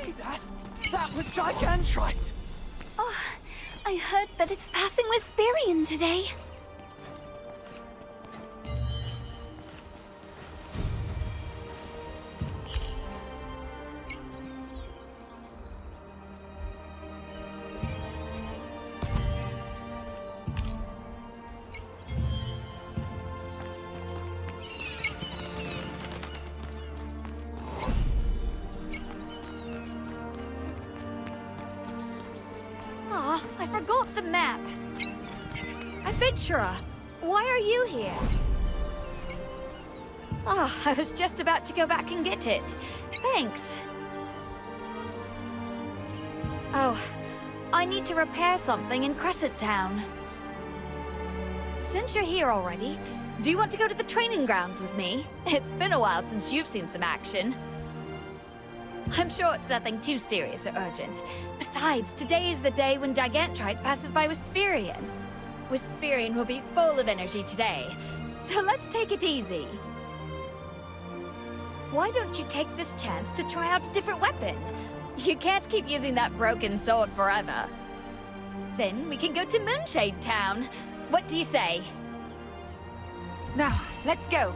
see that? That was Gigantrite! Oh, I heard that it's passing Wisperian today. I forgot the map. Adventurer, why are you here? I was just about to go back and get it. Thanks. Oh, I need to repair something in Crescent Town. Since you're here already, do you want to go to the training grounds with me? It's been a while since you've seen some action. I'm sure it's nothing too serious or urgent. Besides, today is the day when Gigantrite passes by Wisperian. Wisperian will be full of energy today, so let's take it easy. Why don't you take this chance to try out a different weapon? You can't keep using that broken sword forever. Then we can go to Moonshade Town. What do you say? Now, let's go.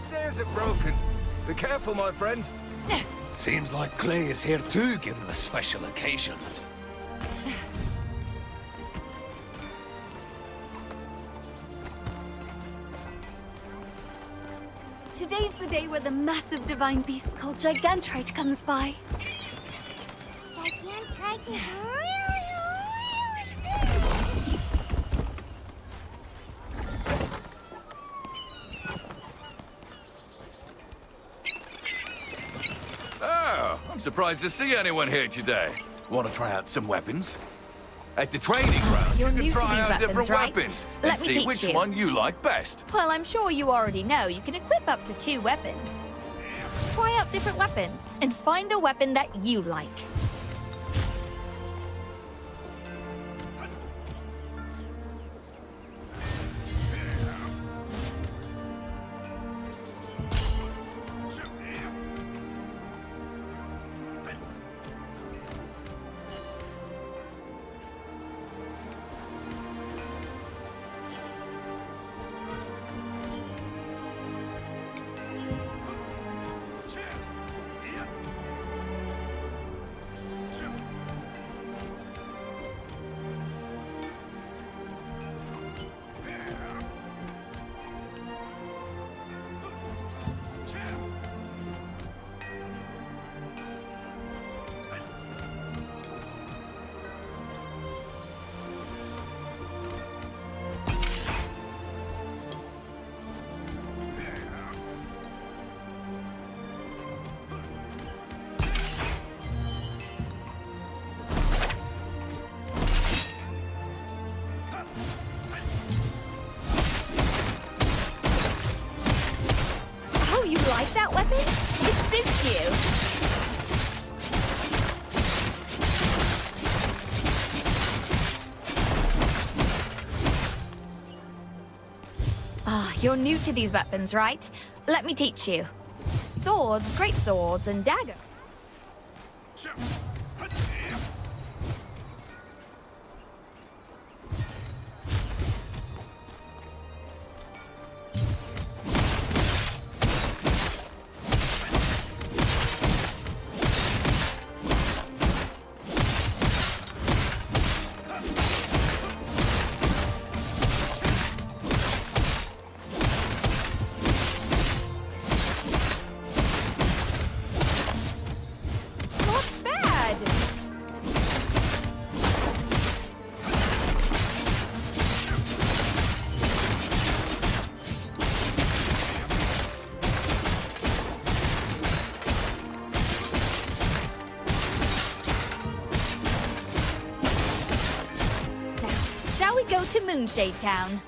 Stairs are broken. Be careful, my friend. Seems like Clay is here too, given the special occasion. Today's the day where the massive divine beast called Gigantrite comes by. Gigantrite is really Oh, I'm surprised to see anyone here today. Want to try out some weapons? At the training ground, You're you new can to try these out weapons, different right? weapons Let and me see teach which you. one you like best. Well, I'm sure you already know you can equip up to 2 weapons. Try out different weapons and find a weapon that you like. Oh, you like that weapon? It suits you. You're new to these weapons, right? Let me teach you. Swords, great swords, and dagger. Not bad! Now, shall we go to Moonshade Town?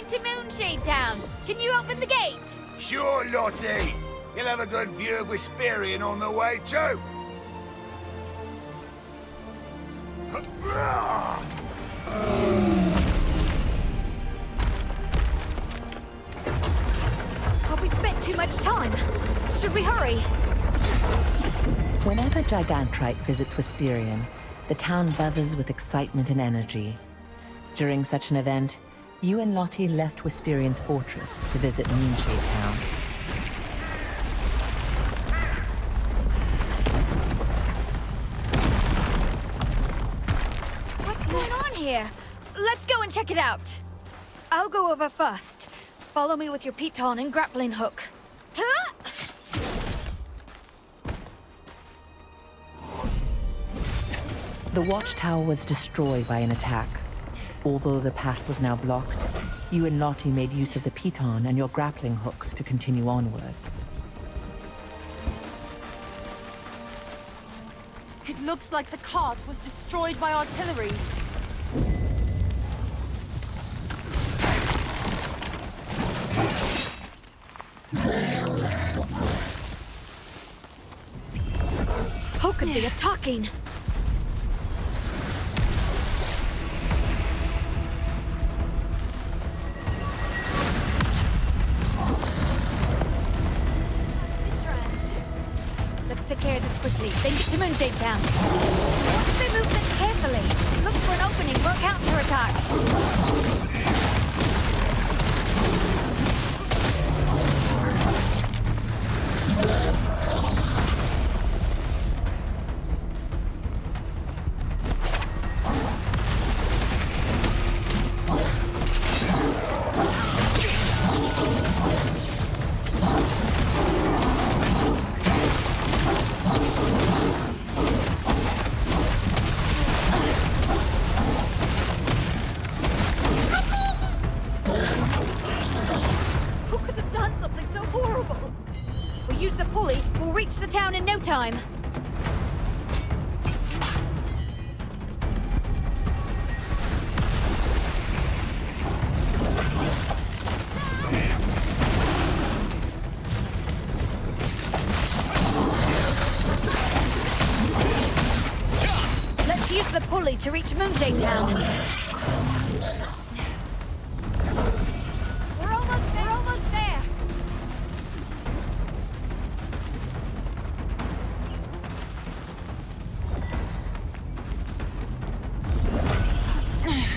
into Moonshade Town. Can you open the gate? Sure, Lottie. You'll have a good view of Wisperian on the way too. Have we spent too much time? Should we hurry? Whenever Gigantrite visits Wisperian, the town buzzes with excitement and energy. During such an event, you and Lottie left Wisperian's fortress to visit Moonshade Town. What's going on here? Let's go and check it out. I'll go over first. Follow me with your piton and grappling hook. Huh? The watchtower was destroyed by an attack. Although the path was now blocked, you and Lottie made use of the piton and your grappling hooks to continue onward. It looks like the cart was destroyed by artillery. Who could be attacking? Let's take care of this quickly, then get to Moonshade Town. Once they move this carefully, look for an opening for a counterattack. Who could have done something so horrible? If we use the pulley, we'll reach the town in no time. Let's use the pulley to reach Moonshade Town. We're almost there.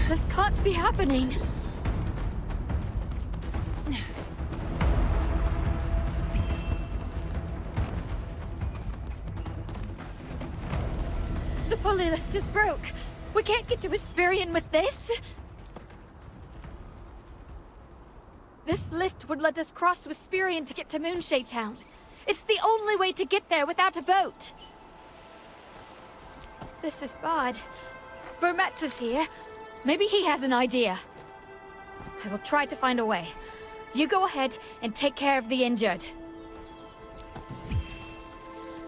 This can't be happening. The pulley lift just broke. We can't get to Wisperian with this. This lift would let us cross Wisperian to get to Moonshade Town. It's the only way to get there without a boat. This is bad. Burmetz is here. Maybe he has an idea. I will try to find a way. You go ahead and take care of the injured.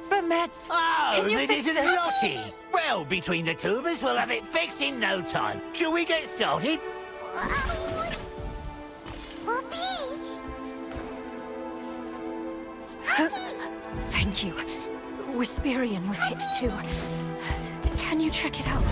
Burmetz, Oh, can you but fix isn't this? Lottie? Well, between the two of us, we'll have it fixed in no time. Shall we get started? Thank you. Wisperian was hit too. Can you check it out?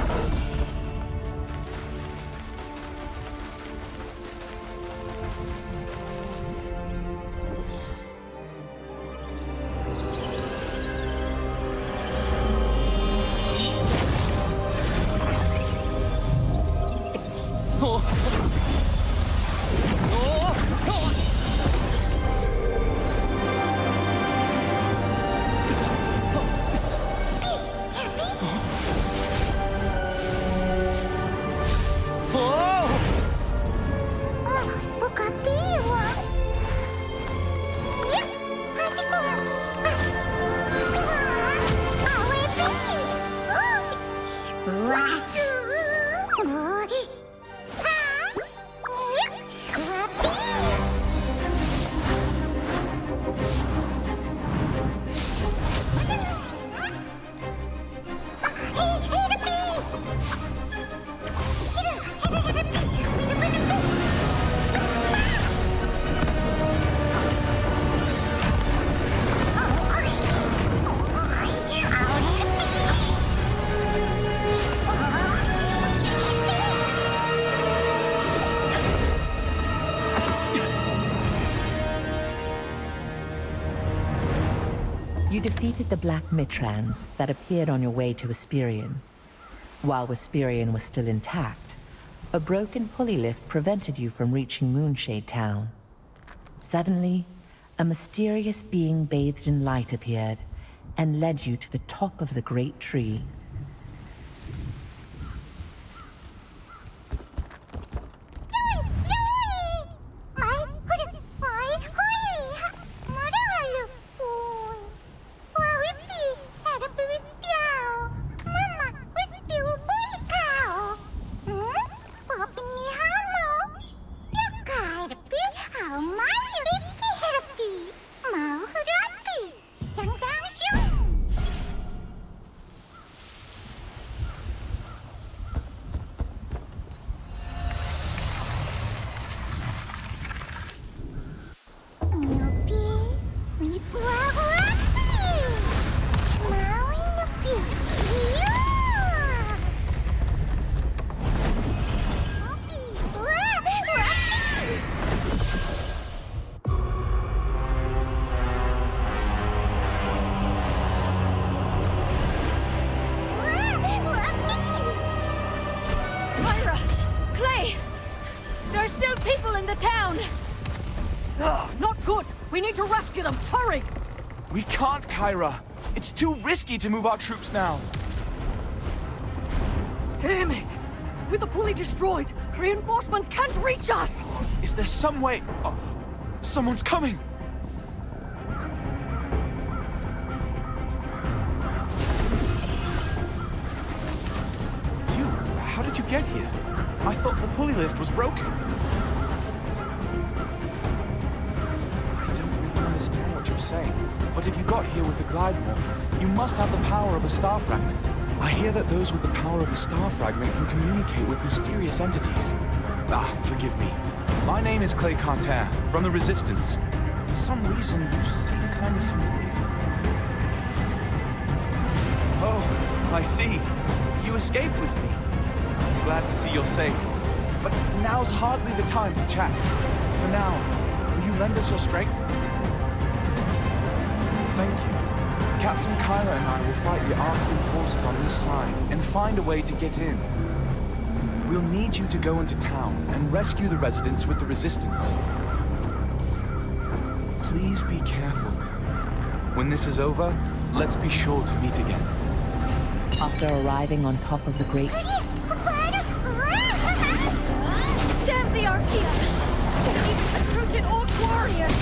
You defeated the Black Mitrans that appeared on your way to Wisperian. While Wisperian was still intact, a broken pulley lift prevented you from reaching Moonshade Town. Suddenly, a mysterious being bathed in light appeared and led you to the top of the great tree. We can't, Kyra. It's too risky to move our troops now. Damn it! With the pulley destroyed, reinforcements can't reach us! Is there some way? Someone's coming! You, how did you get here? I thought the pulley lift was broken. I don't really understand what you're saying. But if you got here with the glide morph, you must have the power of a star fragment. I hear that those with the power of a star fragment can communicate with mysterious entities. Forgive me. My name is Clay Carter, from the Resistance. For some reason, you seem kind of familiar. Oh, I see. You escaped with me. I'm glad to see you're safe. But now's hardly the time to chat. For now, will you lend us your strength? Thank you. Captain Kyra and I will fight the Arcanine forces on this side and find a way to get in. We'll need you to go into town and rescue the residents with the Resistance. Please be careful. When this is over, let's be sure to meet again. After arriving on top of the great... Damn the Archaea! They've even recruited old warriors!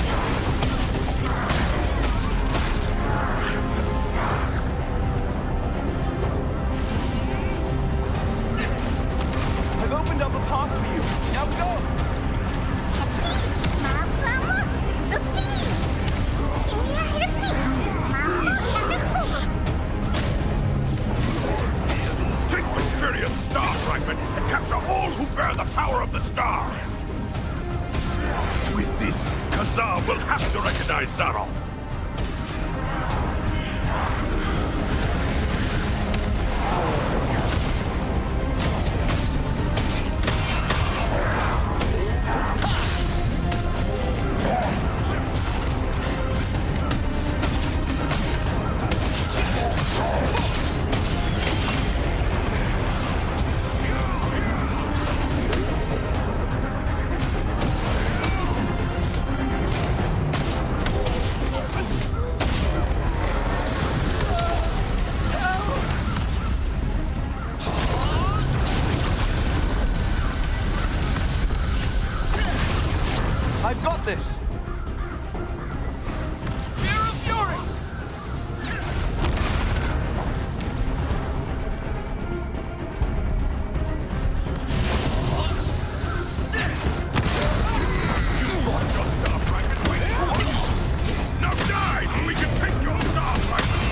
I've opened up a path for you. Now go! Take Wisperian Star Fragment and capture all who bear the power of the stars! With this, Kazar will have to recognize Zaroff. I've got this! Spear of Fury! You lost your Star Fragment waiting for you! Now die so we can take your Star Fragment!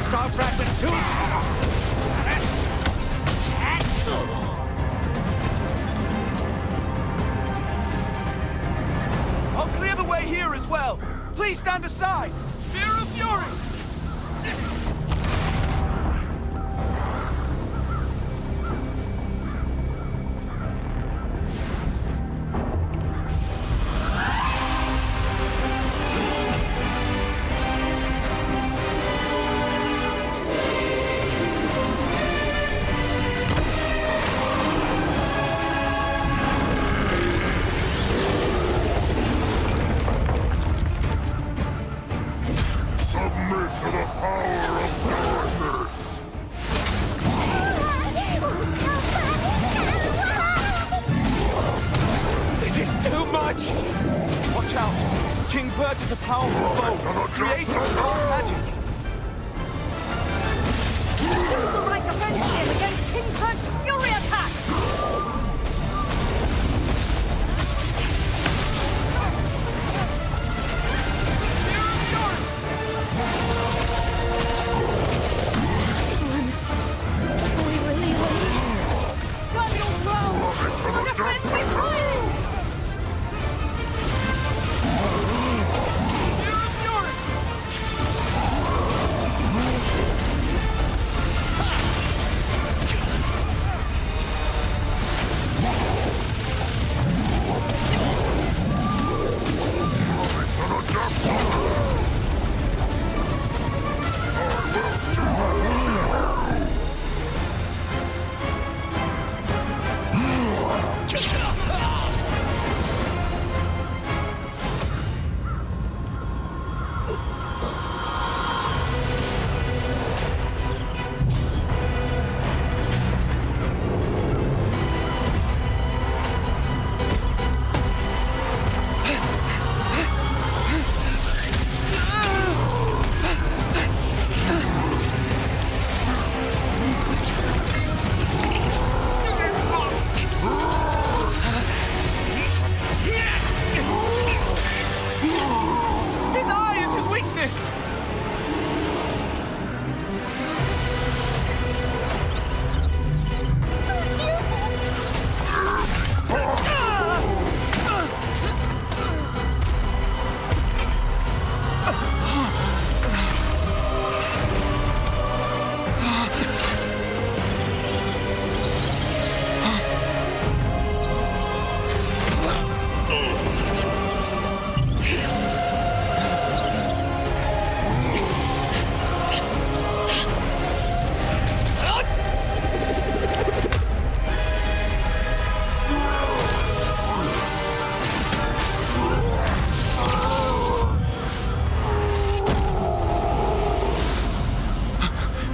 This can't Star Fragment 2! I'll clear the way here as well! Please stand aside! Spear of is a powerful foe, creating dark magic. Use the right defense skill against King Kurt's fury attack! Stand your ground! Our defense is high! His eye is his weakness!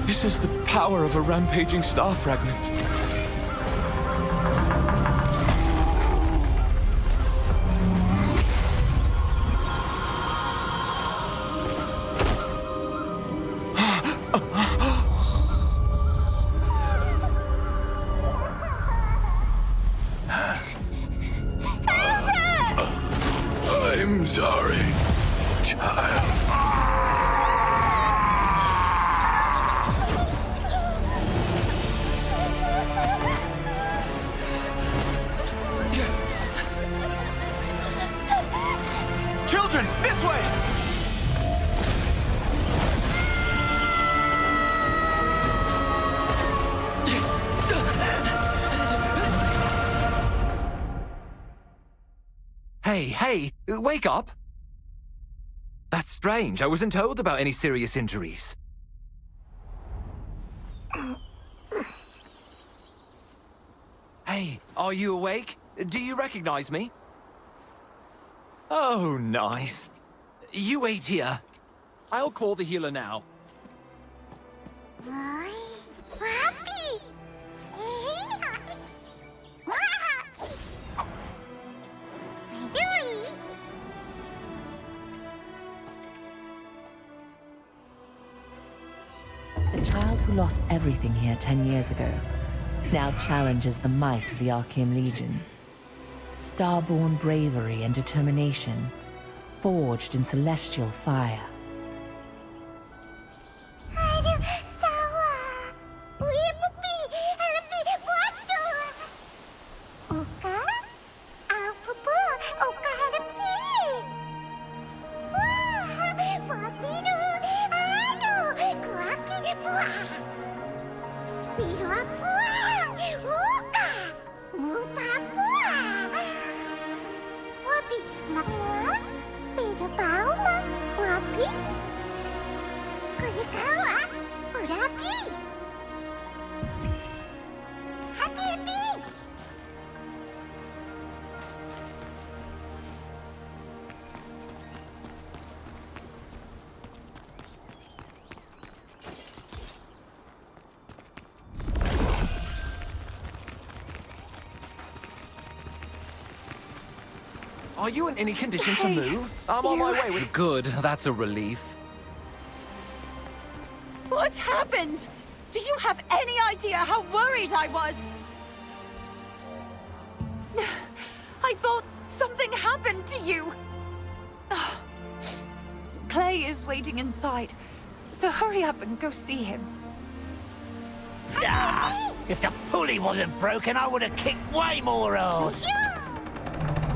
This is the power of a rampaging star fragment. I'm sorry, child. Children, this way! Hey, wake up! That's strange. I wasn't told about any serious injuries. Hey, are you awake? Do you recognize me? Oh, nice. You wait here. I'll call the healer now. The child who lost everything here 10 years ago now challenges the might of the Archean Legion. Starborn bravery and determination, forged in celestial fire. Are you in any condition to move? I'm on my way with... Good, that's a relief. What happened? Do you have any idea how worried I was? I thought something happened to you. Clay is waiting inside, so hurry up and go see him. If the pulley wasn't broken, I would have kicked way more ass.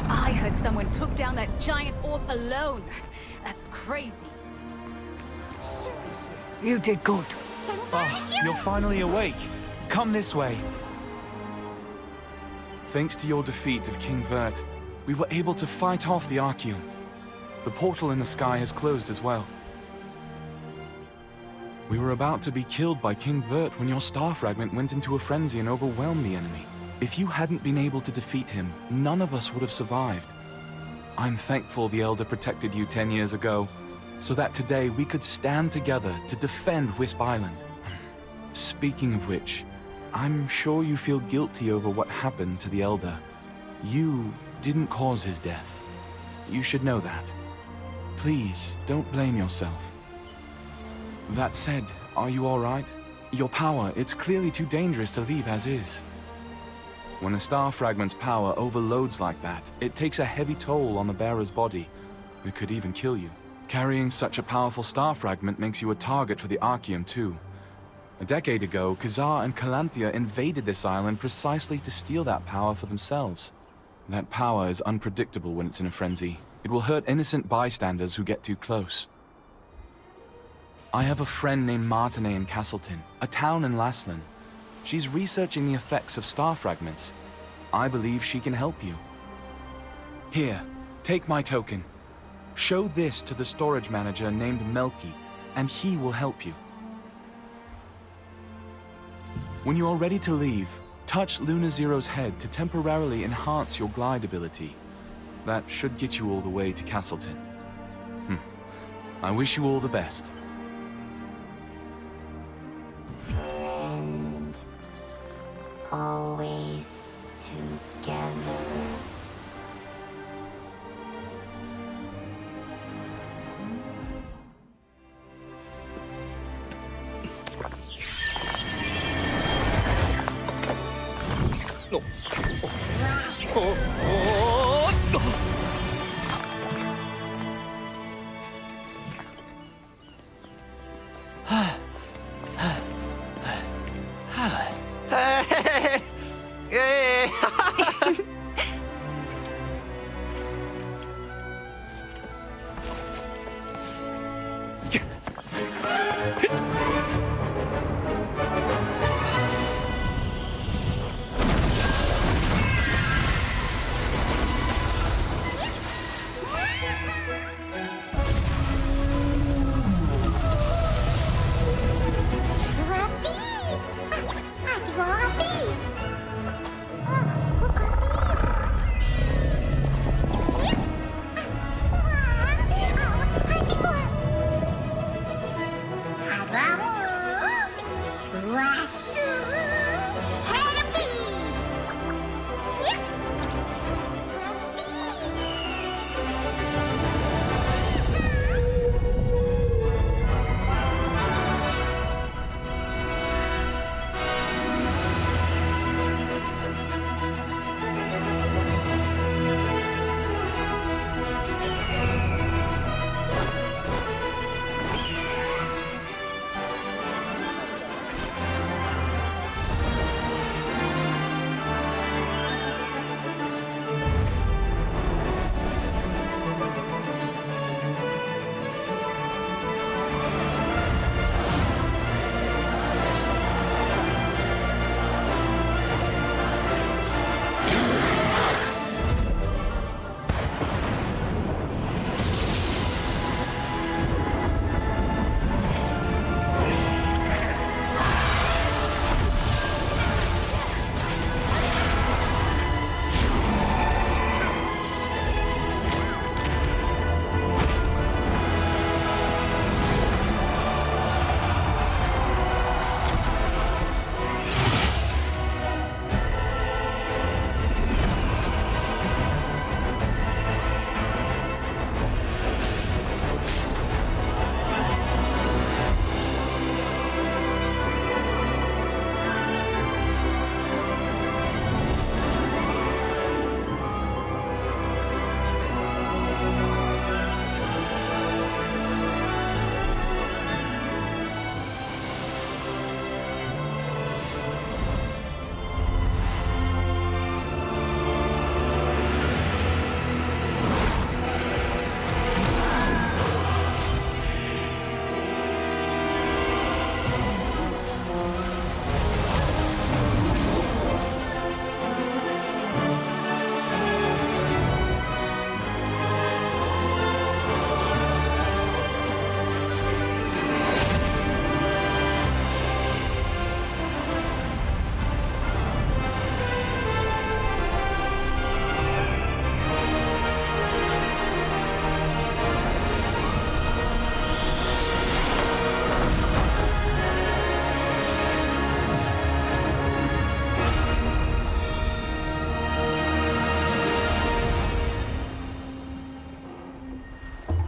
I heard someone took down that giant orc alone. That's crazy. You did good. Oh, you're finally awake. Come this way. Thanks to your defeat of King Vert, we were able to fight off the Archeum. The portal in the sky has closed as well. We were about to be killed by King Vert when your star fragment went into a frenzy and overwhelmed the enemy. If you hadn't been able to defeat him, none of us would have survived. I'm thankful the Elder protected you 10 years ago, so that today we could stand together to defend Wisp Island. Speaking of which, I'm sure you feel guilty over what happened to the Elder. You didn't cause his death. You should know that. Please, don't blame yourself. That said, are you alright? Your power, it's clearly too dangerous to leave as is. When a star fragment's power overloads like that, it takes a heavy toll on the bearer's body. It could even kill you. Carrying such a powerful star fragment makes you a target for the Archeum too. A decade ago, Khazar and Calanthea invaded this island precisely to steal that power for themselves. That power is unpredictable when it's in a frenzy. It will hurt innocent bystanders who get too close. I have a friend named Martinet in Castleton, a town in Laslan. She's researching the effects of star fragments. I believe she can help you. Here, take my token. Show this to the storage manager named Melky, and he will help you. When you are ready to leave, touch Luna Zero's head to temporarily enhance your glide ability. That should get you all the way to Castleton. I wish you all the best. And always together. Look at me!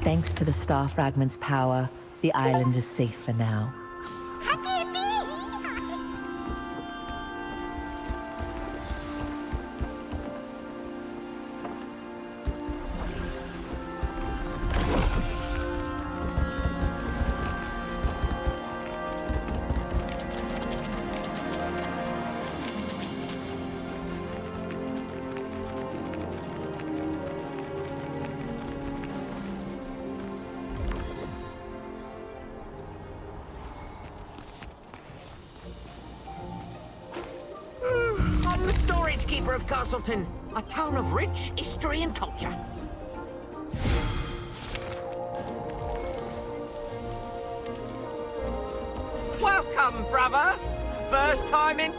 Thanks to the Star Fragment's power, the island is safe for now. I'm the storage keeper of Castleton, a town of rich history and culture. Welcome, brother. First time in...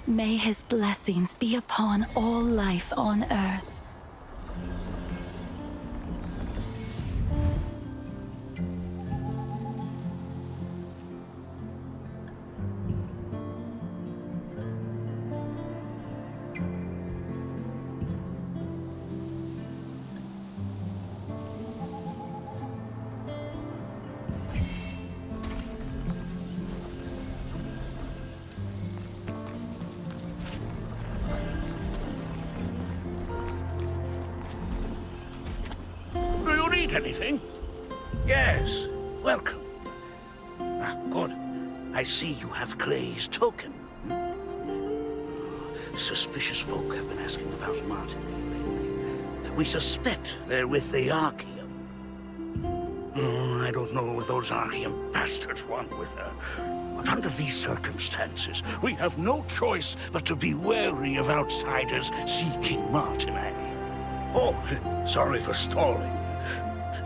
May his blessings be upon all life on Earth. Anything? Yes, welcome. Ah, good. I see you have Clay's token. Suspicious folk have been asking about Martin lately. We suspect they're with the Archeum. I don't know what those Archeum bastards want with her. But under these circumstances, we have no choice but to be wary of outsiders seeking Martinez. Oh, sorry for stalling.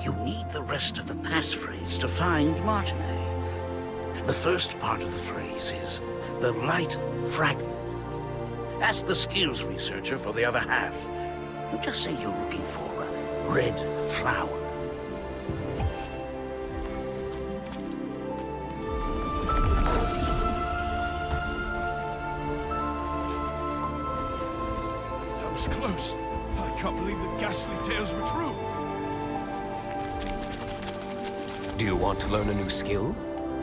You need the rest of the passphrase to find Martinez. The first part of the phrase is the light fragment. Ask the skills researcher for the other half. Just say you're looking for a red flower. That was close. I can't believe the ghastly tales were true. Do you want to learn a new skill?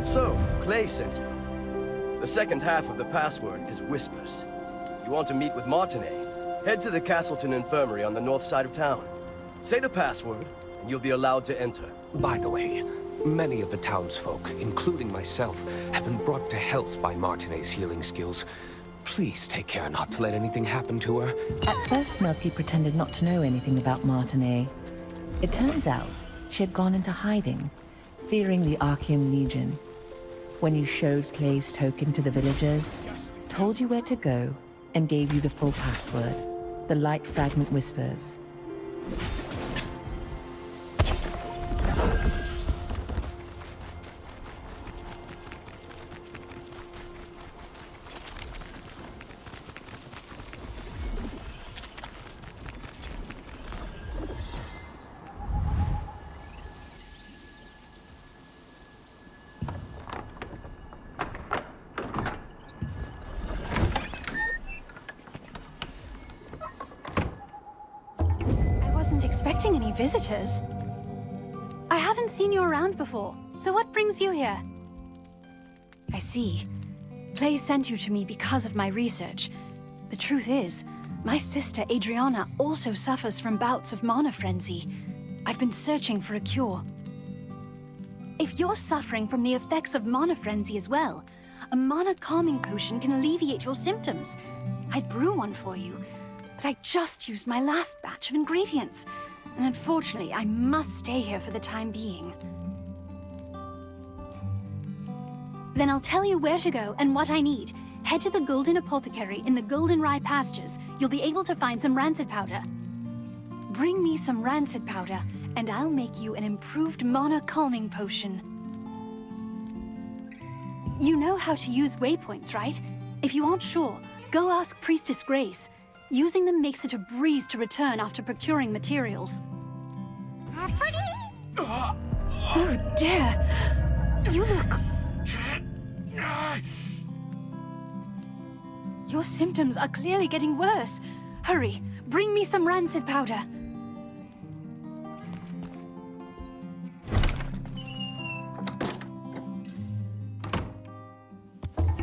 So, Clay sent you. The second half of the password is Whispers. You want to meet with Martinet? Head to the Castleton Infirmary on the north side of town. Say the password, and you'll be allowed to enter. By the way, many of the townsfolk, including myself, have been brought to health by Martinet's healing skills. Please take care not to let anything happen to her. At first, Melky pretended not to know anything about Martinet. It turns out she had gone into hiding, fearing the Archeum Legion. When you showed Clay's token to the villagers, told you where to go, and gave you the full password, the Light Fragment Whispers. Expecting any visitors. I haven't seen you around before, so what brings you here? I see. Clay sent you to me because of my research. The truth is, My sister Adriana also suffers from bouts of mana frenzy. I've been searching for a cure. If you're suffering from the effects of mana frenzy as well, a mana calming potion can alleviate your symptoms. I'd brew one for you, but I just used my last batch of ingredients. And unfortunately, I must stay here for the time being. Then I'll tell you where to go and what I need. Head to the Golden Apothecary in the Golden Rye pastures. You'll be able to find some rancid powder. Bring me some rancid powder, and I'll make you an improved mana calming potion. You know how to use waypoints, right? If you aren't sure, go ask Priestess Grace. Using them makes it a breeze to return after procuring materials. Oh dear! You look... Your symptoms are clearly getting worse. Hurry, bring me some rancid powder.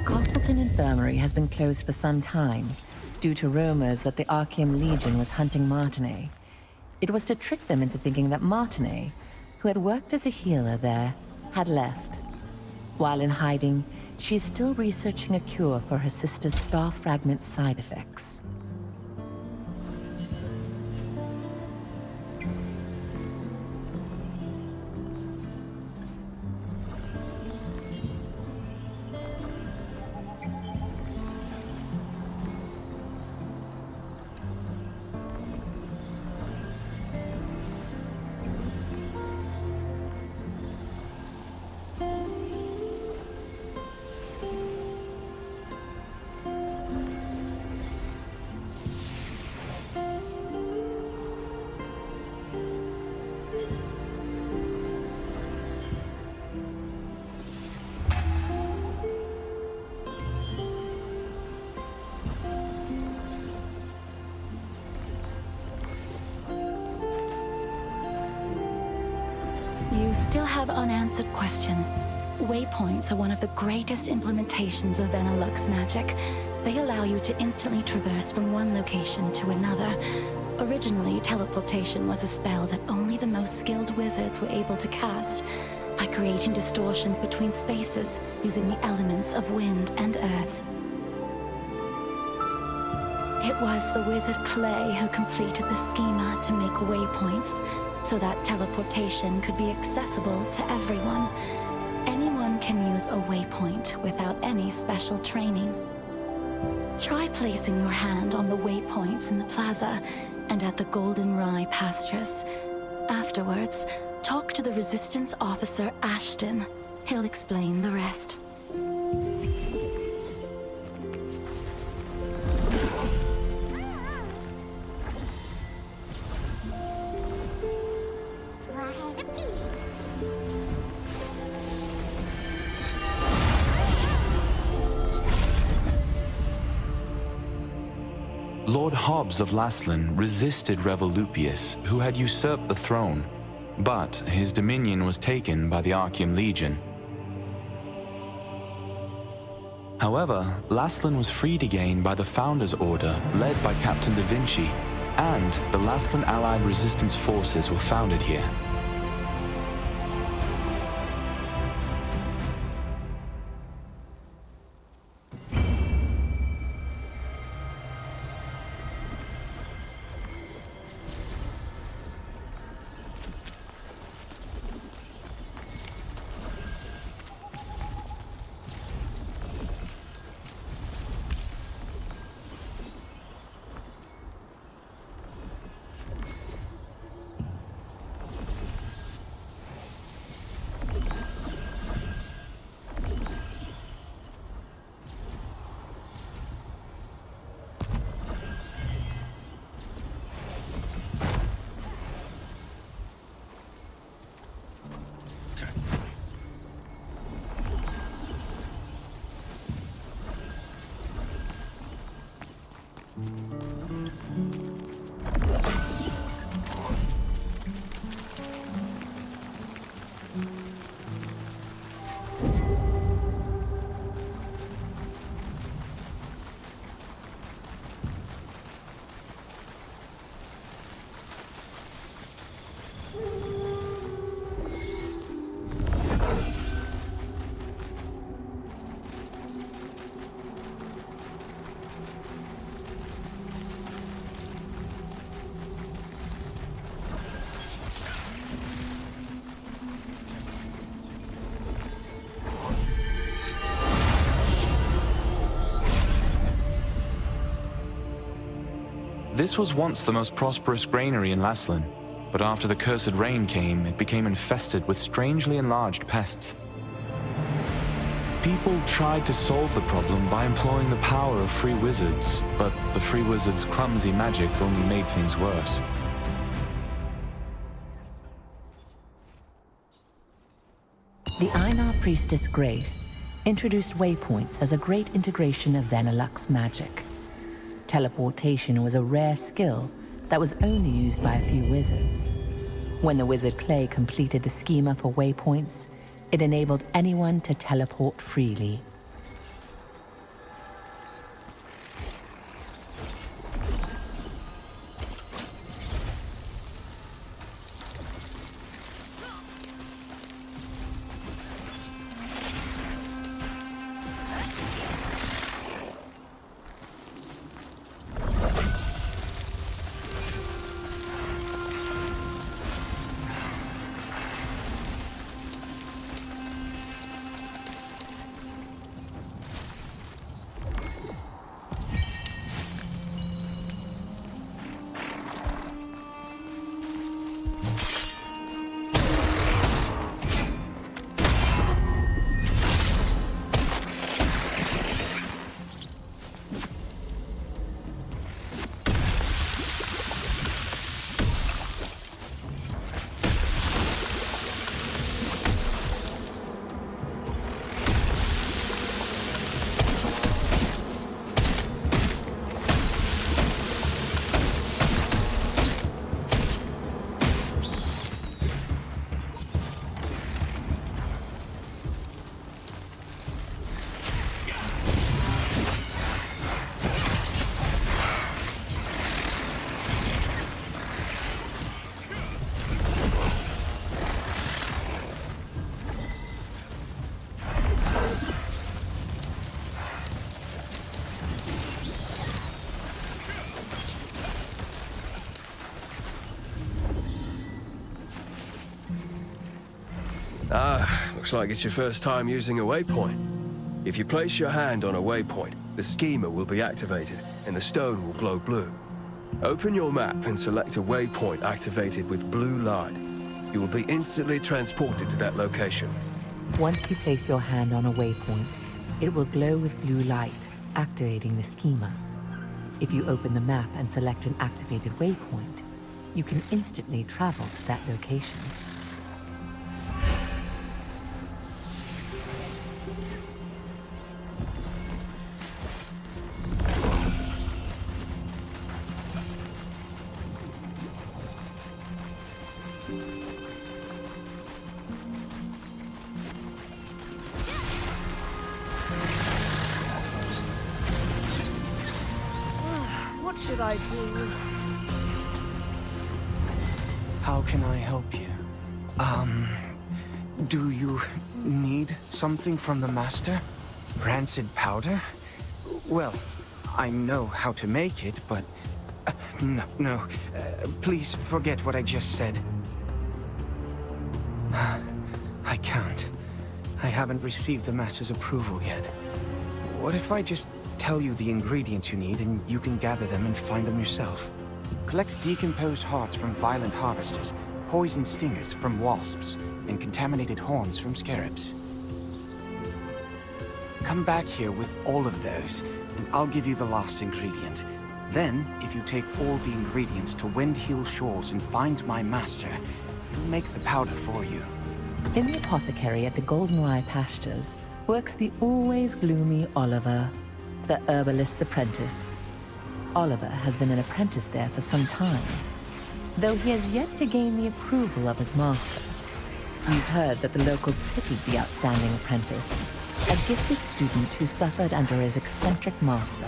Castleton Infirmary has been closed for some time, due to rumors that the Archeum Legion was hunting Martinet. It was to trick them into thinking that Martinet, who had worked as a healer there, had left. While in hiding, she is still researching a cure for her sister's star fragment side effects. You still have unanswered questions. Waypoints are one of the greatest implementations of Venilux magic. They allow you to instantly traverse from one location to another. Originally, teleportation was a spell that only the most skilled wizards were able to cast, by creating distortions between spaces using the elements of wind and earth. It was the wizard Clay who completed the schema to make waypoints, so that teleportation could be accessible to everyone. Anyone can use a waypoint without any special training. Try placing your hand on the waypoints in the plaza and at the Golden Rye pastures. Afterwards, talk to the Resistance officer Ashton. He'll explain the rest. Lord Hobbs of Laslan resisted Revolupius, who had usurped the throne, but his dominion was taken by the Archeum Legion. However, Laslan was freed again by the Founders Order, led by Captain Da Vinci, and the Laslan Allied Resistance forces were founded here. This was once the most prosperous granary in Laslan, but after the cursed rain came, it became infested with strangely enlarged pests. People tried to solve the problem by employing the power of free wizards, but the free wizards' clumsy magic only made things worse. The Einar priestess Grace introduced waypoints as a great integration of Venelux magic. Teleportation was a rare skill that was only used by a few wizards. When the wizard Clay completed the schema for waypoints, it enabled anyone to teleport freely. Looks like it's your first time using a waypoint. If you place your hand on a waypoint, the schema will be activated, and the stone will glow blue. Open your map and select a waypoint activated with blue light. You will be instantly transported to that location. Once you place your hand on a waypoint, it will glow with blue light, activating the schema. If you open the map and select an activated waypoint, you can instantly travel to that location. What should I do? How can I help you? Do you need something from the Master? Rancid powder? Well, I know how to make it, but... No. Please forget what I just said. I can't. I haven't received the Master's approval yet. What if I just tell you the ingredients you need and you can gather them and find them yourself? Collect decomposed hearts from violent harvesters, poison stingers from wasps, and contaminated horns from scarabs. Come back here with all of those, and I'll give you the last ingredient. Then, if you take all the ingredients to Windhill Shores and find my master, he'll make the powder for you. In the apothecary at the Goldenrye Pastures works the always gloomy Oliver, the herbalist's apprentice. Oliver has been an apprentice there for some time, though he has yet to gain the approval of his master. You've heard that the locals pitied the outstanding apprentice, a gifted student who suffered under his eccentric master.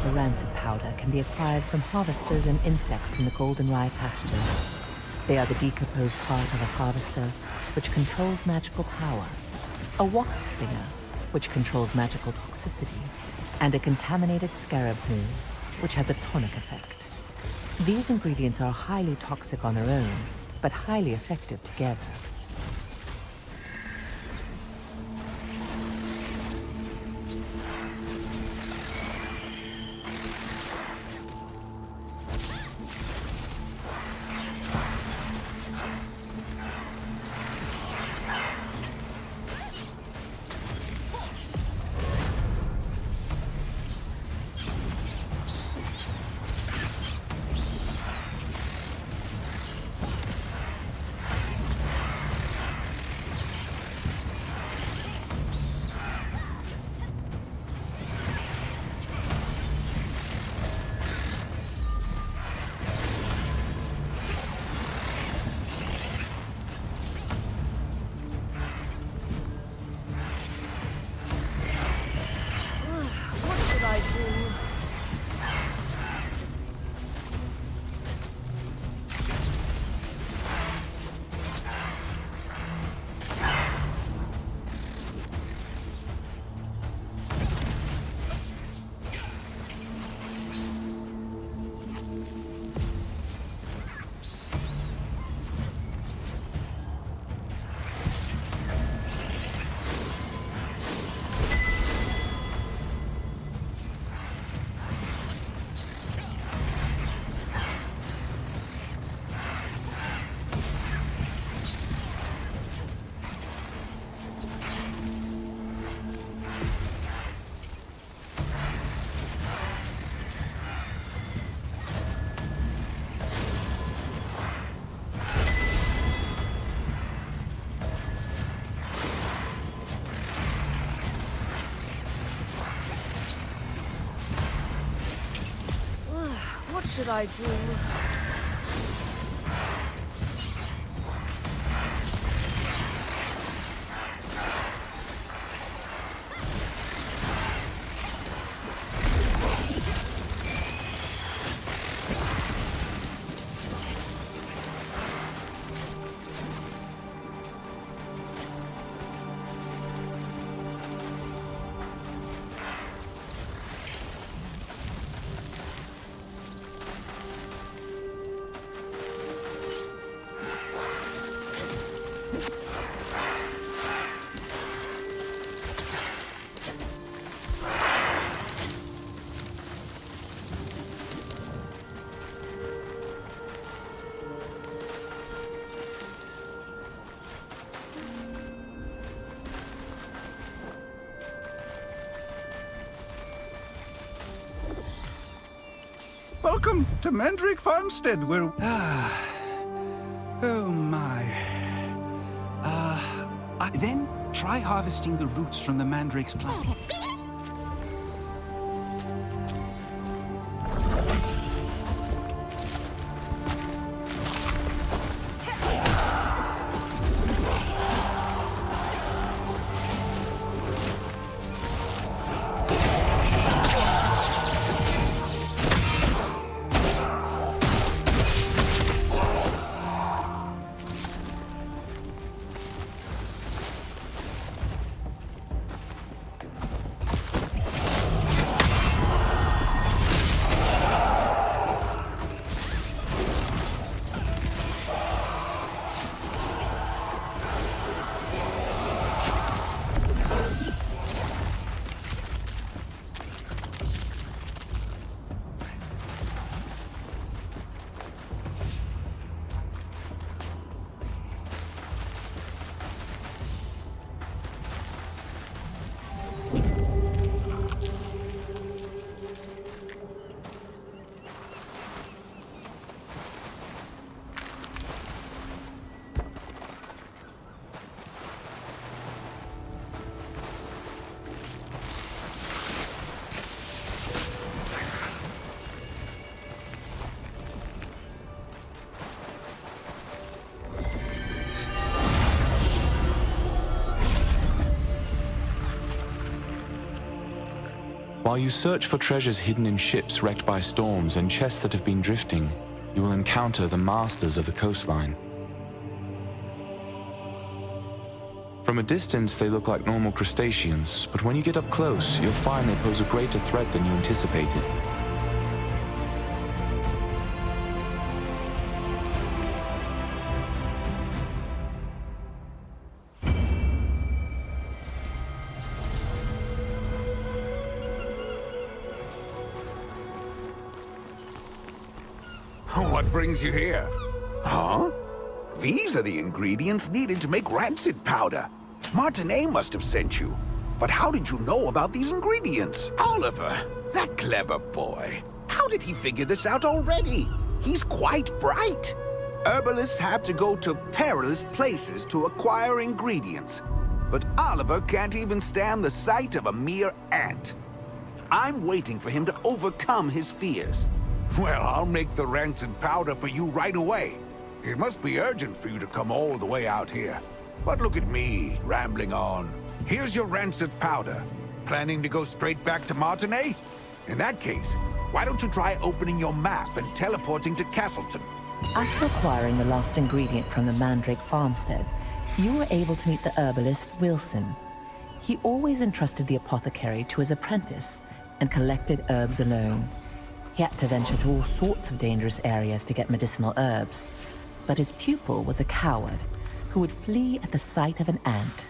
the rancid powder can be acquired from harvesters and insects in the Goldenrye pastures. They are the decomposed part of a harvester, which controls magical power, a wasp stinger, which controls magical toxicity, and a contaminated scarab moon, which has a tonic effect. These ingredients are highly toxic on their own, but highly effective together. What should I do? Welcome to Mandrake Farmstead, where... Oh my. Then try harvesting the roots from the Mandrake's plant. While you search for treasures hidden in ships wrecked by storms and chests that have been drifting, you will encounter the masters of the coastline. From a distance, they look like normal crustaceans, but when you get up close, you'll find they pose a greater threat than you anticipated. What brings you here? Huh? These are the ingredients needed to make rancid powder. Martinet must have sent you. But how did you know about these ingredients? Oliver, that clever boy. How did he figure this out already? He's quite bright. Herbalists have to go to perilous places to acquire ingredients. But Oliver can't even stand the sight of a mere ant. I'm waiting for him to overcome his fears. Well, I'll make the rancid powder for you right away. It must be urgent for you to come all the way out here. But look at me, rambling on. Here's your rancid powder. Planning to go straight back to Martinet? In that case, why don't you try opening your map and teleporting to Castleton? After acquiring the last ingredient from the Mandrake farmstead, you were able to meet the herbalist Wilson. He always entrusted the apothecary to his apprentice and collected herbs alone. He had to venture to all sorts of dangerous areas to get medicinal herbs, but his pupil was a coward who would flee at the sight of an ant.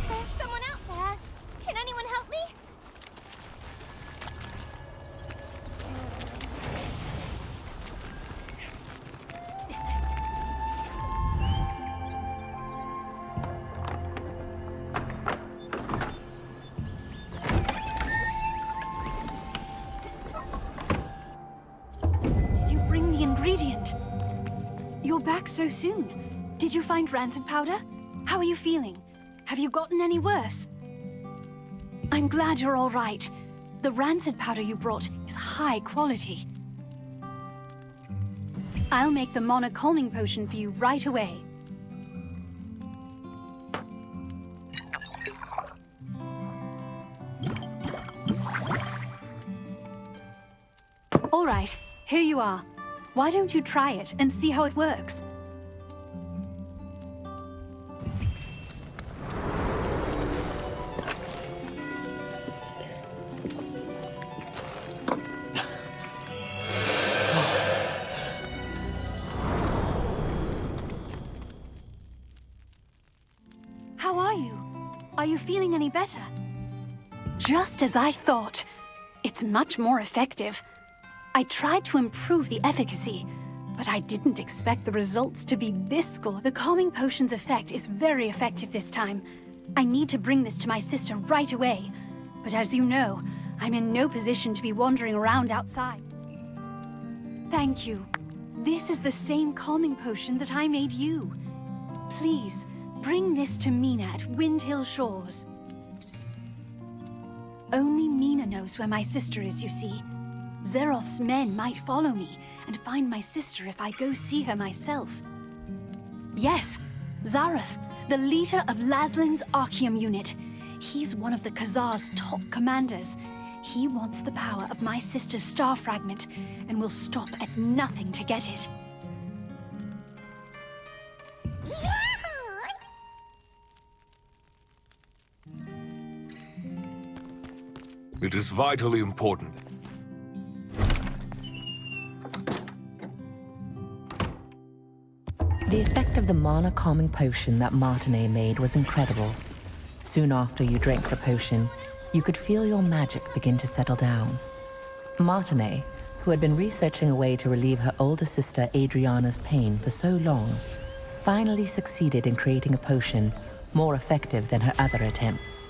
There's someone out there. Can anyone help me? Ingredient. You're back so soon. Did you find rancid powder? How are you feeling? Have you gotten any worse? I'm glad you're all right. The rancid powder you brought is high quality. I'll make the Mana calming potion for you right away. All right, here you are. Why don't you try it and see how it works? How are you? Are you feeling any better? Just as I thought. It's much more effective. I tried to improve the efficacy, but I didn't expect the results to be this good. The calming potion's effect is very effective this time. I need to bring this to my sister right away. But as you know, I'm in no position to be wandering around outside. Thank you. This is the same calming potion that I made you. Please, bring this to Mina at Windhill Shores. Only Mina knows where my sister is, you see. Zeroth's men might follow me and find my sister if I go see her myself. Yes, Zarath, the leader of Laslin's Archeum unit. He's one of the Khazar's top commanders. He wants the power of my sister's star fragment and will stop at nothing to get it. It is vitally important. The effect of the mana calming potion that Martinet made was incredible. Soon after you drank the potion, you could feel your magic begin to settle down. Martinet, who had been researching a way to relieve her older sister Adriana's pain for so long, finally succeeded in creating a potion more effective than her other attempts.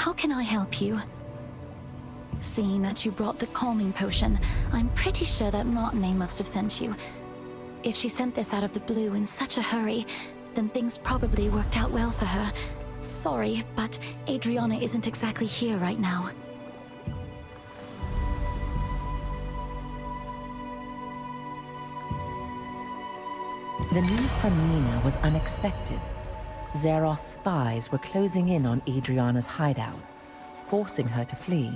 how can I help you? Seeing that you brought the calming potion, I'm pretty sure that Martine must have sent you. If she sent this out of the blue in such a hurry, then things probably worked out well for her. Sorry, but Adriana isn't exactly here right now. The news from Nina was unexpected. Zeroth's spies were closing in on Adriana's hideout, forcing her to flee.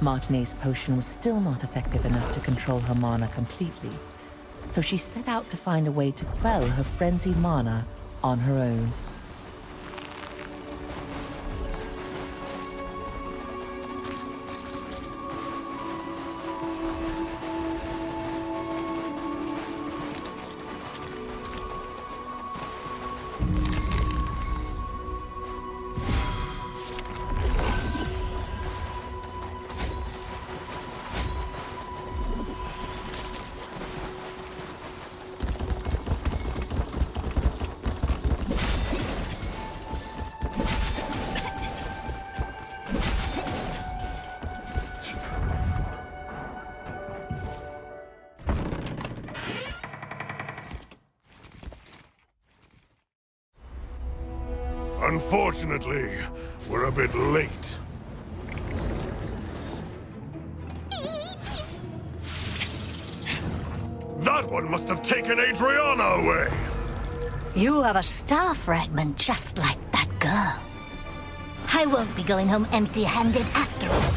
Martine's potion was still not effective enough to control her mana completely, so she set out to find a way to quell her frenzied mana on her own. Unfortunately, we're a bit late. That one must have taken Adriana away! You have a star fragment just like that girl. I won't be going home empty-handed after all.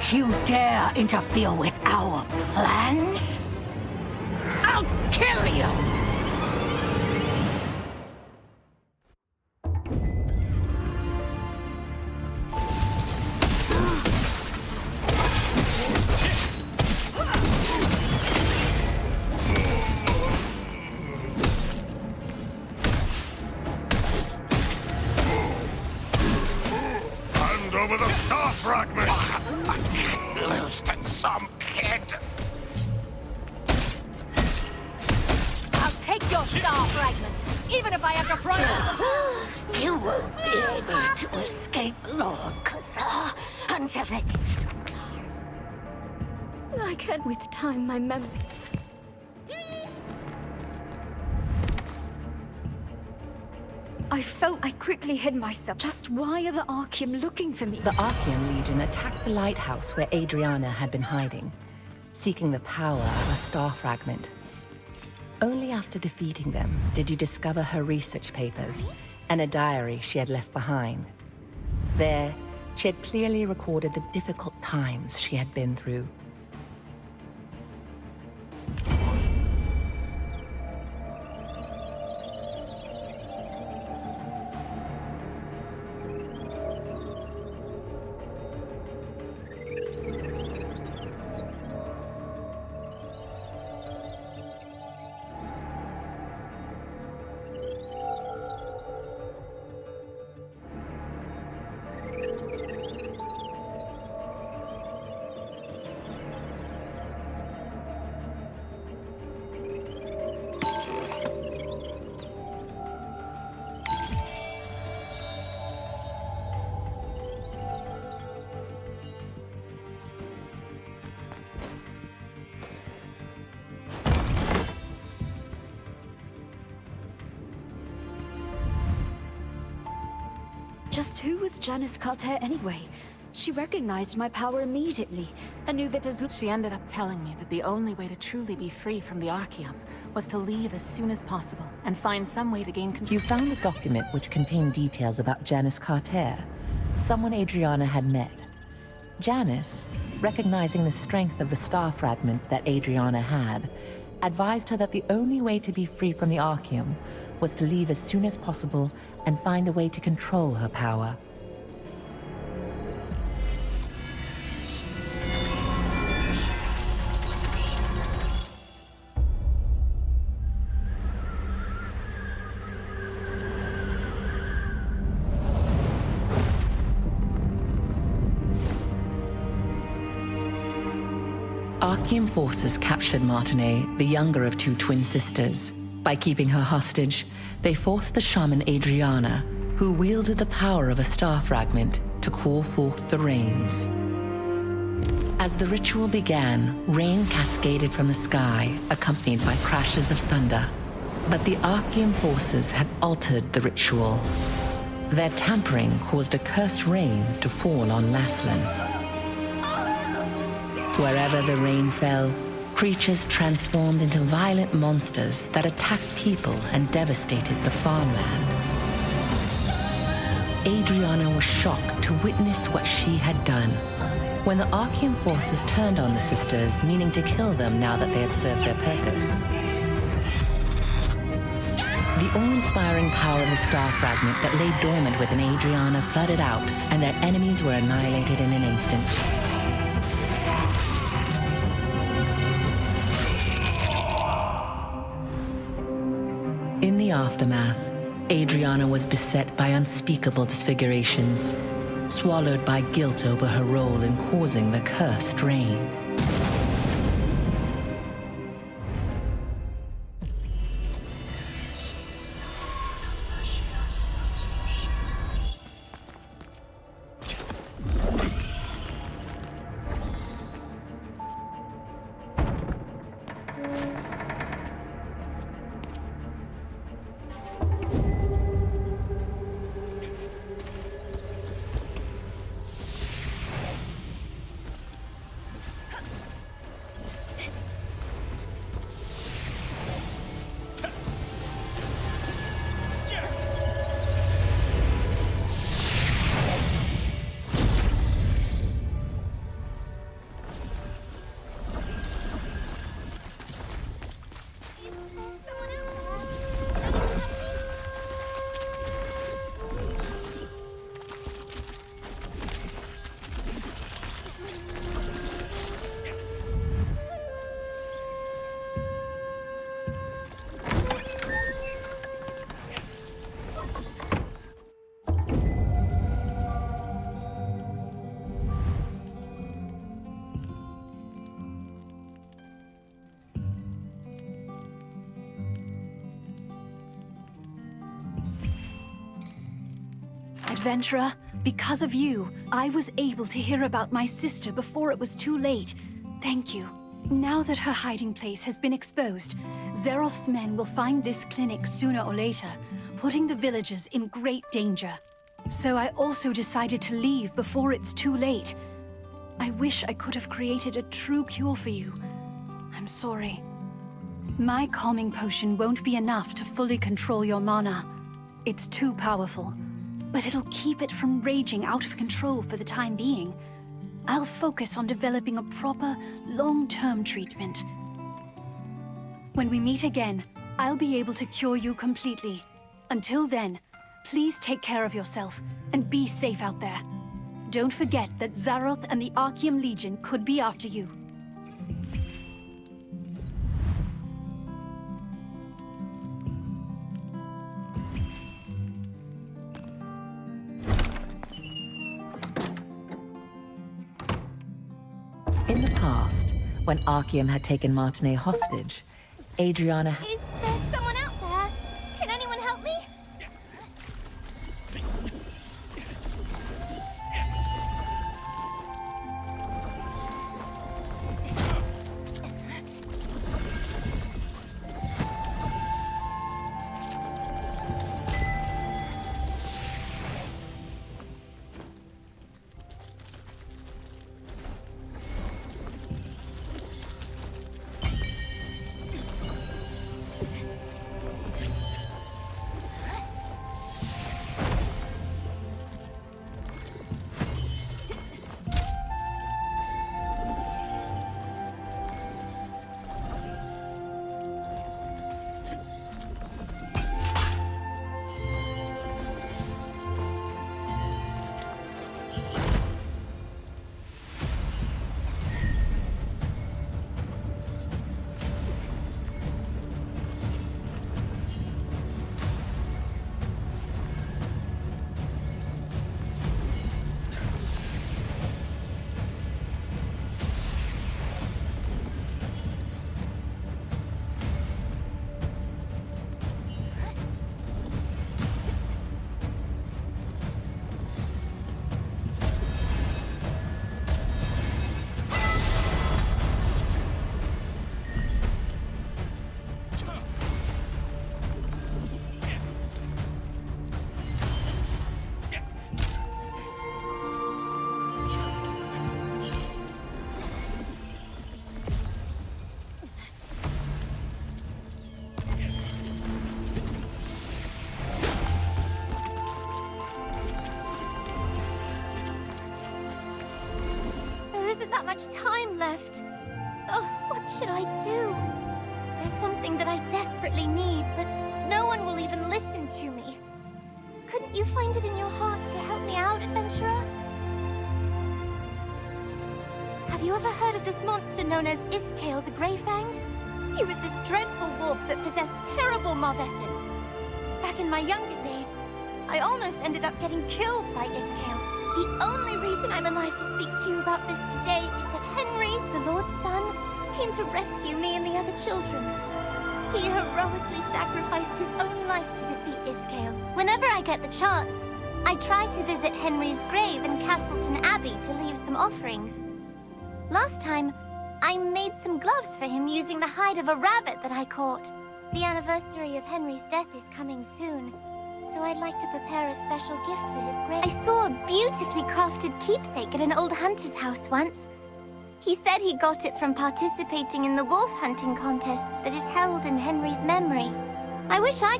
You dare interfere with our plans? I'll kill you! Hand over the star fragment! Lose to some kid. I'll take your star fragment, even if I have to throw it. You won't be able to escape Lord Kazar until the I can with time my memory. I felt I quickly hid myself. Just why are the Archeum looking for me? The Archeum Legion attacked the lighthouse where Adriana had been hiding, seeking the power of a star fragment. Only after defeating them did you discover her research papers and a diary she had left behind. There, she had clearly recorded the difficult times she had been through. Just who was Janice Carter anyway? She recognized my power immediately and knew that as... She ended up telling me that the only way to truly be free from the Archeum was to leave as soon as possible and find some way to gain control. You found a document which contained details about Janice Carter, someone Adriana had met. Janice, recognizing the strength of the star fragment that Adriana had, advised her that the only way to be free from the Archeum was to leave as soon as possible and find a way to control her power. Archeum forces captured Martinet, the younger of two twin sisters. By keeping her hostage, they forced the shaman Adriana, who wielded the power of a star fragment, to call forth the rains. As the ritual began, rain cascaded from the sky, accompanied by crashes of thunder. But the Archeum forces had altered the ritual. Their tampering caused a cursed rain to fall on Laslan. Wherever the rain fell, creatures transformed into violent monsters that attacked people and devastated the farmland. Adriana was shocked to witness what she had done. When the Archeum forces turned on the sisters, meaning to kill them now that they had served their purpose. The awe-inspiring power of the star fragment that lay dormant within Adriana flooded out, and their enemies were annihilated in an instant. In the aftermath, Adriana was beset by unspeakable disfigurations, swallowed by guilt over her role in causing the cursed rain. Adventurer, because of you, I was able to hear about my sister before it was too late. Thank you. Now that her hiding place has been exposed, Zeroth's men will find this clinic sooner or later, putting the villagers in great danger. So I also decided to leave before it's too late. I wish I could have created a true cure for you. I'm sorry. My calming potion won't be enough to fully control your mana. It's too powerful. But it'll keep it from raging out of control for the time being. I'll focus on developing a proper, long-term treatment. When we meet again, I'll be able to cure you completely. Until then, please take care of yourself and be safe out there. Don't forget that Zaroth and the Archeum Legion could be after you. In the past, when Archeum had taken Martinet hostage, Adriana... Is there someone out there? Can anyone help me? much time left. Oh, what should I do? There's something that I desperately need, but no one will even listen to me. Couldn't you find it in your heart to help me out, adventurer? Have you ever heard of this monster known as Iskale the Greyfanged? He was this dreadful wolf that possessed terrible moth essence. Back in my younger days, I almost ended up getting killed by Iskale. The only reason I'm alive to speak to you about this today is that Henry, the Lord's son, came to rescue me and the other children. He heroically sacrificed his own life to defeat Iskale. Whenever I get the chance, I try to visit Henry's grave in Castleton Abbey to leave some offerings. Last time, I made some gloves for him using the hide of a rabbit that I caught. The anniversary of Henry's death is coming soon, so I'd like to prepare a special gift for his grave. I saw a beautifully crafted keepsake at an old hunter's house once. He said he got it from participating in the wolf hunting contest that is held in Henry's memory. I wish I...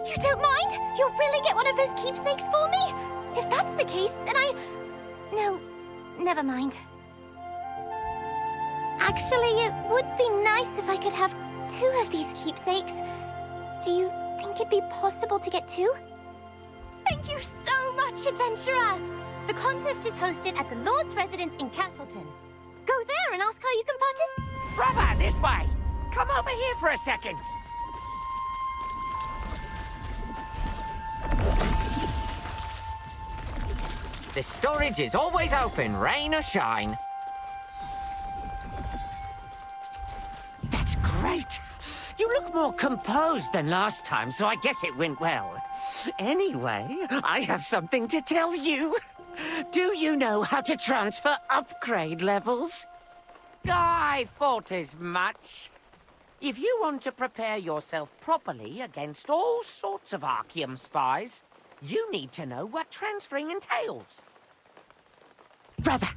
You don't mind? You'll really get one of those keepsakes for me? If that's the case, then No, never mind. Actually, it would be nice if I could have 2 of these keepsakes. Do you think it'd be possible to get 2? Thank you so much, adventurer! The contest is hosted at the Lord's residence in Castleton. Go there and ask how you can participate. Brother, this way! Come over here for a second! The storage is always open, rain or shine. That's great! You look more composed than last time, so I guess it went well. Anyway, I have something to tell you. Do you know how to transfer upgrade levels? I thought as much. If you want to prepare yourself properly against all sorts of Archeum spies, you need to know what transferring entails. Brother,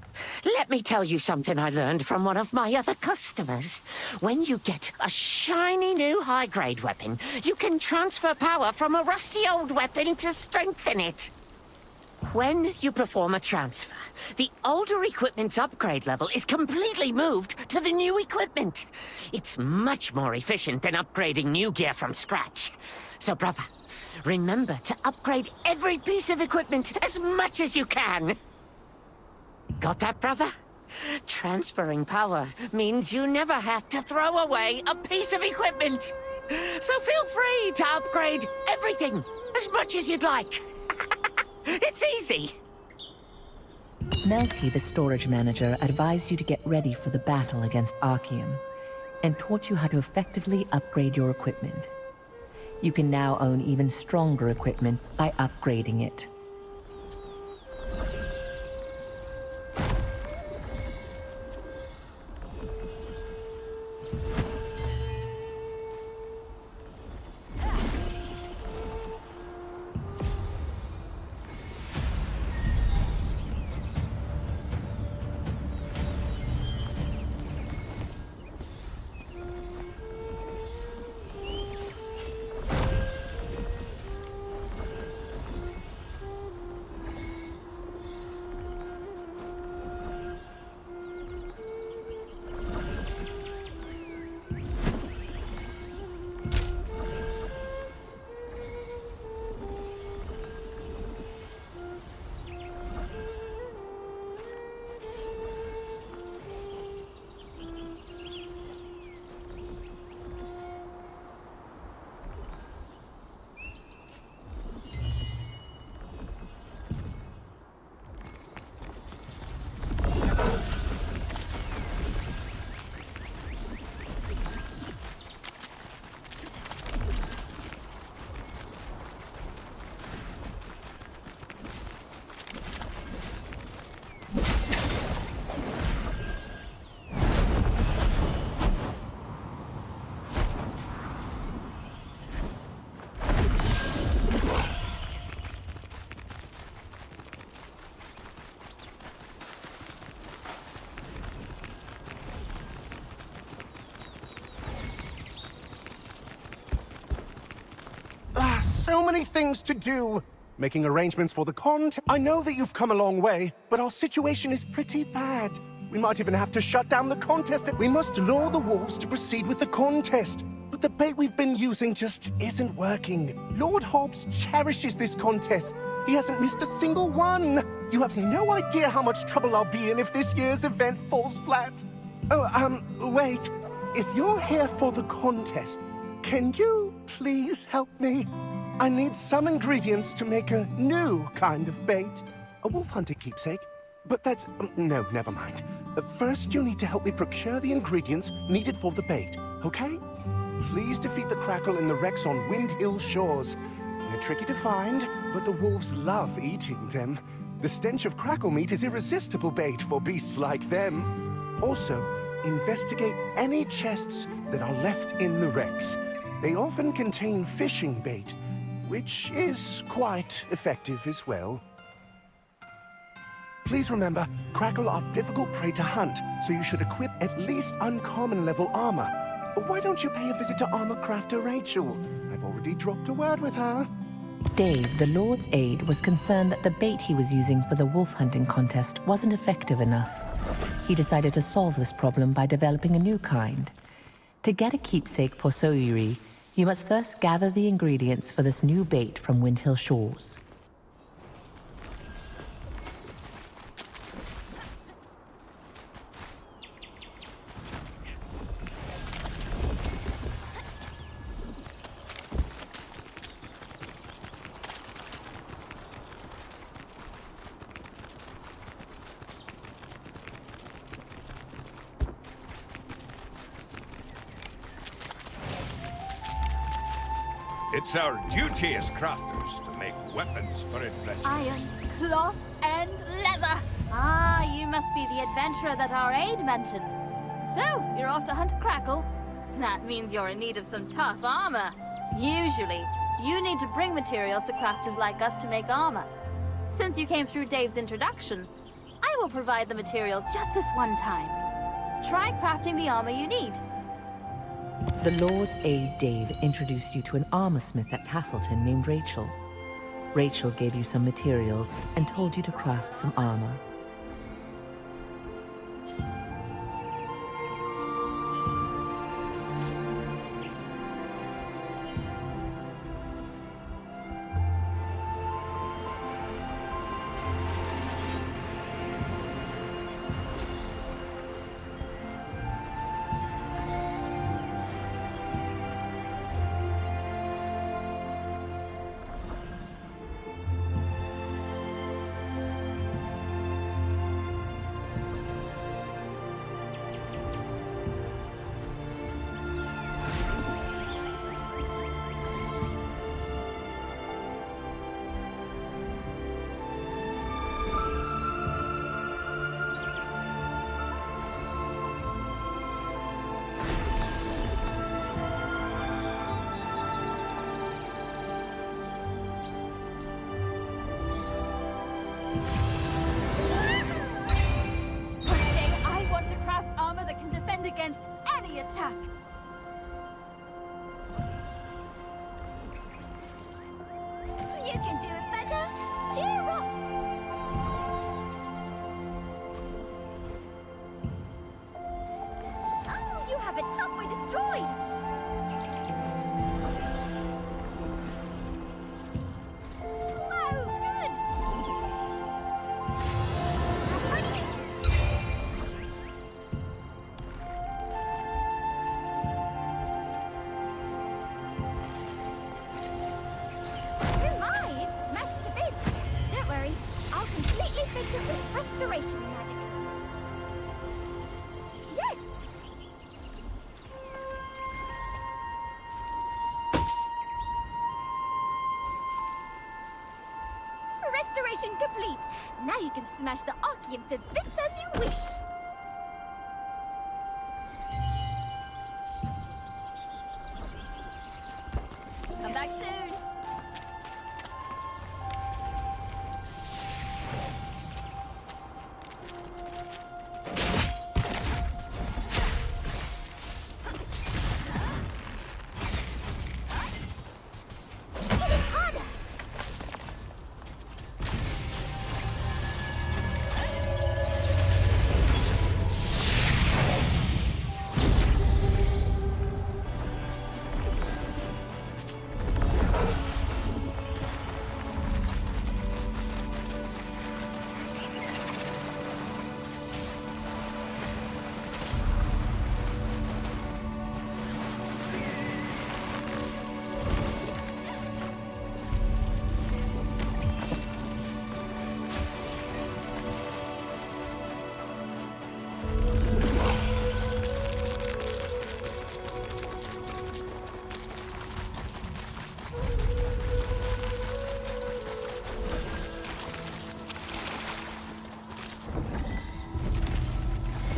let me tell you something I learned from one of my other customers. When you get a shiny new high-grade weapon, you can transfer power from a rusty old weapon to strengthen it. When you perform a transfer, the older equipment's upgrade level is completely moved to the new equipment. It's much more efficient than upgrading new gear from scratch. So, brother, remember to upgrade every piece of equipment as much as you can. Got that, brother? Transferring power means you never have to throw away a piece of equipment. So feel free to upgrade everything as much as you'd like. It's easy. Melky, the storage manager, advised you to get ready for the battle against Archeum, and taught you how to effectively upgrade your equipment. You can now own even stronger equipment by upgrading it. So many things to do. Making arrangements for the contest. I know that you've come a long way, but our situation is pretty bad. We might even have to shut down the contest. We must lure the wolves to proceed with the contest. But the bait we've been using just isn't working. Lord Hobbs cherishes this contest. He hasn't missed a single one. You have no idea how much trouble I'll be in if this year's event falls flat. Oh, wait. If you're here for the contest, can you please help me? I need some ingredients to make a new kind of bait. A wolf hunter keepsake. But that's... no, never mind. First, you'll need to help me procure the ingredients needed for the bait, okay? Please defeat the Crackle in the wrecks on Wind Hill shores. They're tricky to find, but the wolves love eating them. The stench of crackle meat is irresistible bait for beasts like them. Also, investigate any chests that are left in the wrecks. They often contain fishing bait, which is quite effective as well. Please remember, Crackle are difficult prey to hunt, so you should equip at least uncommon level armor. Why don't you pay a visit to armor crafter Rachel? I've already dropped a word with her. Dave, the Lord's aide, was concerned that the bait he was using for the wolf hunting contest wasn't effective enough. He decided to solve this problem by developing a new kind. To get a keepsake for Soyuri, you must first gather the ingredients for this new bait from Windhill Shores. It's our duty as crafters to make weapons for adventure. Iron, cloth, and leather. Ah, you must be the adventurer that our aide mentioned. So, you're off to hunt Crackle? That means you're in need of some tough armor. Usually, you need to bring materials to crafters like us to make armor. Since you came through Dave's introduction, I will provide the materials just this one time. Try crafting the armor you need. The Lord's aide Dave introduced you to an armorsmith at Castleton named Rachel. Rachel gave you some materials and told you to craft some armor. Against any attack. You can do it better. Cheer up. Oh, you have it halfway destroyed. Wow, good. Fix it with restoration magic. Yes! Restoration complete. Now you can smash the Archeum to bits as you wish. Come back soon.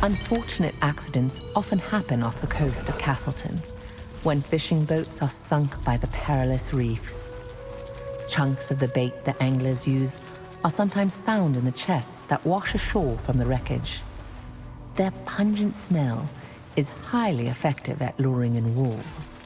Unfortunate accidents often happen off the coast of Castleton, when fishing boats are sunk by the perilous reefs. Chunks of the bait the anglers use are sometimes found in the chests that wash ashore from the wreckage. Their pungent smell is highly effective at luring in wolves.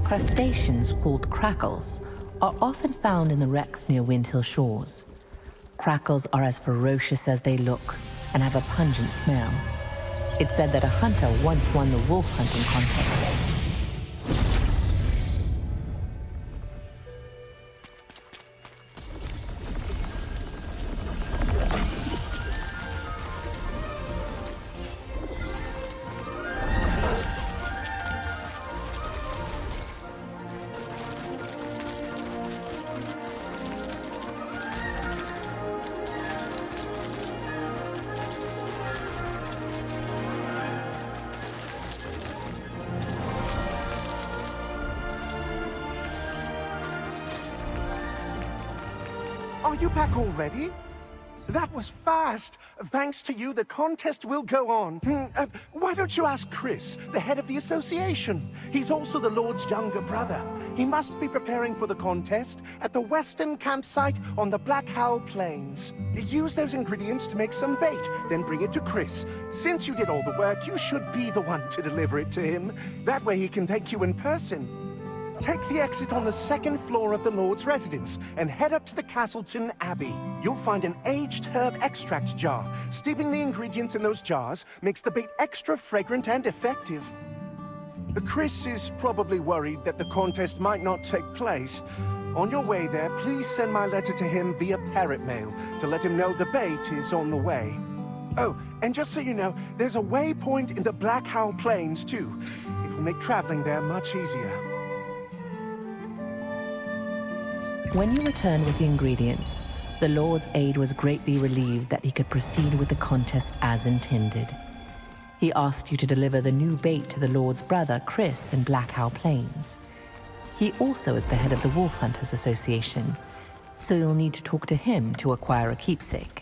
Crustaceans called crackles are often found in the wrecks near Windhill shores. Crackles are as ferocious as they look and have a pungent smell. It's said that a hunter once won the wolf hunting contest. Are you back already? That was fast. Thanks to you, the contest will go on. Why don't you ask Chris, the head of the association? He's also the Lord's younger brother. He must be preparing for the contest at the western campsite on the Black Howl Plains. Use those ingredients to make some bait, then bring it to Chris. Since you did all the work, you should be the one to deliver it to him. That way he can thank you in person. Take the exit on the second floor of the Lord's residence and head up to the Castleton Abbey. You'll find an aged herb extract jar. Steeping the ingredients in those jars makes the bait extra fragrant and effective. Chris is probably worried that the contest might not take place. On your way there, please send my letter to him via parrot mail to let him know the bait is on the way. Oh, and just so you know, there's a waypoint in the Black Howl Plains too. It will make traveling there much easier. When you returned with the ingredients, the Lord's aide was greatly relieved that he could proceed with the contest as intended. He asked you to deliver the new bait to the Lord's brother, Chris, in Black Howl Plains. He also is the head of the Wolf Hunters Association, so you'll need to talk to him to acquire a keepsake.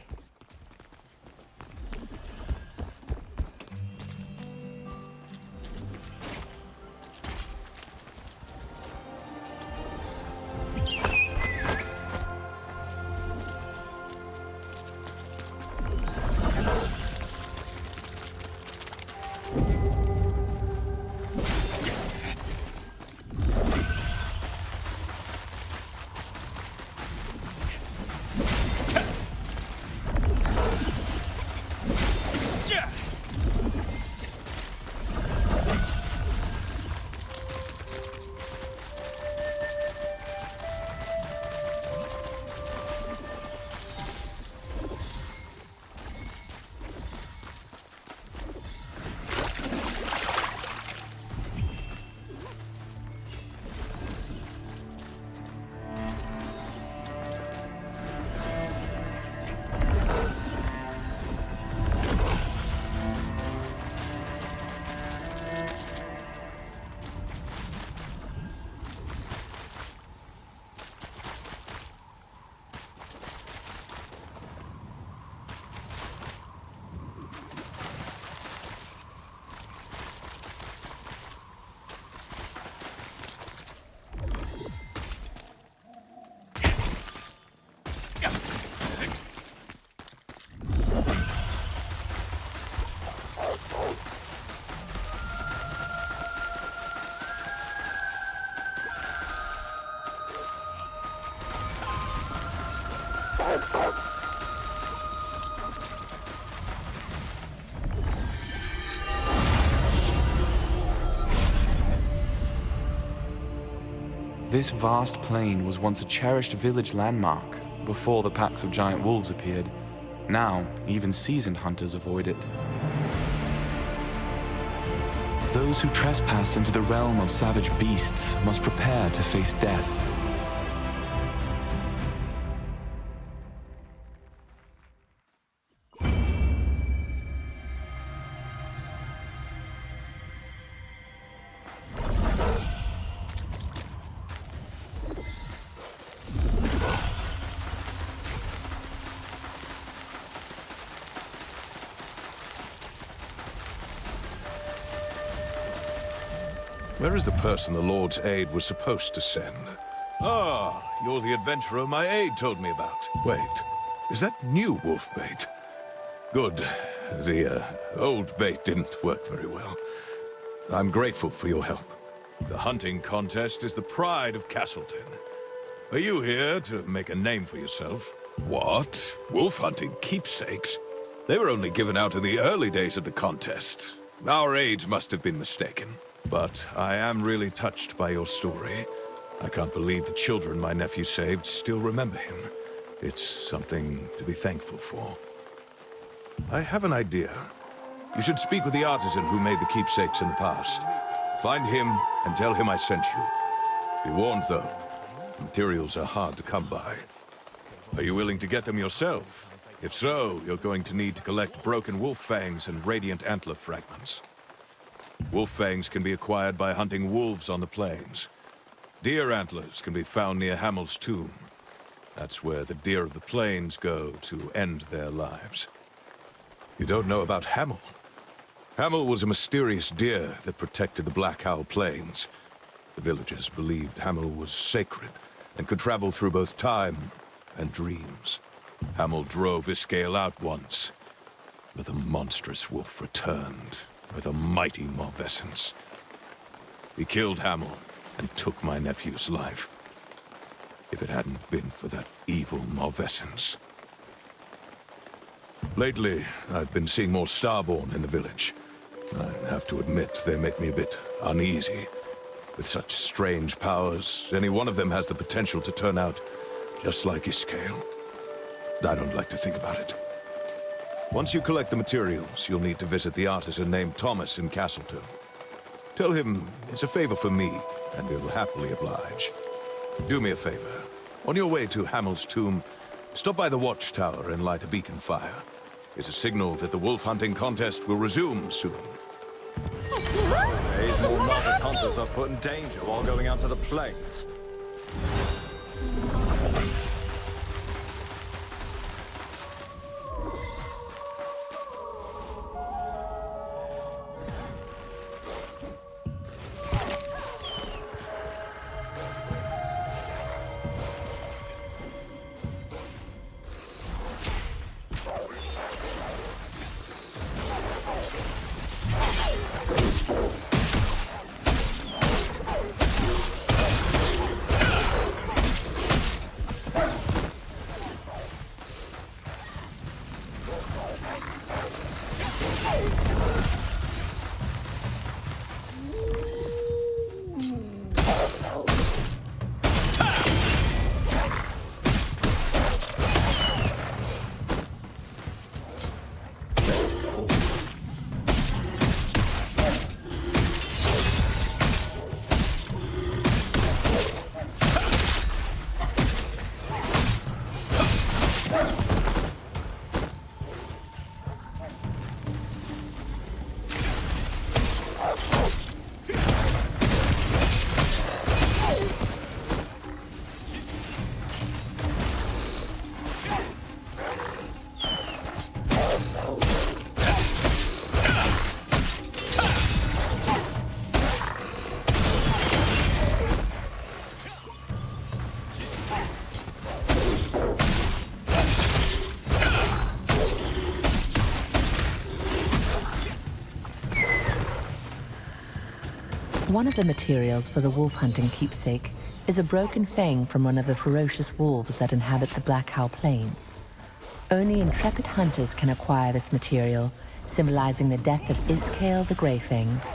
This vast plain was once a cherished village landmark before the packs of giant wolves appeared. Now, even seasoned hunters avoid it. Those who trespass into the realm of savage beasts must prepare to face death. Where is the person the Lord's aid was supposed to send? Ah, you're the adventurer my aide told me about. Wait, is that new wolf bait? Good. The old bait didn't work very well. I'm grateful for your help. The hunting contest is the pride of Castleton. Are you here to make a name for yourself? What? Wolf hunting keepsakes? They were only given out in the early days of the contest. Our aides must have been mistaken. But I am really touched by your story. I can't believe the children my nephew saved still remember him. It's something to be thankful for. I have an idea. You should speak with the artisan who made the keepsakes in the past. Find him and tell him I sent you. Be warned, though. Materials are hard to come by. Are you willing to get them yourself? If so, you're going to need to collect broken wolf fangs and radiant antler fragments. Wolf fangs can be acquired by hunting wolves on the plains. Deer antlers can be found near Hamel's tomb. That's where the deer of the plains go to end their lives. You don't know about Hamel? Hamel was a mysterious deer that protected the Black Owl Plains. The villagers believed Hamel was sacred and could travel through both time and dreams. Hamel drove Iskael out once, but the monstrous wolf returned with a mighty Malvescence. He killed Hamel and took my nephew's life. If it hadn't been for that evil Malvescence. Lately, I've been seeing more Starborn in the village. I have to admit, they make me a bit uneasy. With such strange powers, any one of them has the potential to turn out just like Iskael. I don't like to think about it. Once you collect the materials, you'll need to visit the artisan named Thomas in Castleton. Tell him it's a favor for me, and he'll happily oblige. Do me a favor. On your way to Hamel's tomb, stop by the watchtower and light a beacon fire. It's a signal that the wolf hunting contest will resume soon. These more novice hunters are put in danger while going out to the plains. One of the materials for the wolf hunting keepsake is a broken fang from one of the ferocious wolves that inhabit the Blackhow Plains. Only intrepid hunters can acquire this material, symbolizing the death of Iskale the Greyfanged.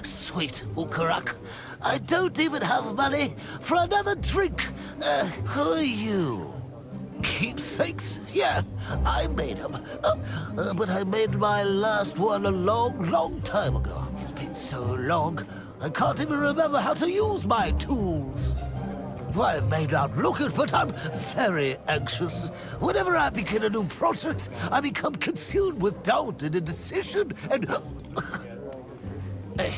Sweet Ukurak, I don't even have money for another drink. Who are you? Keepsakes? Yeah, I made them. But I made my last one a long time ago. It's been so long, I can't even remember how to use my tools. I may not look it, but I'm very anxious. Whenever I begin a new project, I become consumed with doubt and indecision, and...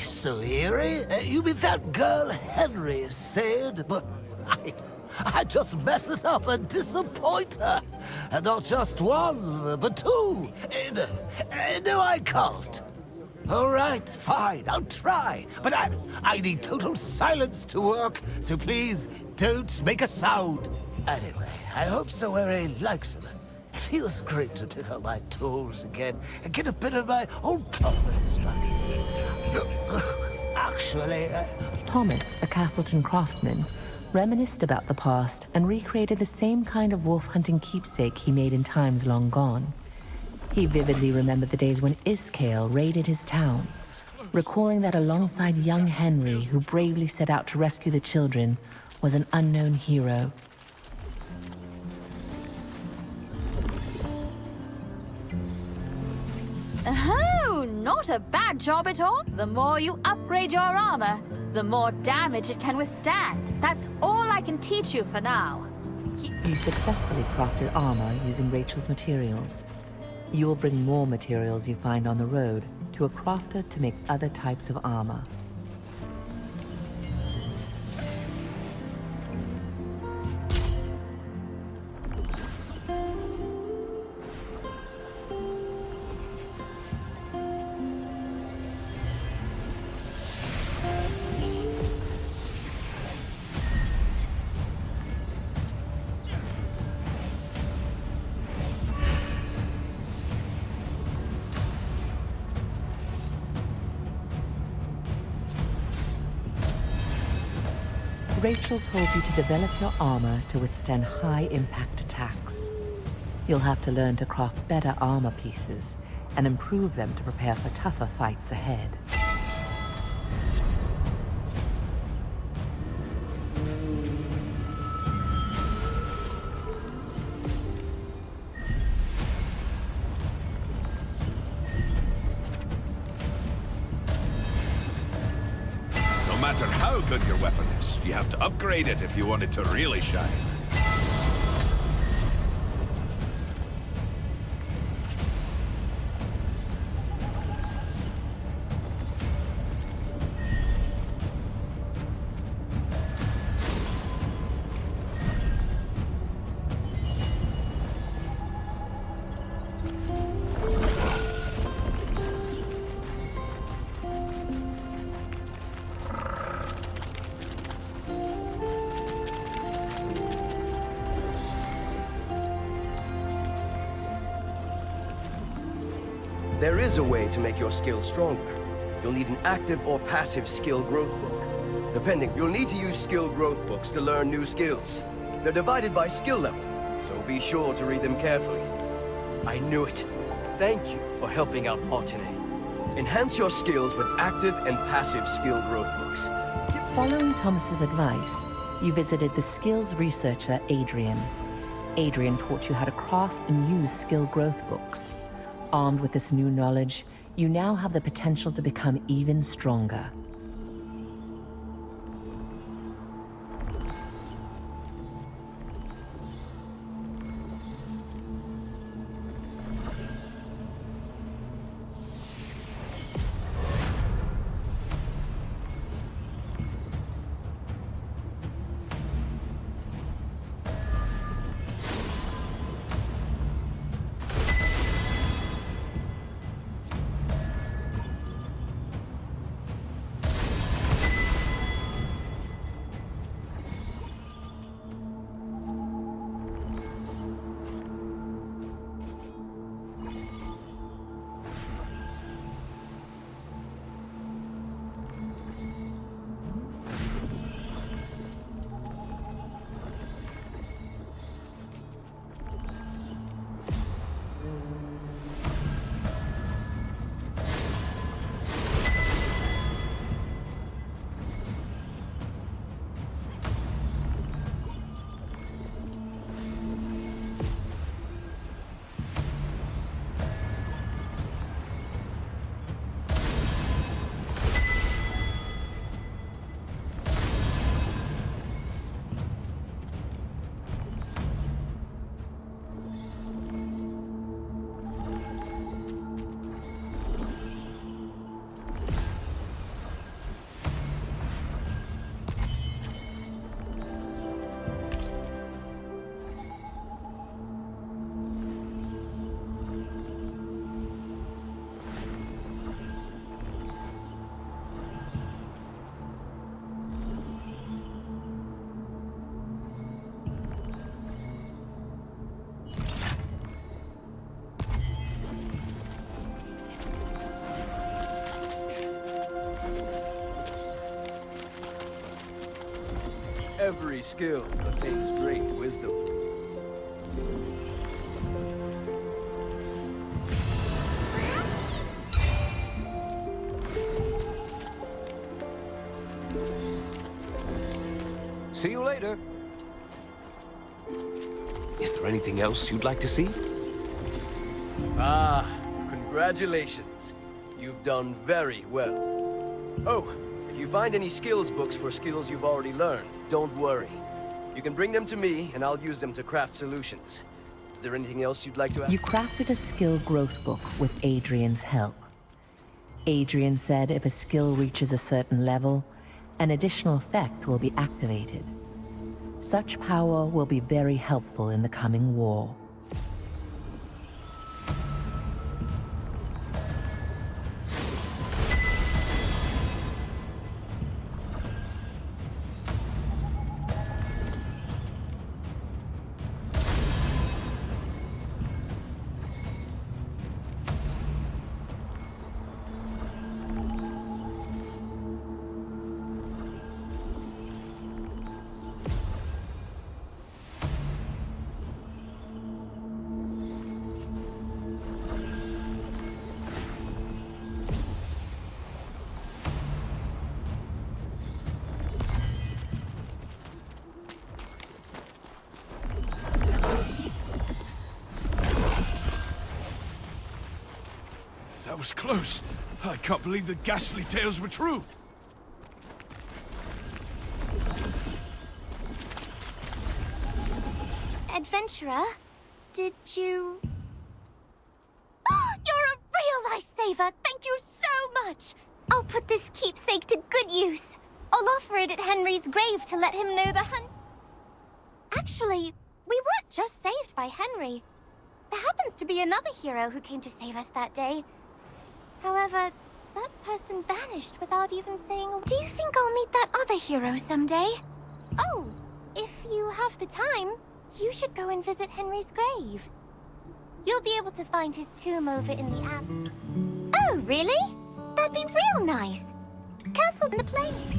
So, Eerie, you mean that girl Henry said? But I just mess this up and disappoint her. And not just one, but two. No, I can't. All right, fine, I'll try. But I need total silence to work, so please don't make a sound. Anyway, I hope Soere likes them. It feels great to pick up my tools again and get a bit of my old confidence back. Actually... Thomas, a Castleton craftsman, reminisced about the past and recreated the same kind of wolf-hunting keepsake he made in times long gone. He vividly remembered the days when Iskale raided his town, recalling that alongside young Henry, who bravely set out to rescue the children, was an unknown hero. Oh, not a bad job at all. The more you upgrade your armor, the more damage it can withstand. That's all I can teach you for now. You successfully crafted armor using Rachel's materials. You will bring more materials you find on the road to a crafter to make other types of armor. Rachel told you to develop your armor to withstand high-impact attacks. You'll have to learn to craft better armor pieces and improve them to prepare for tougher fights ahead. No matter how good your weapon is, you have to upgrade it if you want it to really shine. There is a way to make your skills stronger. You'll need an active or passive skill growth book. Depending, you'll need to use skill growth books to learn new skills. They're divided by skill level, so be sure to read them carefully. I knew it. Thank you for helping out Martinet. Enhance your skills with active and passive skill growth books. Following Thomas's advice, you visited the skills researcher Adrian. Adrian taught you how to craft and use skill growth books. Armed with this new knowledge, you now have the potential to become even stronger. Every skill contains great wisdom. See you later. Is there anything else you'd like to see? Ah, congratulations. You've done very well. Oh, if you find any skills books for skills you've already learned, don't worry. You can bring them to me, and I'll use them to craft solutions. Is there anything else you'd like to ask? You crafted a skill growth book with Adrian's help. Adrian said if a skill reaches a certain level, an additional effect will be activated. Such power will be very helpful in the coming war. That was close. I can't believe the ghastly tales were true. Adventurer, did you... You're a real lifesaver! Thank you so much! I'll put this keepsake to good use. I'll offer it at Henry's grave to let him know the Actually, we weren't just saved by Henry. There happens to be another hero who came to save us that day. However, that person vanished without even saying a... Do you think I'll meet that other hero someday? Oh, if you have the time, you should go and visit Henry's grave. You'll be able to find his tomb over in the app. Oh, really? That'd be real nice. Castle in the place.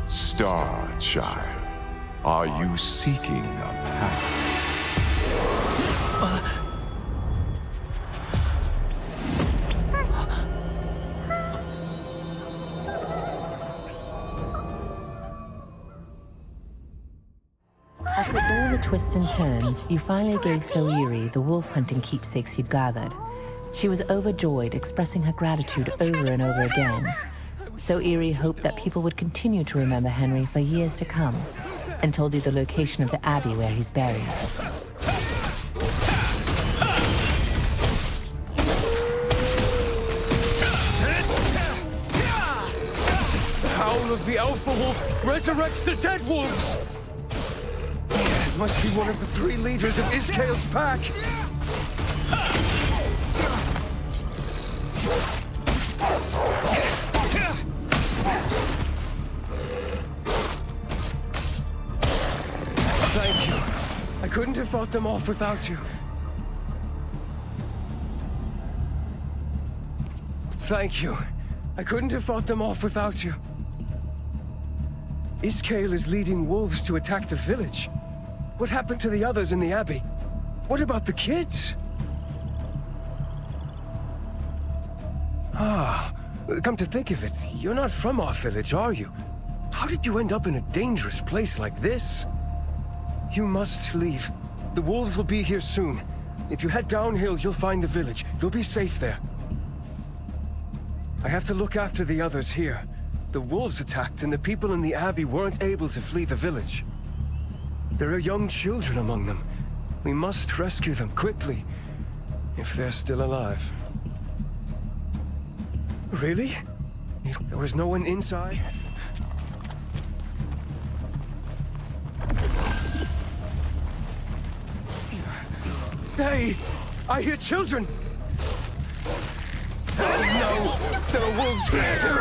Star Child, are you seeking a path? After all the twists and turns, you finally gave Soiri the wolf-hunting keepsakes you'd gathered. She was overjoyed, expressing her gratitude over and over again. Soiri hoped that people would continue to remember Henry for years to come, and told you the location of the abbey where he's buried. The howl of the Alpha Wolf resurrects the dead wolves! It must be one of the 3 leaders of Iskale's pack! Thank you. I couldn't have fought them off without you. Thank you. I couldn't have fought them off without you. Iskale is leading wolves to attack the village. What happened to the others in the abbey? What about the kids? Ah, come to think of it, you're not from our village, are you? How did you end up in a dangerous place like this? You must leave. The wolves will be here soon. If you head downhill, you'll find the village. You'll be safe there. I have to look after the others here. The wolves attacked and the people in the abbey weren't able to flee the village. There are young children among them. We must rescue them quickly, if they're still alive. Really? There was no one inside? Hey! I hear children! Oh no! There are wolves here too!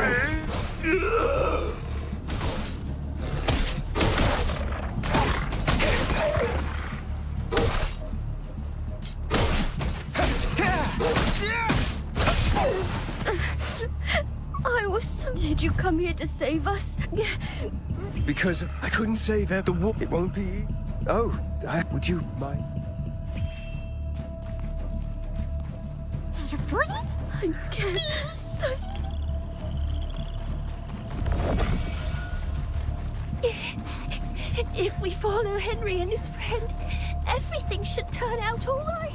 Did you come here to save us? Because I couldn't save the wolf. It won't be... Oh, would you mind? Hey, boy? I'm scared. So scared. If we follow Henry and his friend, everything should turn out all right.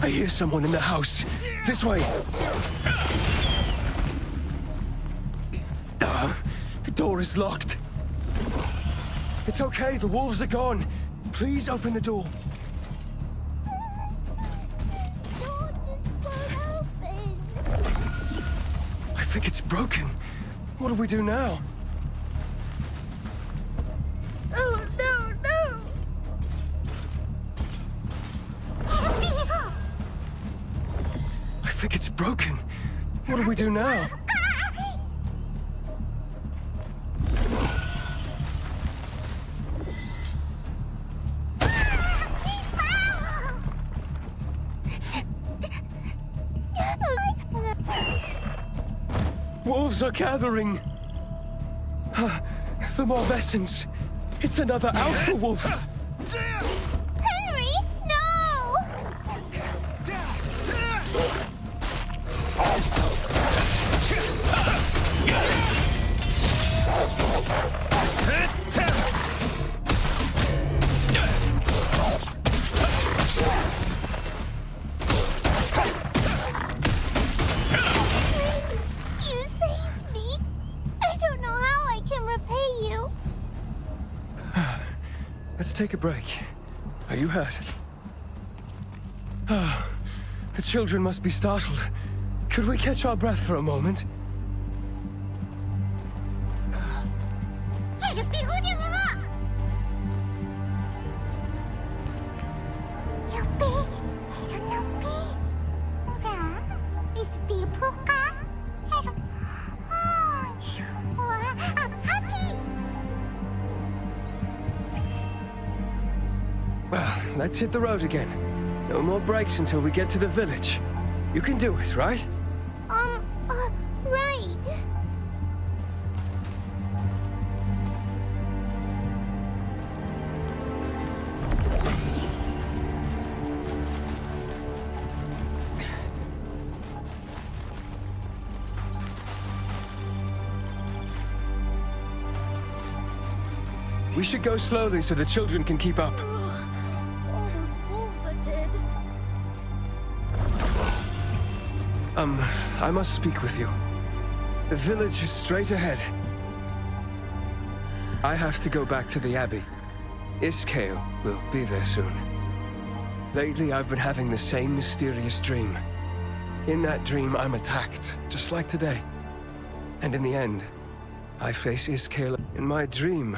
I hear someone in the house. This way. The door is locked. It's okay, the wolves are gone. Please open the door. I think it's broken. What do we do now? Oh, no, no! I think it's broken. What do we do now? Wolves are gathering. The Morvessens. It's another alpha wolf. Henry, no! You saved me. I don't know how I can repay you. Let's take a break. Are you hurt? The children must be startled. Could we catch our breath for a moment? Well, let's hit the road again. No more breaks until we get to the village. You can do it, right? Right. We should go slowly so the children can keep up. All those wolves are dead. I must speak with you. The village is straight ahead. I have to go back to the Abbey. Iskale will be there soon. Lately, I've been having the same mysterious dream. In that dream, I'm attacked, just like today. And in the end, I face Iskale. In my dream,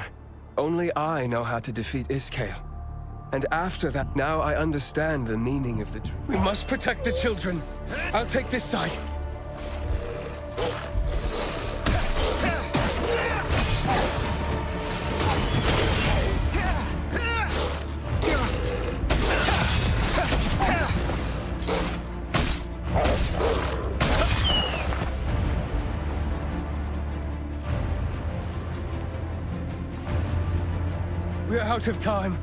only I know how to defeat Iskale. And after that, now I understand the meaning of the dream. We must protect the children. I'll take this side. We're out of time.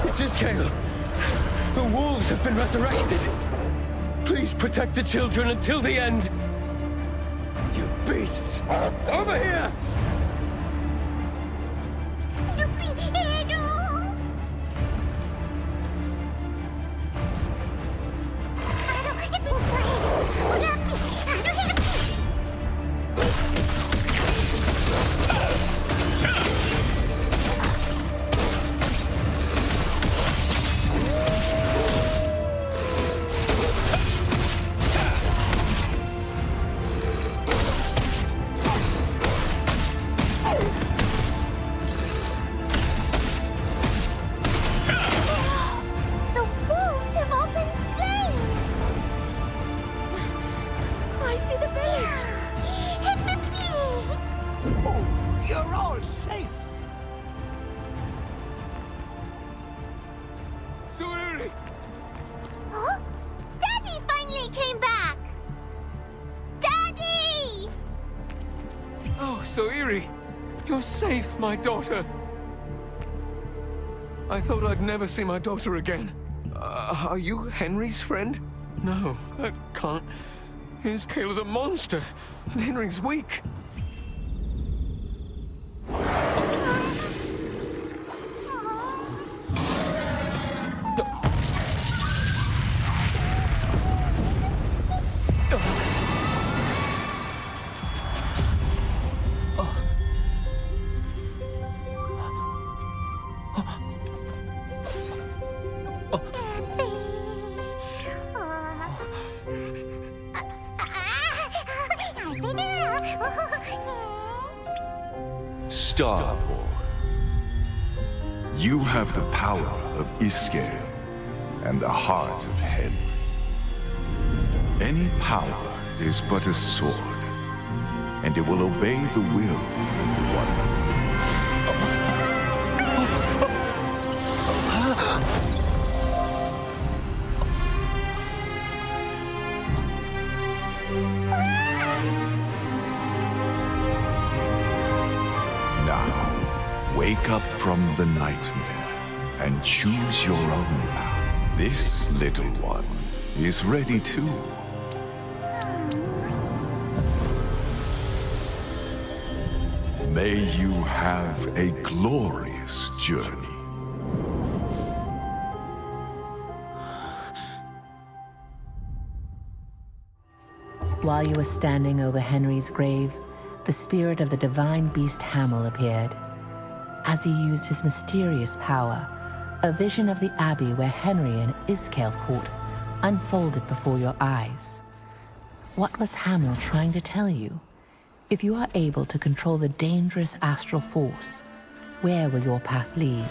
It's Iskale. The wolves have been resurrected. Please protect the children until the end. You beasts! Over here! You're all safe. Sururi! Huh? Daddy finally came back! Daddy! Soiri! You're safe, my daughter! I thought I'd never see my daughter again. Are you Henry's friend? No, that can't. Iskale's a monster, and Henry's weak. Starborn, you have the power of Iskale and the heart of Henry. Any power is but a sword, and it will obey the will of the one who wake up from the nightmare and choose your own path. This little one is ready too. May you have a glorious journey. While you were standing over Henry's grave, the spirit of the divine beast Hamel appeared. As he used his mysterious power, a vision of the abbey where Henry and Iskale fought unfolded before your eyes. What was Hamel trying to tell you? If you are able to control the dangerous astral force, where will your path lead?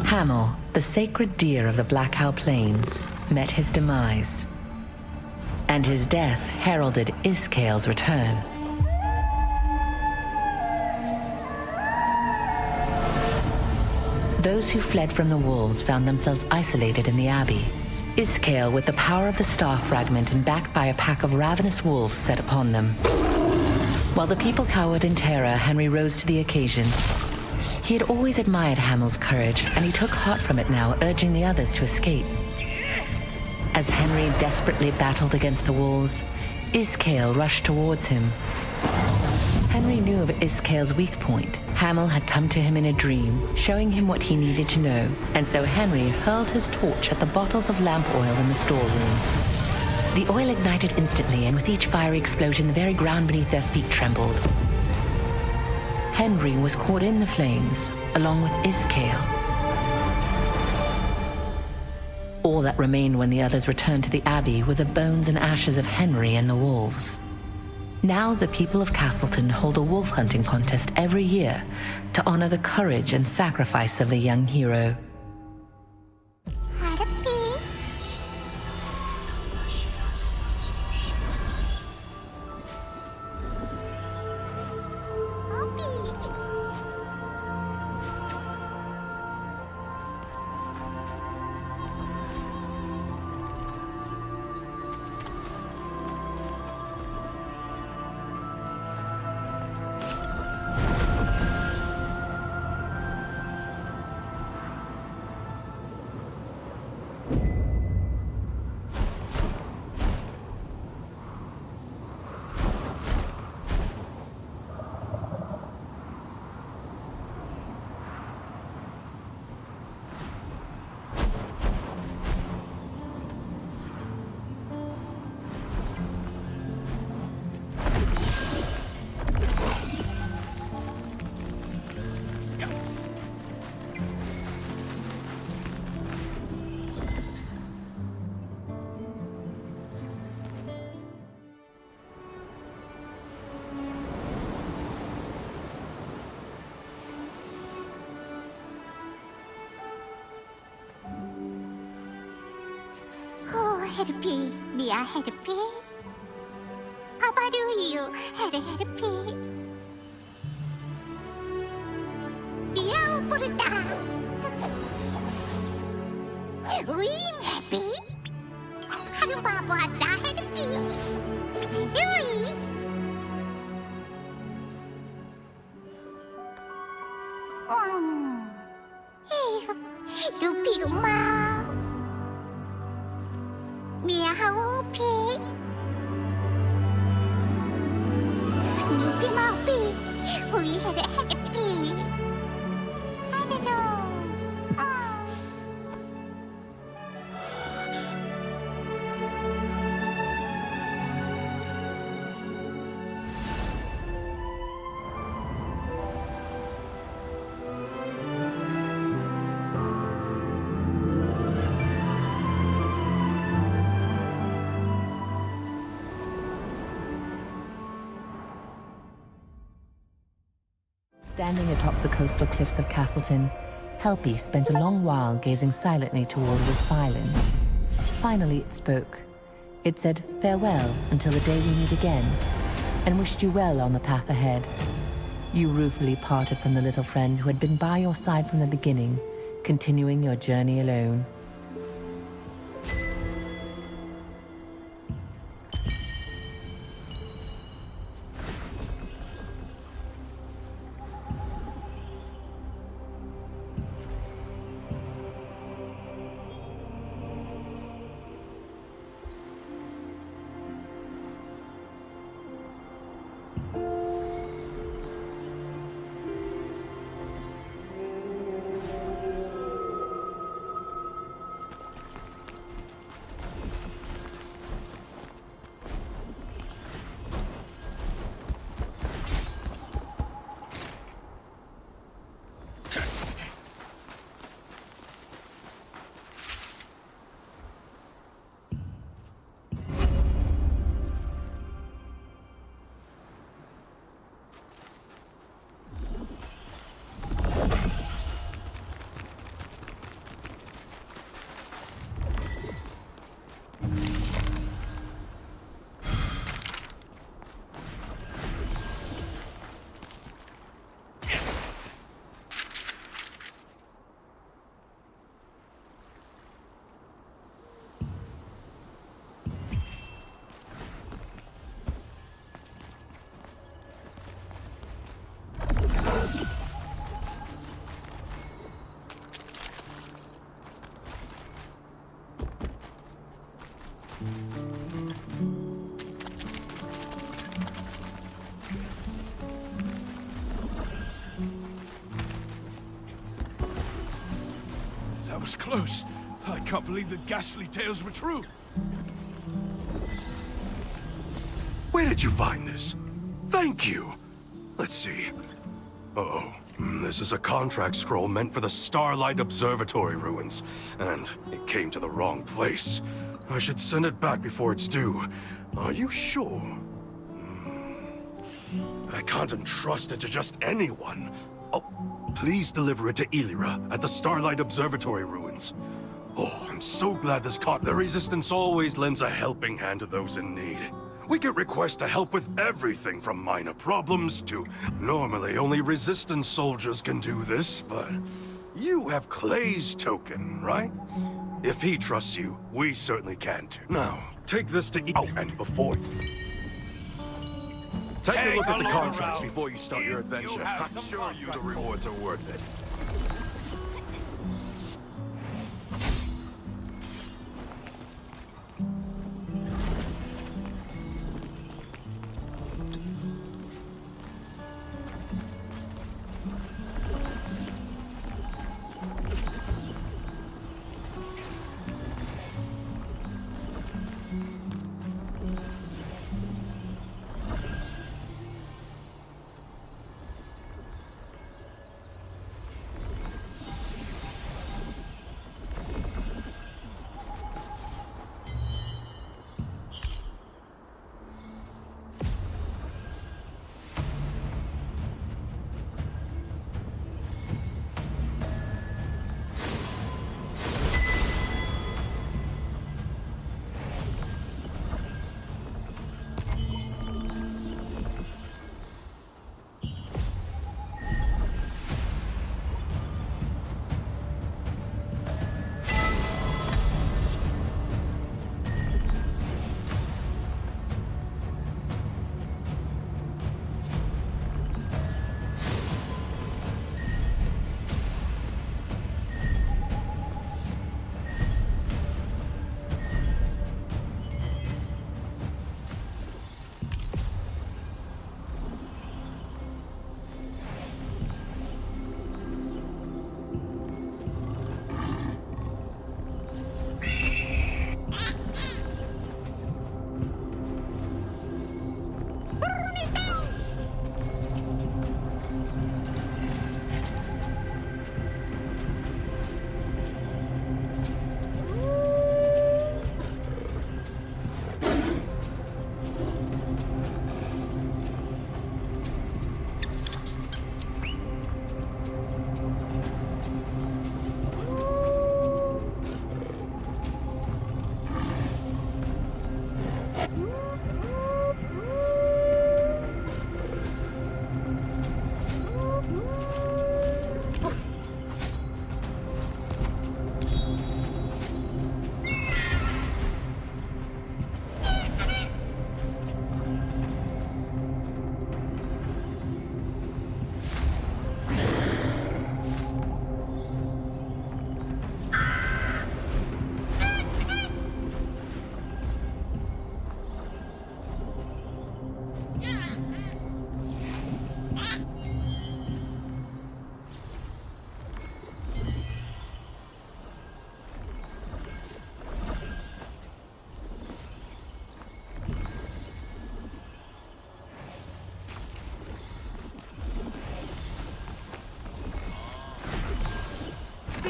Hamel, the sacred deer of the Blackhow Plains, met his demise. And his death heralded Iskale's return. Those who fled from the wolves found themselves isolated in the abbey. Iskale, with the power of the star fragment and backed by a pack of ravenous wolves, set upon them. While the people cowered in terror, Henry rose to the occasion. He had always admired Hamel's courage, and he took heart from it now, urging the others to escape. As Henry desperately battled against the wolves, Iskale rushed towards him. Henry knew of Iskale's weak point. Hamel had come to him in a dream, showing him what he needed to know, and so Henry hurled his torch at the bottles of lamp oil in the storeroom. The oil ignited instantly, and with each fiery explosion, the very ground beneath their feet trembled. Henry was caught in the flames, along with Iskale. All that remained when the others returned to the abbey were the bones and ashes of Henry and the wolves. Now the people of Castleton hold a wolf hunting contest every year to honor the courage and sacrifice of the young hero. 헤르피, 미아 헤르피. 파바루이유, 헤르피. 미아오 부르다. 우잉 해피. 하루바보 아싸 헤르피. 헤르이. 루피 엄마. 미아하오피. 루피 마오피. 우이 헤르 헤르피. 하르로. Standing atop the coastal cliffs of Castleton, Helpy spent a long while gazing silently toward Wisp Island. Finally it spoke. It said farewell until the day we meet again, and wished you well on the path ahead. You ruefully parted from the little friend who had been by your side from the beginning, continuing your journey alone. That was close. I can't believe the ghastly tales were true. Where did you find this? Thank you. Let's see. Uh-oh. This is a contract scroll meant for the Starlight Observatory ruins, and it came to the wrong place. I should send it back before it's due. Are you sure? I can't entrust it to just anyone. Oh, please deliver it to Elira at the Starlight Observatory ruins. Oh, I'm so glad this caught. The Resistance always lends a helping hand to those in need. We get requests to help with everything from minor problems to... Normally, only Resistance soldiers can do this, but... You have Clay's token, right? If he trusts you, we certainly can too. Now, take this to and before... Take a look at the contracts before you start your adventure. I'm sure the rewards are worth it.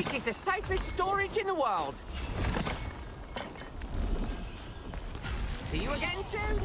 This is the safest storage in the world. See you again soon.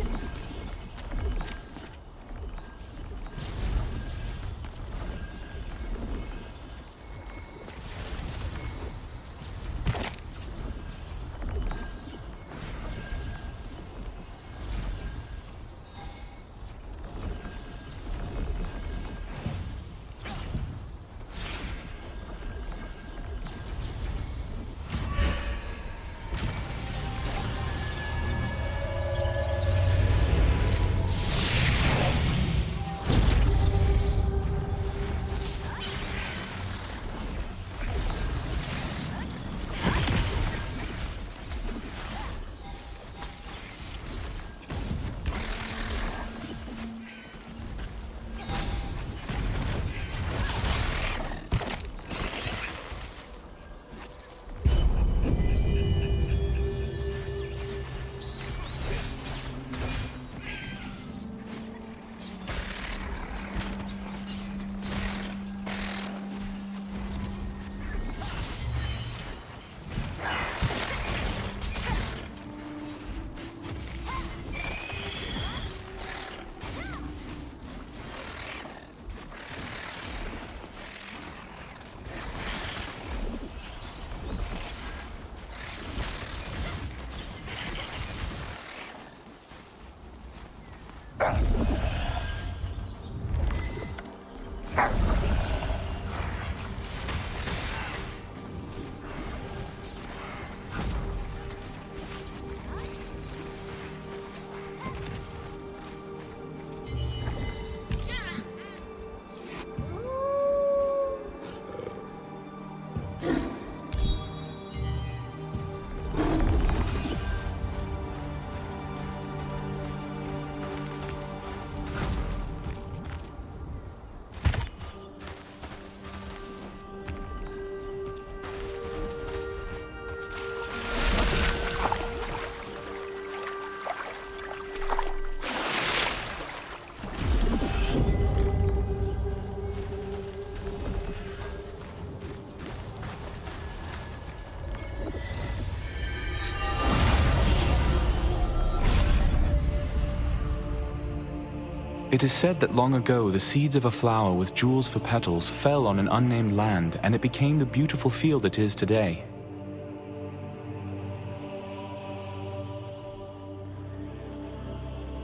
It is said that long ago the seeds of a flower with jewels for petals fell on an unnamed land, and it became the beautiful field it is today.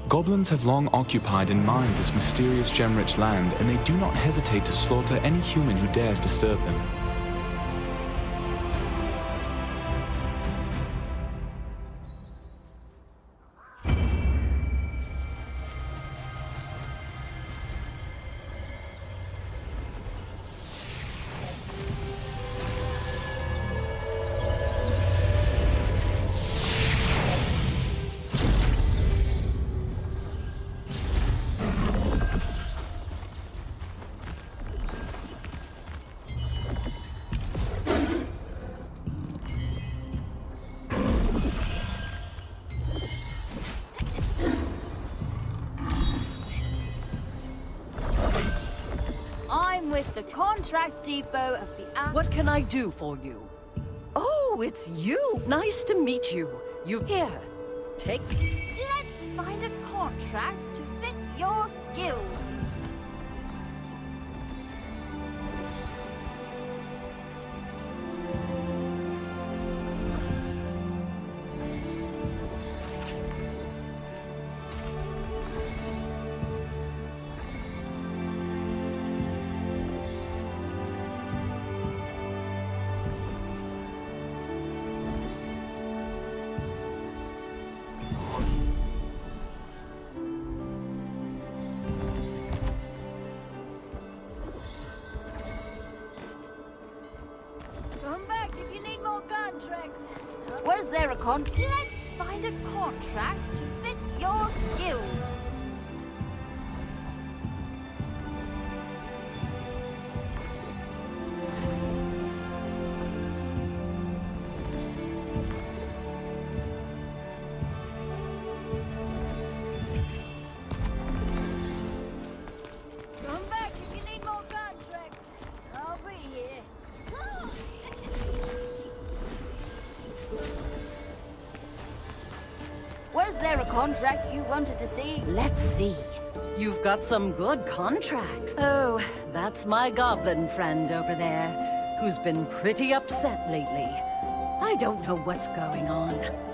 Goblins have long occupied and mined this mysterious gem-rich land, and they do not hesitate to slaughter any human who dares disturb them. With the contract depot of the... What can I do for you? Oh, it's you! Nice to meet you. Here, take... Let's find a contract to fit your skills. Was there a Let's find a contract to fit your skills. Come back if you need more contracts. I'll be here. contract you wanted to see? Let's see. You've got some good contracts. Oh, that's my goblin friend over there, who's been pretty upset lately. I don't know what's going on.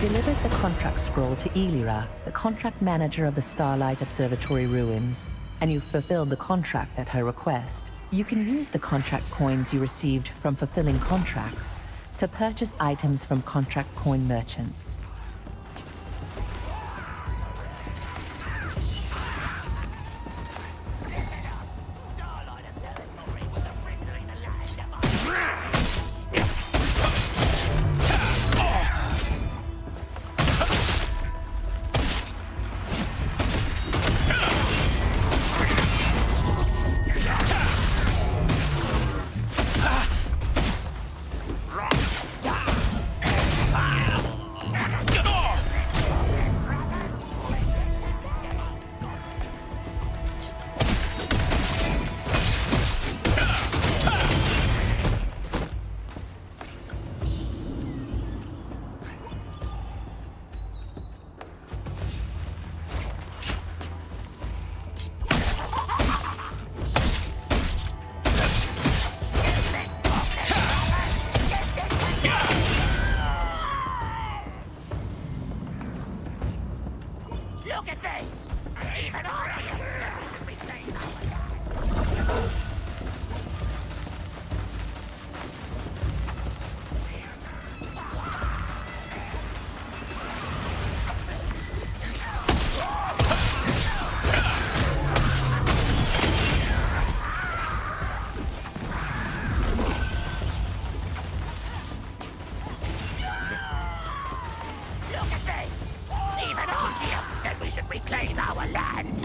Delivered the contract scroll to Elira, the contract manager of the Starlight Observatory ruins, and you fulfilled the contract at her request. You can use the contract coins you received from fulfilling contracts to purchase items from contract coin merchants. reclaim our land.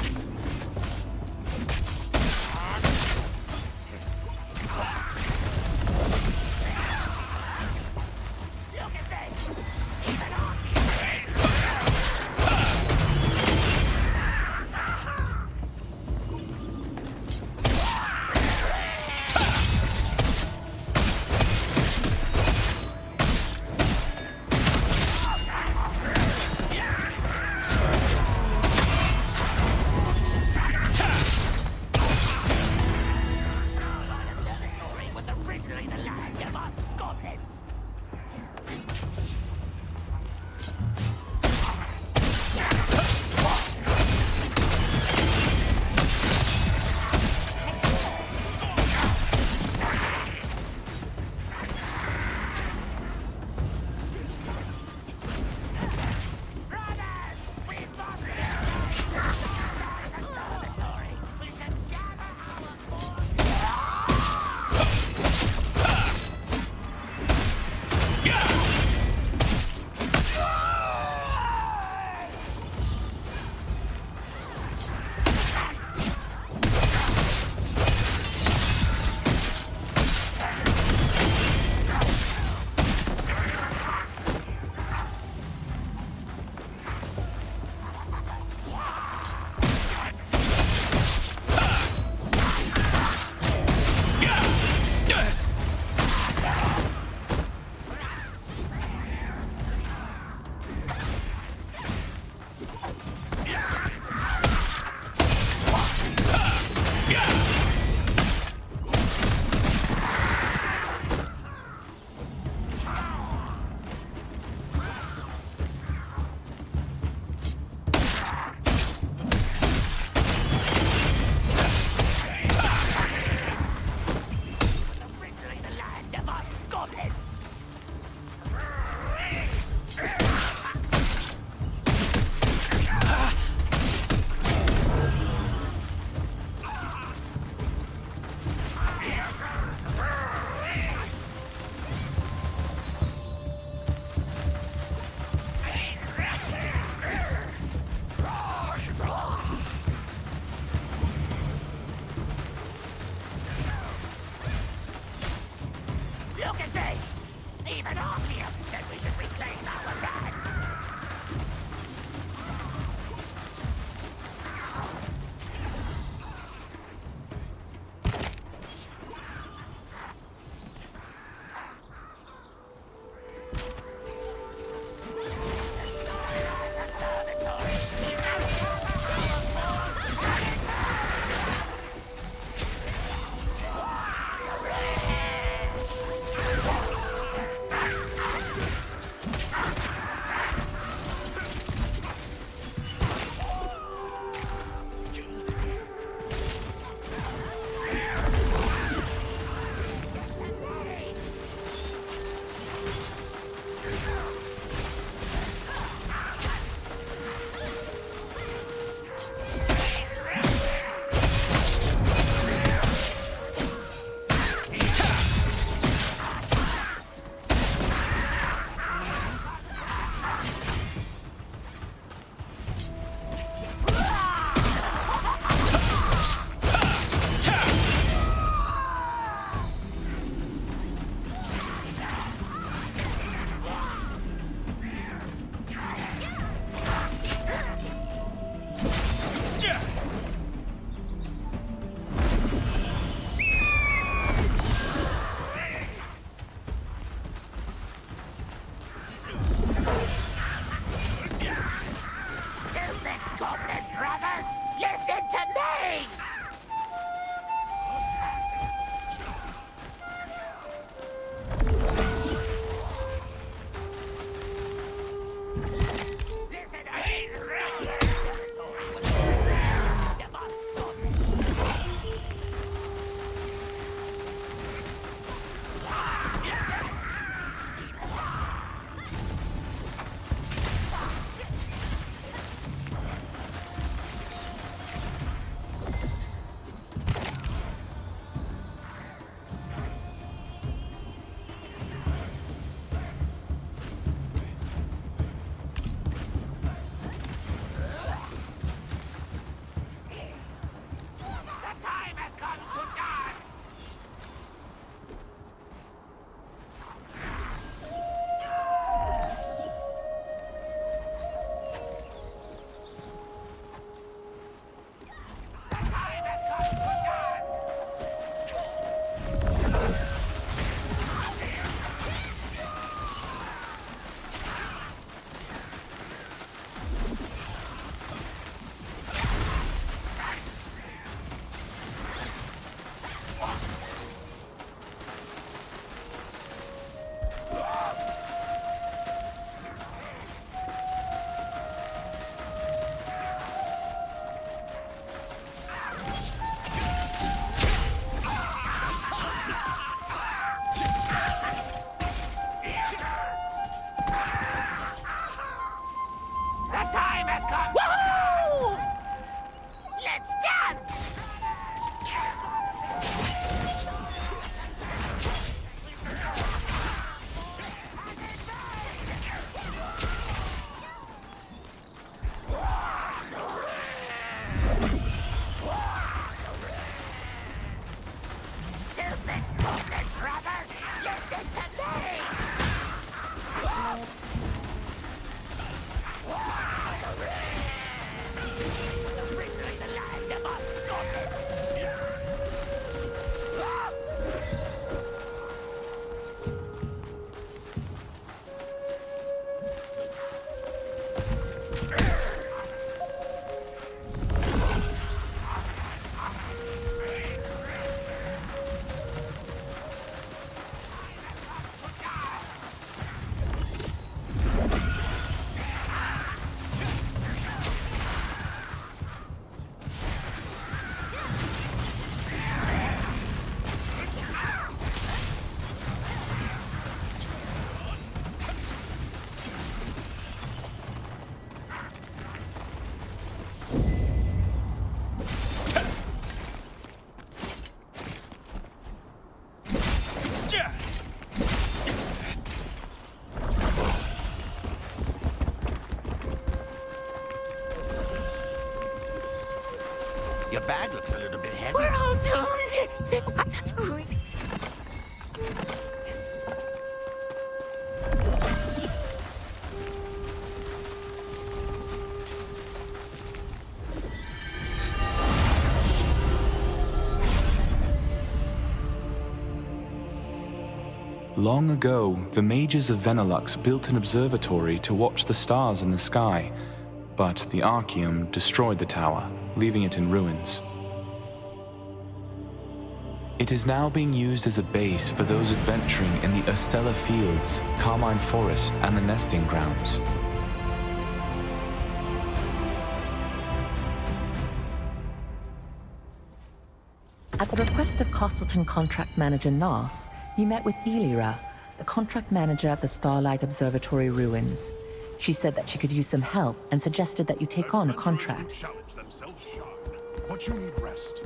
has come! Woohoo! Let's dance! Stupid broken brothers! Listen to me! Your bag looks a little bit heavy. We're all doomed! Long ago, the mages of Venelux built an observatory to watch the stars in the sky, but the Archaeum destroyed the tower, leaving it in ruins. It is now being used as a base for those adventuring in the Estella Fields, Carmine Forest, and the Nesting Grounds. At the request of Castleton contract manager Nas, you met with Elira, the contract manager at the Starlight Observatory ruins. She said that she could use some help and suggested that you take on a contract. Challenge themselves sharp, but you need rest.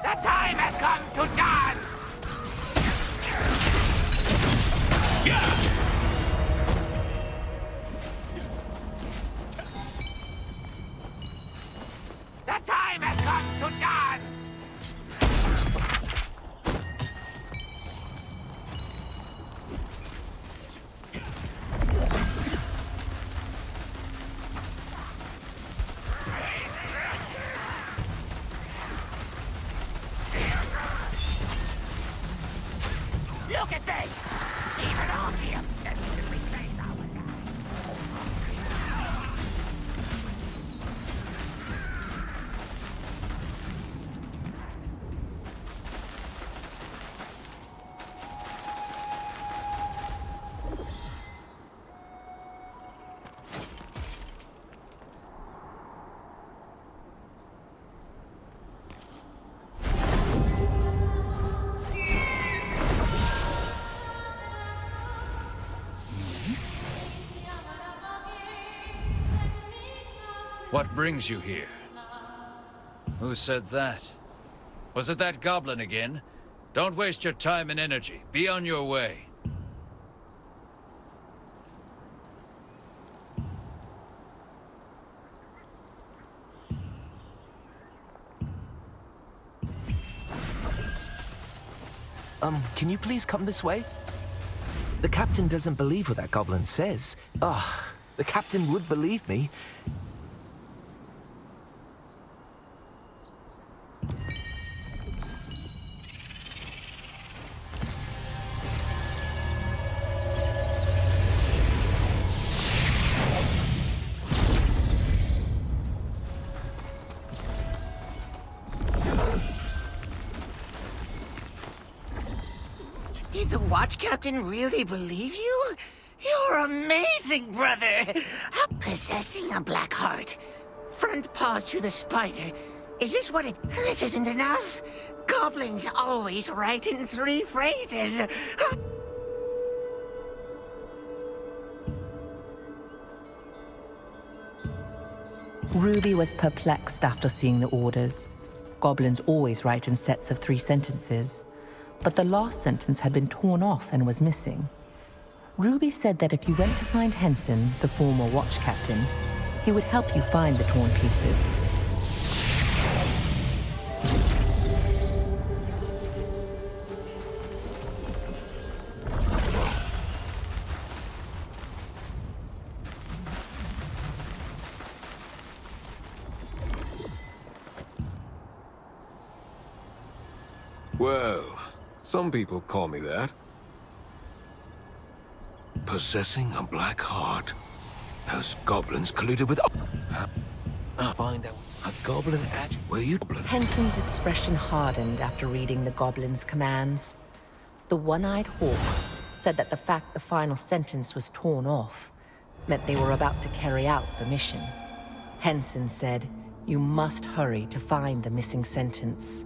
The time has come to dance! The time has come to dance! Look at this! Even Archaeum said we should reclaim our land. What brings you here? Who said that? Was it that goblin again? Don't waste your time and energy. Be on your way. Can you please come this way? The captain doesn't believe what that goblin says. Ah, the captain would believe me. Did the watch captain really believe you? You're amazing, brother! Possessing a black heart. Front paws to the spider. Is this what it... This isn't enough. Goblins always write in 3 phrases. Ruby was perplexed after seeing the orders. Goblins always write in sets of 3 sentences. But the last sentence had been torn off and was missing. Ruby said that if you went to find Henson, the former watch captain, he would help you find the torn pieces. Well, some people call me that. Possessing a black heart. Those goblins colluded with... I'll find out. A goblin at... Where you... Henson's expression hardened after reading the goblin's commands. The one-eyed hawk said that the fact the final sentence was torn off meant they were about to carry out the mission. Henson said, "You must hurry to find the missing sentence."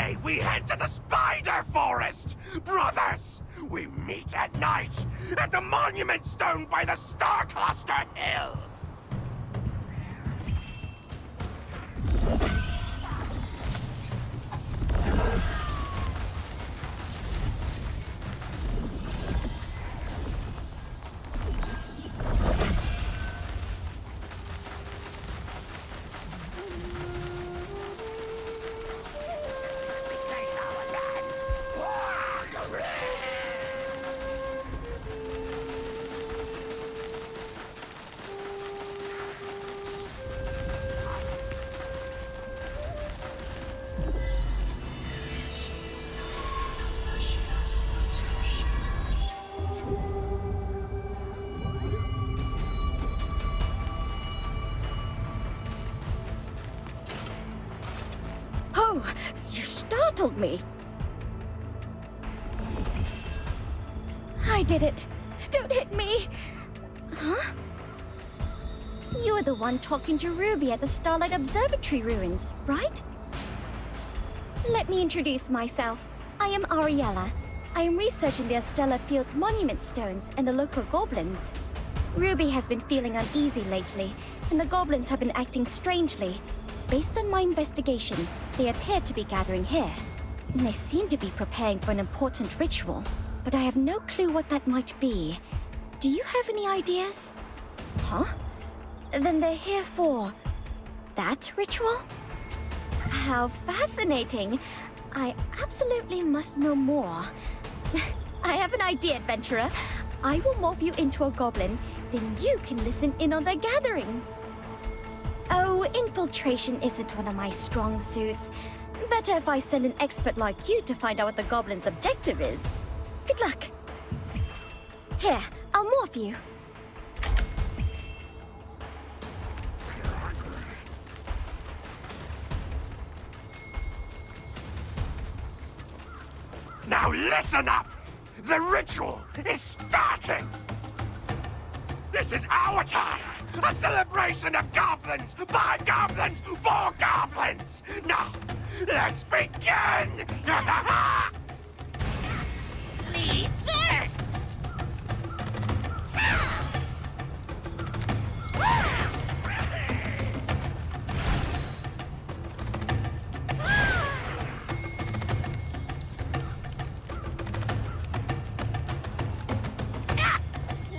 Today we head to the Spider Forest! Brothers, we meet at night at the Monument Stone by the Star Cluster Hill! Oh, you startled me. I did it. Don't hit me. Huh? You were the one talking to Ruby at the Starlight Observatory ruins, right? Let me introduce myself. I am Ariella. I am researching the Estella Fields monument stones and the local goblins. Ruby has been feeling uneasy lately, and the goblins have been acting strangely. Based on my investigation, they appear to be gathering here. And they seem to be preparing for an important ritual, but I have no clue what that might be. Do you have any ideas? Huh? Then they're here for that ritual? How fascinating. I absolutely must know more. I have an idea, adventurer. I will morph you into a goblin, then you can listen in on their gathering. Oh, infiltration isn't one of my strong suits. Better if I send an expert like you to find out what the goblin's objective is. Good luck. Here, I'll morph you. Now listen up! The ritual is starting! This is our time! A celebration of goblins, by goblins, for goblins! Now, let's begin! Me first!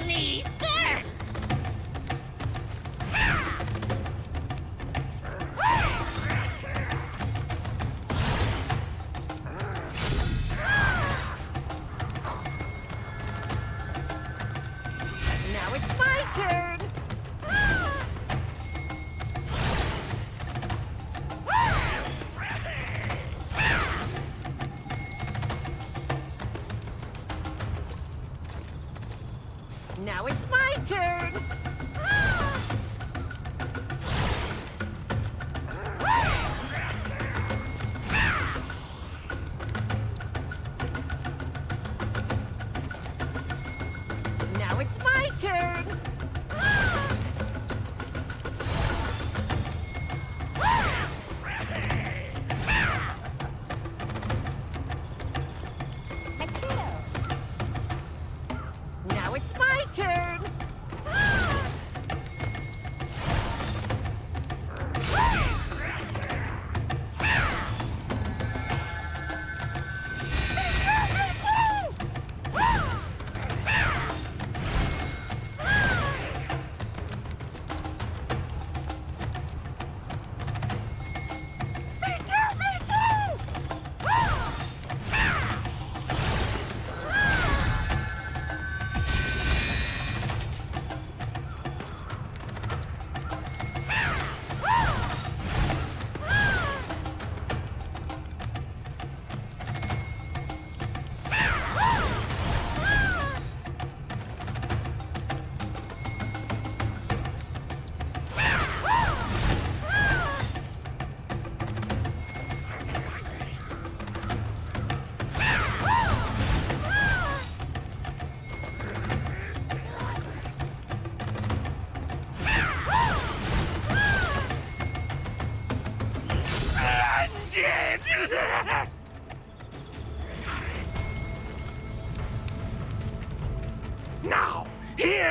Me first! Now it's my turn! Now it's my turn! Now it's my turn! Now it's my turn!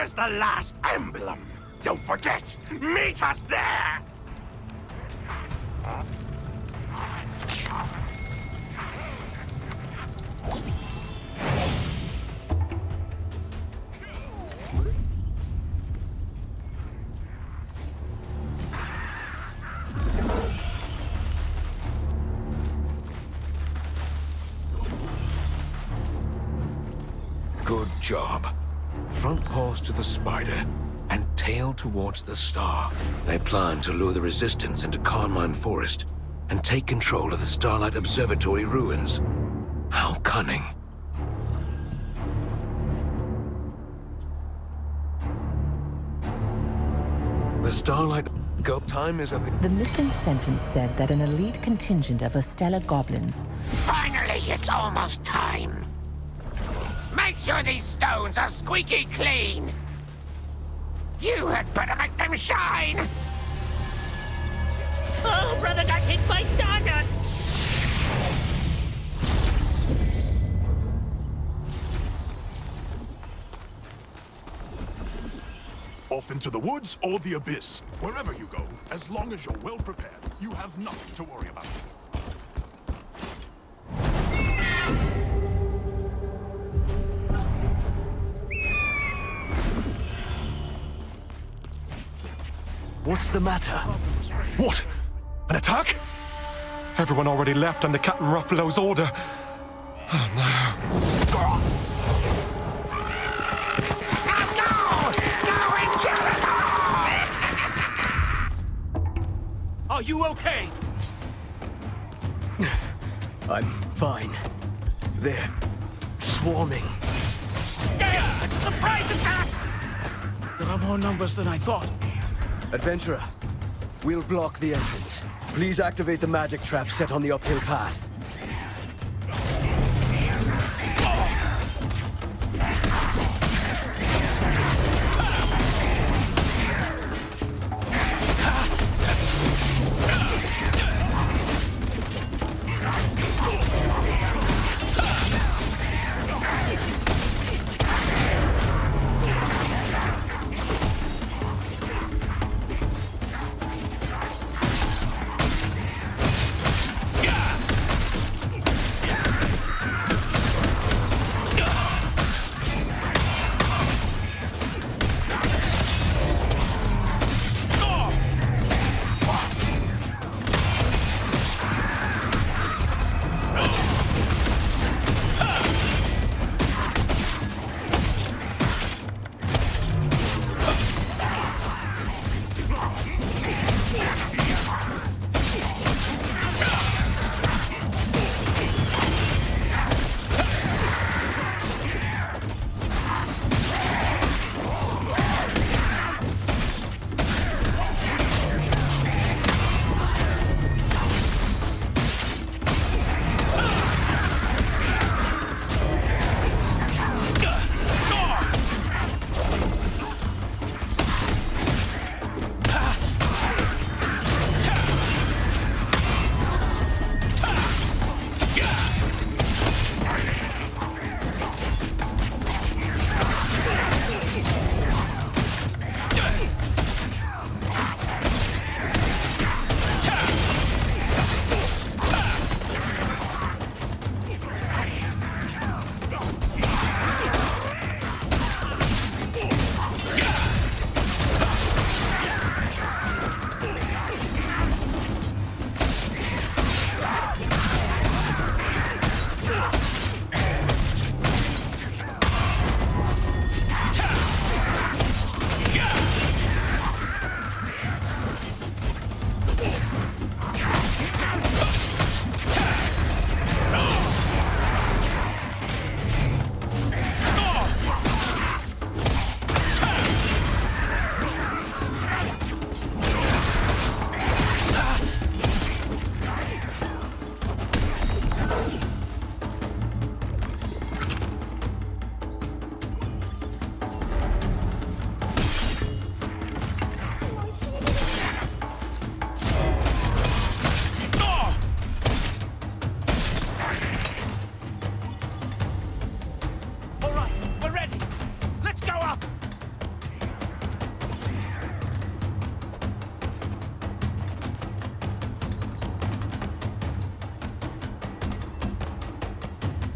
Here's the last emblem. Don't forget, meet us there! Good job. Front paws to the spider, and tail towards the star. They plan to lure the Resistance into Carmine Forest and take control of the Starlight Observatory ruins. How cunning. The Starlight time is of The missing sentence said that an elite contingent of Ostella goblins. Finally, it's almost time. Make sure these stones are squeaky clean. You had better make them shine. Oh, brother got hit by stardust. Off into the woods or the abyss. Wherever you go, as long as you're well prepared, you have nothing to worry about. What's the matter? What? An attack? Everyone already left under Captain Ruffalo's order. Oh no. Are you okay? I'm fine. They're swarming. It's a surprise attack! There are more numbers than I thought. Adventurer, we'll block the entrance. Please activate the magic trap set on the uphill path.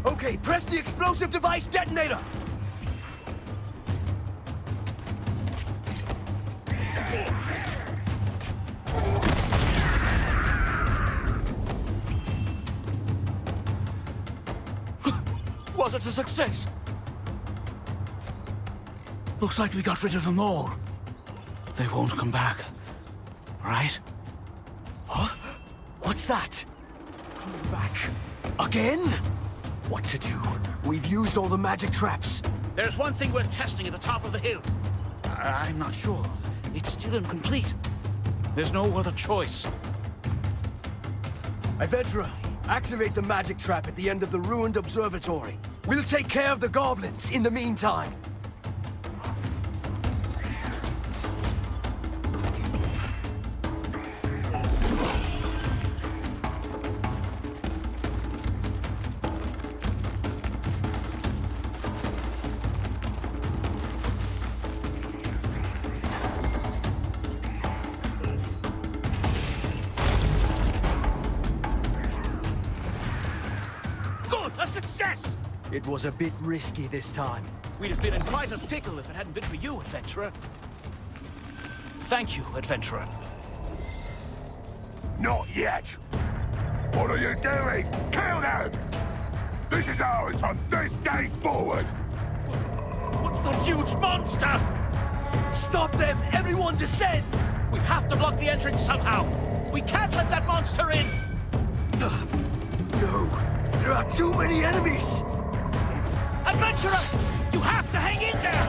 Okay, press the explosive device detonator! Was it a success? Looks like we got rid of them all. They won't come back, right? Huh? What's that? Coming back? Again? What to do? We've used all the magic traps. There's one thing we're testing at the top of the hill. I'm not sure. It's still incomplete. There's no other choice. Adventurer, activate the magic trap at the end of the ruined observatory. We'll take care of the goblins in the meantime. Good! A success! It was a bit risky this time. We'd have been in quite a pickle if it hadn't been for you, Adventurer. Thank you, Adventurer. Not yet. What are you doing? Kill them! This is ours from this day forward! What's the huge monster? Stop them! Everyone descend! We have to block the entrance somehow. We can't let that monster in! No! There are too many enemies! Adventurer! You have to hang in there!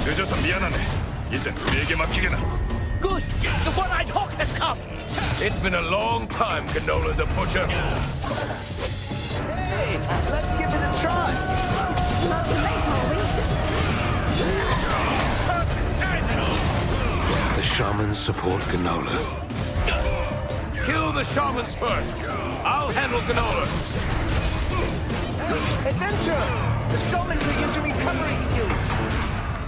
늦어서 미안하네. 이젠 우리에게 맡기게나. Good! The one-eyed hawk has come! It's been a long time, Gnola the Butcher. Hey, let's give it a try. Not too late, are we? The shamans support Gnola. Kill the shamans first. I'll handle Gnola. Adventure! The shamans are using recovery skills.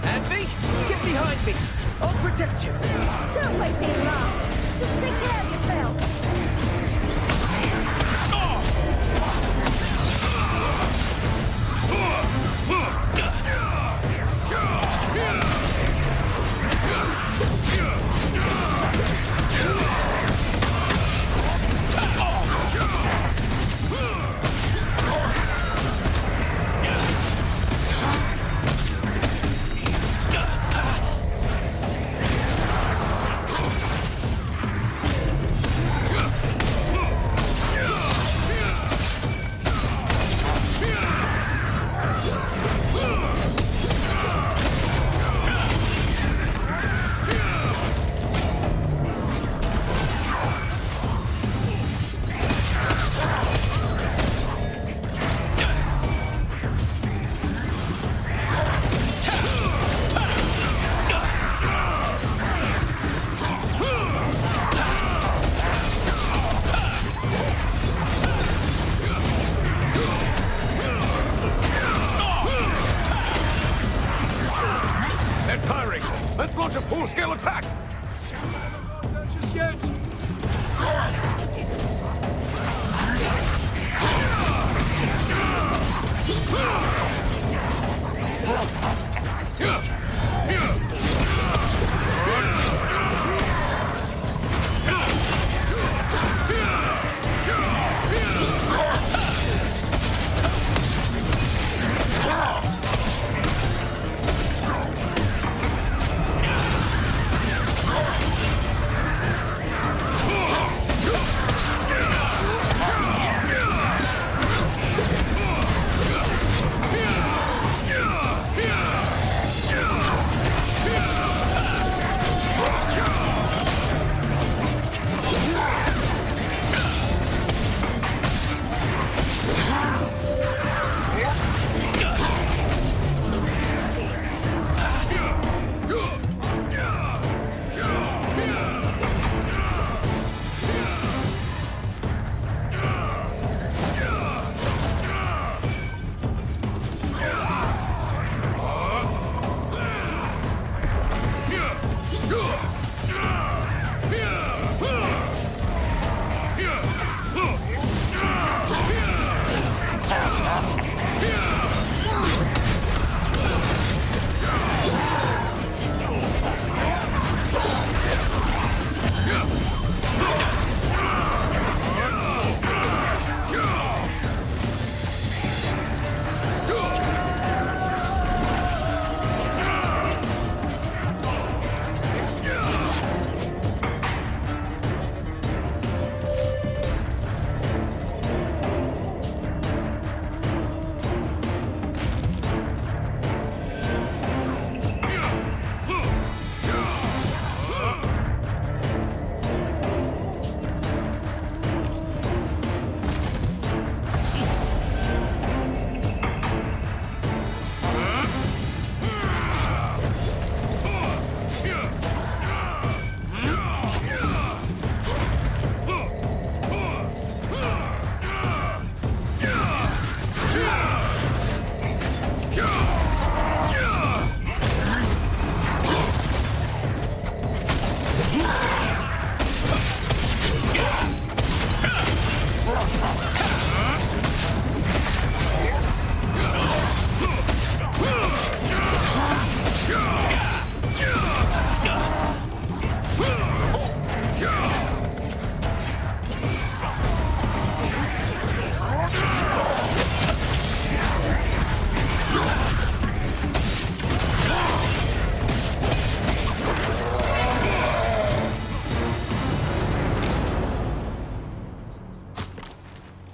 Anvi, get behind me. I'll protect you. Don't wait being long. Just take care of yourself. They're tiring. Let's launch a full-scale attack. Not just yet!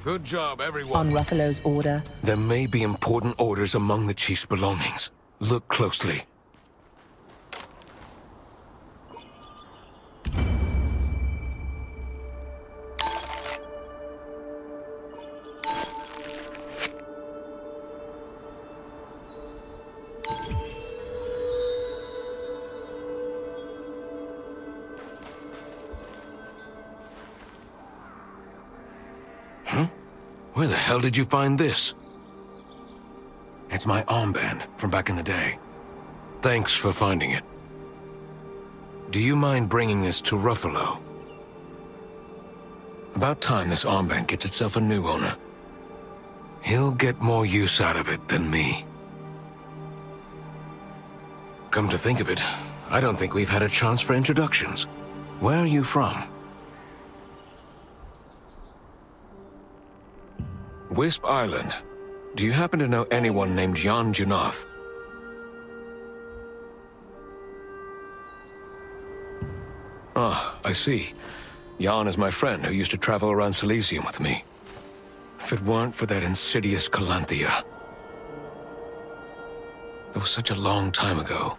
Good job, everyone. On Ruffalo's order, There may be important orders among the chief's belongings. Look closely. Where the hell did you find this? It's my armband from back in the day. Thanks for finding it. Do you mind bringing this to Ruffalo? About time this armband gets itself a new owner. He'll get more use out of it than me. Come to think of it, I don't think we've had a chance for introductions. Where are you from? Wisp Island. Do you happen to know anyone named Jan Junath? Ah, I see. Jan is my friend who used to travel around Silesium with me. If it weren't for that insidious Calanthea. That was such a long time ago.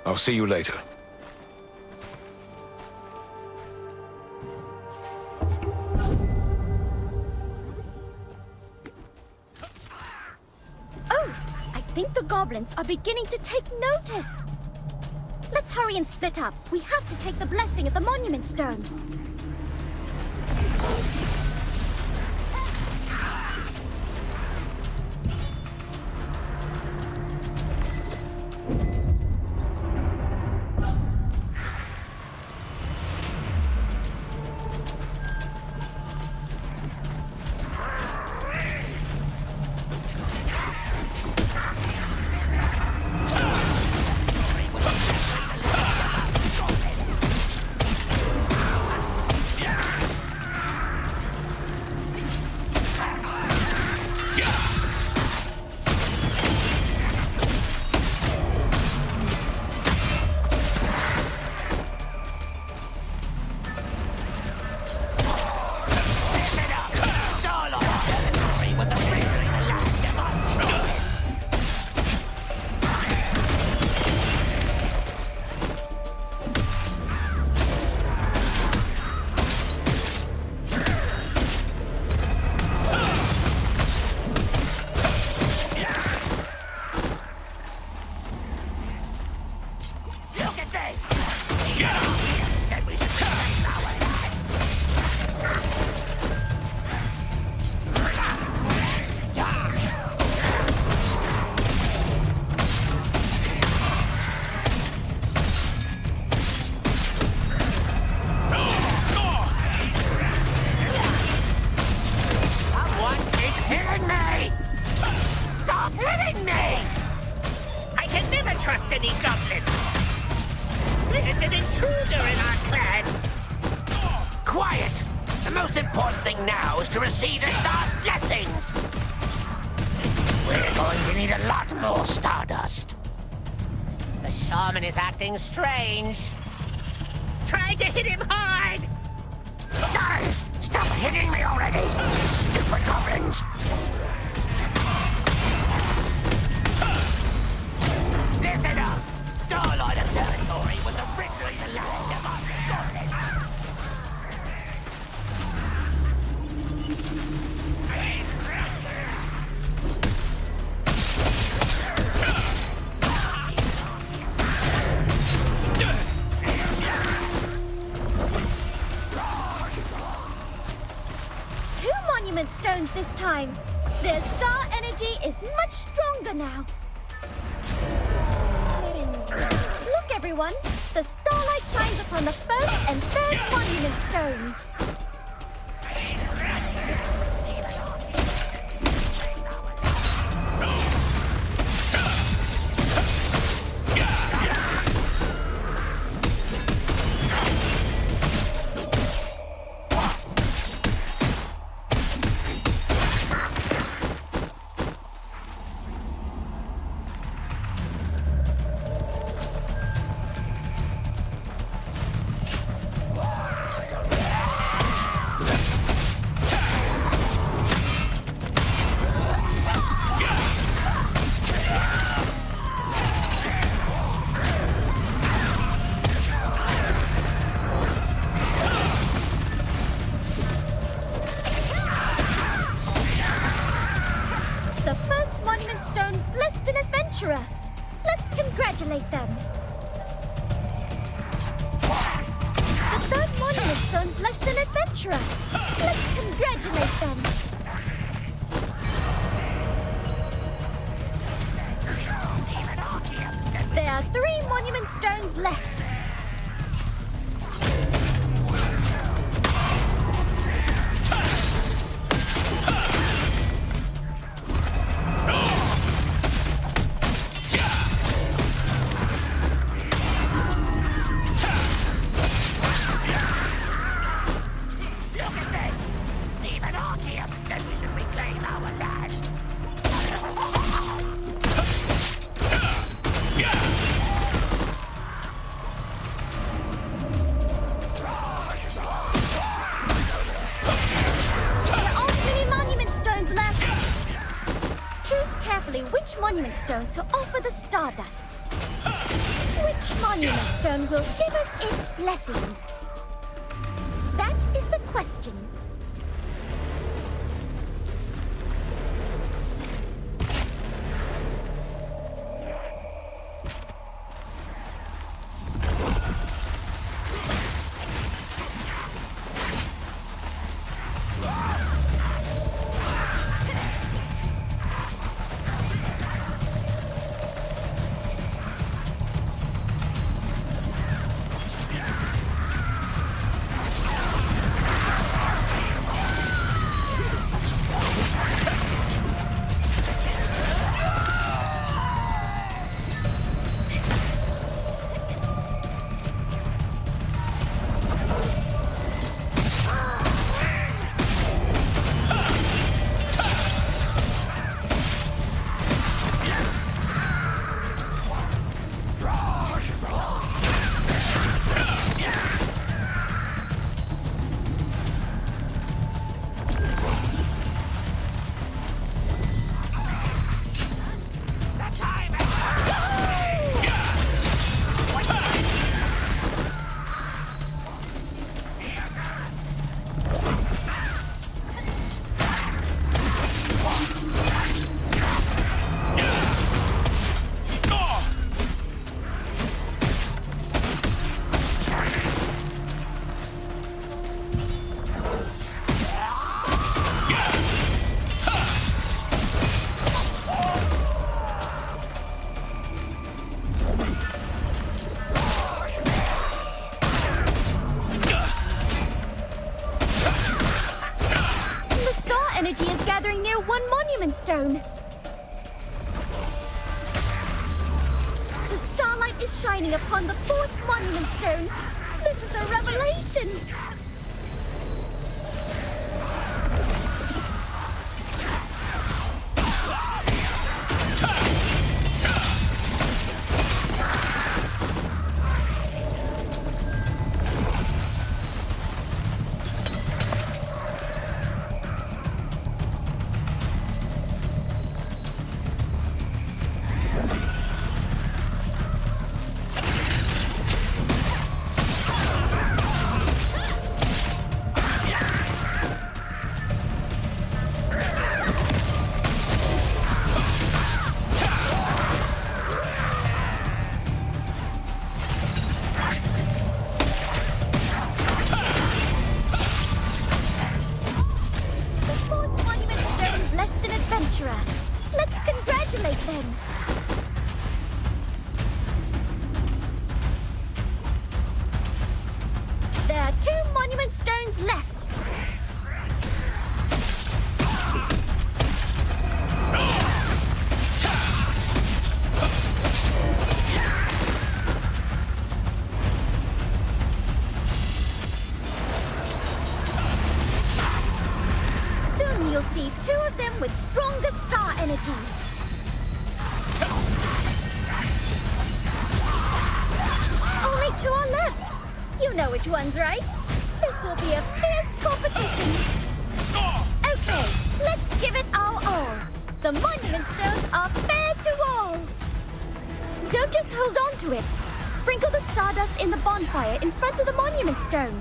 I'll see you later. I think the goblins are beginning to take notice. Let's hurry and split up. We have to take the blessing at the Monument Stone. Quiet! The most important thing now is to receive the star's blessings! We're going to need a lot more stardust. The shaman is acting strange. Try to hit him hard! Guys, stop hitting me already! Stupid goblins! Listen up! Starlight Observatory was originally the land of our goblins! Monument stones this time. Their star energy is much stronger now. Look, everyone! The Starlight shines upon the first and third monument stones. The first monument stone blessed an adventurer. Let's congratulate them. The third monument stone blessed an adventurer. Let's congratulate them. There are 3 monument stones left. Even Archeum said we should reclaim our land. There aren't many monument stones left. Choose carefully which monument stone to offer the Stardust. Which monument stone will give us its blessings? That is the question. Energy is gathering near one monument stone. The starlight is shining upon the 4th monument stone. This is a revelation. 2 monument stones left. Soon you'll see 2 of them with stronger star energy. Only 2 are left. You know which ones, right? This will be a fierce competition. Okay, let's give it our all. The monument stones are fair to all. Don't just hold on to it. Sprinkle the stardust in the bonfire in front of the monument stone.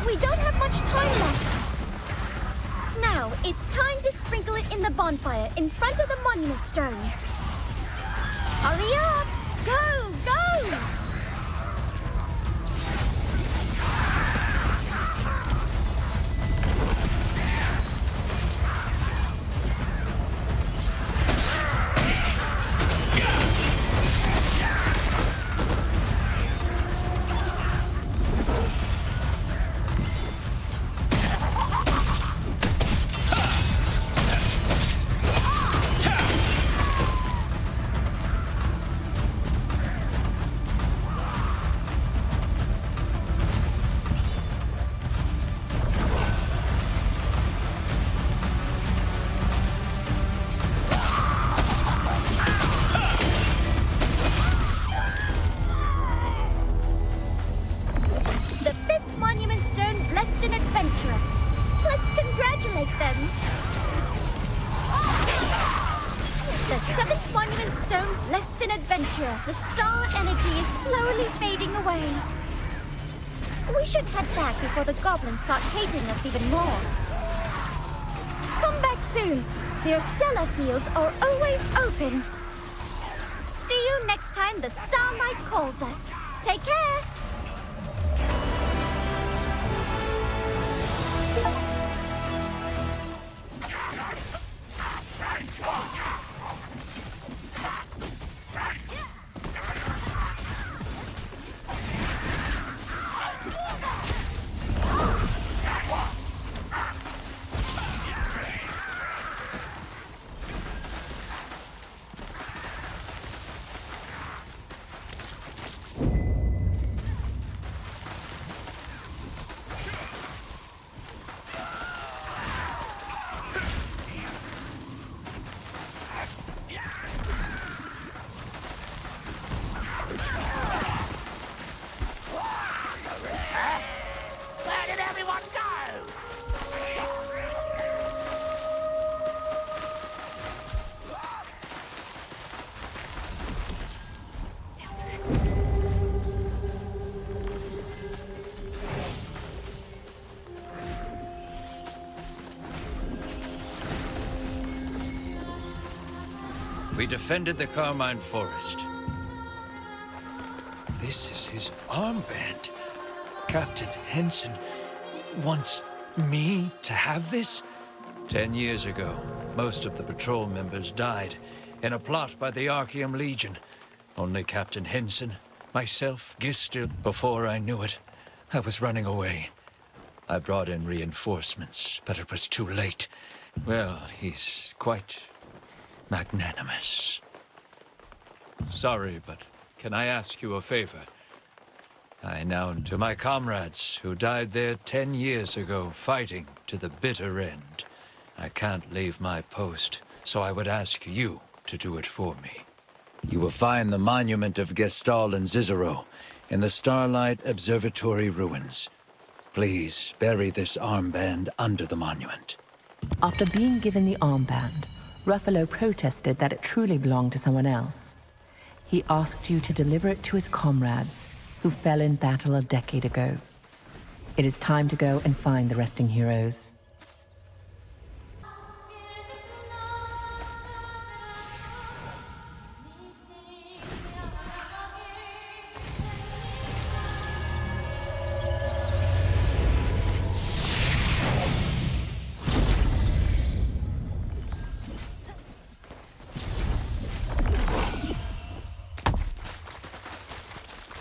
We don't have much time left. Now, it's time to sprinkle it in the bonfire in front of the monument stone. Hurry up! Go, go! The star energy is slowly fading away. We should head back before the goblins start hating us even more. Come back soon. Their stellar fields are always open. See you next time the starlight calls us. Take care. We defended the Carmine Forest. This is his armband. Captain Henson wants me to have this? 10 years ago, most of the patrol members died in a plot by the Archeum Legion. Only Captain Henson, myself, Gistil. Before I knew it, I was running away. I brought in reinforcements, but it was too late. Well, he's quite magnanimous. Sorry, but can I ask you a favor? I now, to my comrades who died there 10 years ago, fighting to the bitter end. I can't leave my post, so I would ask you to do it for me. You will find the monument of Gestahl and Cicero in the Starlight Observatory ruins. Please bury this armband under the monument. After being given the armband, Ruffalo protested that it truly belonged to someone else. He asked you to deliver it to his comrades, who fell in battle a decade ago. It is time to go and find the resting heroes.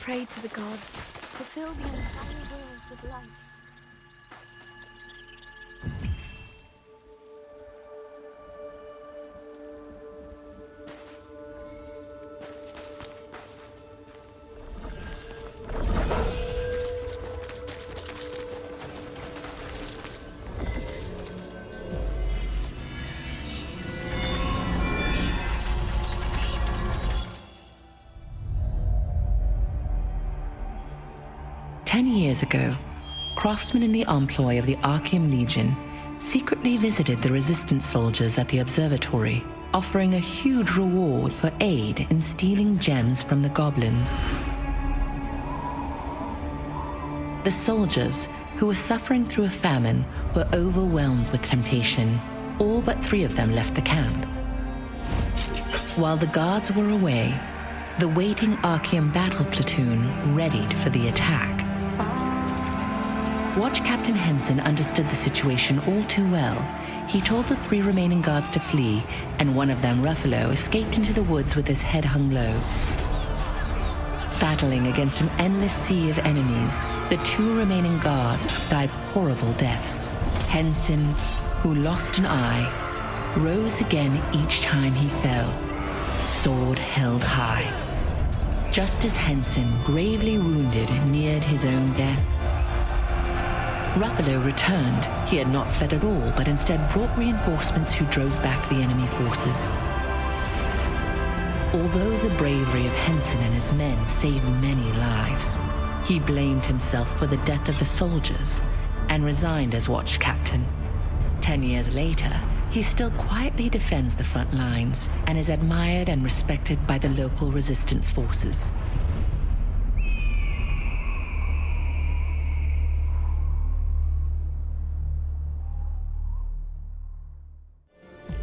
Pray to the gods to fill the entire world with light. Years ago, craftsmen in the employ of the Archeum Legion secretly visited the resistance soldiers at the observatory, offering a huge reward for aid in stealing gems from the goblins. The soldiers, who were suffering through a famine, were overwhelmed with temptation. All but 3 of them left the camp. While the guards were away, the waiting Archeum battle platoon readied for the attack. Watch Captain Henson understood the situation all too well. He told the 3 remaining guards to flee, and one of them, Ruffalo, escaped into the woods with his head hung low. Battling against an endless sea of enemies, the 2 remaining guards died horrible deaths. Henson, who lost an eye, rose again each time he fell, sword held high. Just as Henson, gravely wounded, neared his own death, Ruffalo returned. He had not fled at all, but instead brought reinforcements who drove back the enemy forces. Although the bravery of Henson and his men saved many lives, he blamed himself for the death of the soldiers and resigned as watch captain. 10 years later, he still quietly defends the front lines and is admired and respected by the local resistance forces.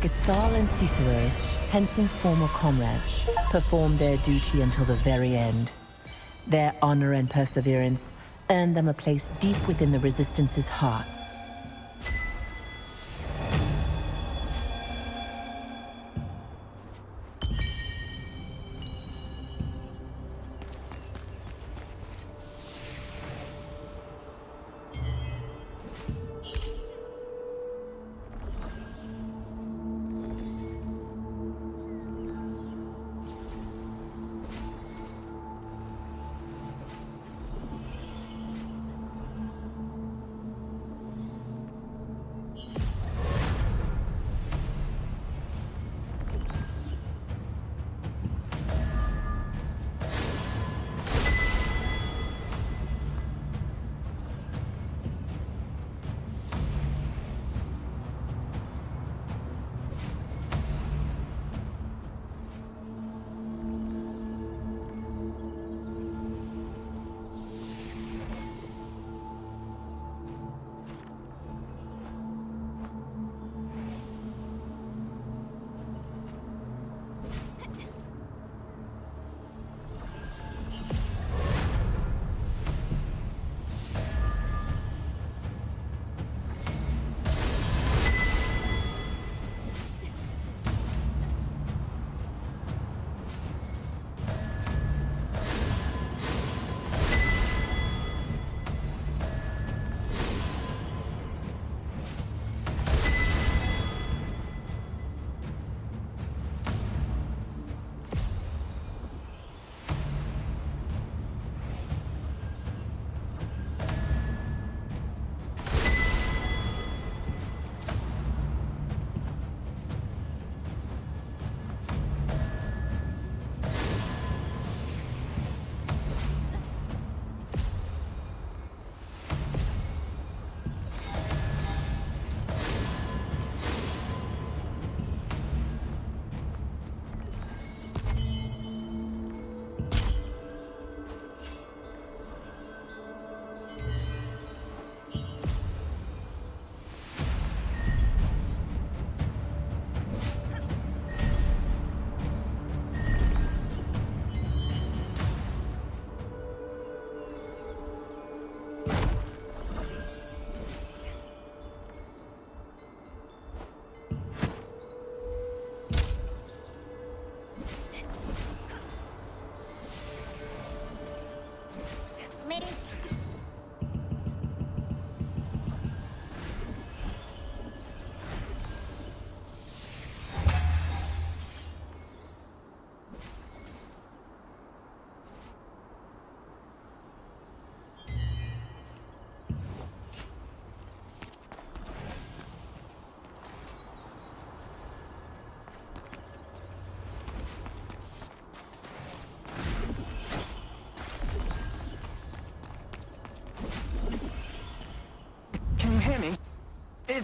Gestahl and Cicero, Henson's former comrades, performed their duty until the very end. Their honor and perseverance earned them a place deep within the Resistance's hearts.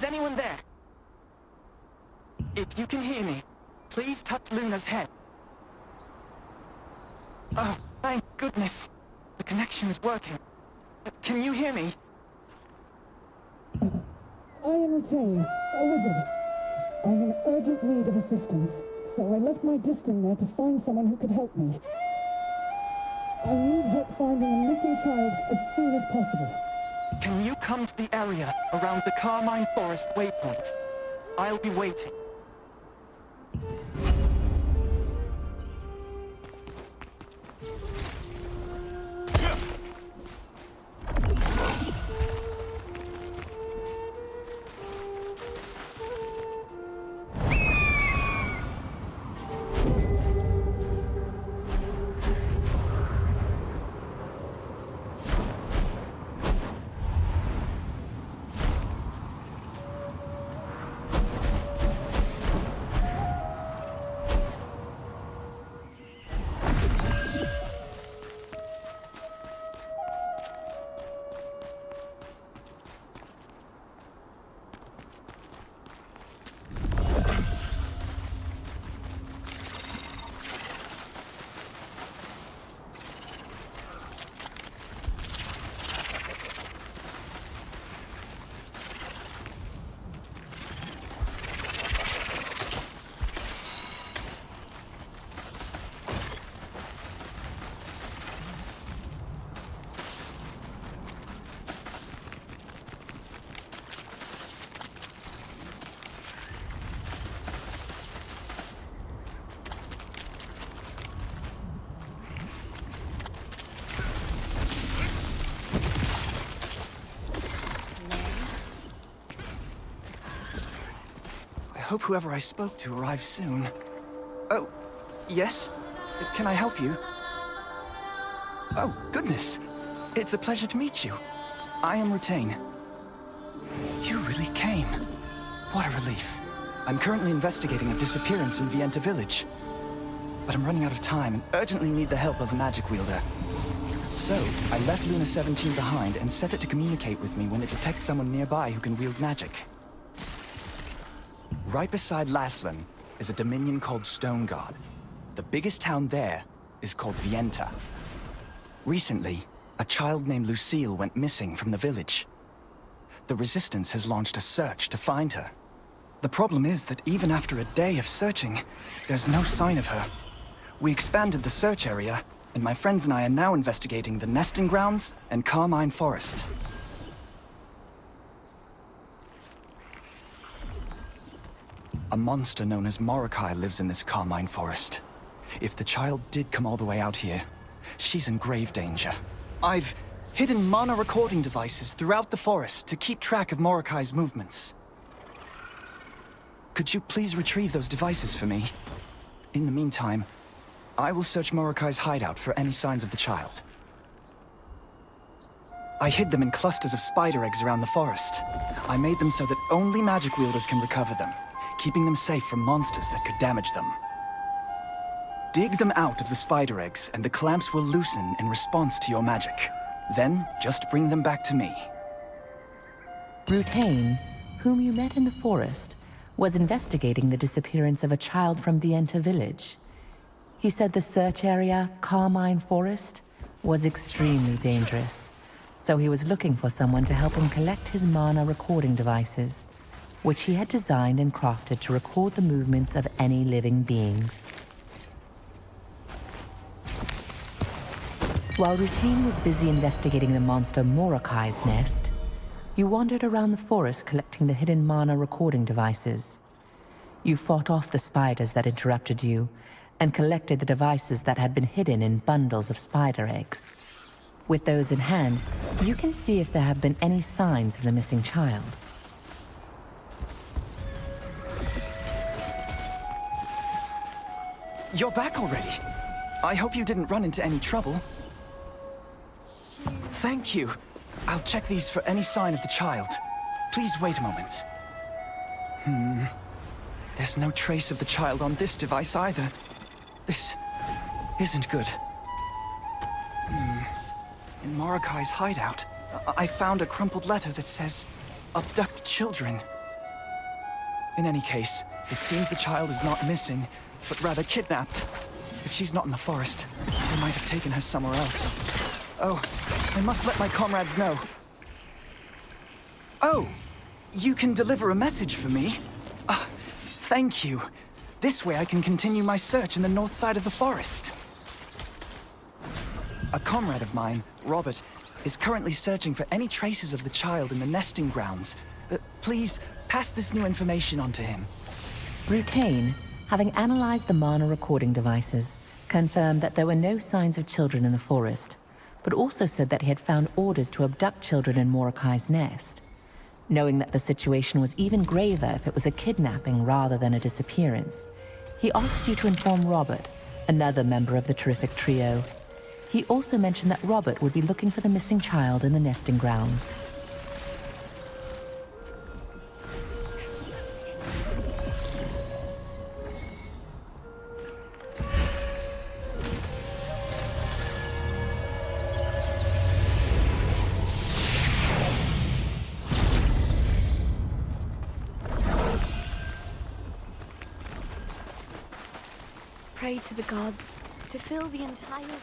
Is anyone there? If you can hear me, please touch Luna's head. Oh, thank goodness. The connection is working. Can you hear me? I am Retain, a wizard. I'm in urgent need of assistance, so I left my disc in there to find someone who could help me. I need help finding a missing child as soon as possible. Can you come to the area around the Carmine Forest waypoint? I'll be waiting. I hope whoever I spoke to arrives soon. Oh, yes? Can I help you? Oh, goodness. It's a pleasure to meet you. I am Retain. You really came. What a relief. I'm currently investigating a disappearance in Vienta Village. But I'm running out of time and urgently need the help of a magic wielder. So, I left Luna 17 behind and set it to communicate with me when it detects someone nearby who can wield magic. Right beside Laslan is a dominion called Stoneguard. The biggest town there is called Vienta. Recently, a child named Lucille went missing from the village. The Resistance has launched a search to find her. The problem is that even after a day of searching, there's no sign of her. We expanded the search area, and my friends and I are now investigating the nesting grounds and Carmine Forest. A monster known as Morokai lives in this Carmine Forest. If the child did come all the way out here, she's in grave danger. I've hidden mana recording devices throughout the forest to keep track of Morokai's movements. Could you please retrieve those devices for me? In the meantime, I will search Morokai's hideout for any signs of the child. I hid them in clusters of spider eggs around the forest. I made them so that only magic wielders can recover them, keeping them safe from monsters that could damage them. Dig them out of the spider eggs, and the clamps will loosen in response to your magic. Then, just bring them back to me. Rutain, whom you met in the forest, was investigating the disappearance of a child from Vienta Village. He said the search area, Carmine Forest, was extremely dangerous, so he was looking for someone to help him collect his mana recording devices, which he had designed and crafted to record the movements of any living beings. While Rutain was busy investigating the monster Morokai's nest, you wandered around the forest collecting the hidden mana recording devices. You fought off the spiders that interrupted you, and collected the devices that had been hidden in bundles of spider eggs. With those in hand, you can see if there have been any signs of the missing child. You're back already. I hope you didn't run into any trouble. Thank you. I'll check these for any sign of the child. Please wait a moment. There's no trace of the child on this device either. This isn't good. In Morokai's hideout, I found a crumpled letter that says, "Abduct children. In any case, it seems the child is not missing, but rather kidnapped. If she's not in the forest, they might have taken her somewhere else. Oh, I must let my comrades know. Oh, you can deliver a message for me? Thank you. This way I can continue my search in the north side of the forest. A comrade of mine, Robert, is currently searching for any traces of the child in the nesting grounds. Please, pass this new information on to him. Rutain, having analyzed the Mana recording devices, confirmed that there were no signs of children in the forest, but also said that he had found orders to abduct children in Mordecai's nest. Knowing that the situation was even graver if it was a kidnapping rather than a disappearance, he asked you to inform Robert, another member of the terrific trio. He also mentioned that Robert would be looking for the missing child in the nesting grounds. Pray to the gods to fill the entire world.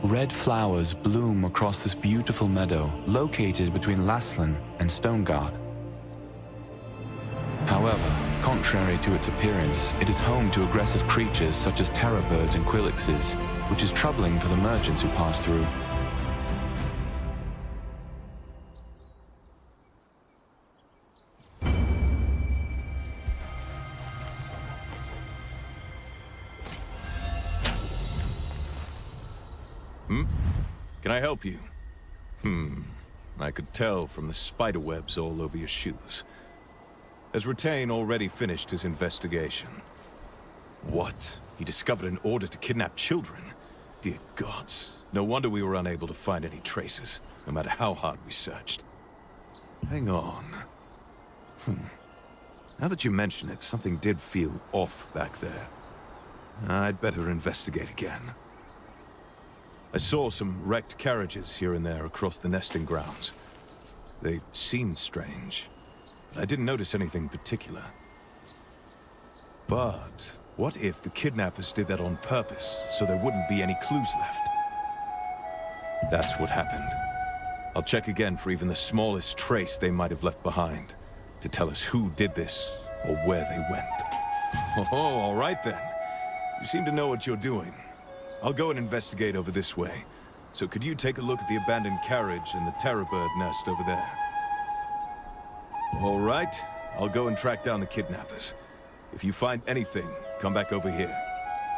Red flowers bloom across this beautiful meadow located between Laslan and Stonegard. However, contrary to its appearance, it is home to aggressive creatures such as terror birds and quillixes, which is troubling for the merchants who pass through. Can I help you? I could tell from the spiderwebs all over your shoes. Has Rutain already finished his investigation? What? He discovered an order to kidnap children? Dear gods. No wonder we were unable to find any traces, no matter how hard we searched. Hang on. Now that you mention it, something did feel off back there. I'd better investigate again. I saw some wrecked carriages here and there across the nesting grounds. They seemed strange, but I didn't notice anything particular. But what if the kidnappers did that on purpose, so there wouldn't be any clues left? That's what happened. I'll check again for even the smallest trace they might have left behind, to tell us who did this, or where they went. Oh, all right then. You seem to know what you're doing. I'll go and investigate over this way. So could you take a look at the abandoned carriage and the terror bird nest over there? All right. I'll go and track down the kidnappers. If you find anything, come back over here.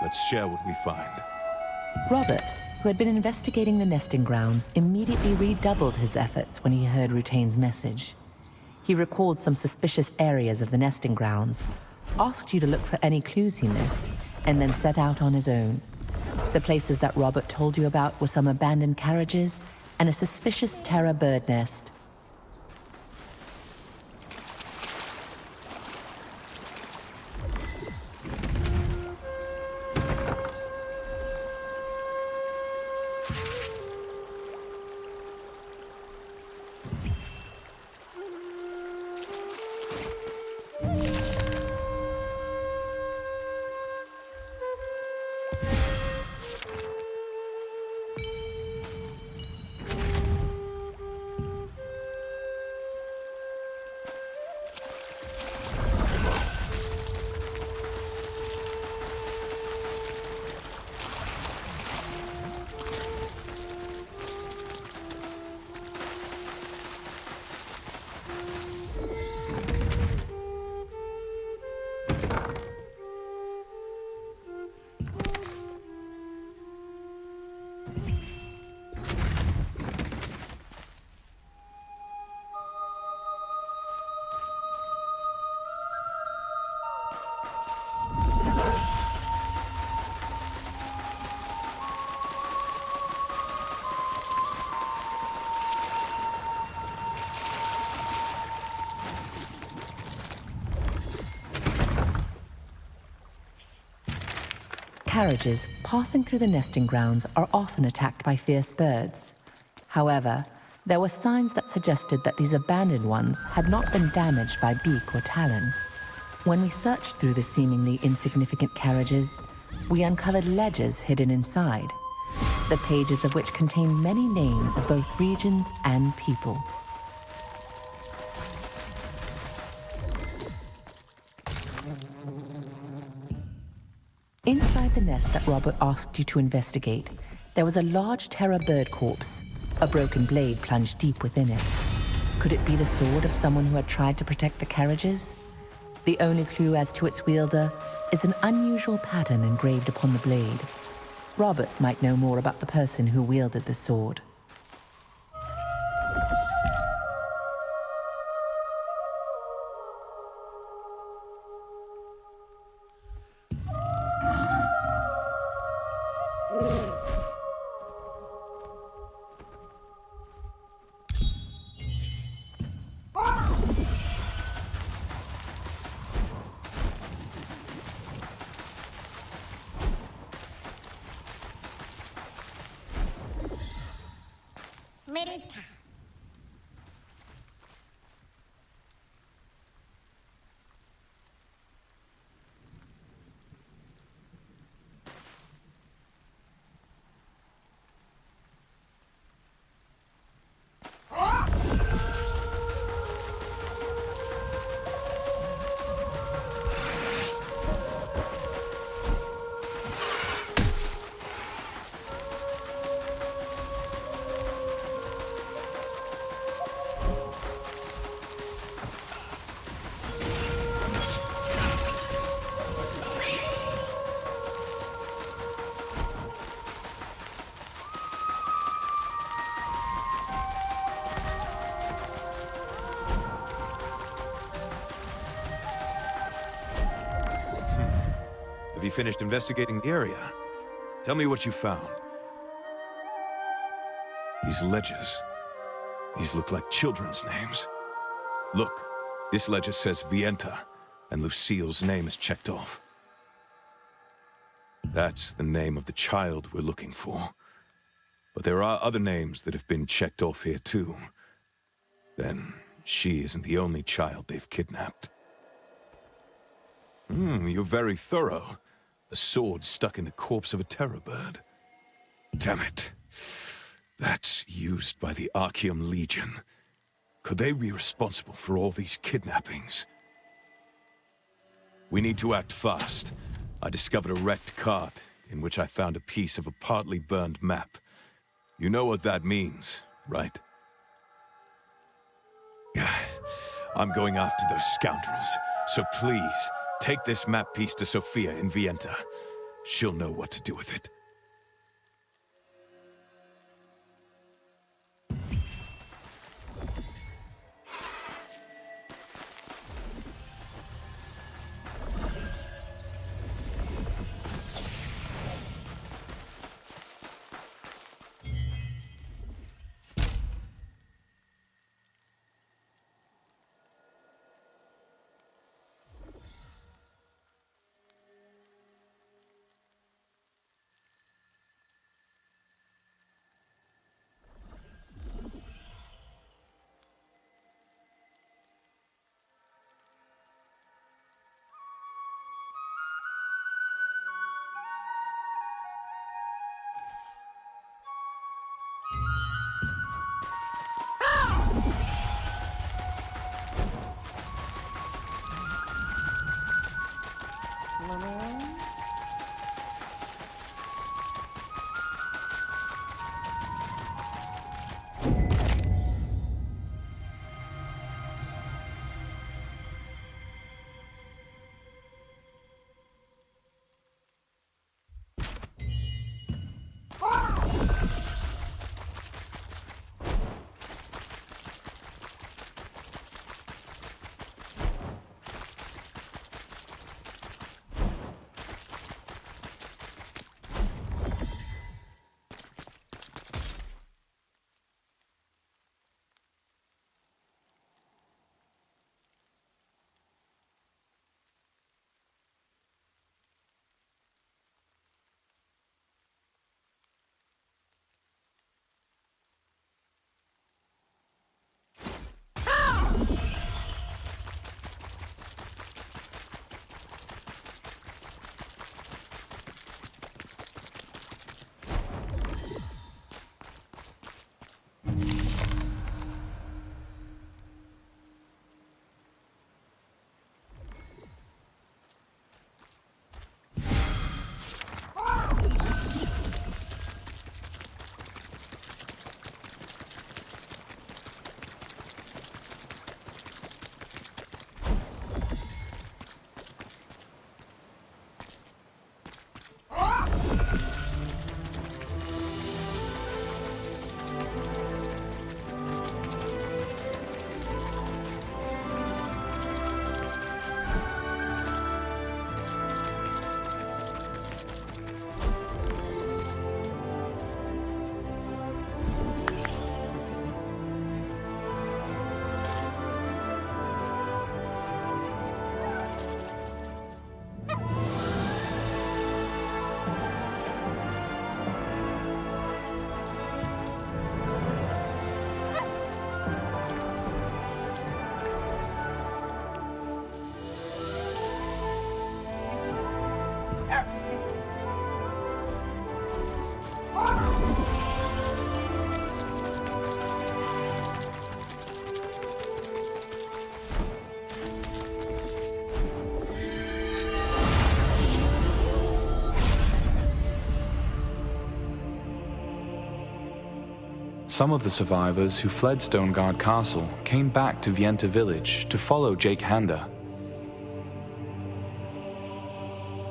Let's share what we find. Robert, who had been investigating the nesting grounds, immediately redoubled his efforts when he heard Rutane's message. He recalled some suspicious areas of the nesting grounds, asked you to look for any clues he missed, and then set out on his own. The places that Robert told you about were some abandoned carriages and a suspicious terror bird nest. Carriages passing through the nesting grounds are often attacked by fierce birds. However, there were signs that suggested that these abandoned ones had not been damaged by beak or talon. When we searched through the seemingly insignificant carriages, we uncovered ledgers hidden inside, the pages of which contained many names of both regions and people. Inside the nest that Robert asked you to investigate, there was a large terror bird corpse, a broken blade plunged deep within it. Could it be the sword of someone who had tried to protect the carriages? The only clue as to its wielder is an unusual pattern engraved upon the blade. Robert might know more about the person who wielded the sword. Merita. Have you finished investigating the area? Tell me what you found. These ledgers. These look like children's names. Look, this ledger says Vienta, and Lucille's name is checked off. That's the name of the child we're looking for. But there are other names that have been checked off here too. Then she isn't the only child they've kidnapped. You're very thorough. A sword stuck in the corpse of a terror bird. Damn it. That's used by the Archeum Legion. Could they be responsible for all these kidnappings? We need to act fast. I discovered a wrecked cart in which I found a piece of a partly burned map. You know what that means, right? I'm going after those scoundrels, so please, take this map piece to Sophia in Vienta. She'll know what to do with it. Some of the survivors who fled Stoneguard Castle came back to Vienta village to follow Jake Handa.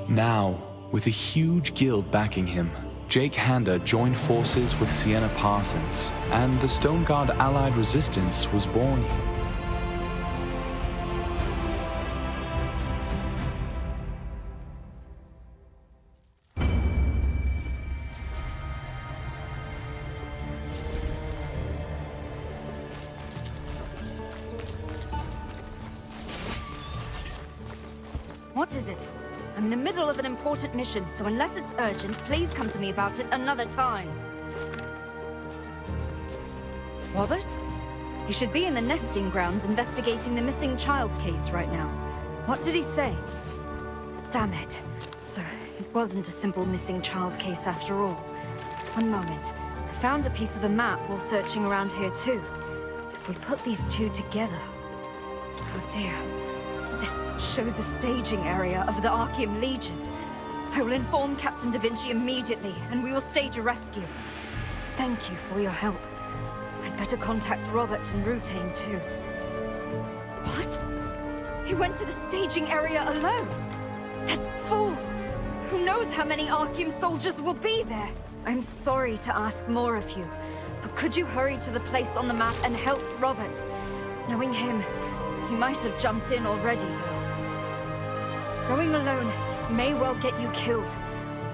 Now, with a huge guild backing him, Jake Handa joined forces with Sienna Parsons, and the Stoneguard Allied Resistance was born. What is it? I'm in the middle of an important mission, so unless it's urgent, please come to me about it another time. Robert? You should be in the nesting grounds investigating the missing child case right now. What did he say? Damn it. So, it wasn't a simple missing child case after all. One moment. I found a piece of a map while searching around here too. If we put these two together... Oh dear. This shows a staging area of the Archeum Legion. I will inform Captain Da Vinci immediately, and we will stage a rescue. Thank you for your help. I'd better contact Robert and Rutain too. What? He went to the staging area alone? That fool! Who knows how many Archeum soldiers will be there? I'm sorry to ask more of you, but could you hurry to the place on the map and help Robert? Knowing him, he might have jumped in already, though. Going alone may well get you killed.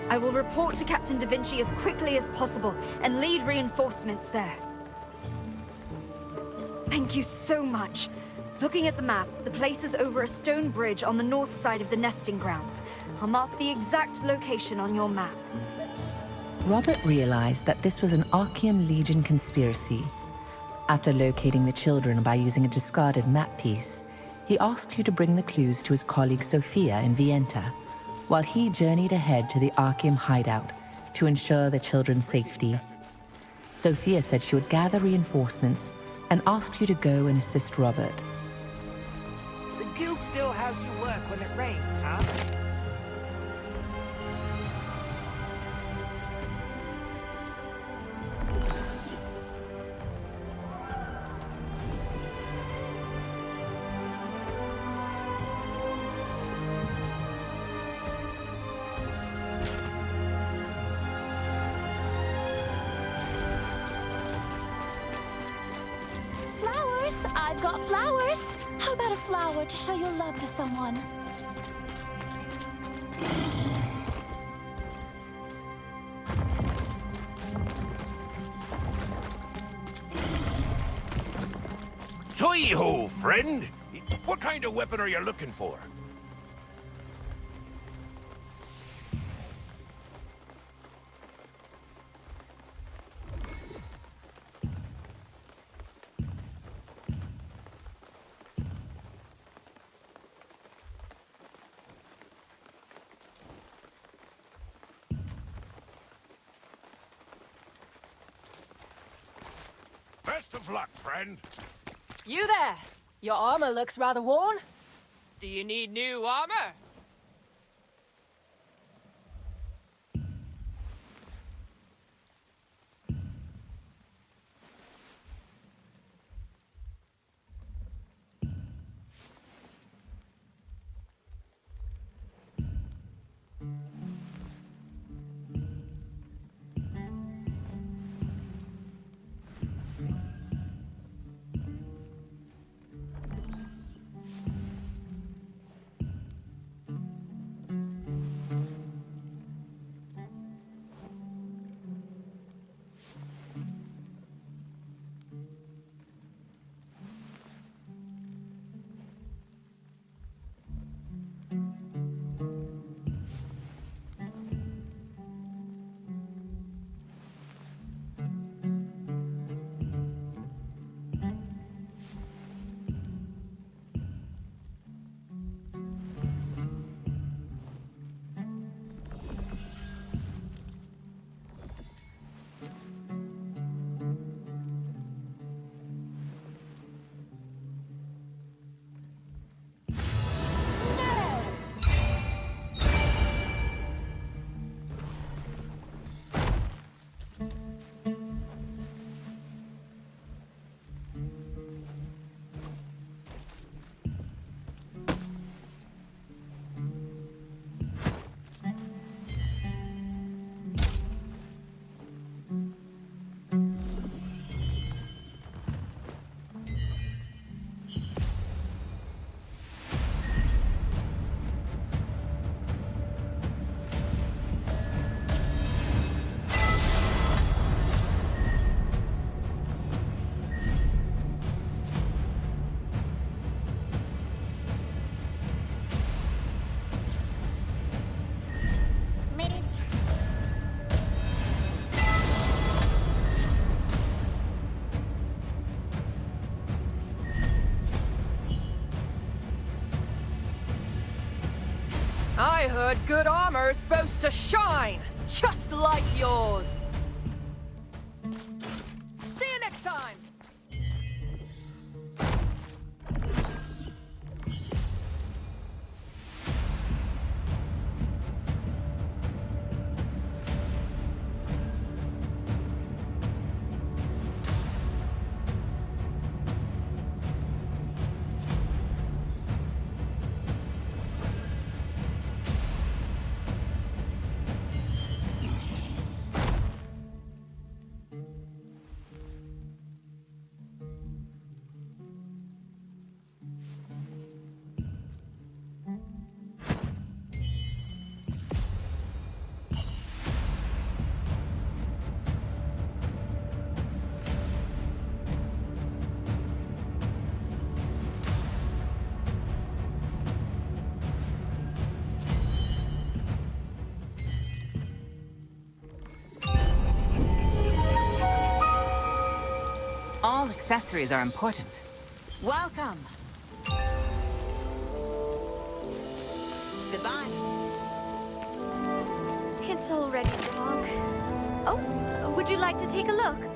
I will report to Captain Da Vinci as quickly as possible and lead reinforcements there. Thank you so much. Looking at the map, the place is over a stone bridge on the north side of the nesting grounds. I'll mark the exact location on your map. Robert realized that this was an Archeum Legion conspiracy. After locating the children by using a discarded map piece, he asked you to bring the clues to his colleague Sophia in Vienta, while he journeyed ahead to the Archeum hideout to ensure the children's safety. Sophia said she would gather reinforcements and asked you to go and assist Robert. The guild still has you work when it rains, huh? I've got flowers. How about a flower to show your love to someone? Hi-ho, friend! What kind of weapon are you looking for? Best of luck, friend. You there! Your armor looks rather worn. Do you need new armor? I heard good armor is supposed to shine, just like yours. See you next time. All accessories are important. Welcome. Goodbye. It's already dark. Oh, would you like to take a look?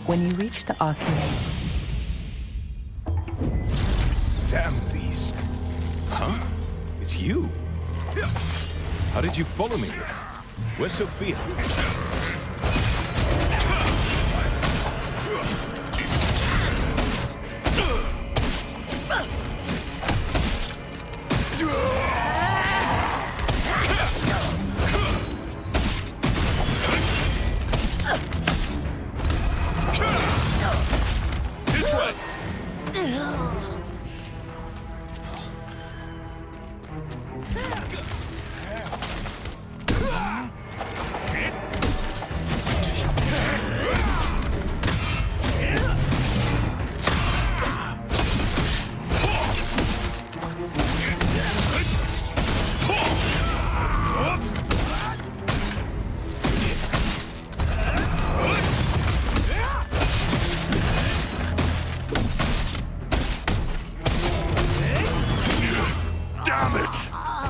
When you reach the arcade... Damn these. Huh? It's you. How did you follow me here? Where's Sophia?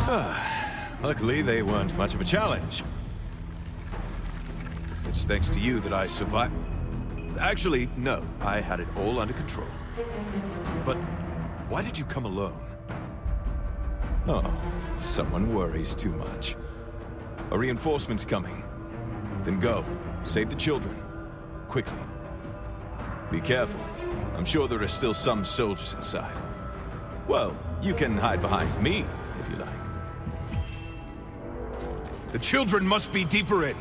Luckily, they weren't much of a challenge. It's thanks to you that I survived. Actually, no. I had it all under control. But why did you come alone? Oh, someone worries too much. A reinforcement's coming. Then go. Save the children. Quickly. Be careful. I'm sure there are still some soldiers inside. Well, you can hide behind me, if you like. The children must be deeper in.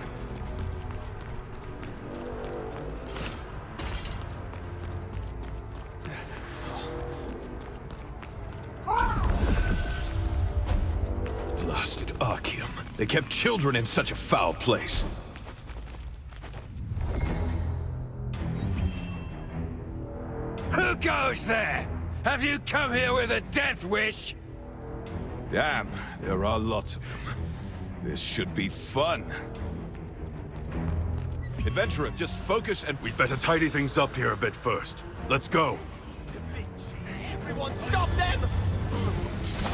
Blasted Archeum. They kept children in such a foul place. Who goes there? Have you come here with a death wish? Damn, there are lots of them. This should be fun. Adventurer, just focus and... We'd better tidy things up here a bit first. Let's go. Everyone stop them!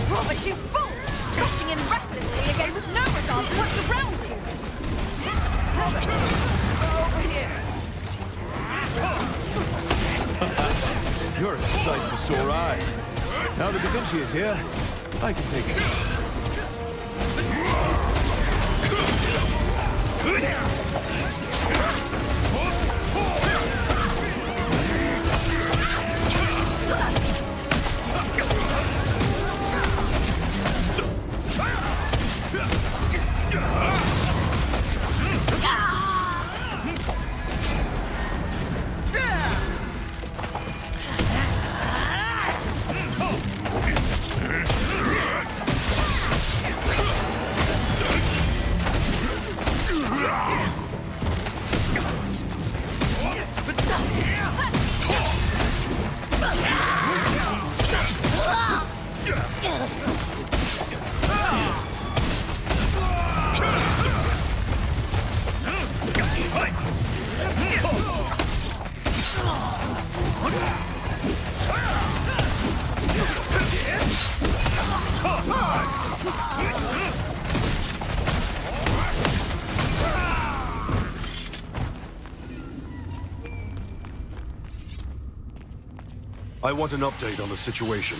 Robert, you fool! Rushing in recklessly again with no regard for what's around you! Over here! You're a sight for sore eyes. Now that Da Vinci is here, I can take it. I want an update on the situation.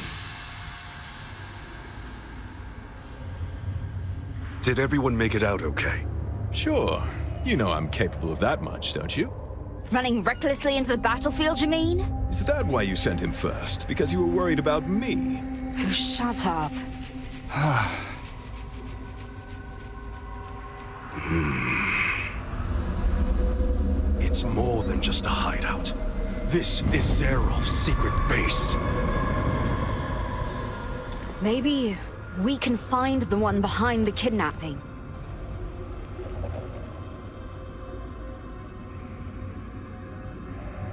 Did everyone make it out okay? Sure. You know I'm capable of that much, don't you? Running recklessly into the battlefield, you mean? Is that why you sent him first? Because you were worried about me? Oh, shut up. It's more than just a hideout. This is Zerof's secret base. Maybe we can find the one behind the kidnapping.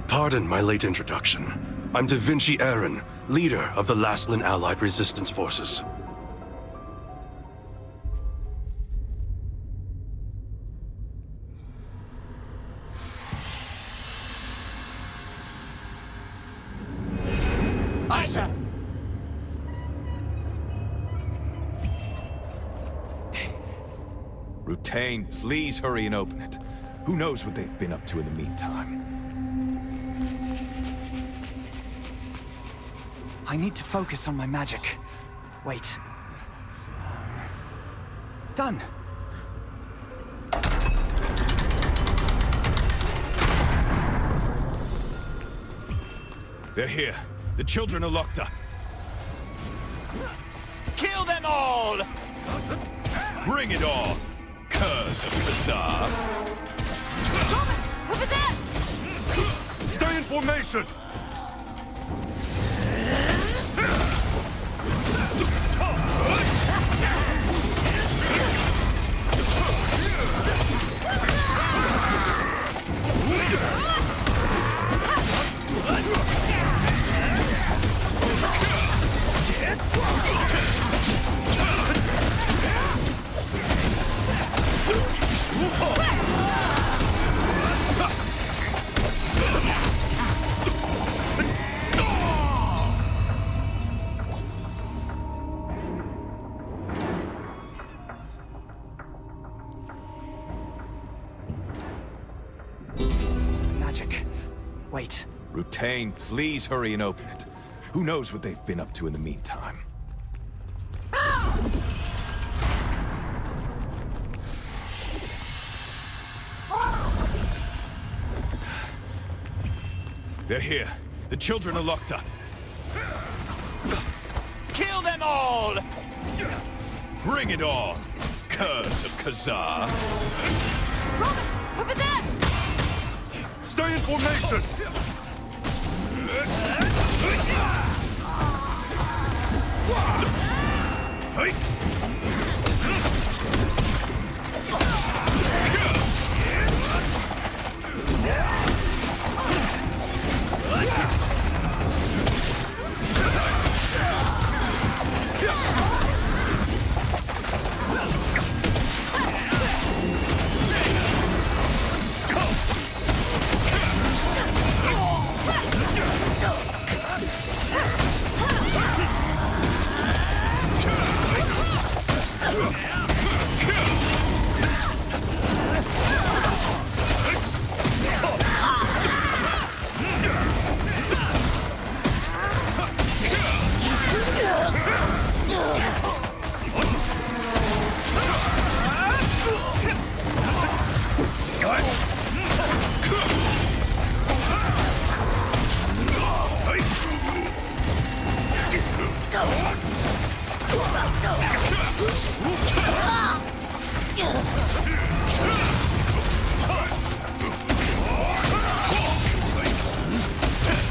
Pardon my late introduction. I'm Da Vinci Aaron, leader of the Laslan Allied Resistance Forces. Aye, sir. Rutain, please hurry and open it. Who knows what they've been up to in the meantime? I need to focus on my magic. Wait. Done. They're here. The children are locked up. Kill them all! Bring it on, curs of the Tsar. Over there! Stay in formation! Wait. Rutain, please hurry and open it. Who knows what they've been up to in the meantime? They're here. The children are locked up. Kill them all! Bring it on, curs of Khazar. Robert, over there! Stay in formation!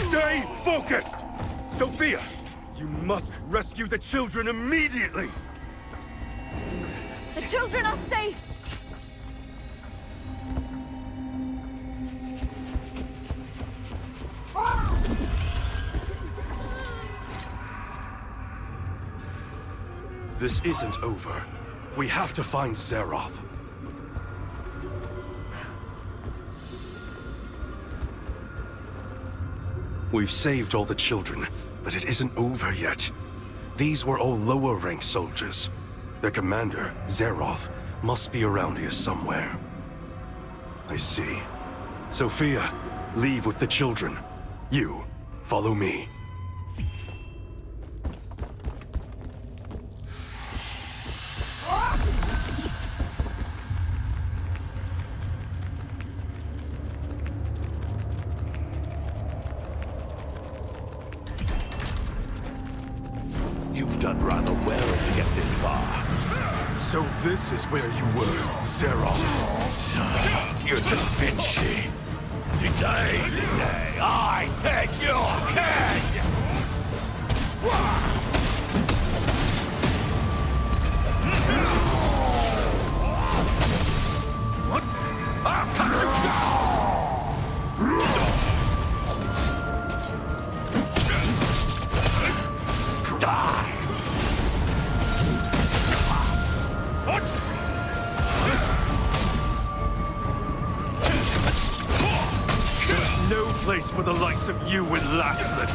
Stay focused! Sophia, you must rescue the children immediately! The children are safe! This isn't over. We have to find Zeroth. We've saved all the children, but it isn't over yet. These were all lower-ranked soldiers. Their commander, Zeroth, must be around here somewhere. I see. Sophia, leave with the children. You, follow me. You've done rather well to get this far. So this is where you were, Zeroth. You're Da Vinci. Today, I take your king! What? I'll cut you down! Die! There's no place for the likes of you in Laslan.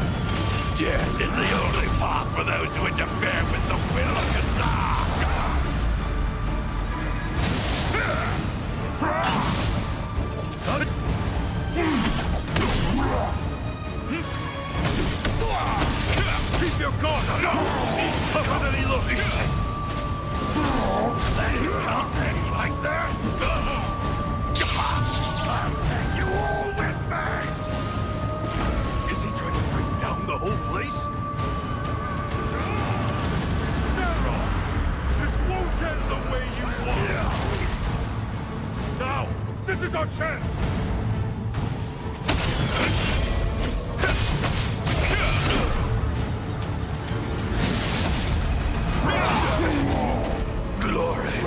Death is the only path for those who interfere with the will of Khazar! Keep your guard up! No! He's tougher than he looks! Yes. They can't hang like this! I'll take you all with me! Is he trying to bring down the whole place? Sarah! This won't end the way you want! Now! This is our chance! Glory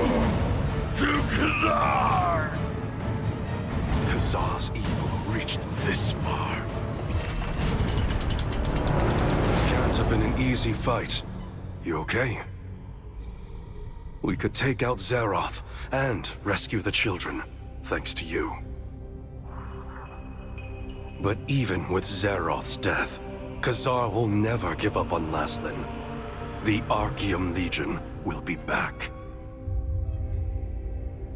to Khazar! Khazar's evil reached this far. Can't have been an easy fight. You okay? We could take out Zeroth and rescue the children, thanks to you. But even with Zeroth's death, Khazar will never give up on Laslan. The Archaeum Legion will be back.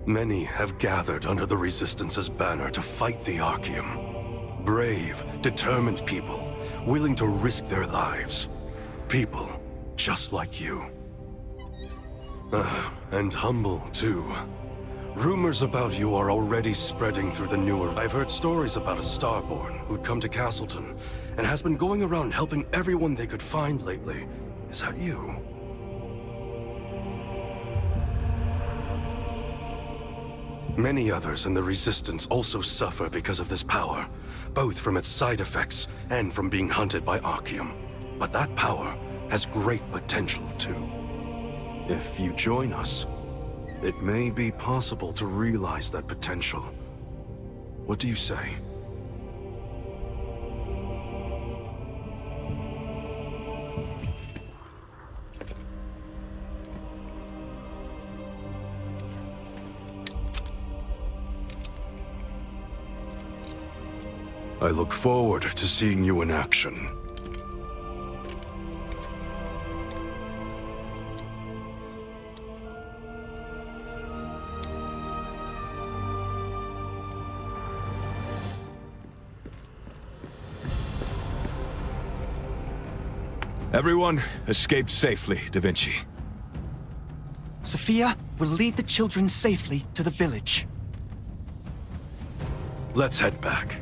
Many have gathered under the Resistance's banner to fight the Archaeum. Brave, determined people, willing to risk their lives. People just like you. And humble, too. Rumors about you are already spreading through the newer... I've heard stories about a Starborn who'd come to Castleton and has been going around helping everyone they could find lately. Is that you? Many others in the Resistance also suffer because of this power, both from its side effects and from being hunted by Archeum. But that power has great potential, too. If you join us, it may be possible to realize that potential. What do you say? I look forward to seeing you in action. Everyone escaped safely, Da Vinci. Sophia will lead the children safely to the village. Let's head back.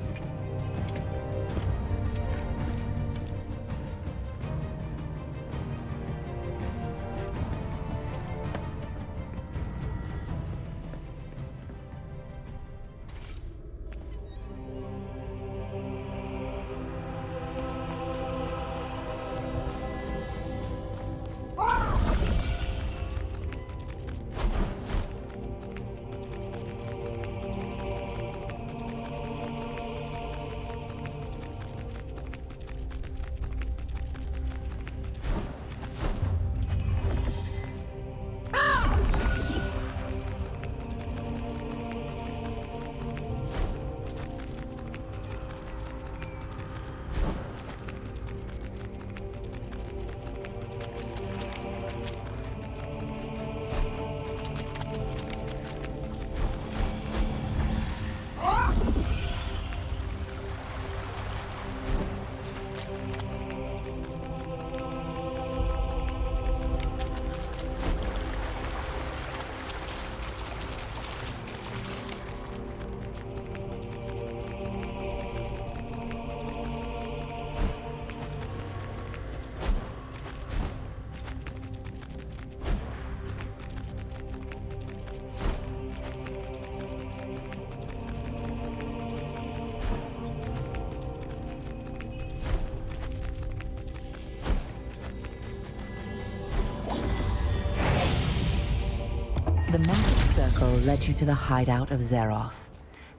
The magic circle led you to the hideout of Zeroth,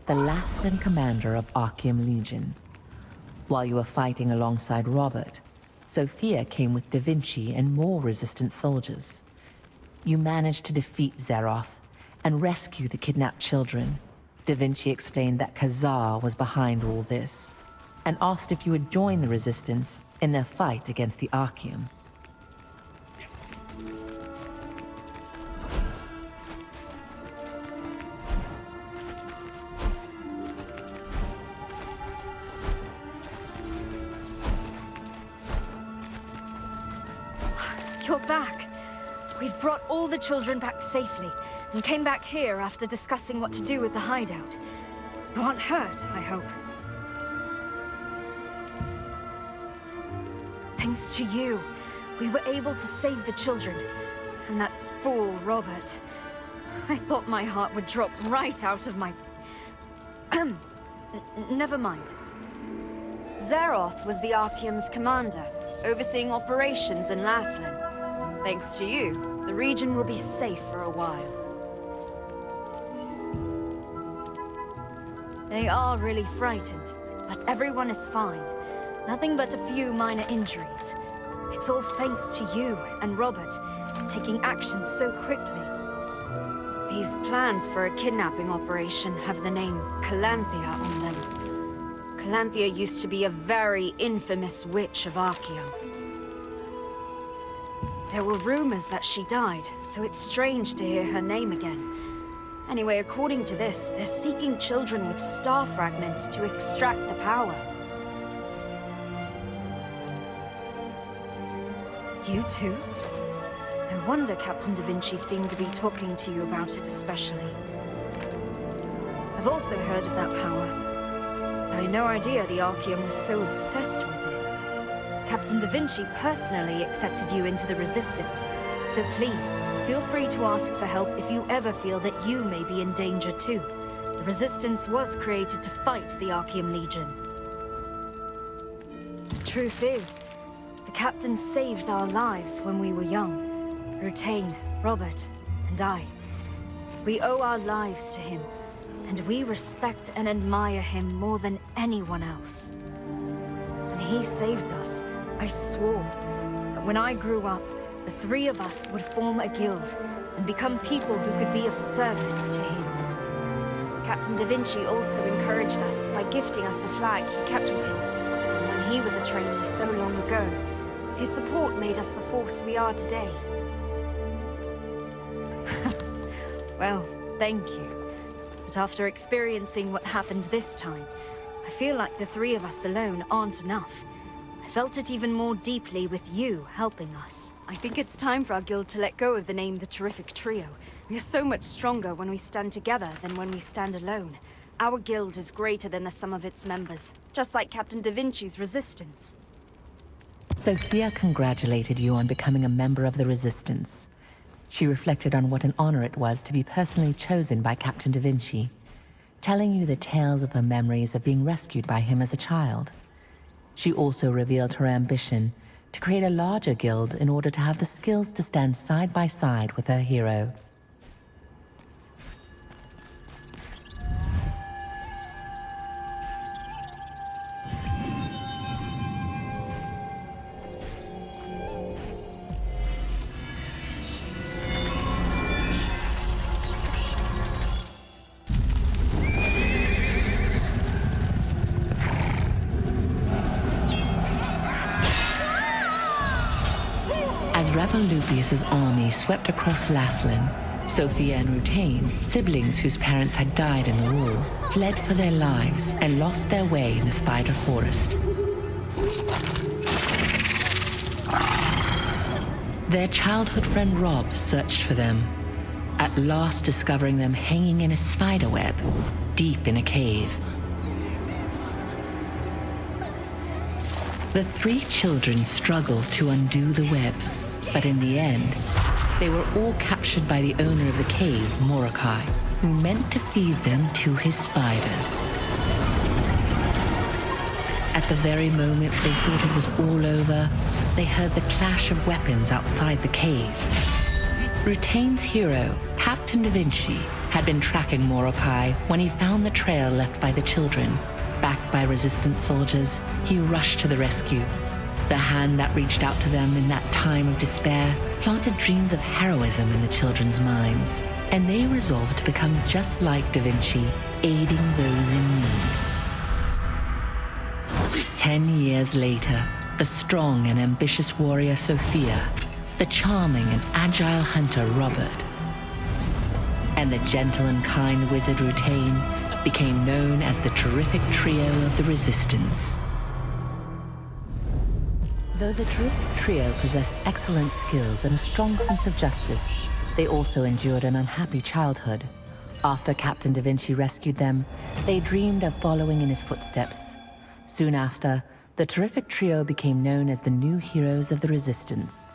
the Laslan commander of Archeum Legion. While you were fighting alongside Robert, Sophia came with Da Vinci and more resistant soldiers. You managed to defeat Zeroth and rescue the kidnapped children. Da Vinci explained that Khazar was behind all this, and asked if you would join the Resistance in their fight against the Archeum. You're back. We've brought all the children back safely, and came back here after discussing what to do with the hideout. You aren't hurt, I hope. Thanks to you, we were able to save the children. And that fool, Robert. I thought my heart would drop right out of my... Never mind. Zeroth was the Archeum's commander, overseeing operations in Laslan. Thanks to you, the region will be safe for a while. They are really frightened, but everyone is fine. Nothing but a few minor injuries. It's all thanks to you and Robert, taking action so quickly. These plans for a kidnapping operation have the name Calanthea on them. Calanthea used to be a very infamous witch of Archeum. There were rumors that she died, so it's strange to hear her name again. Anyway, according to this, they're seeking children with star fragments to extract the power. You too? No wonder Captain Da Vinci seemed to be talking to you about it especially. I've also heard of that power. I had no idea the Archaeum was so obsessed with it. Captain Da Vinci personally accepted you into the Resistance, so please, feel free to ask for help if you ever feel that you may be in danger too. The Resistance was created to fight the Archaeum Legion. The truth is, the Captain saved our lives when we were young. Rutain, Robert, and I. We owe our lives to him, and we respect and admire him more than anyone else. When he saved us, I swore that when I grew up, the three of us would form a guild and become people who could be of service to him. Captain Da Vinci also encouraged us by gifting us a flag he kept with him from when he was a trainee so long ago. His support made us the force we are today. Well, thank you. But after experiencing what happened this time, I feel like the three of us alone aren't enough. I felt it even more deeply with you helping us. I think it's time for our guild to let go of the name the Terrific Trio. We are so much stronger when we stand together than when we stand alone. Our guild is greater than the sum of its members, just like Captain Da Vinci's Resistance. Sophia congratulated you on becoming a member of the Resistance. She reflected on what an honor it was to be personally chosen by Captain Da Vinci, telling you the tales of her memories of being rescued by him as a child. She also revealed her ambition to create a larger guild in order to have the skills to stand side by side with her hero. As Revolupius's army swept across Laslin, Sophia and Rutain, siblings whose parents had died in the war, fled for their lives and lost their way in the Spider Forest. Their childhood friend Rob searched for them, at last discovering them hanging in a spider web, deep in a cave. The three children struggled to undo the webs, but in the end, they were all captured by the owner of the cave, Morokai, who meant to feed them to his spiders. At the very moment they thought it was all over, they heard the clash of weapons outside the cave. Rutain's hero, Captain Da Vinci, had been tracking Morokai when he found the trail left by the children. Backed by Resistance soldiers, he rushed to the rescue. The hand that reached out to them in that time of despair planted dreams of heroism in the children's minds, and they resolved to become just like Da Vinci, aiding those in need. 10 years later, the strong and ambitious warrior Sophia, the charming and agile hunter Robert, and the gentle and kind wizard Rutain became known as the Terrific Trio of the Resistance. Though the Terrific Trio possessed excellent skills and a strong sense of justice, they also endured an unhappy childhood. After Captain Da Vinci rescued them, they dreamed of following in his footsteps. Soon after, the Terrific Trio became known as the new heroes of the Resistance.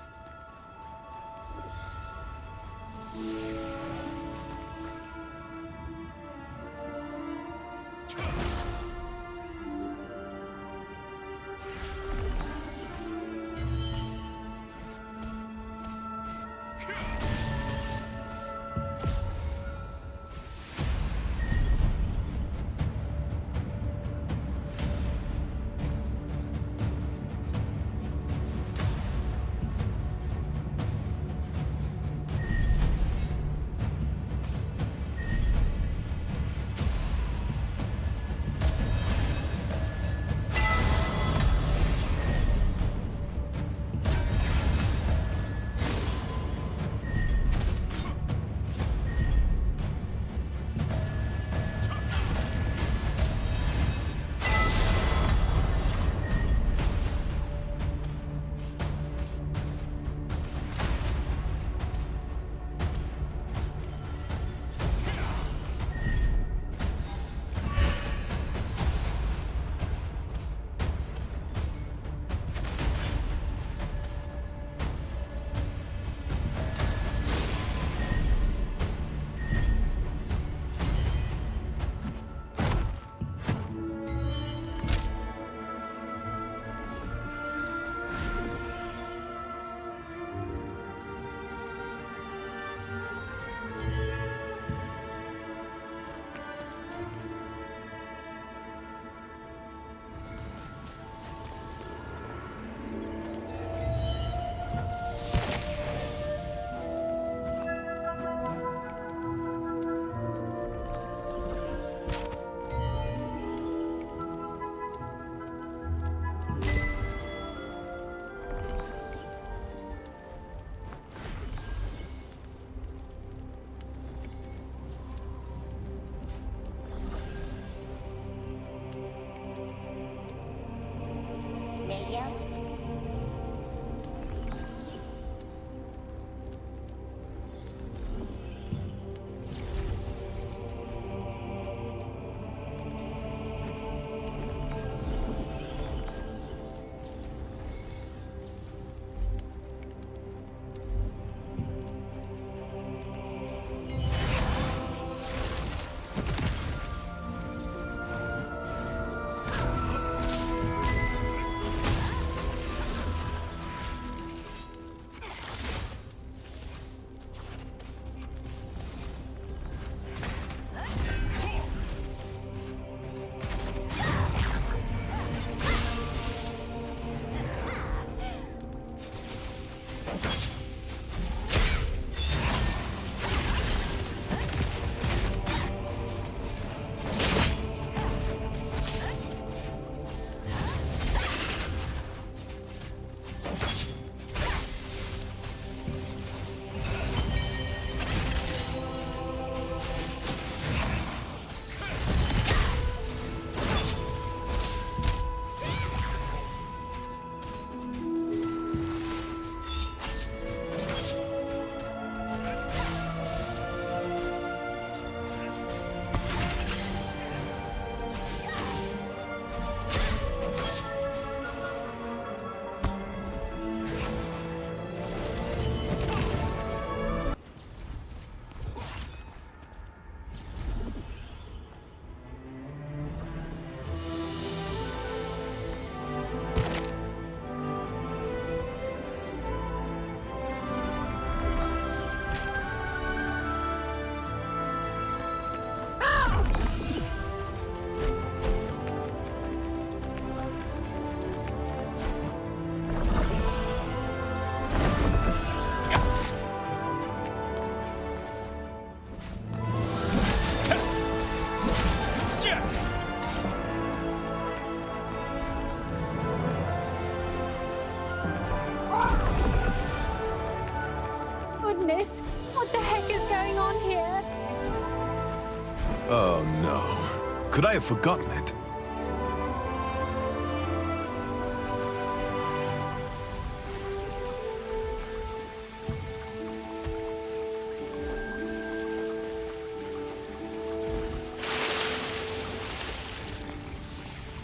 Oh no. Could I have forgotten it?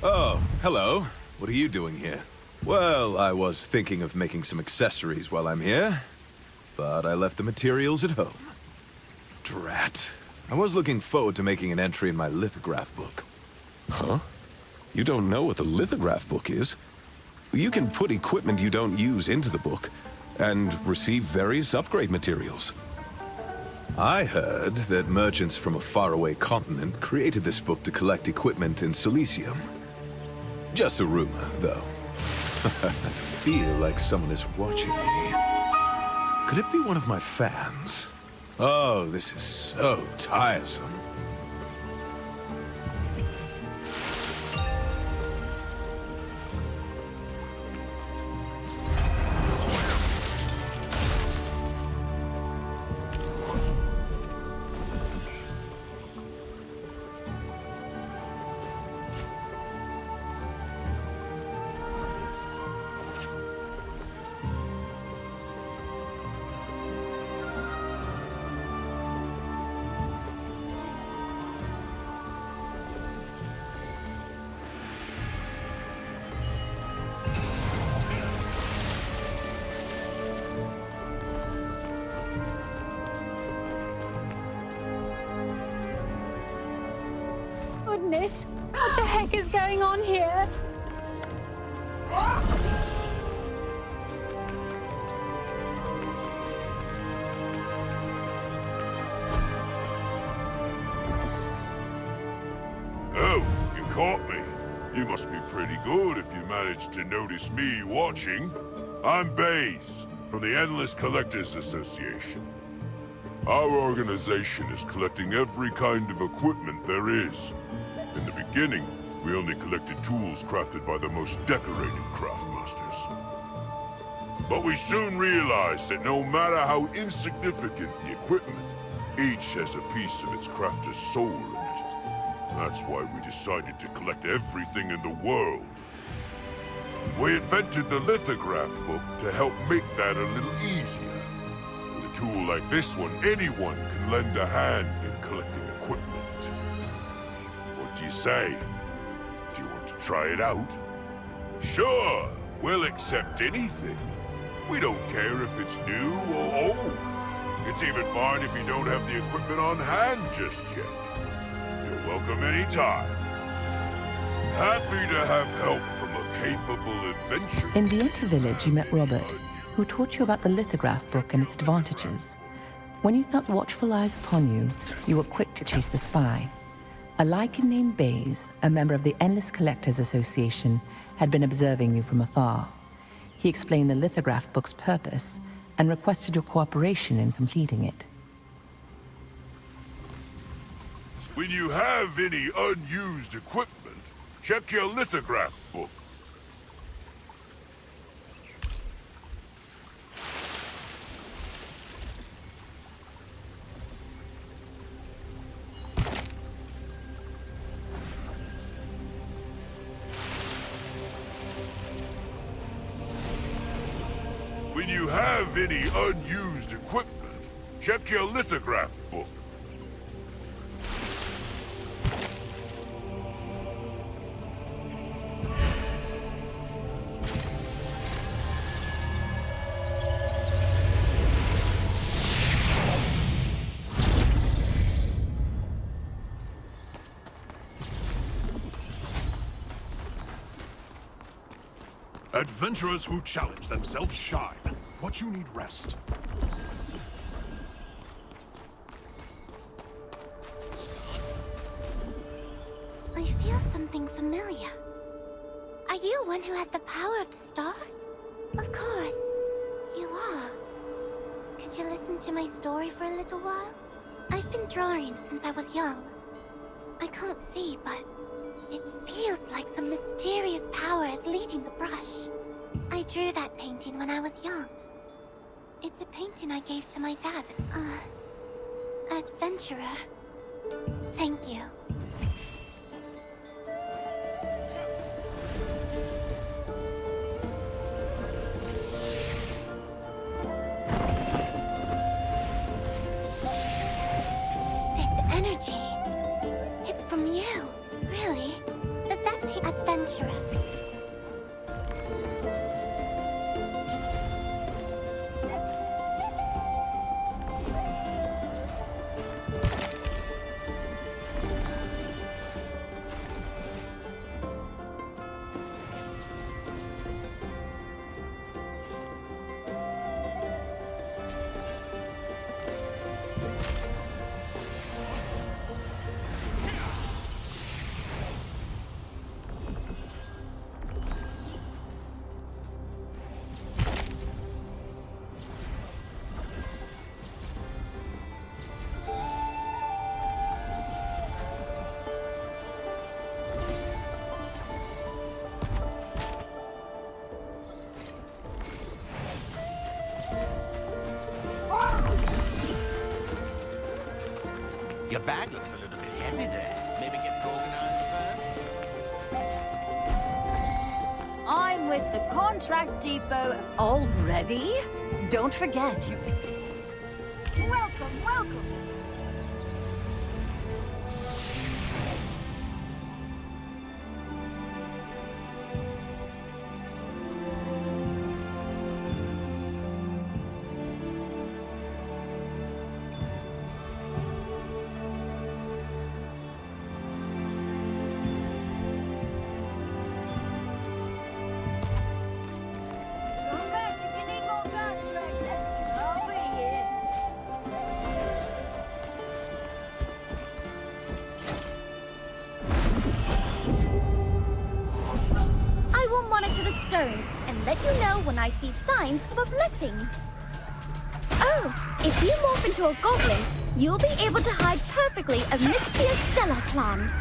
Oh, hello. What are you doing here? Well, I was thinking of making some accessories while I'm here, but I left the materials at home. Drat. I was looking forward to making an entry in my lithograph book. Huh? You don't know what the lithograph book is? You can put equipment you don't use into the book, and receive various upgrade materials. I heard that merchants from a faraway continent created this book to collect equipment in Silesium. Just a rumor, though. I feel like someone is watching me. Could it be one of my fans? Oh, this is so tiresome. Goodness, what the heck is going on here? Oh, you caught me. You must be pretty good if you managed to notice me watching. I'm Baze, from the Endless Collectors Association. Our organization is collecting every kind of equipment there is. In the beginning, we only collected tools crafted by the most decorated craftmasters. But we soon realized that no matter how insignificant the equipment, each has a piece of its crafter's soul in it. That's why we decided to collect everything in the world. We invented the lithograph book to help make that a little easier. With a tool like this one, anyone can lend a hand in collecting equipment. What do you say? Do you want to try it out? Sure, we'll accept anything. We don't care if it's new or old. It's even fine if you don't have the equipment on hand just yet. You're welcome anytime. Happy to have help from a capable adventurer. In the Enter Village, you met Robert, who taught you about the lithograph book and its advantages. When you felt watchful eyes upon you, you were quick to chase the spy. A Lycan named Baze, a member of the Endless Collectors Association, had been observing you from afar. He explained the lithograph book's purpose and requested your cooperation in completing it. When you have any unused equipment, check your lithograph book. When you have any unused equipment, check your lithograph book. Adventurers who challenge themselves shine. What you need rest. I feel something familiar. Are you one who has the power of the stars? Of course. You are. Could you listen to my story for a little while? I've been drawing since I was young. I can't see, but it feels like some mysterious power is leading the brush. I drew that painting when I was young. It's a painting I gave to my dad as adventurer. Thank you. This energy, it's from you, really? Does that mean adventurous? Your bag looks a little bit heavy there. Maybe get it organized first? I'm with the contract depot already. Don't forget, you... Welcome, welcome. Monitor the stones and let you know when I see signs of a blessing. Oh, if you morph into a goblin, you'll be able to hide perfectly amidst the Estella clan.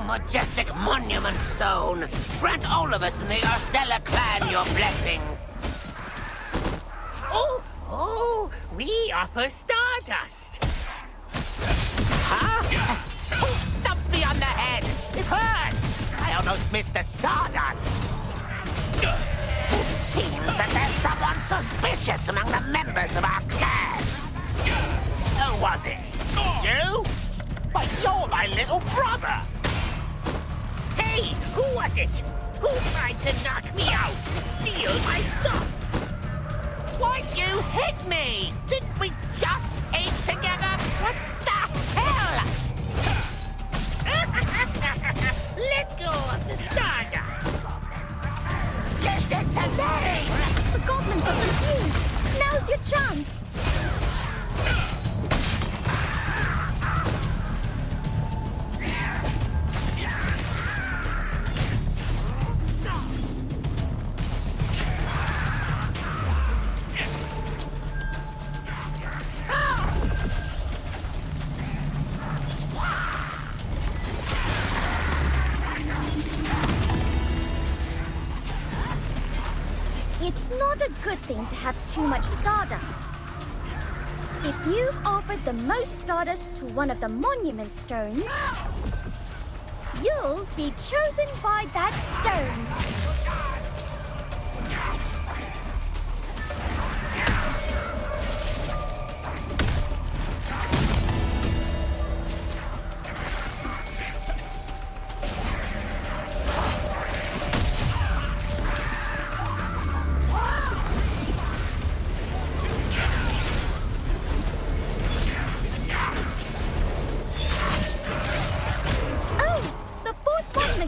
Majestic monument stone! Grant all of us in the Estella clan your blessing! Oh, we offer Stardust! Huh? Who thumped me on the head? It hurts! I almost missed the Stardust! It seems that there's someone suspicious among the members of our clan! Who was it? You? But you're my little brother! Hey, who was it? Who tried to knock me out and steal my stuff? Why'd you hit me? Didn't we just aid together? What the hell? Let go of the Stardust! Listen to me! The goblins are confused. Now's your chance. It's not a good thing to have too much Stardust. If you've offered the most Stardust to one of the monument stones, you'll be chosen by that stone.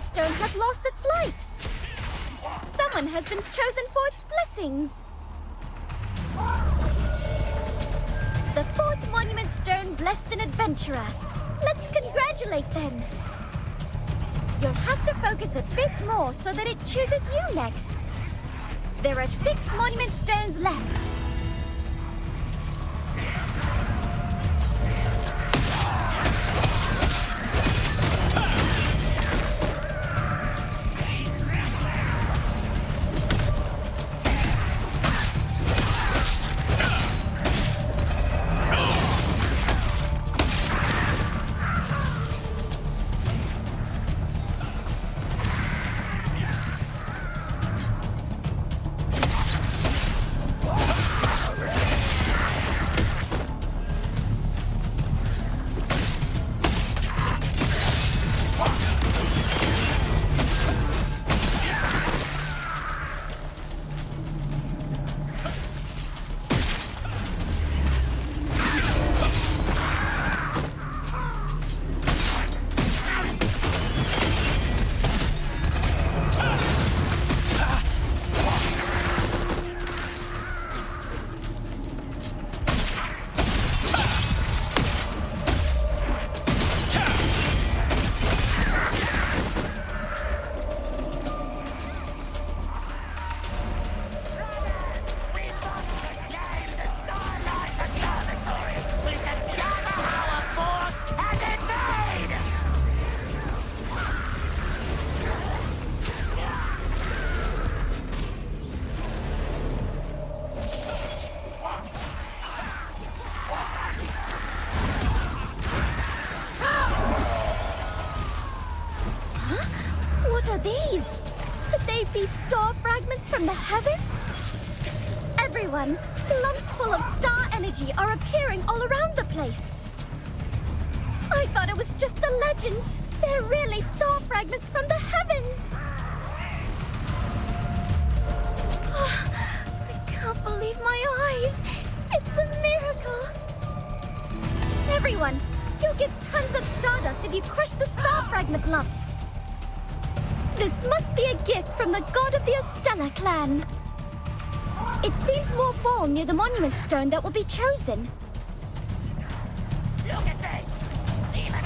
Stone has lost its light. someone has been chosen for its blessings. The 4th Monument Stone blessed an adventurer. Let's congratulate them. You'll have to focus a bit more so that it chooses you next. There are 6 Monument Stones left. These? Could they be star fragments from the heavens? Everyone, lumps full of star energy are appearing all around the place. I thought it was just a legend. They're really star fragments from the heavens. I can't believe my eyes. It's a miracle. Everyone, you'll get tons of stardust if you crush the star fragment lumps. This must be a gift from the god of the Ostella clan. It seems more fall near the Monument Stone that will be chosen. Look at this! Even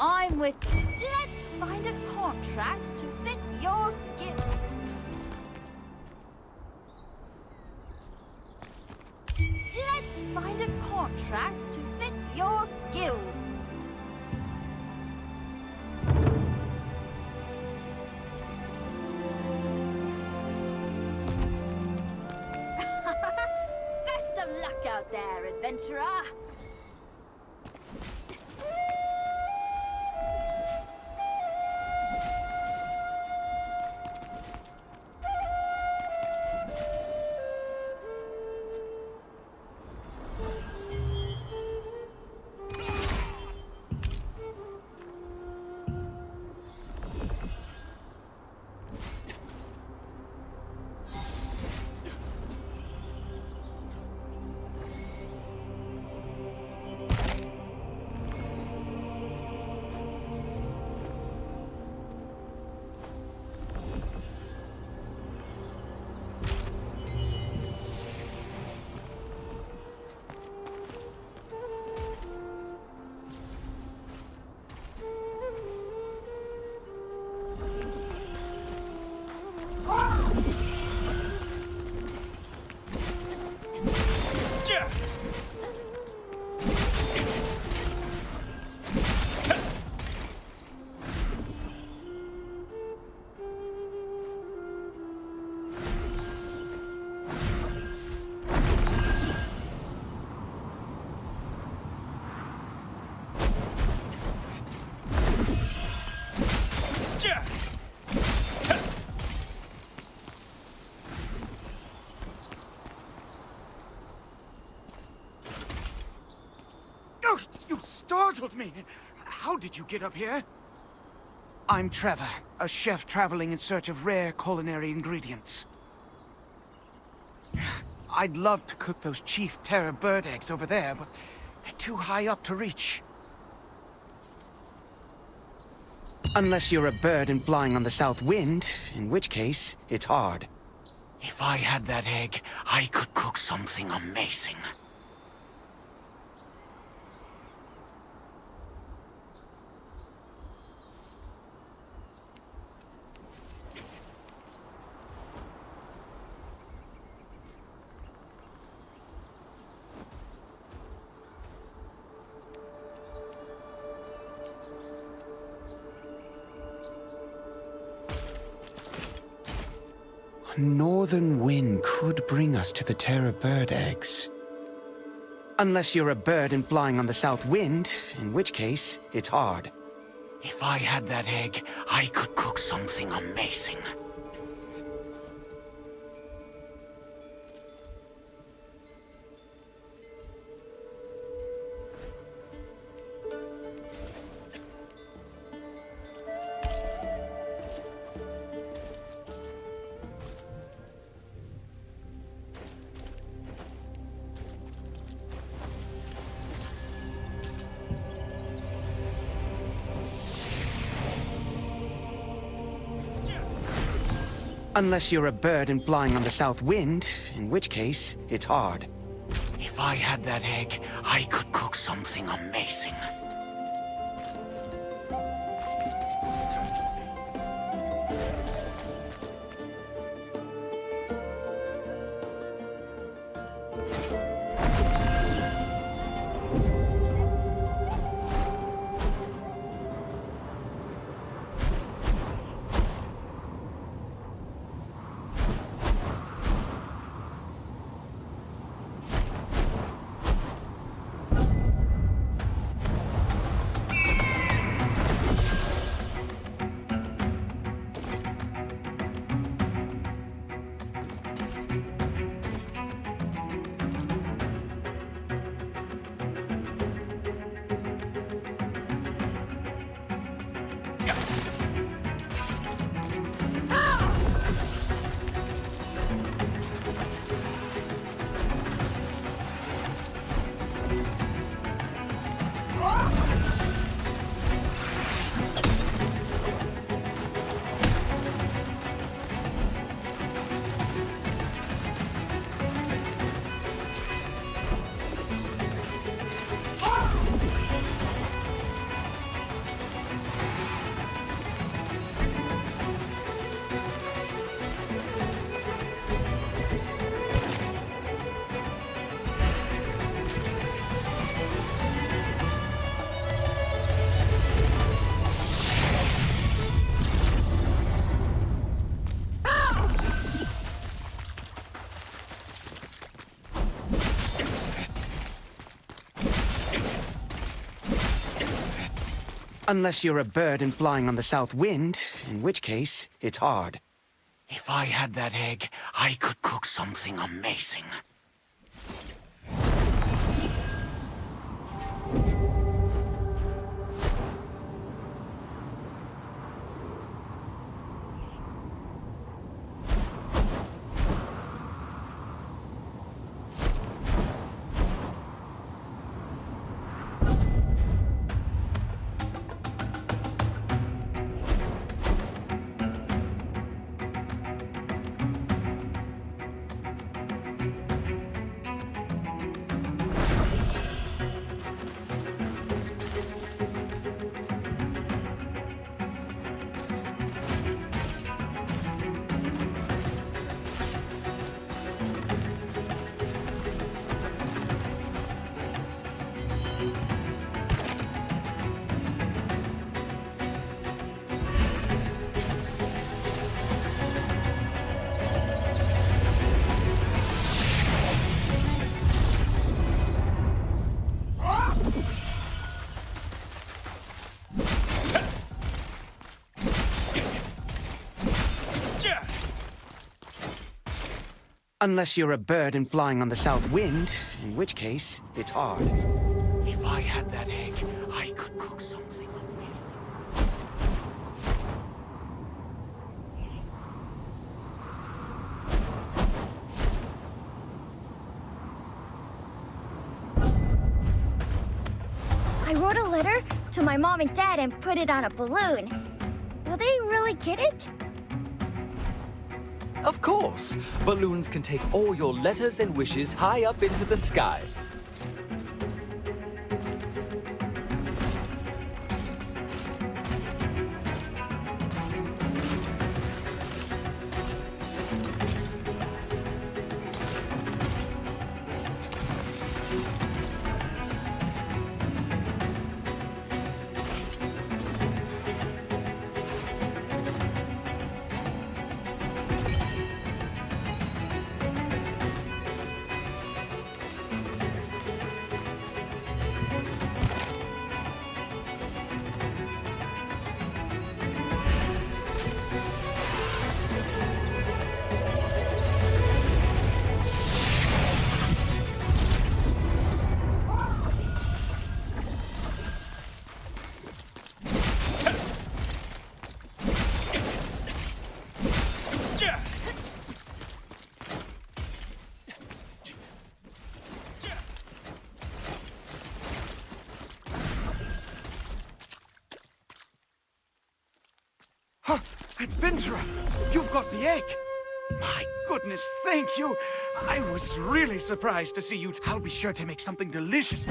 I'm with you. Let's find a contract to fit your skills. Let's find a contract to fit your skills. Best of luck out there, adventurer. You startled me! How did you get up here? I'm Trevor, a chef traveling in search of rare culinary ingredients. I'd love to cook those Chief Terror bird eggs over there, but they're too high up to reach. Unless you're a bird and flying on the south wind, in which case, it's hard. If I had that egg, I could cook something amazing. A northern wind could bring us to the Terror bird eggs. Unless you're a bird and flying on the south wind, in which case, it's hard. If I had that egg, I could cook something amazing. Unless you're a bird and flying on the south wind, in which case, it's hard. If I had that egg, I could cook something amazing. Unless you're a bird and flying on the south wind, in which case, it's hard. If I had that egg, I could cook something amazing. Unless you're a bird and flying on the south wind, in which case, it's hard. If I I had that egg, I could cook something amazing. I wrote a letter to my mom and dad and put it on a balloon. Will they really get it? Of course! Balloons can take all your letters and wishes high up into the sky. Adventurer, you've got the egg! My goodness, thank you! I was really surprised to see you. I'll be sure to make something delicious.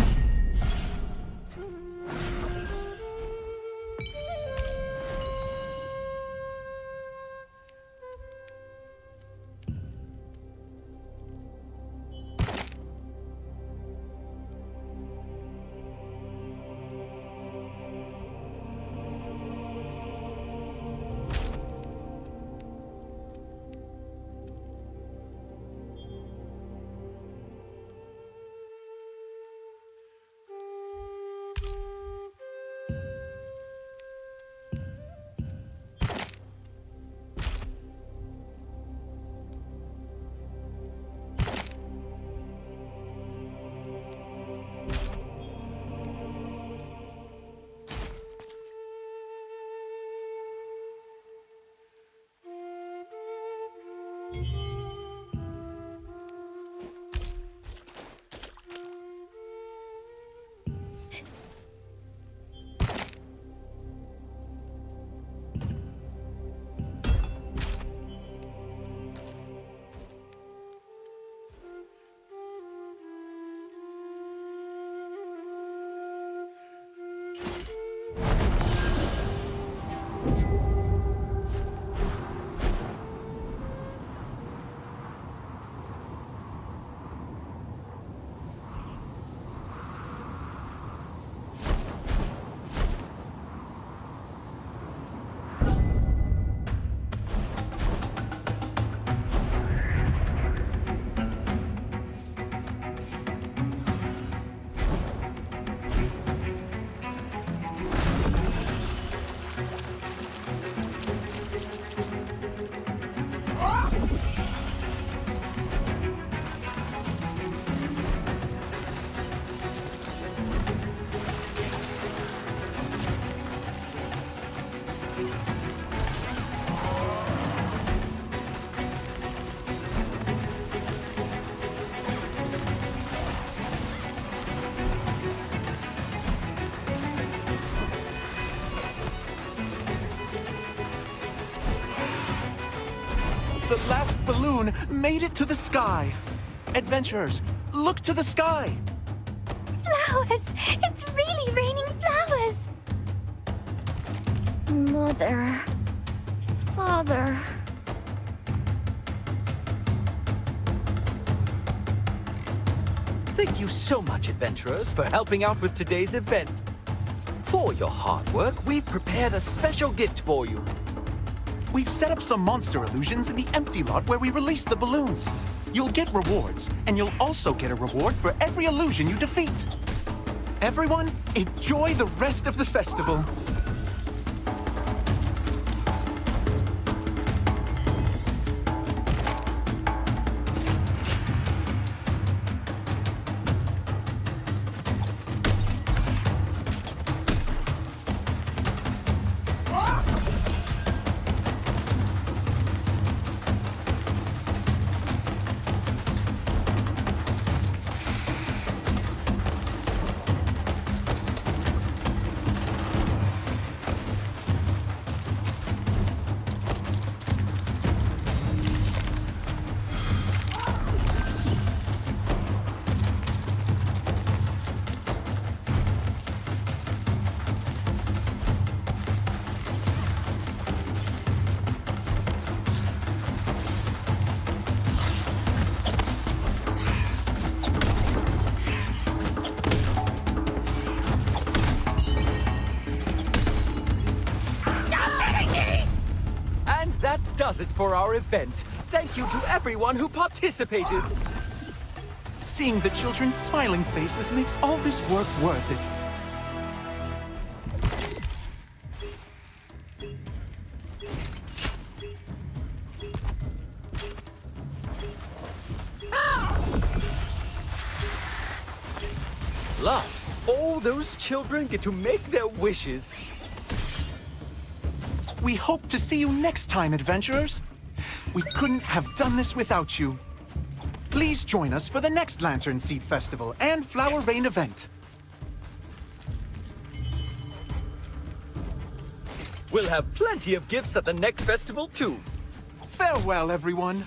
The last balloon made it to the sky. Adventurers, look to the sky. Flowers! It's really raining flowers! Mother. Father. Thank you so much, adventurers, for helping out with today's event. For your hard work, we've prepared a special gift for you. We've set up some monster illusions in the empty lot where we release the balloons. You'll get rewards, and you'll also get a reward for every illusion you defeat. Everyone, enjoy the rest of the festival. does it for our event. Thank you to everyone who participated. Seeing the children's smiling faces makes all this work worth it. Plus, all those children get to make their wishes. We hope to see you next time, adventurers. We couldn't have done this without you. Please join us for the next Lantern Seed Festival and Flower Rain event. We'll have plenty of gifts at the next festival, too. Farewell, everyone.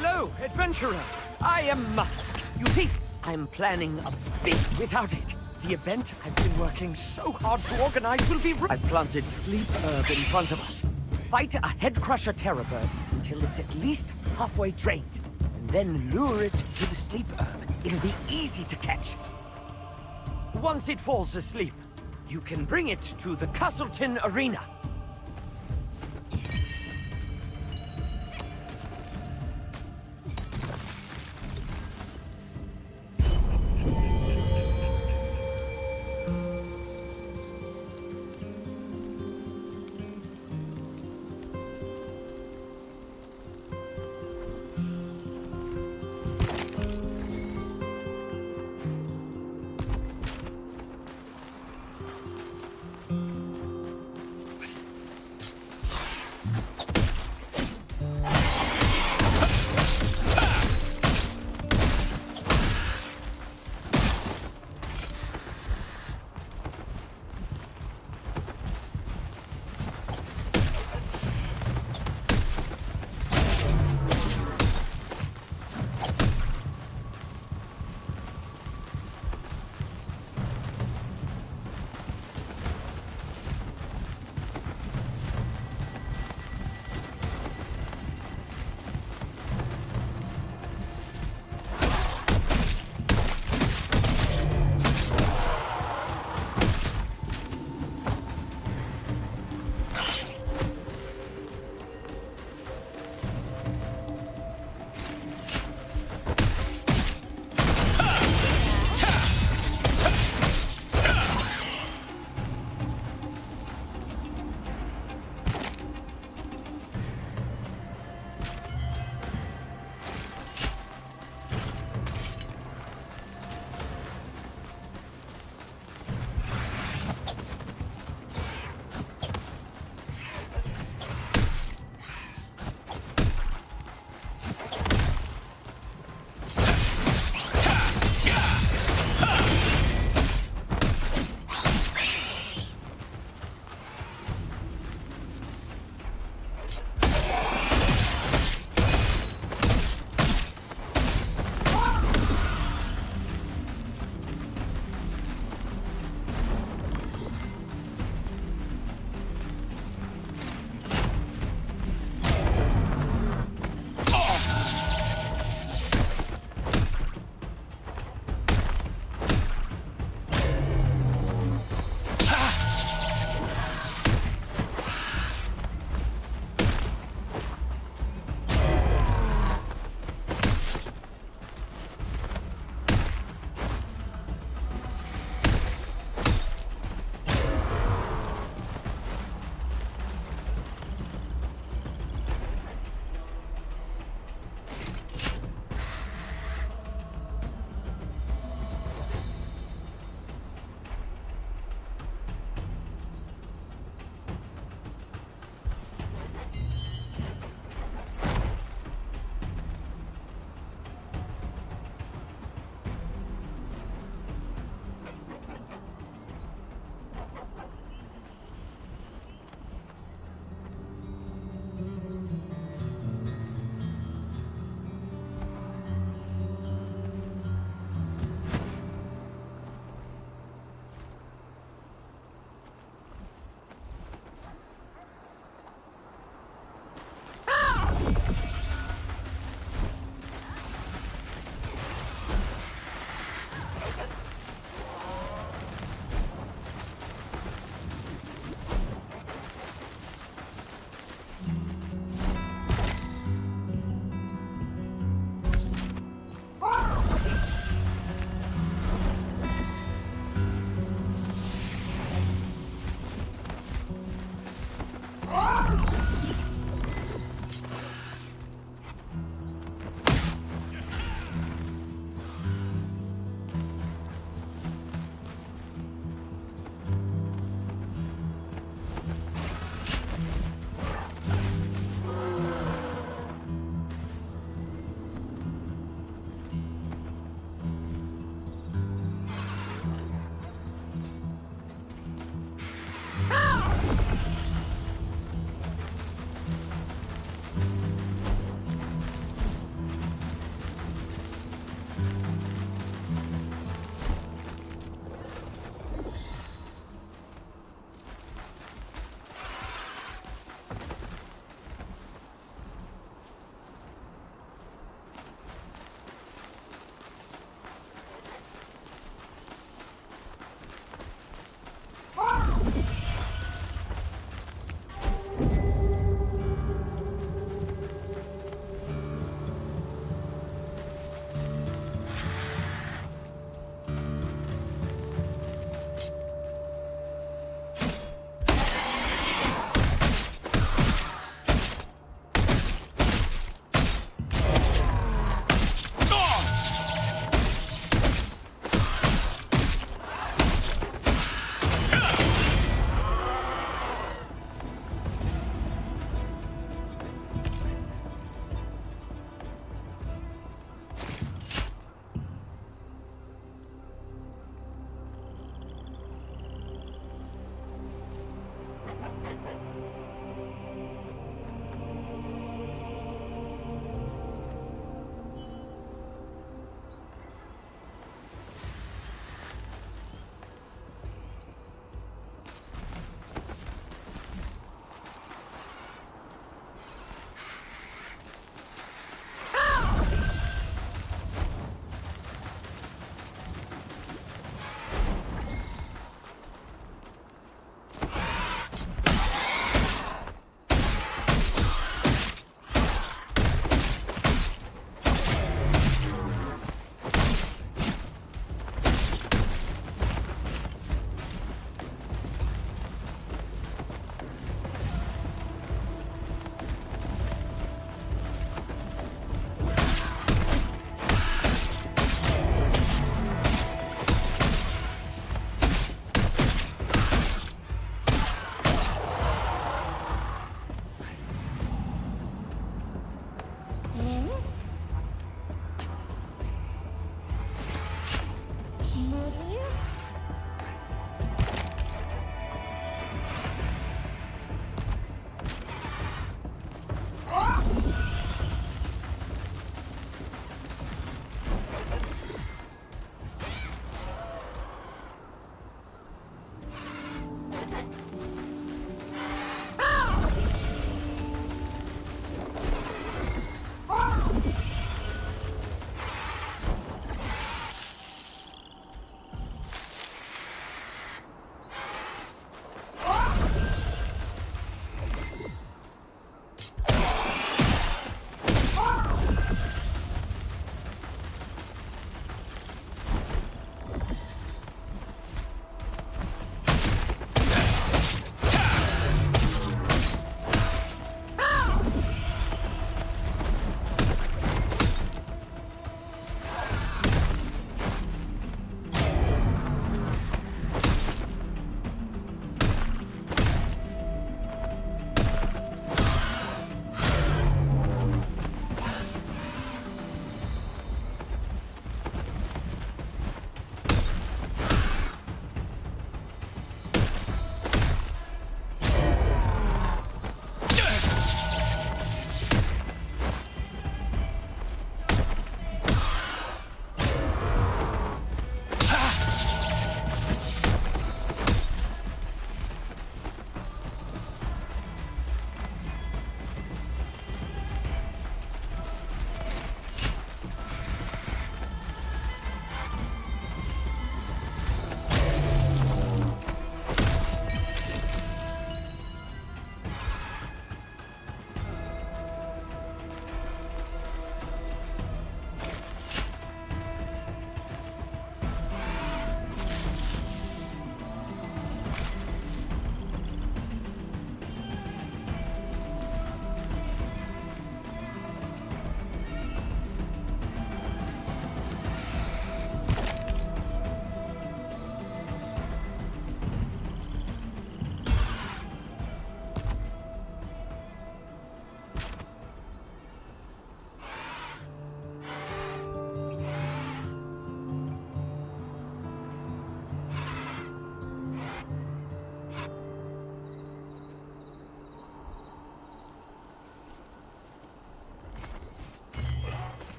Hello, adventurer. I am Musk. You see, I'm planning a big without it. The event I've been working so hard to organize will be... I've planted Sleep Herb in front of us. Fight a Headcrusher Terror Bird until it's at least halfway drained. And then lure it to the Sleep Herb. It'll be easy to catch. Once it falls asleep, you can bring it to the Castleton Arena.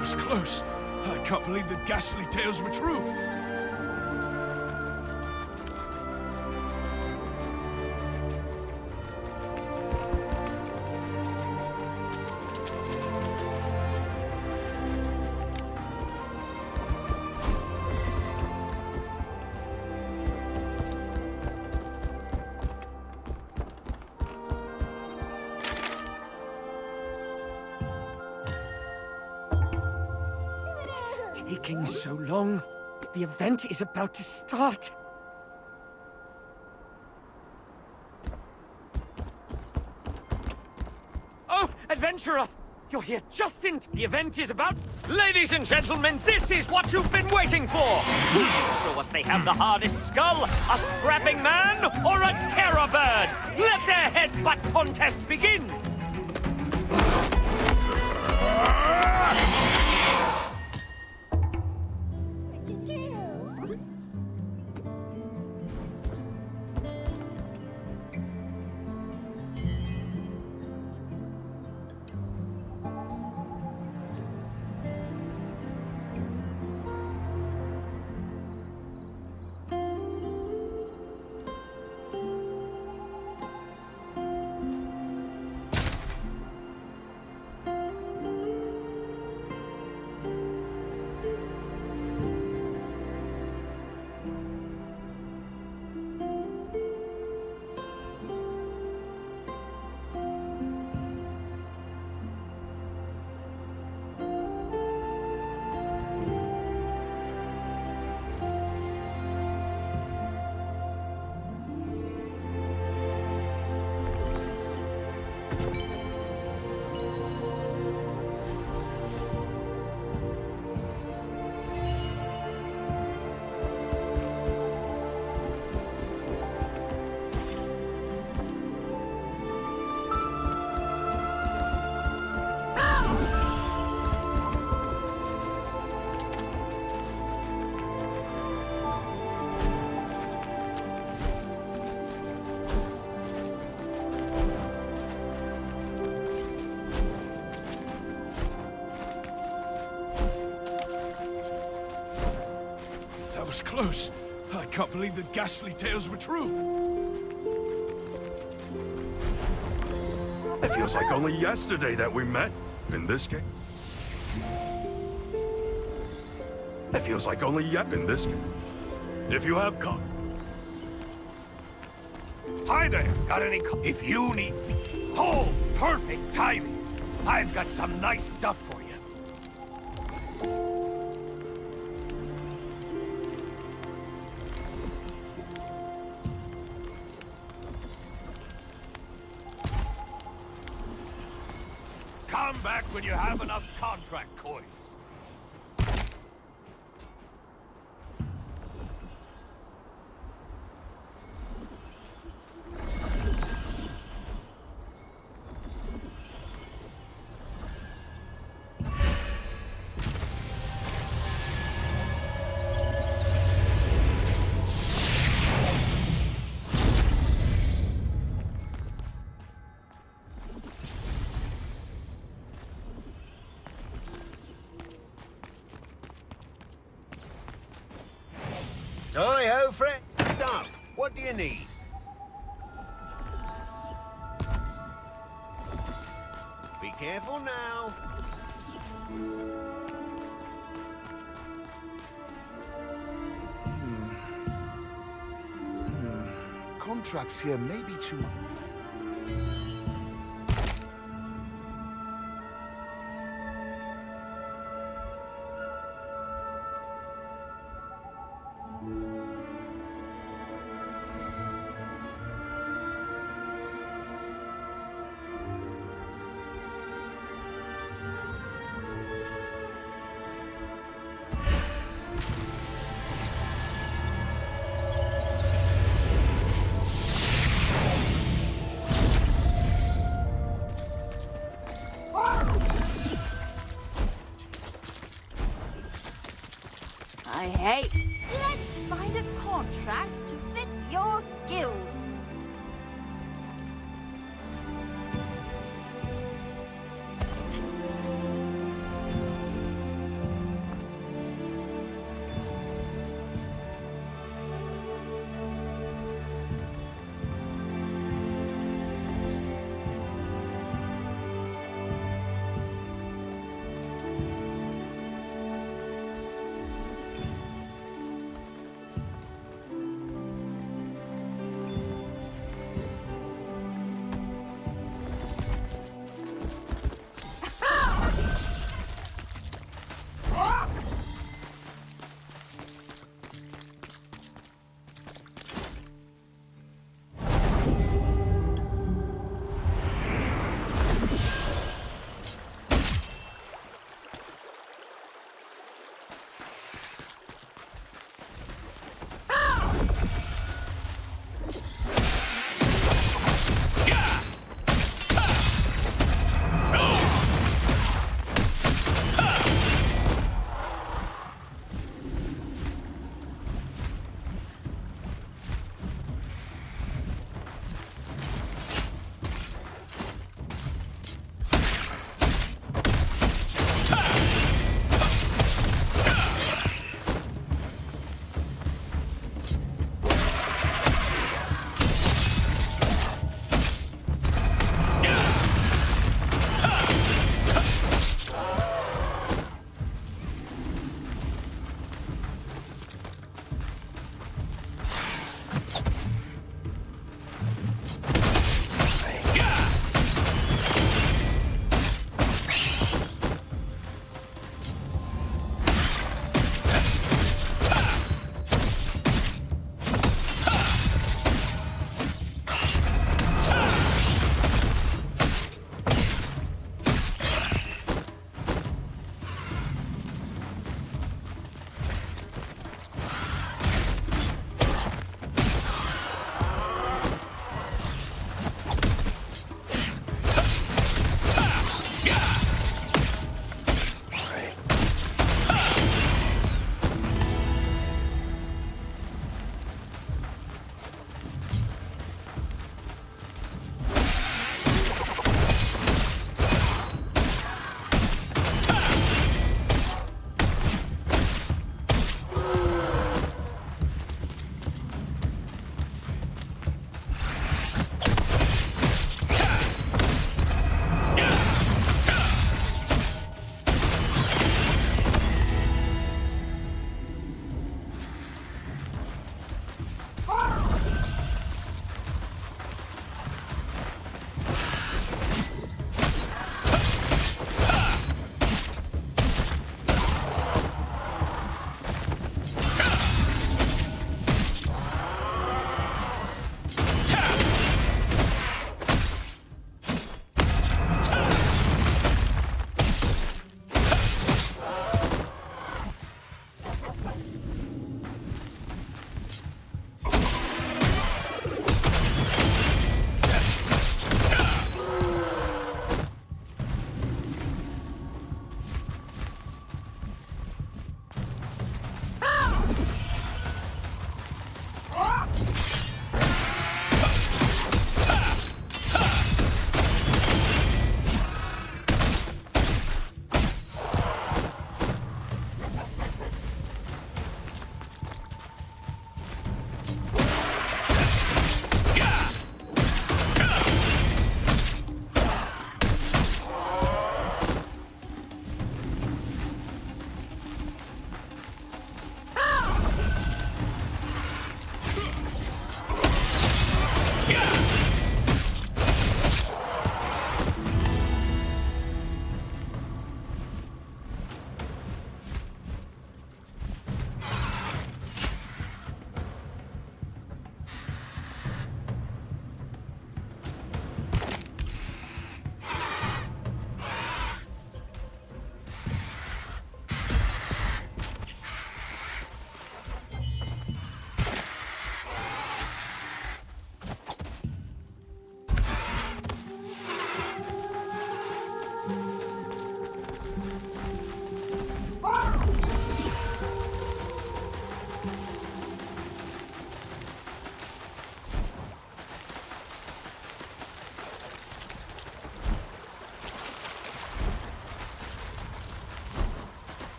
That was close. I can't believe the ghastly tales were true. Taking so long. The event is about to start. Oh, adventurer! You're here just in the event is about... Ladies and gentlemen, this is what you've been waiting for! Who will show us they have the hardest skull? A strapping man or a terror bird? Let their headbutt contest begin! That was close. I can't believe the ghastly tales were true. It feels like only yesterday that we met in this game. It feels like only yet in this game. If you have con... Hi there, got any if you need me. Oh, perfect timing. I've got some nice stuff for you. Come back when you have enough contract coins. Hi-ho, friend. Now, what do you need? Be careful now. Contracts here may be too much. I hate. Let's find a contract to fit your skills.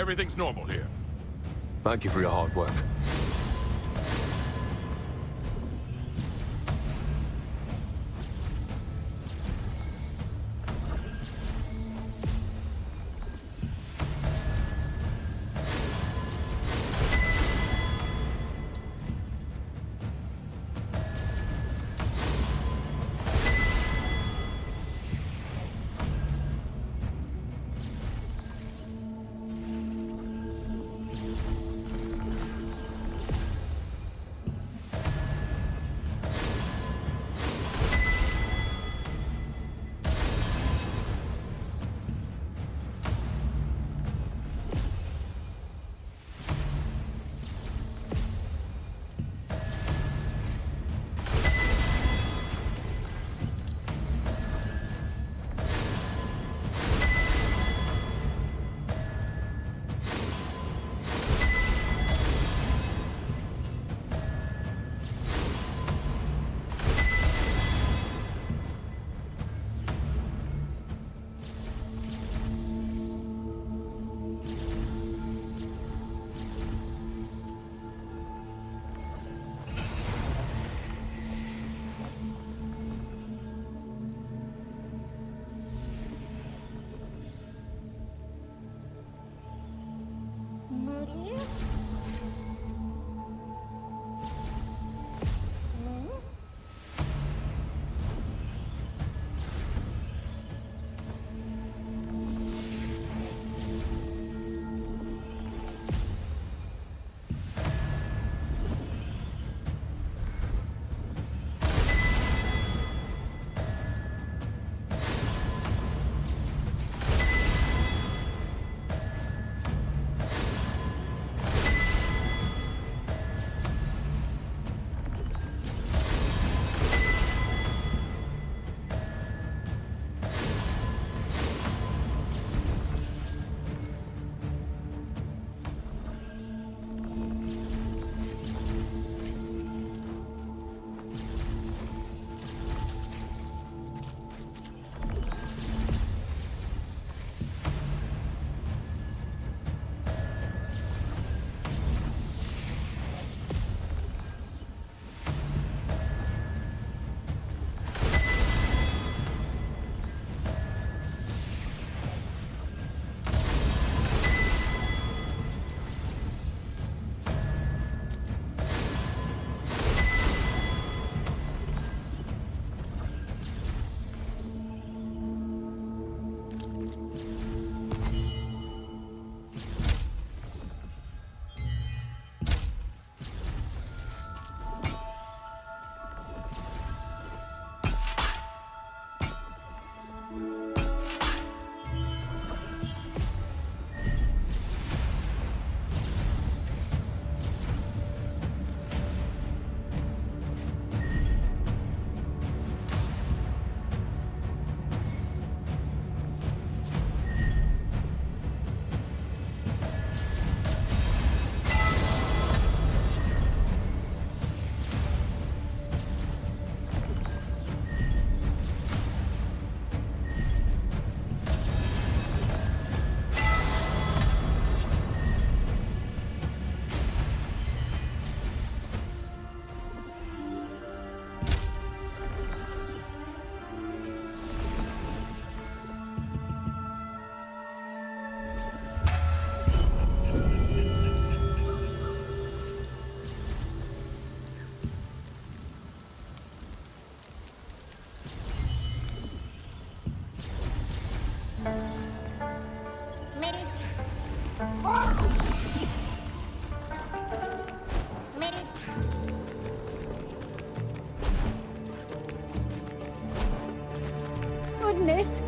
Everything's normal here. Thank you for your hard work. Goodness!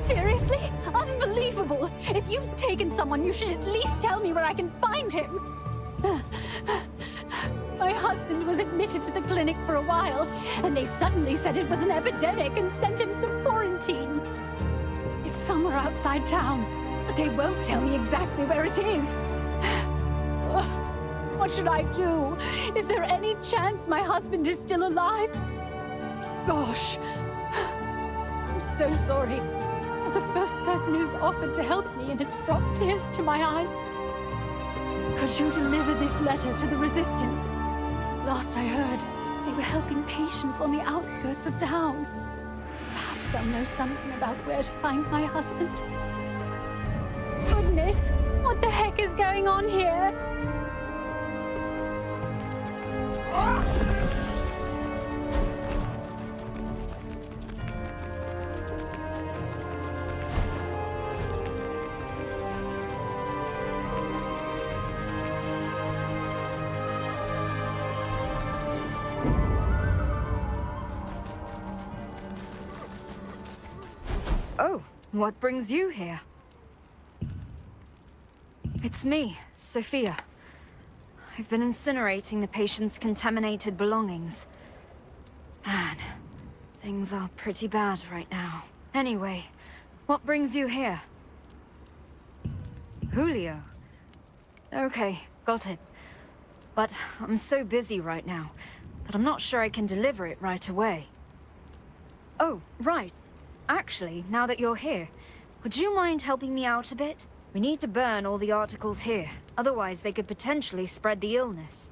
Seriously? Unbelievable! If you've taken someone, you should at least tell me where I can find him! My husband was admitted to the clinic for a while, and they suddenly said it was an epidemic and sent him some quarantine. It's somewhere outside town, but they won't tell me exactly where it is. What should I do? Is there any chance my husband is still alive? Gosh. I'm so sorry. You're the first person who's offered to help me, and it's brought tears to my eyes. Could you deliver this letter to the Resistance? Last I heard, they were helping patients on the outskirts of town. Perhaps they'll know something about where to find my husband. Goodness, what the heck is going on here? Oh, what brings you here? It's me, Sophia. I've been incinerating the patient's contaminated belongings. Man, things are pretty bad right now. Anyway, what brings you here? Julio. Okay, got it. But I'm so busy right now that I'm not sure I can deliver it right away. Oh, right. Actually, now that you're here, would you mind helping me out a bit? We need to burn all the articles here, otherwise they could potentially spread the illness.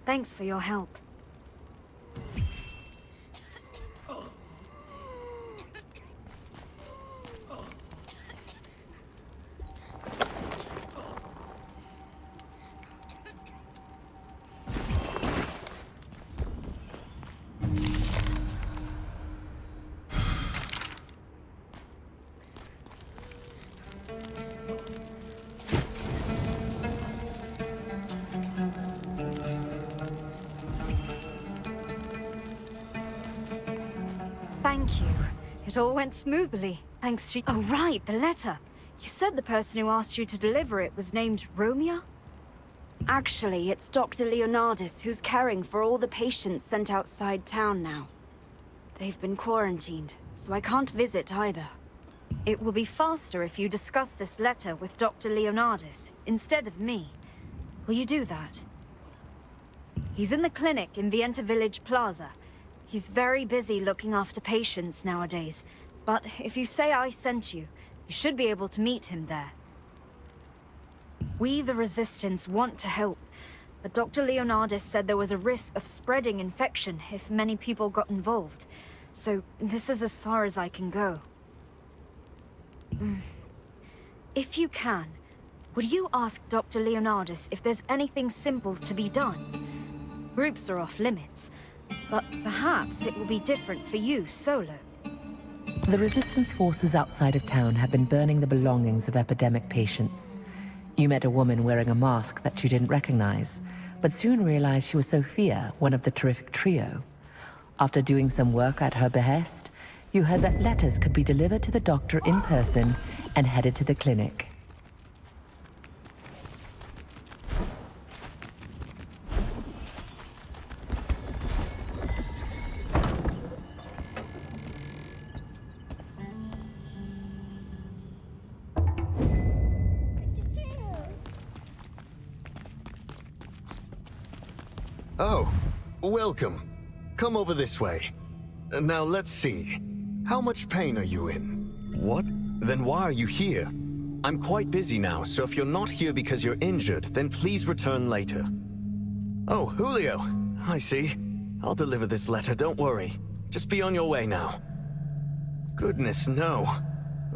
Thanks for your help. Thank you. It all went smoothly, thanks to— Oh right, the letter. You said the person who asked you to deliver it was named Romeo? Actually, it's Dr. Leonardis who's caring for all the patients sent outside town now. They've been quarantined, so I can't visit either. It will be faster if you discuss this letter with Dr. Leonardis instead of me. Will you do that? He's in the clinic in Vienta Village Plaza. He's very busy looking after patients nowadays, but if you say I sent you, you should be able to meet him there. We, the Resistance, want to help, but Dr. Leonardis said there was a risk of spreading infection if many people got involved, so this is as far as I can go. If you can, would you ask Dr. Leonardis if there's anything simple to be done? Groups are off limits, but perhaps it will be different for you solo. The Resistance forces outside of town have been burning the belongings of epidemic patients. You met a woman wearing a mask that you didn't recognize, but soon realized she was Sophia, one of the terrific trio. After doing some work at her behest, you heard that letters could be delivered to the doctor in person and headed to the clinic. Oh, welcome. Come over this way. Now let's see. How much pain are you in? What? Then why are you here? I'm quite busy now, so if you're not here because you're injured, then please return later. Oh, Julio. I see. I'll deliver this letter, don't worry. Just be on your way now. Goodness, no.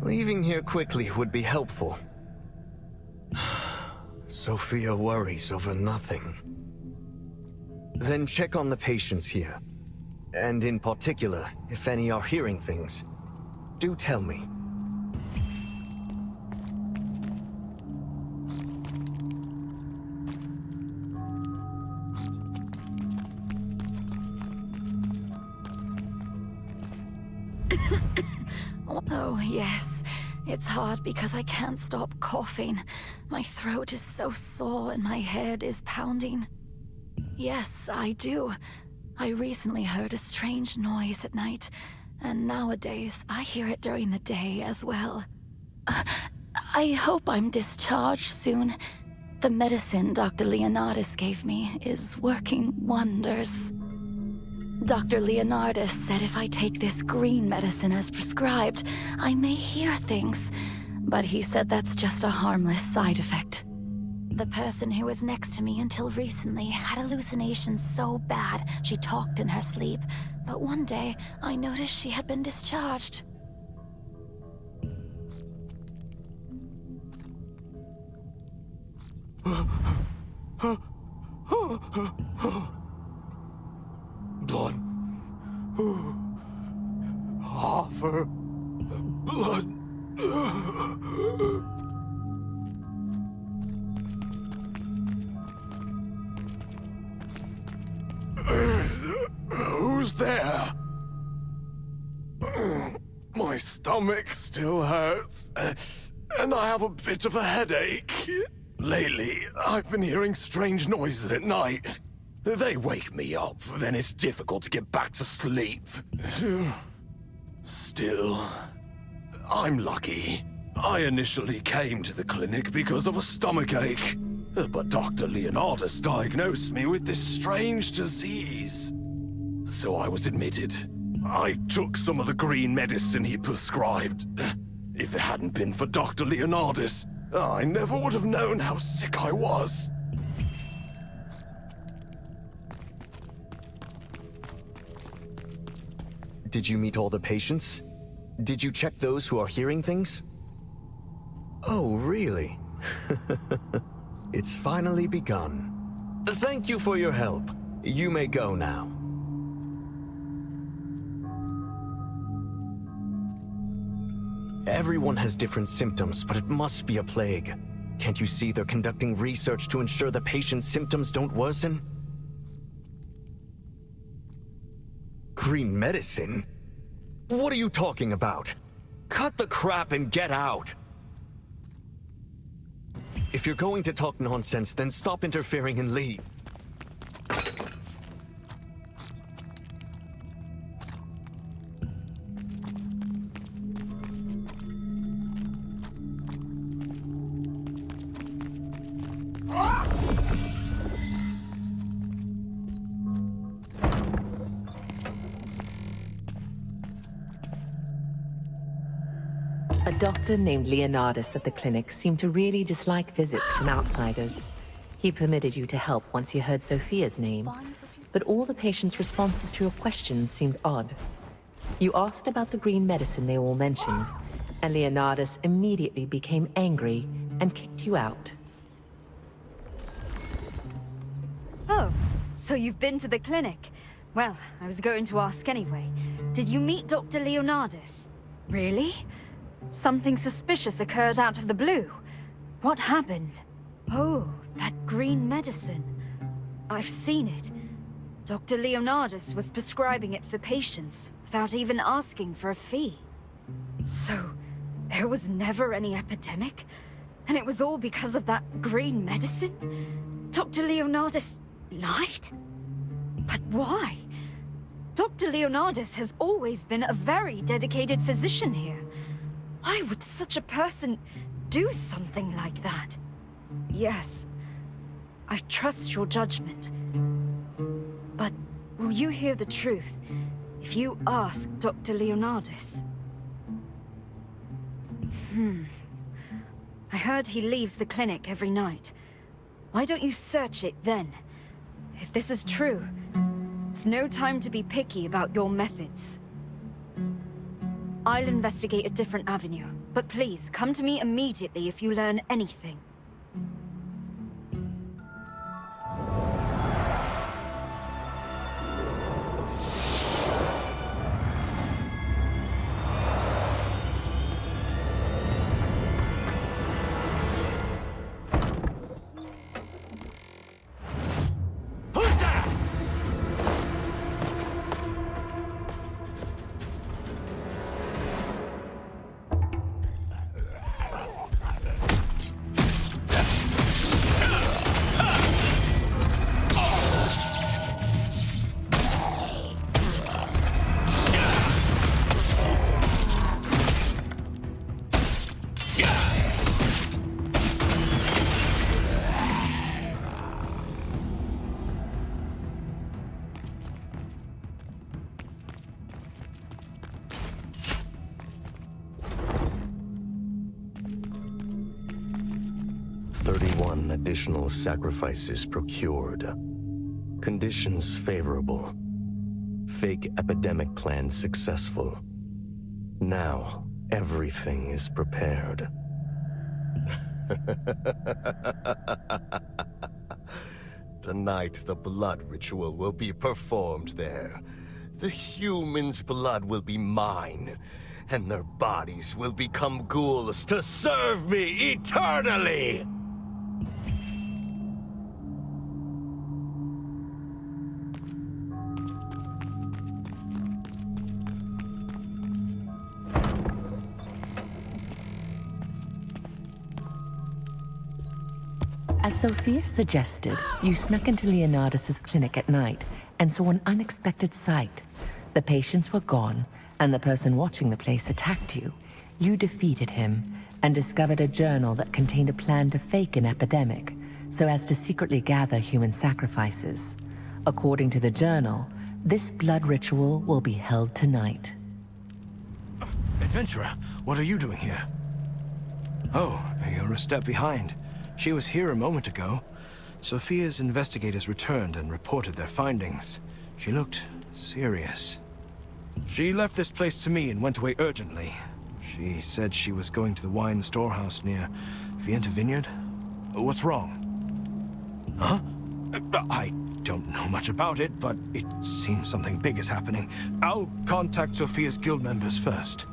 Leaving here quickly would be helpful. Sophia worries over nothing. Then check on the patients here. And in particular, if any are hearing things, do tell me. Oh, yes. It's hard because I can't stop coughing. My throat is so sore and my head is pounding. Yes, I do. I recently heard a strange noise at night, and nowadays I hear it during the day as well. I hope I'm discharged soon. The medicine Dr. Leonardis gave me is working wonders. Dr. Leonardis said if I take this green medicine as prescribed, I may hear things, but he said that's just a harmless side effect. The person who was next to me until recently had hallucinations so bad she talked in her sleep. But one day, I noticed she had been discharged. Blood. Offer. Blood. Who's there? My stomach still hurts, and I have a bit of a headache. Lately, I've been hearing strange noises at night. They wake me up, then it's difficult to get back to sleep. Still, I'm lucky. I initially came to the clinic because of a stomachache, but Dr. Leonardus diagnosed me with this strange disease. So I was admitted. I took some of the green medicine he prescribed. If it hadn't been for Dr. Leonardus, I never would have known how sick I was. Did you meet all the patients? Did you check those who are hearing things? Oh, really? It's finally begun. Thank you for your help. You may go now. Everyone has different symptoms, but it must be a plague. Can't you see they're conducting research to ensure the patient's symptoms don't worsen? Green medicine? What are you talking about? Cut the crap and get out! If you're going to talk nonsense, then stop interfering and leave. A doctor named Leonardus at the clinic seemed to really dislike visits from outsiders. He permitted you to help once he heard Sophia's name, but all the patients' responses to your questions seemed odd. You asked about the green medicine they all mentioned, and Leonardus immediately became angry and kicked you out. Oh, so you've been to the clinic. Well, I was going to ask anyway. Did you meet Dr. Leonardus? Really? Something suspicious occurred out of the blue. What happened? Oh, that green medicine. I've seen it. Dr. Leonardus was prescribing it for patients without even asking for a fee. So, there was never any epidemic? And it was all because of that green medicine? Dr. Leonardus lied? But why? Dr. Leonardus has always been a very dedicated physician here. Why would such a person do something like that? Yes, I trust your judgment. But will you hear the truth if you ask Dr. Leonardus? I heard he leaves the clinic every night. Why don't you search it then? If this is true, it's no time to be picky about your methods. I'll investigate a different avenue, but please come to me immediately if you learn anything. 31 additional sacrifices procured. Conditions favorable. Fake epidemic plan successful. Now, everything is prepared. Tonight, the blood ritual will be performed there. The humans' blood will be mine, and their bodies will become ghouls to serve me eternally! As Sophia suggested, you snuck into Leonardus's clinic at night and saw an unexpected sight. The patients were gone, and the person watching the place attacked you. You defeated him and discovered a journal that contained a plan to fake an epidemic so as to secretly gather human sacrifices. According to the journal, this blood ritual will be held tonight. Adventurer, what are you doing here? Oh, you're a step behind. She was here a moment ago. Sophia's investigators returned and reported their findings. She looked serious. She left this place to me and went away urgently. She said she was going to the wine storehouse near Fienta Vineyard. What's wrong? Huh? I don't know much about it, but it seems something big is happening. I'll contact Sophia's guild members first.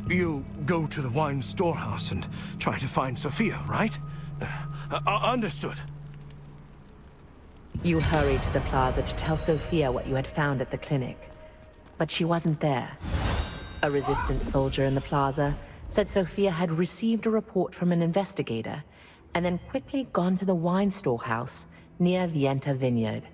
You'll go to the wine storehouse and try to find Sophia, right? Understood. You hurried to the plaza to tell Sophia what you had found at the clinic. But she wasn't there. A resistance soldier in the plaza said Sophia had received a report from an investigator and then quickly gone to the wine storehouse near Fienta Vineyard.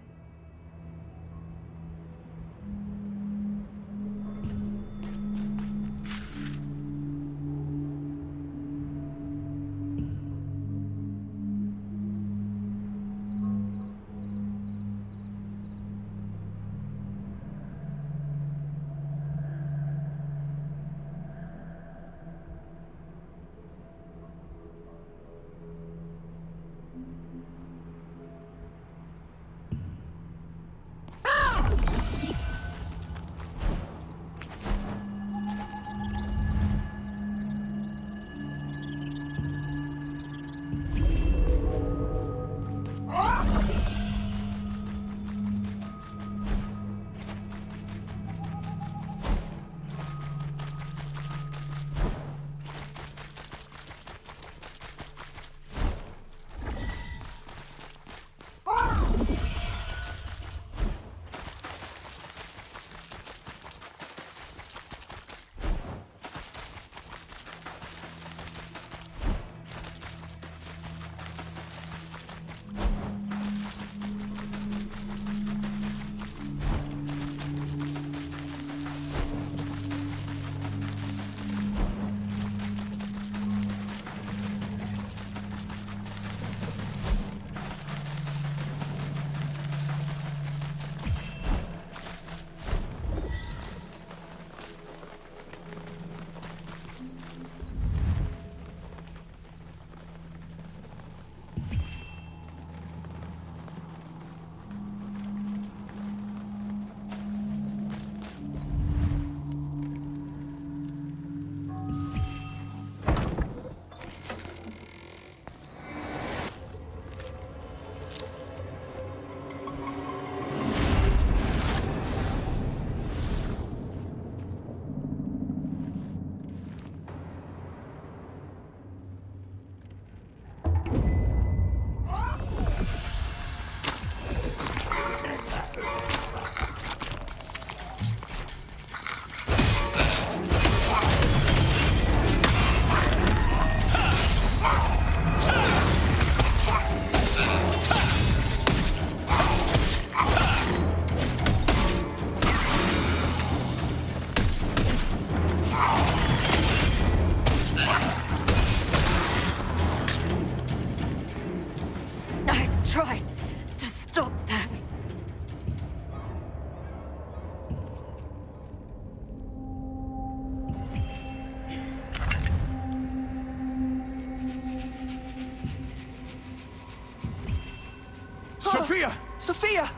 Sophia! Sophia!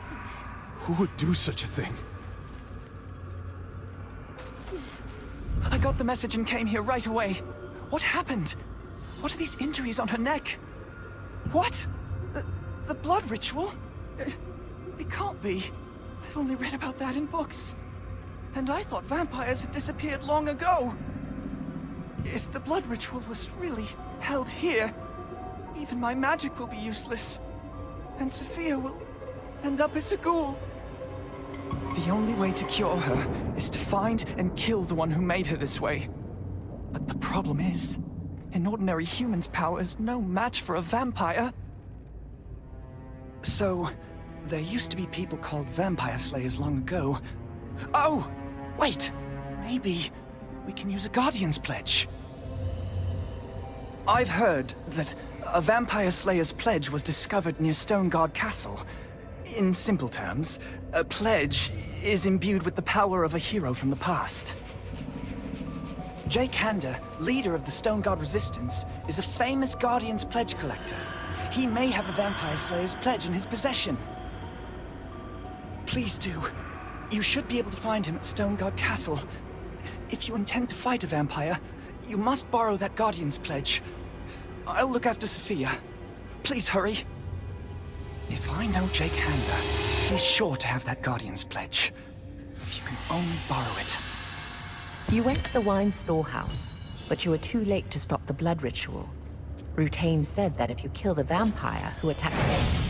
Who would do such a thing? I got the message and came here right away. What happened? What are these injuries on her neck? What? The blood ritual? It can't be. I've only read about that in books. And I thought vampires had disappeared long ago. If the blood ritual was really held here, even my magic will be useless. And Sophia will end up as a ghoul. The only way to cure her is to find and kill the one who made her this way. But the problem is, an ordinary human's power is no match for a vampire. So, there used to be people called vampire slayers long ago. Oh! Wait! Maybe we can use a Guardian's Pledge. I've heard that a vampire slayer's pledge was discovered near Stoneguard Castle. In simple terms, a pledge is imbued with the power of a hero from the past. Jake Hander, leader of the Stoneguard Resistance, is a famous Guardian's Pledge collector. He may have a vampire slayer's pledge in his possession. Please do. You should be able to find him at Stoneguard Castle. If you intend to fight a vampire, you must borrow that Guardian's Pledge. I'll look after Sophia. Please hurry. If I know Jake Hander, he's sure to have that Guardian's Pledge. If you can only borrow it. You went to the wine storehouse, but you were too late to stop the blood ritual. Rutain said that if you kill the vampire who attacks him,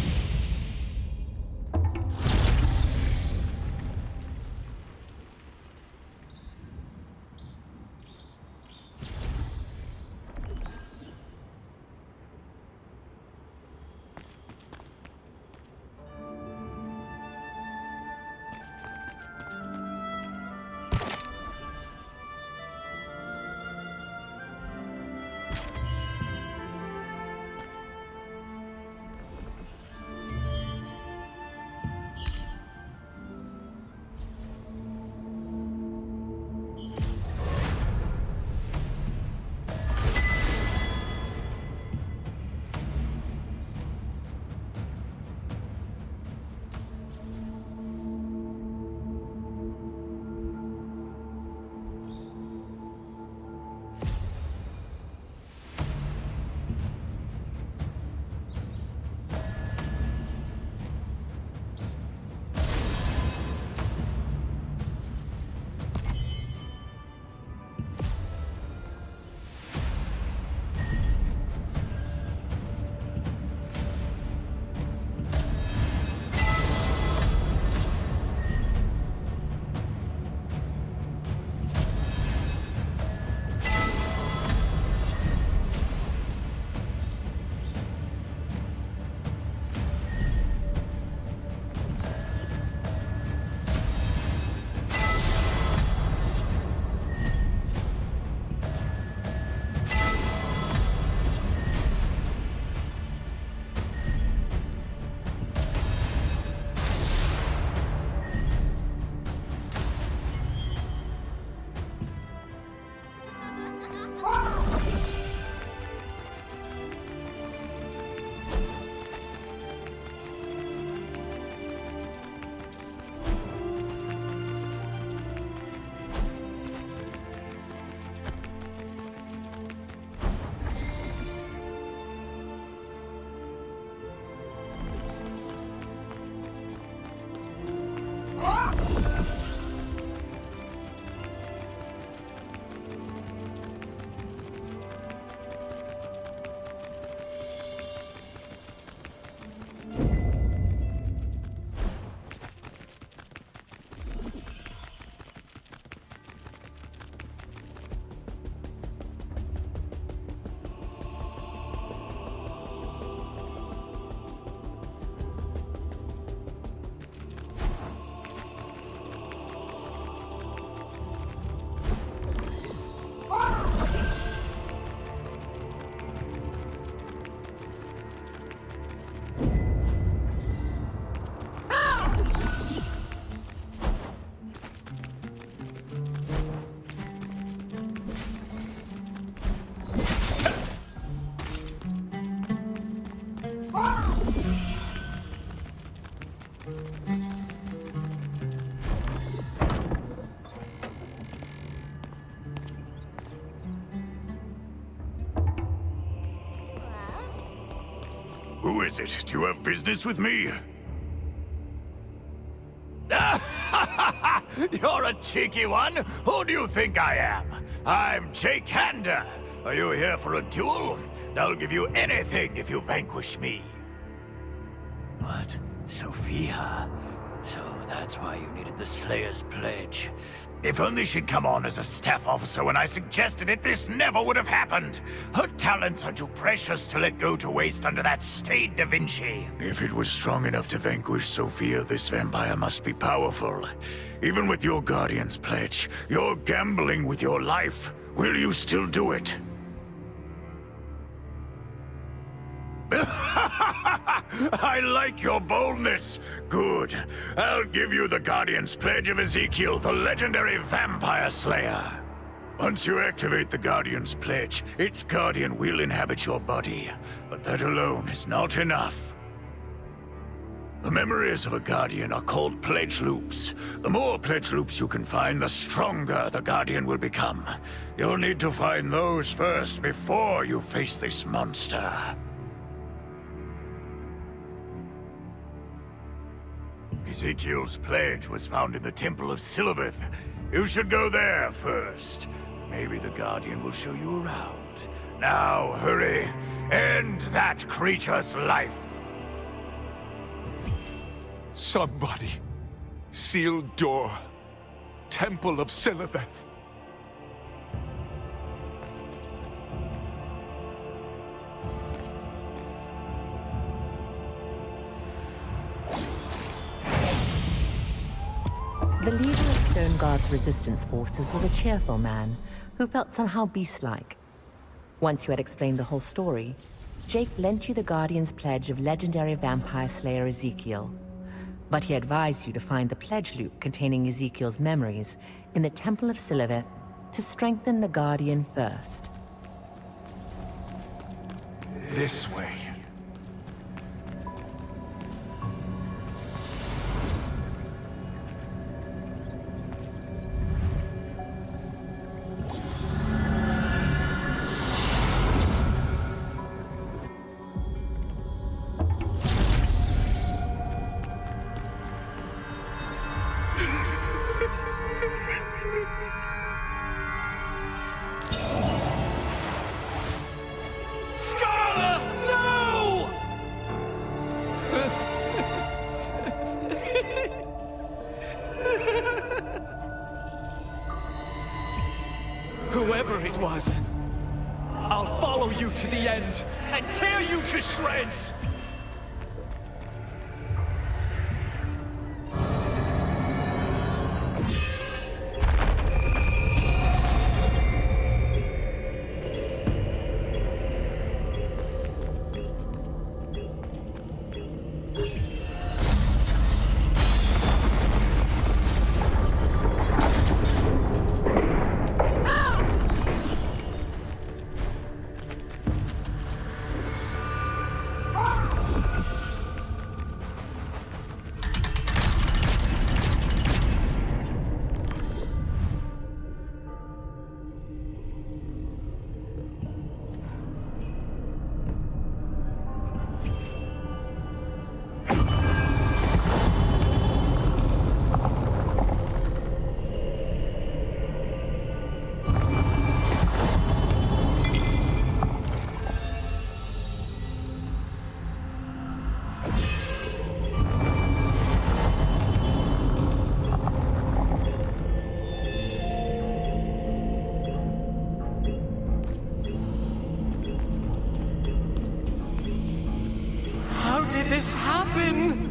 is it? Do you have business with me? You're a cheeky one. Who do you think I am? I'm Jake Hander. Are you here for a duel? I'll give you anything if you vanquish me. What? Sophia? So that's why you needed the Slayer's Pledge. If only she'd come on as a staff officer when I suggested it, this never would have happened. Her talents are too precious to let go to waste under that stained Da Vinci. If it was strong enough to vanquish Sophia, this vampire must be powerful. Even with your Guardian's Pledge, you're gambling with your life. Will you still do it? I like your boldness. Good. I'll give you the Guardian's Pledge of Ezekiel, the legendary vampire slayer. Once you activate the Guardian's Pledge, its Guardian will inhabit your body. But that alone is not enough. The memories of a Guardian are called Pledge Loops. The more Pledge Loops you can find, the stronger the Guardian will become. You'll need to find those first before you face this monster. Ezekiel's pledge was found in the Temple of Silverth. You should go there first. Maybe the Guardian will show you around. Now, hurry. End that creature's life. Somebody. Sealed door. Temple of Silverth. The leader of Stone Guard's resistance forces was a cheerful man who felt somehow beast-like. Once you had explained the whole story, Jake lent you the Guardian's Pledge of legendary vampire slayer Ezekiel. But he advised you to find the pledge loop containing Ezekiel's memories in the Temple of Silverth to strengthen the Guardian first. This way. Whoever it was, I'll follow you to the end and tear you to shreds! This happen?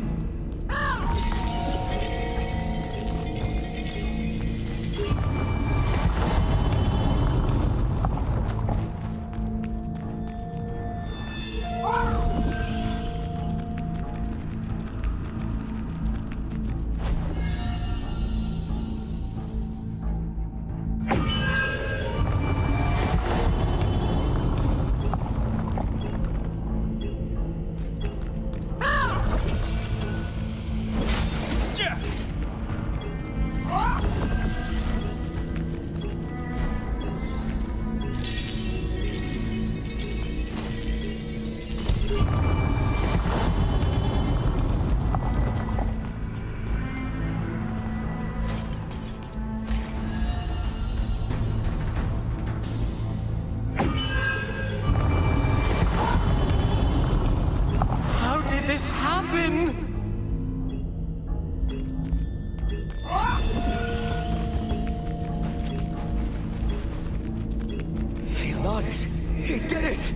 Leonardus, he did it!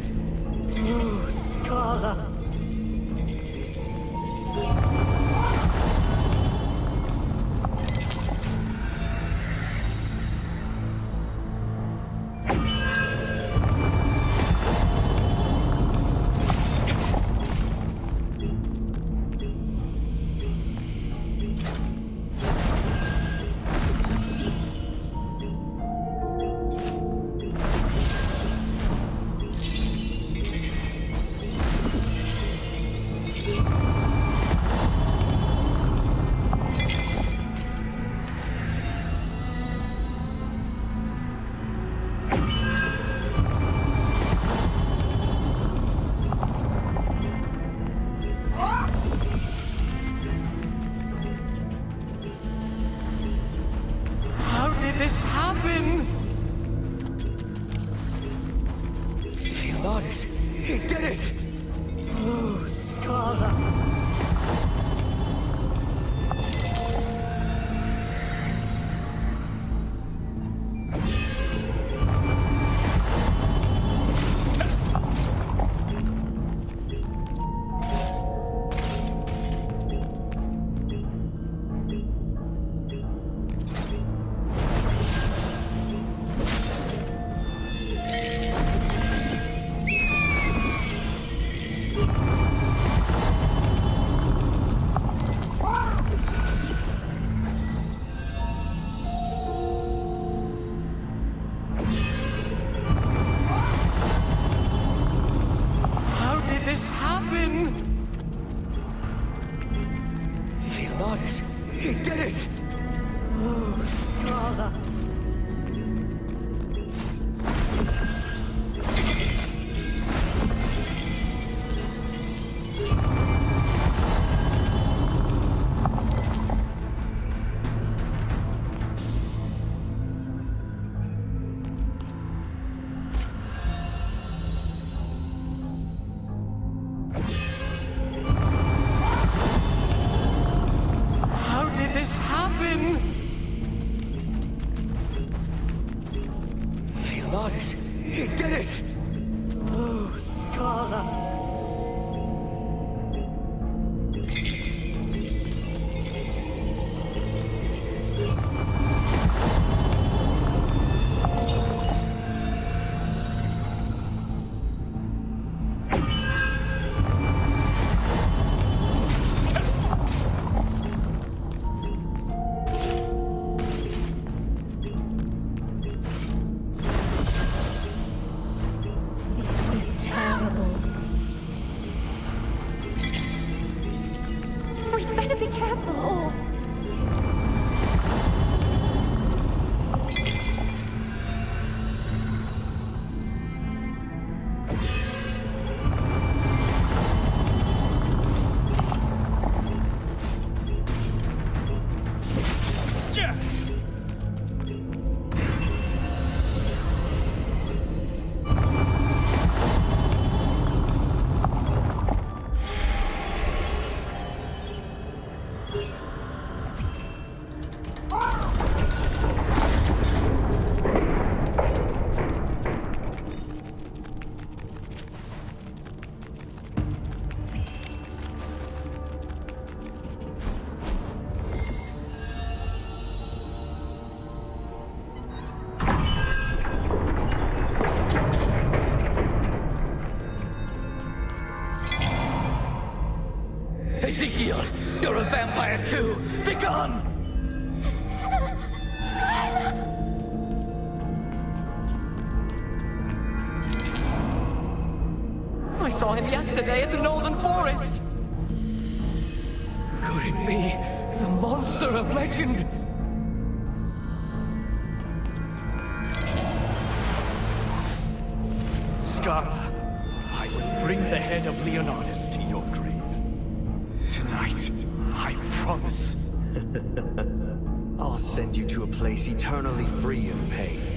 Oh, Scarla. this happen? Leonardus, he did it! Oh, Scarla. Leonardus, he did it! Oh, Scarla. This happen? Leonardus, he did it! Oh, Scarla. We'd better be careful, or... Ezekiel, you're a vampire too! Begone! I saw him yesterday at the Northern Forest! Could it be the monster of legend? Scarla, I will bring the head of Leonardus to your grave. Tonight, I promise. I'll send you to a place eternally free of pain.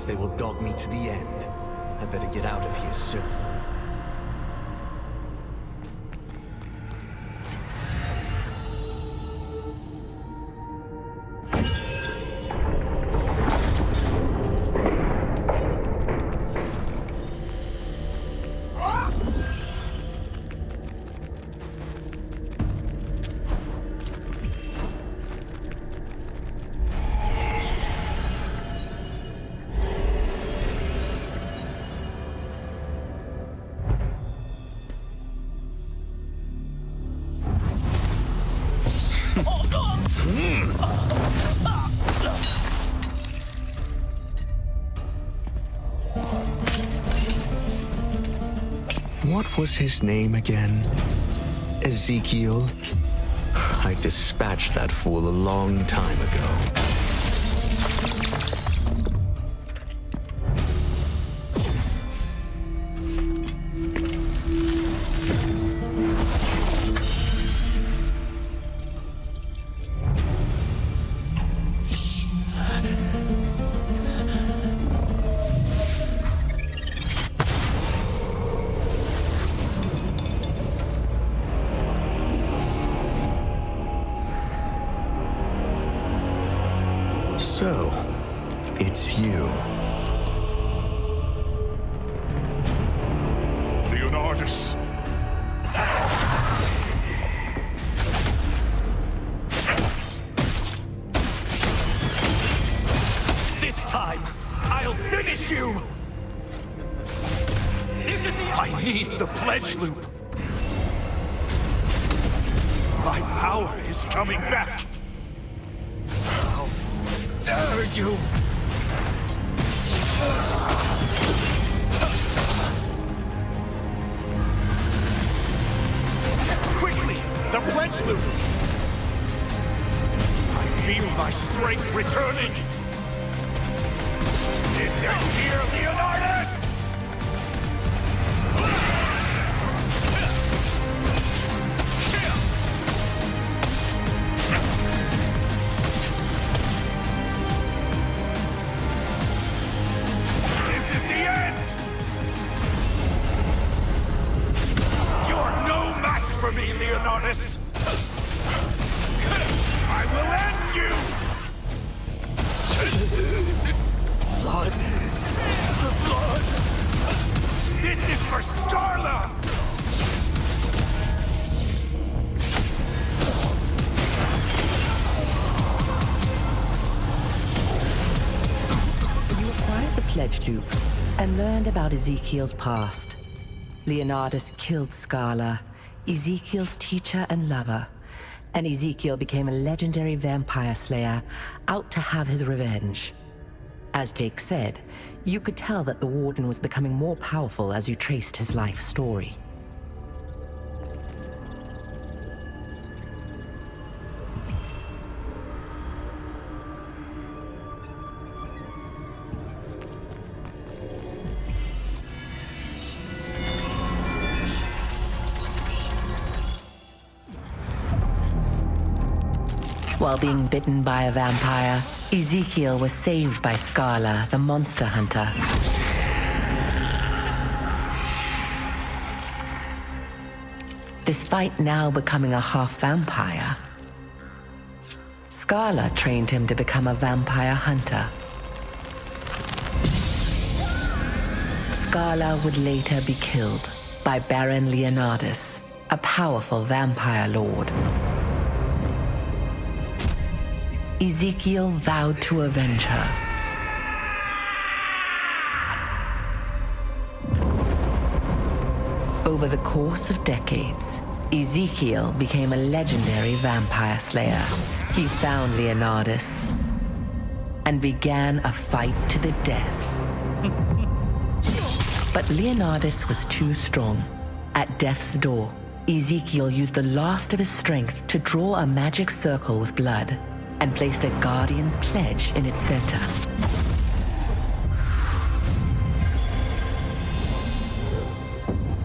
Otherwise, they will dog me to the end. I better get out of here soon. What was his name again? Ezekiel? I dispatched that fool a long time ago. So, it's you. Leonardus! This time, I'll finish you! This is I need the pledge loop. My power is coming back. How dare you! Quickly, the pledge loop! I feel my strength returning. Is it here, Leonardus? For me, Leonardus! I will end you! Blood. Blood. This is for Scarla! You acquired the Pledge Loop and learned about Ezekiel's past. Leonardus killed Scarla, Ezekiel's teacher and lover, and Ezekiel became a legendary vampire slayer out to have his revenge. As Jake said, you could tell that the Warden was becoming more powerful as you traced his life story. While being bitten by a vampire, Ezekiel was saved by Scarla, the monster hunter. Despite now becoming a half-vampire, Scarla trained him to become a vampire hunter. Scarla would later be killed by Baron Leonardus, a powerful vampire lord. Ezekiel vowed to avenge her. Over the course of decades, Ezekiel became a legendary vampire slayer. He found Leonardus and began a fight to the death. But Leonardus was too strong. At death's door, Ezekiel used the last of his strength to draw a magic circle with blood and placed a Guardian's pledge in its center.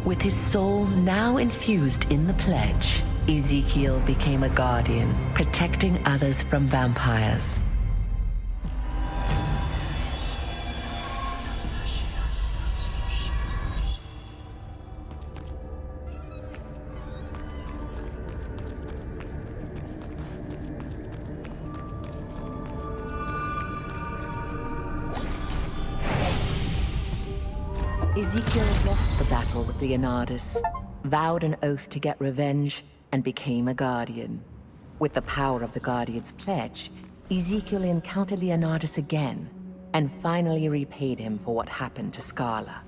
With his soul now infused in the pledge, Ezekiel became a Guardian, protecting others from vampires. Ezekiel lost the battle with Leonardus, vowed an oath to get revenge, and became a Guardian. With the power of the Guardian's pledge, Ezekiel encountered Leonardus again, and finally repaid him for what happened to Scarla.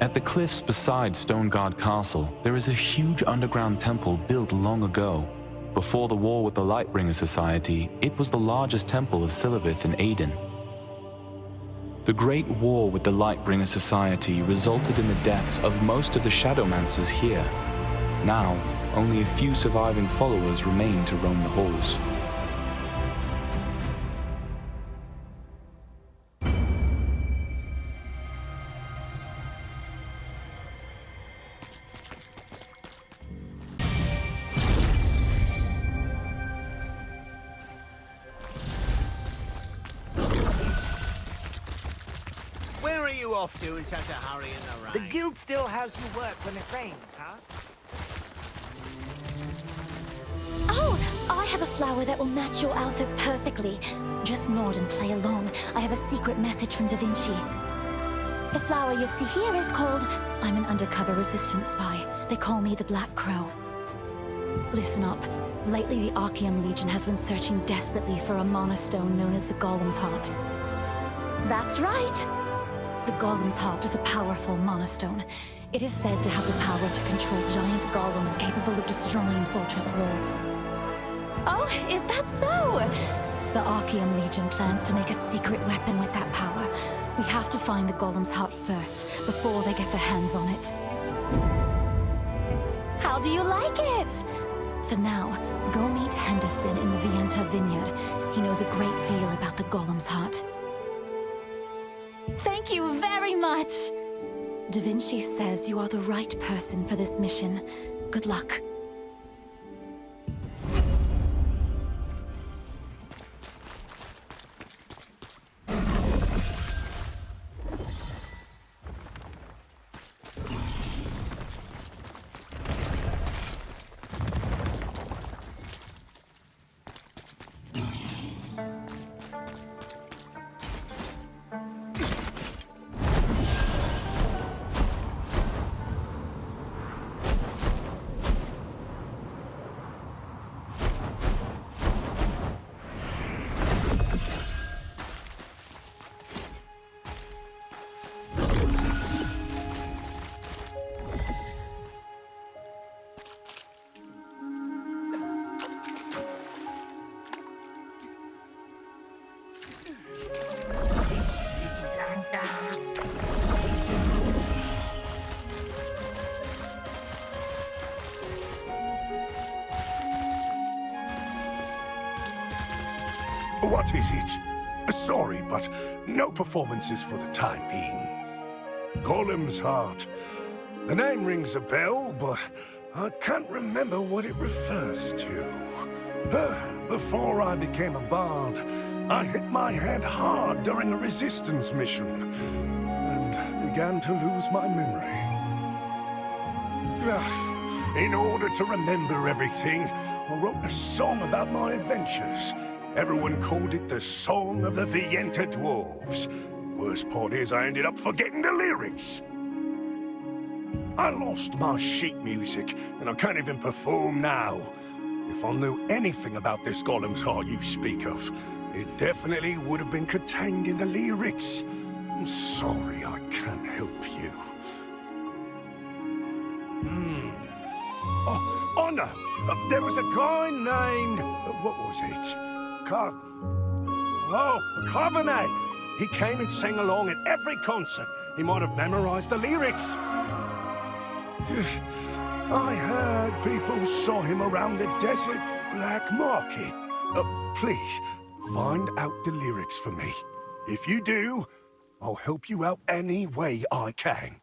At the cliffs beside Stoneguard Castle, there is a huge underground temple built long ago. Before the war with the Lightbringer Society, it was the largest temple of Siliveth in Aden. The Great War with the Lightbringer Society resulted in the deaths of most of the Shadowmancers here. Now, only a few surviving followers remain to roam the halls. Where are you off to in such a hurry in the rain? The guild still has you work when it rains, huh? Oh, I have a flower that will match your outfit perfectly. Just nod and play along. I have a secret message from Da Vinci. The flower you see here is called... I'm an undercover resistance spy. They call me the Black Crow. Listen up. Lately, the Archaeum Legion has been searching desperately for a mana stone known as the Golem's Heart. That's right! The Golem's Heart is a powerful mana stone. It is said to have the power to control giant golems capable of destroying fortress walls. Oh, is that so? The Archaeum Legion plans to make a secret weapon with that power. We have to find the Golem's Heart first, before they get their hands on it. How do you like it? For now, go meet Henderson in the Vienta Vineyard. He knows a great deal about the Golem's Heart. Thank you very much! Da Vinci says you are the right person for this mission. Good luck. What is it? Sorry, but no performances for the time being. Golem's Heart. The name rings a bell, but I can't remember what it refers to. Before I became a bard, I hit my head hard during a resistance mission, and began to lose my memory. In order to remember everything, I wrote a song about my adventures. Everyone called it the Song of the Vienta Dwarves. Worst part is I ended up forgetting the lyrics. I lost my sheet music, and I can't even perform now. If I knew anything about this Golem's Heart you speak of, it definitely would have been contained in the lyrics. I'm sorry I can't help you. Oh no! There was a guy named... what was it? Carbonet! He came and sang along at every concert. He might have memorized the lyrics. I heard people saw him around the desert black market. Please, find out the lyrics for me. If you do, I'll help you out any way I can.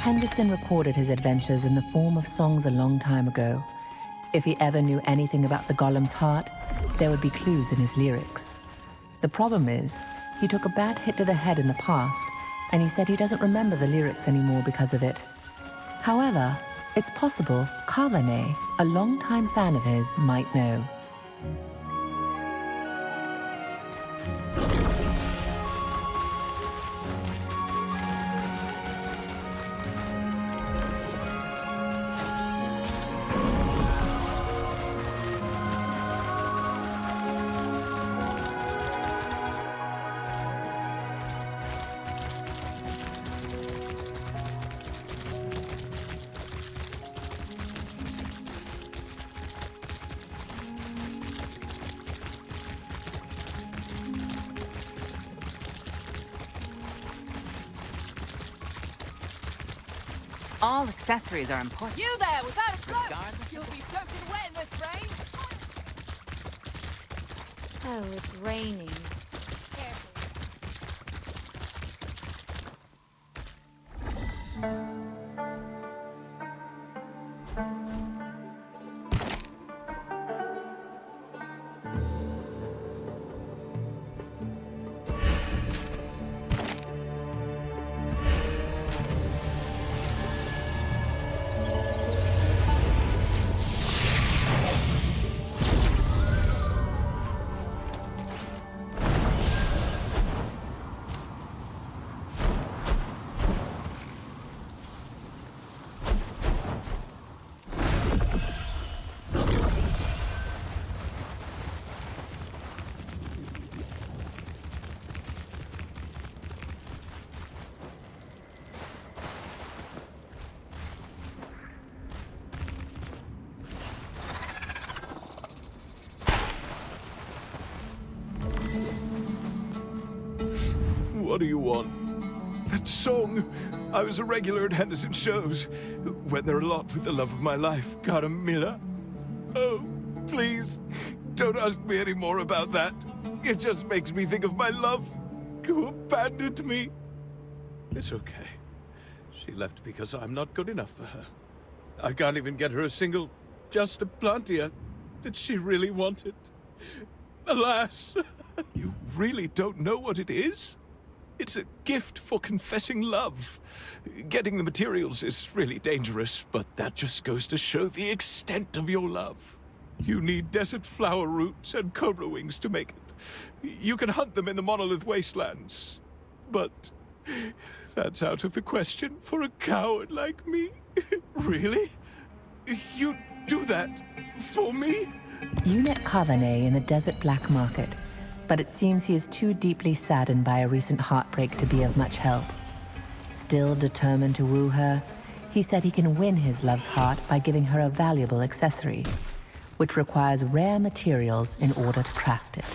Henderson recorded his adventures in the form of songs a long time ago. If he ever knew anything about the Golem's Heart, there would be clues in his lyrics. The problem is, he took a bad hit to the head in the past, and he said he doesn't remember the lyrics anymore because of it. However, it's possible Carbonet, a longtime fan of his, might know. All accessories are important. You there, without a cloak! You'll be soaking wet in this rain! Oh, it's raining. What do you want? That song! I was a regular at Henderson shows. Went there a lot with the love of my life, Carmilla. Oh, please, don't ask me any more about that. It just makes me think of my love, who abandoned me. It's okay. She left because I'm not good enough for her. I can't even get her a single Just a Plantia that she really wanted. Alas, you really don't know what it is? It's a gift for confessing love. Getting the materials is really dangerous, but that just goes to show the extent of your love. You need desert flower roots and cobra wings to make it. You can hunt them in the Monolith Wastelands, but that's out of the question for a coward like me. Really? You do that for me? You met Kavane in the desert black market, but it seems he is too deeply saddened by a recent heartbreak to be of much help. Still determined to woo her, he said he can win his love's heart by giving her a valuable accessory, which requires rare materials in order to craft it.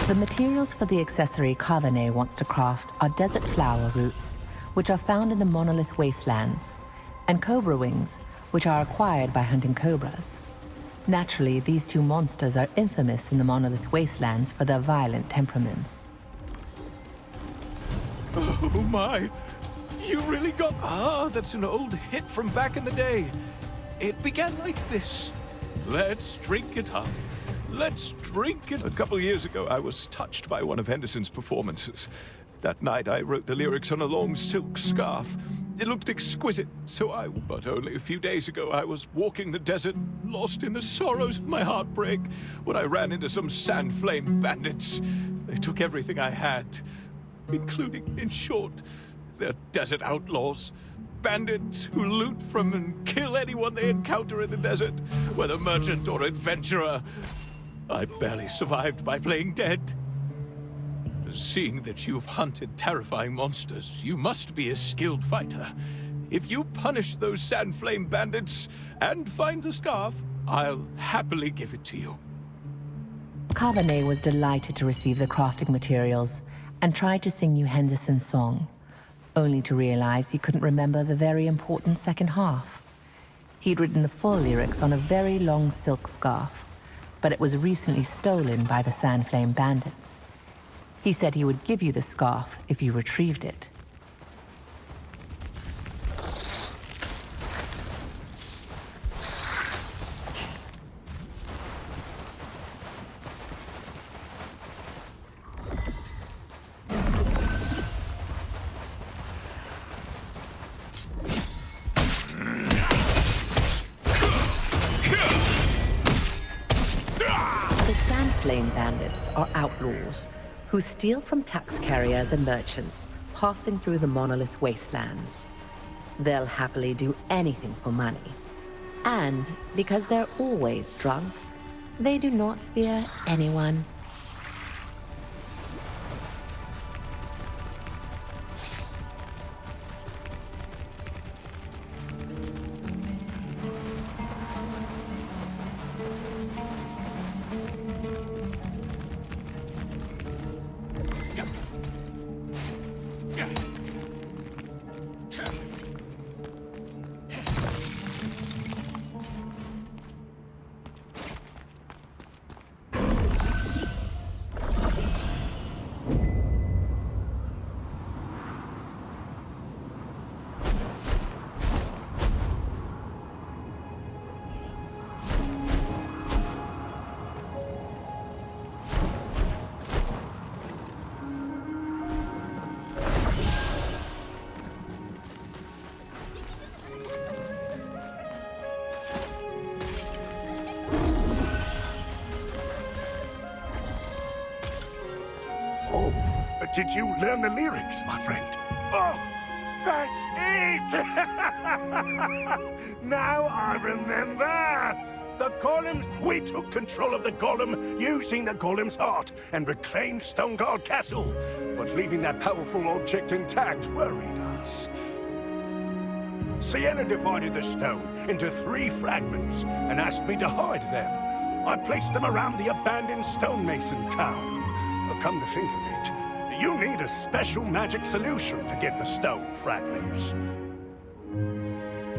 The materials for the accessory Kavane wants to craft are desert flower roots, which are found in the Monolith Wastelands, and cobra wings, which are acquired by hunting cobras. Naturally, these two monsters are infamous in the Monolith Wastelands for their violent temperaments. Oh my! You really got... Ah, that's an old hit from back in the day. It began like this. Let's drink it up. Let's drink it. A couple years ago, I was touched by one of Henderson's performances. That night, I wrote the lyrics on a long silk scarf. It looked exquisite, But only a few days ago, I was walking the desert, lost in the sorrows of my heartbreak, when I ran into some sand flame bandits. They took everything I had, including, in short, they're desert outlaws. Bandits who loot from and kill anyone they encounter in the desert, whether merchant or adventurer. I barely survived by playing dead. Seeing that you've hunted terrifying monsters, you must be a skilled fighter. If you punish those sand flame bandits and find the scarf, I'll happily give it to you. Kavane was delighted to receive the crafting materials and tried to sing you Henderson's song, only to realize he couldn't remember the very important second half. He'd written the full lyrics on a very long silk scarf, but it was recently stolen by the Sandflame bandits. He said he would give you the scarf if you retrieved it. Sandflame bandits are outlaws who steal from tax carriers and merchants passing through the Monolith Wastelands. They'll happily do anything for money. And because they're always drunk, they do not fear anyone. Did you learn the lyrics, my friend? Oh, that's it! Now I remember! The golems! We took control of the golem using the golem's heart and reclaimed Stoneguard Castle. But leaving that powerful object intact worried us. Sienna divided the stone into 3 fragments and asked me to hide them. I placed them around the abandoned stonemason town. But come to think of it, you need a special magic solution to get the stone fragments.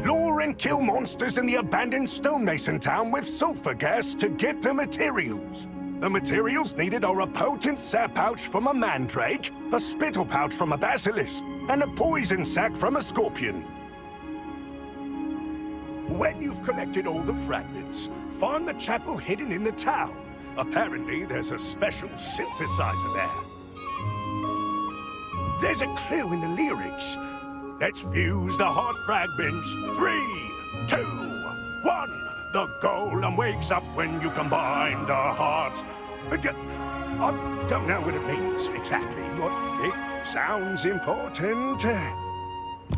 Lure and kill monsters in the abandoned stonemason town with sulfur gas to get the materials. The materials needed are a potent sap pouch from a mandrake, a spittle pouch from a basilisk, and a poison sac from a scorpion. When you've collected all the fragments, find the chapel hidden in the town. Apparently, there's a special synthesizer there. There's a clue in the lyrics. Let's fuse the heart fragments. 3, 2, 1. The golem wakes up when you combine the hearts. I don't know what it means exactly, but it sounds important.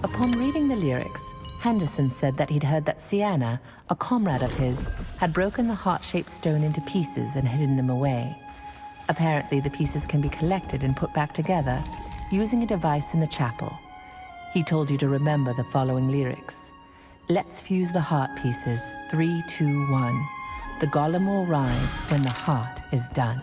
Upon reading the lyrics, Henderson said that he'd heard that Sienna, a comrade of his, had broken the heart-shaped stone into pieces and hidden them away. Apparently, the pieces can be collected and put back together using a device in the chapel. He told you to remember the following lyrics. Let's fuse the heart pieces. 3, 2, 1. The golem will rise when the heart is done.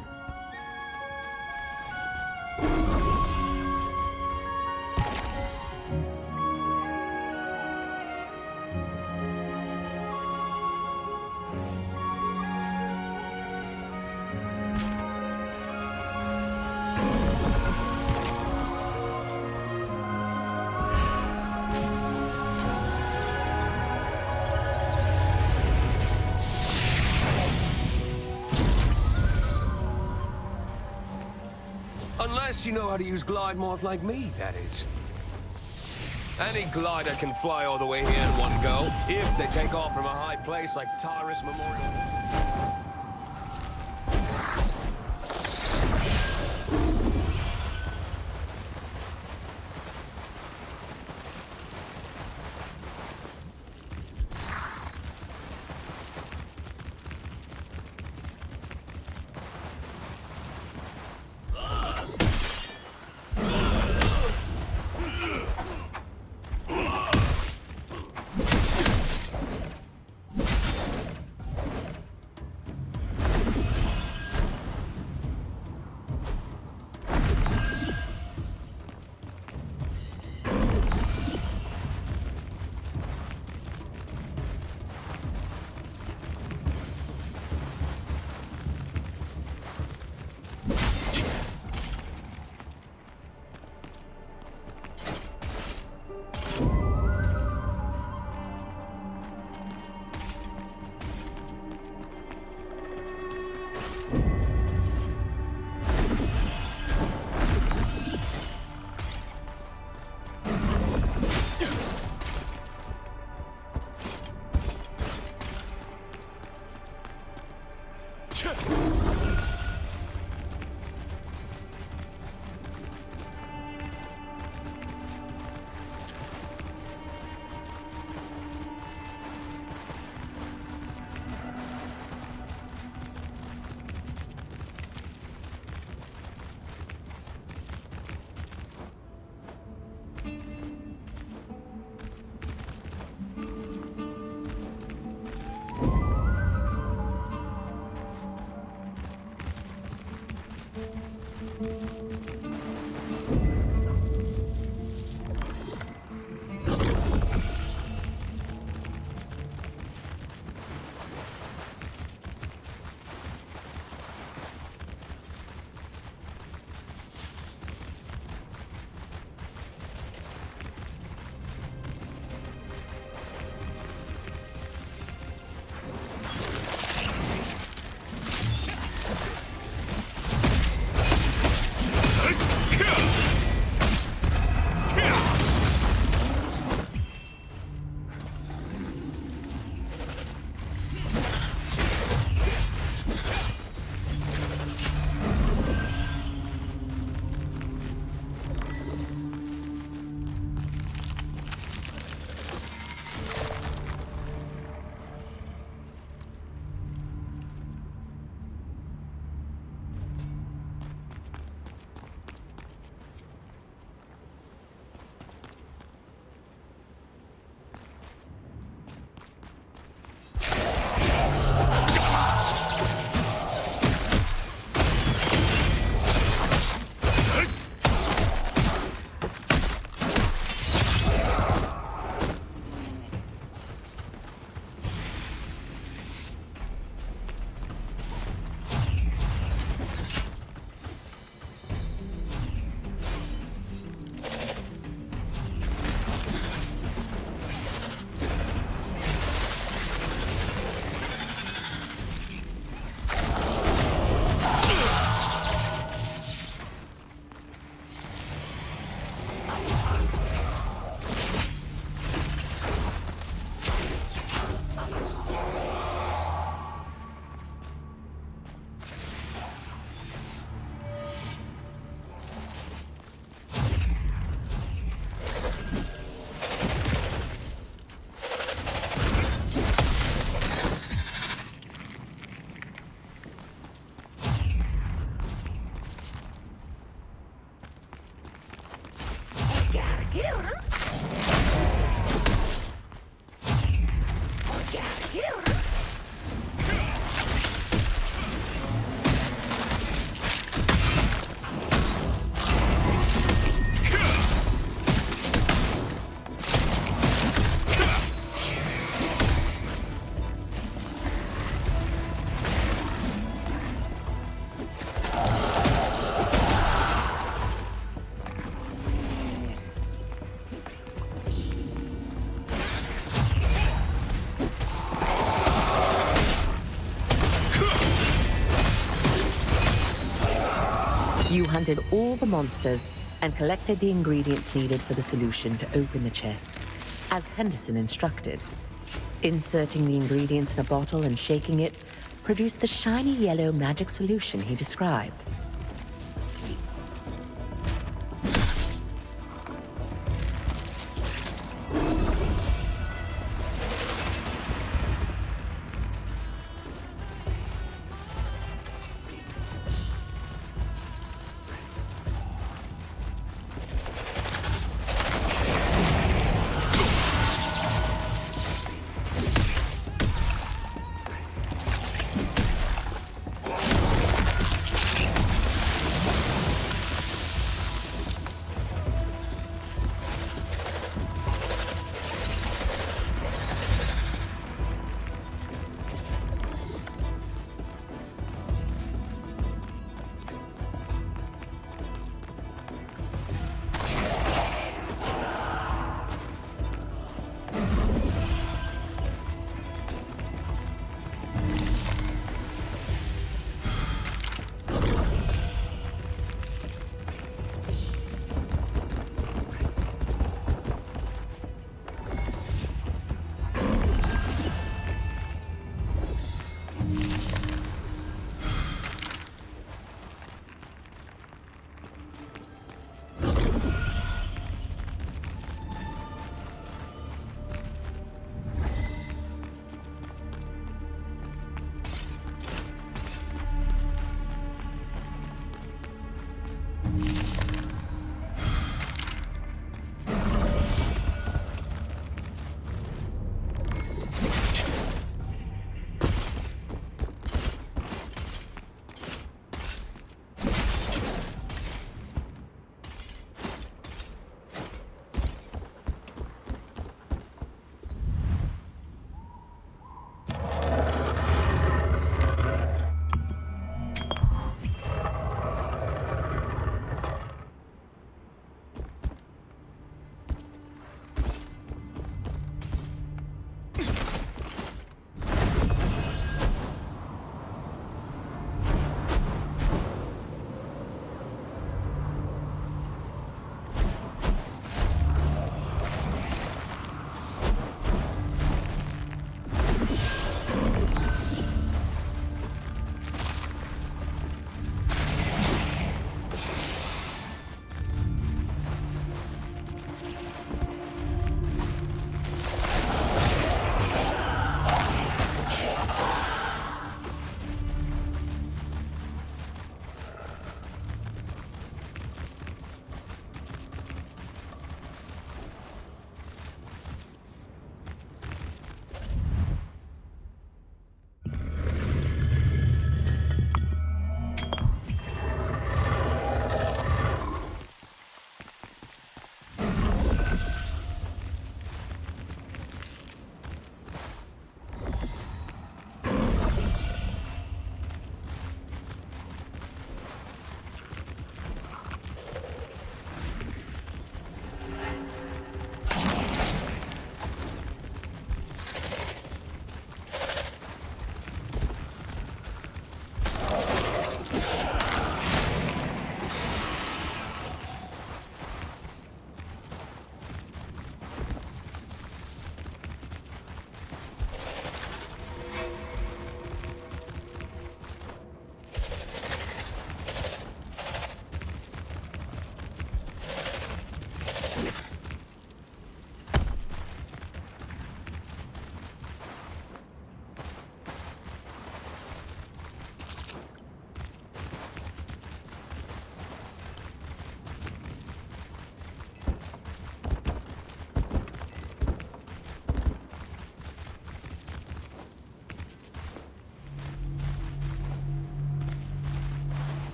Unless you know how to use glide morph like me, that is. Any glider can fly all the way here in one go, if they take off from a high place like Tyrus Memorial. You hunted all the monsters and collected the ingredients needed for the solution to open the chests, as Henderson instructed. Inserting the ingredients in a bottle and shaking it produced the shiny yellow magic solution he described.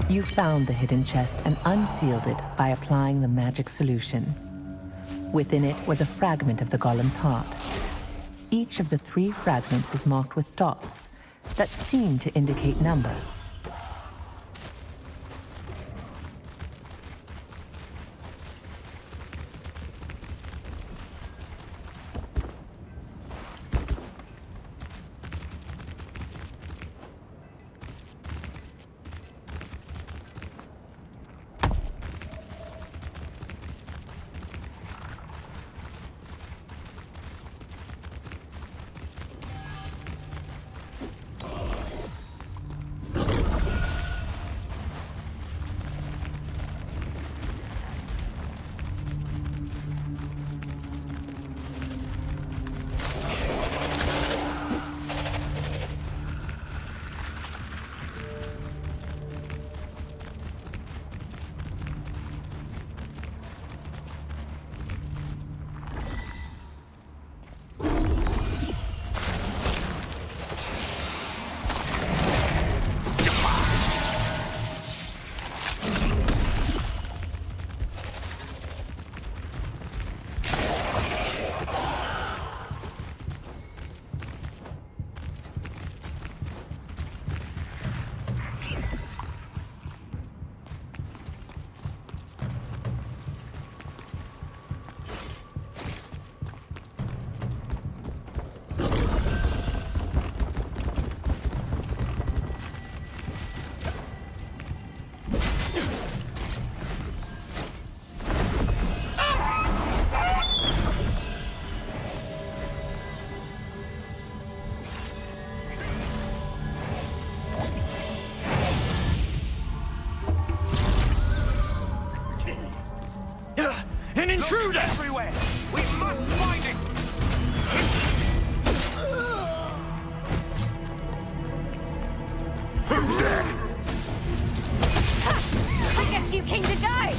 You found the hidden chest and unsealed it by applying the magic solution. Within it was a fragment of the golem's heart. Each of the 3 fragments is marked with dots that seem to indicate numbers. An intruder! Everywhere! We must find it! I guess you came to die!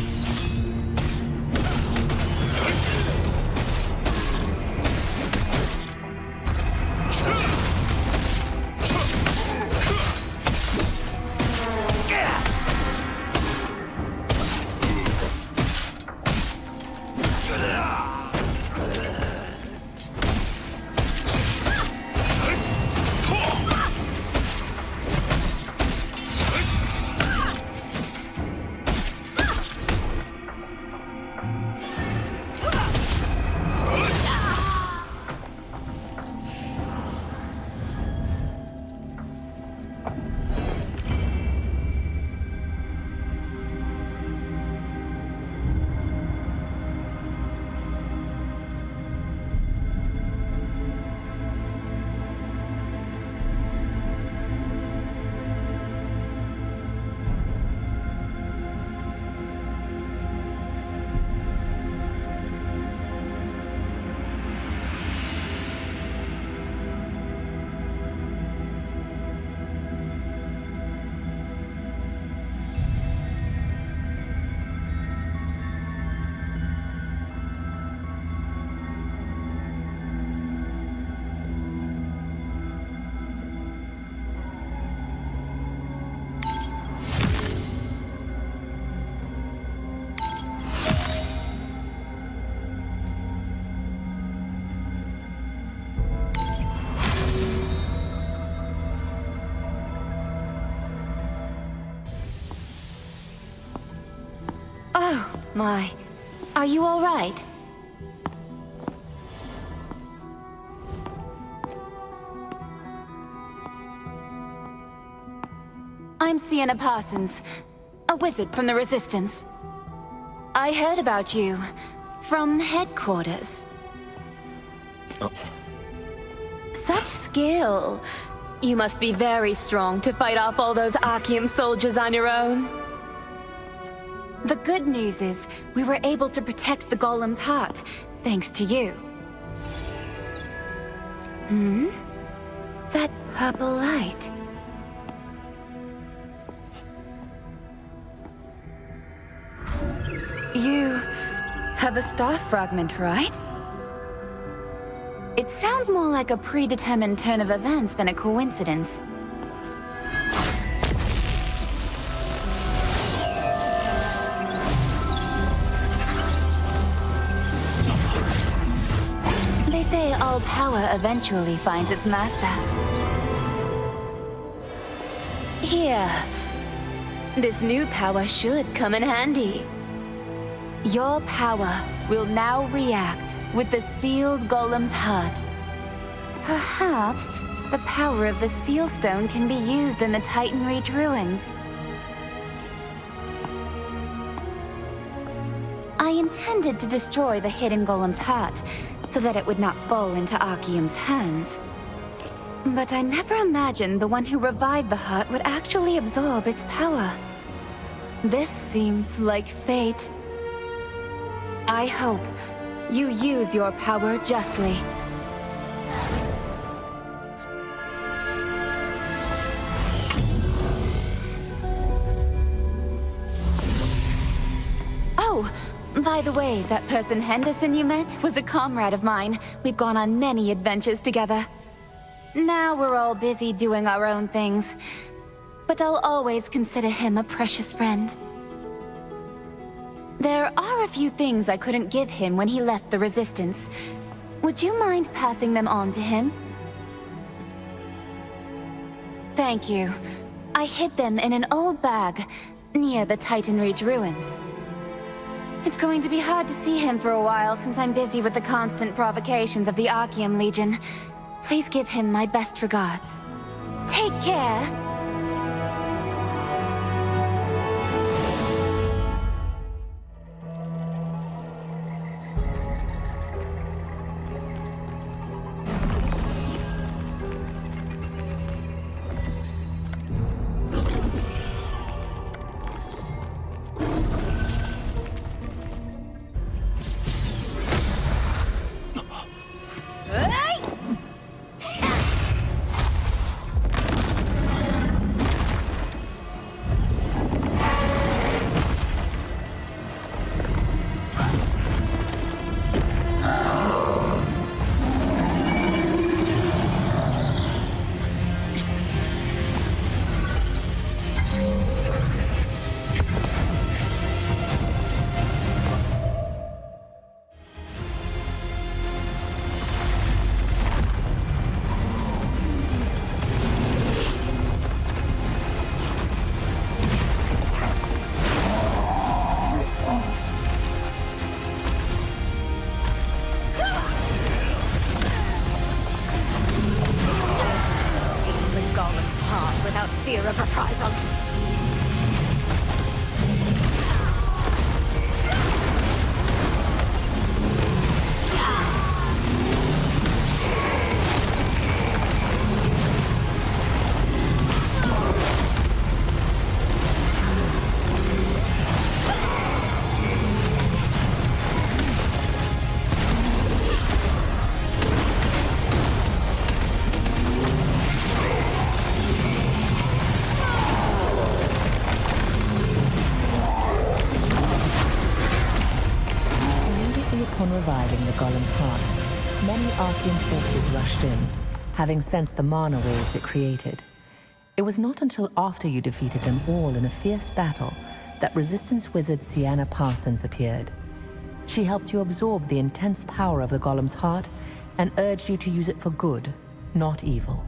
Oh, my. Are you all right? I'm Sienna Parsons, a wizard from the Resistance. I heard about you from headquarters. Such skill. You must be very strong to fight off all those Archeum soldiers on your own. The good news is, we were able to protect the golem's heart, thanks to you. Hmm? That purple light. You have a star fragment, right? It sounds more like a predetermined turn of events than a coincidence. all power eventually finds its master. Here. This new power should come in handy. Your power will now react with the sealed golem's heart. Perhaps the power of the seal stone can be used in the Titan Reach ruins. I intended to destroy the hidden golem's heart so that it would not fall into Archeum's hands. But I never imagined the one who revived the heart would actually absorb its power. This seems like fate. I hope you use your power justly. Oh, by the way, that person Henderson you met was a comrade of mine. We've gone on many adventures together. Now we're all busy doing our own things, but I'll always consider him a precious friend. There are a few things I couldn't give him when he left the Resistance. Would you mind passing them on to him? Thank you. I hid them in an old bag near the Titan Reach ruins. It's going to be hard to see him for a while since I'm busy with the constant provocations of the Archeum Legion. Please give him my best regards. Take care! Fear of reprisal. Upon reviving the golem's heart, many Archean forces rushed in, having sensed the mana waves it created. It was not until after you defeated them all in a fierce battle that Resistance wizard Sienna Parsons appeared. She helped you absorb the intense power of the golem's heart and urged you to use it for good, not evil.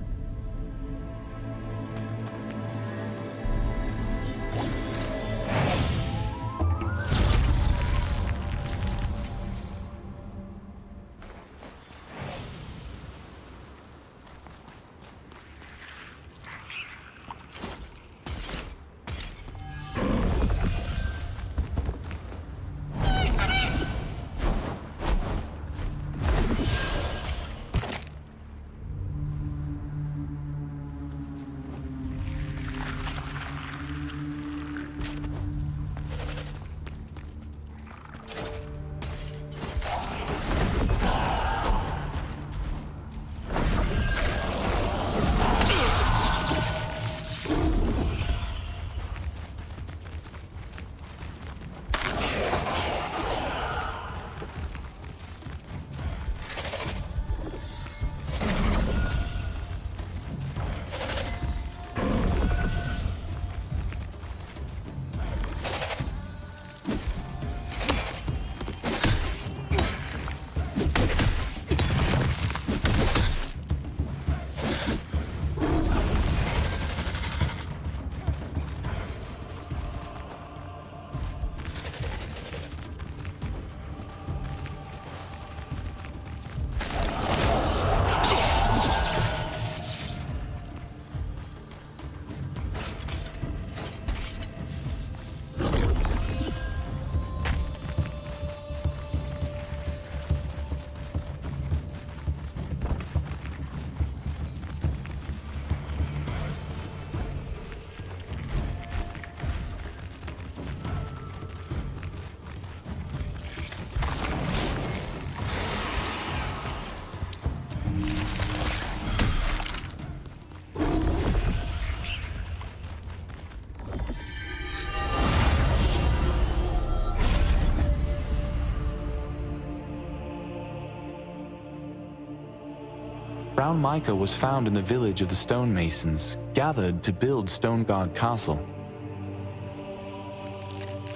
brown mica was found in the village of the stonemasons, gathered to build Stoneguard Castle.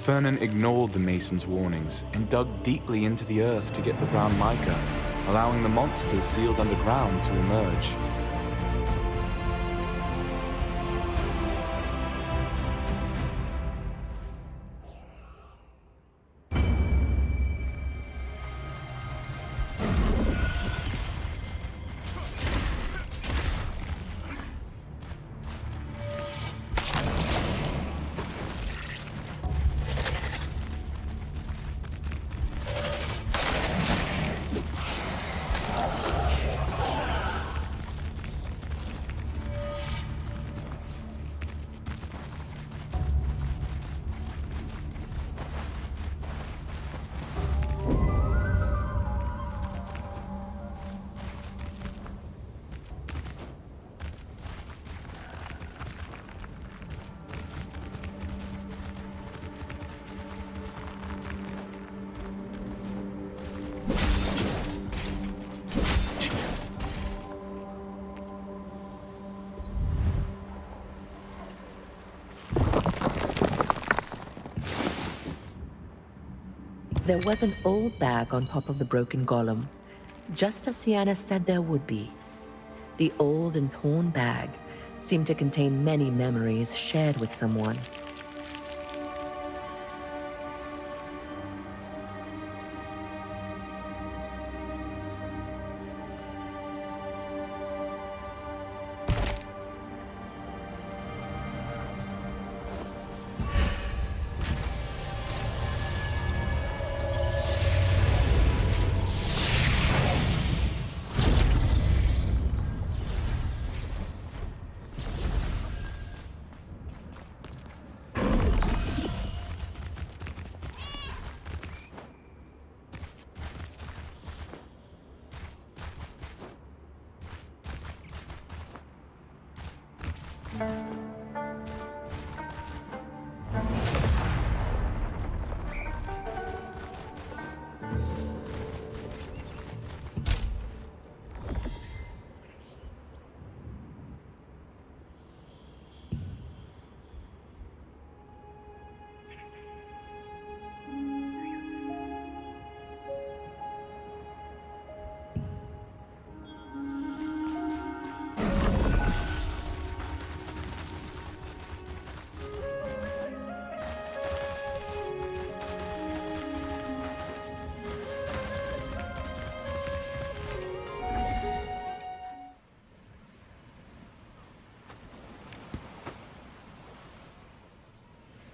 Fernan ignored the masons' warnings and dug deeply into the earth to get the brown mica, allowing the monsters sealed underground to emerge. There was an old bag on top of the broken golem, just as Sienna said there would be. The old and torn bag seemed to contain many memories shared with someone.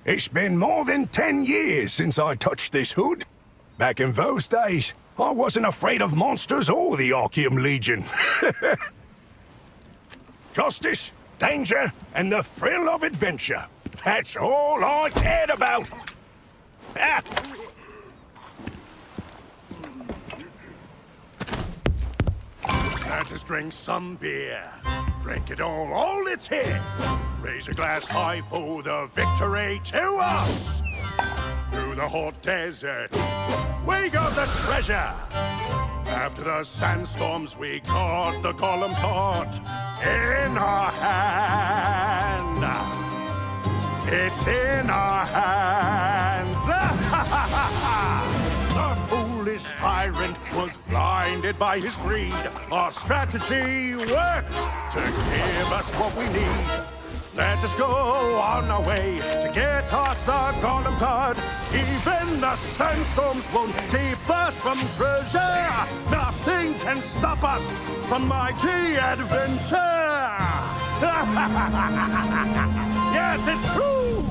It's been more than 10 years since I touched this hood. Back in those days, I wasn't afraid of monsters or the Archeum Legion. Justice, danger, and the thrill of adventure. That's all I cared about. Ah. Let us drink some beer. Drink it all it's here. Raise a glass high for the victory to us. Through the hot desert, we got the treasure. After the sandstorms, we caught the golem's heart in our hand. It's in our hands. The foolish tyrant was blinded by his greed. Our strategy worked to give us what we need. Let us go on our way to get us the golem's heart. Even the sandstorms won't keep us from treasure. Nothing can stop us from mighty adventure. Yes, it's true.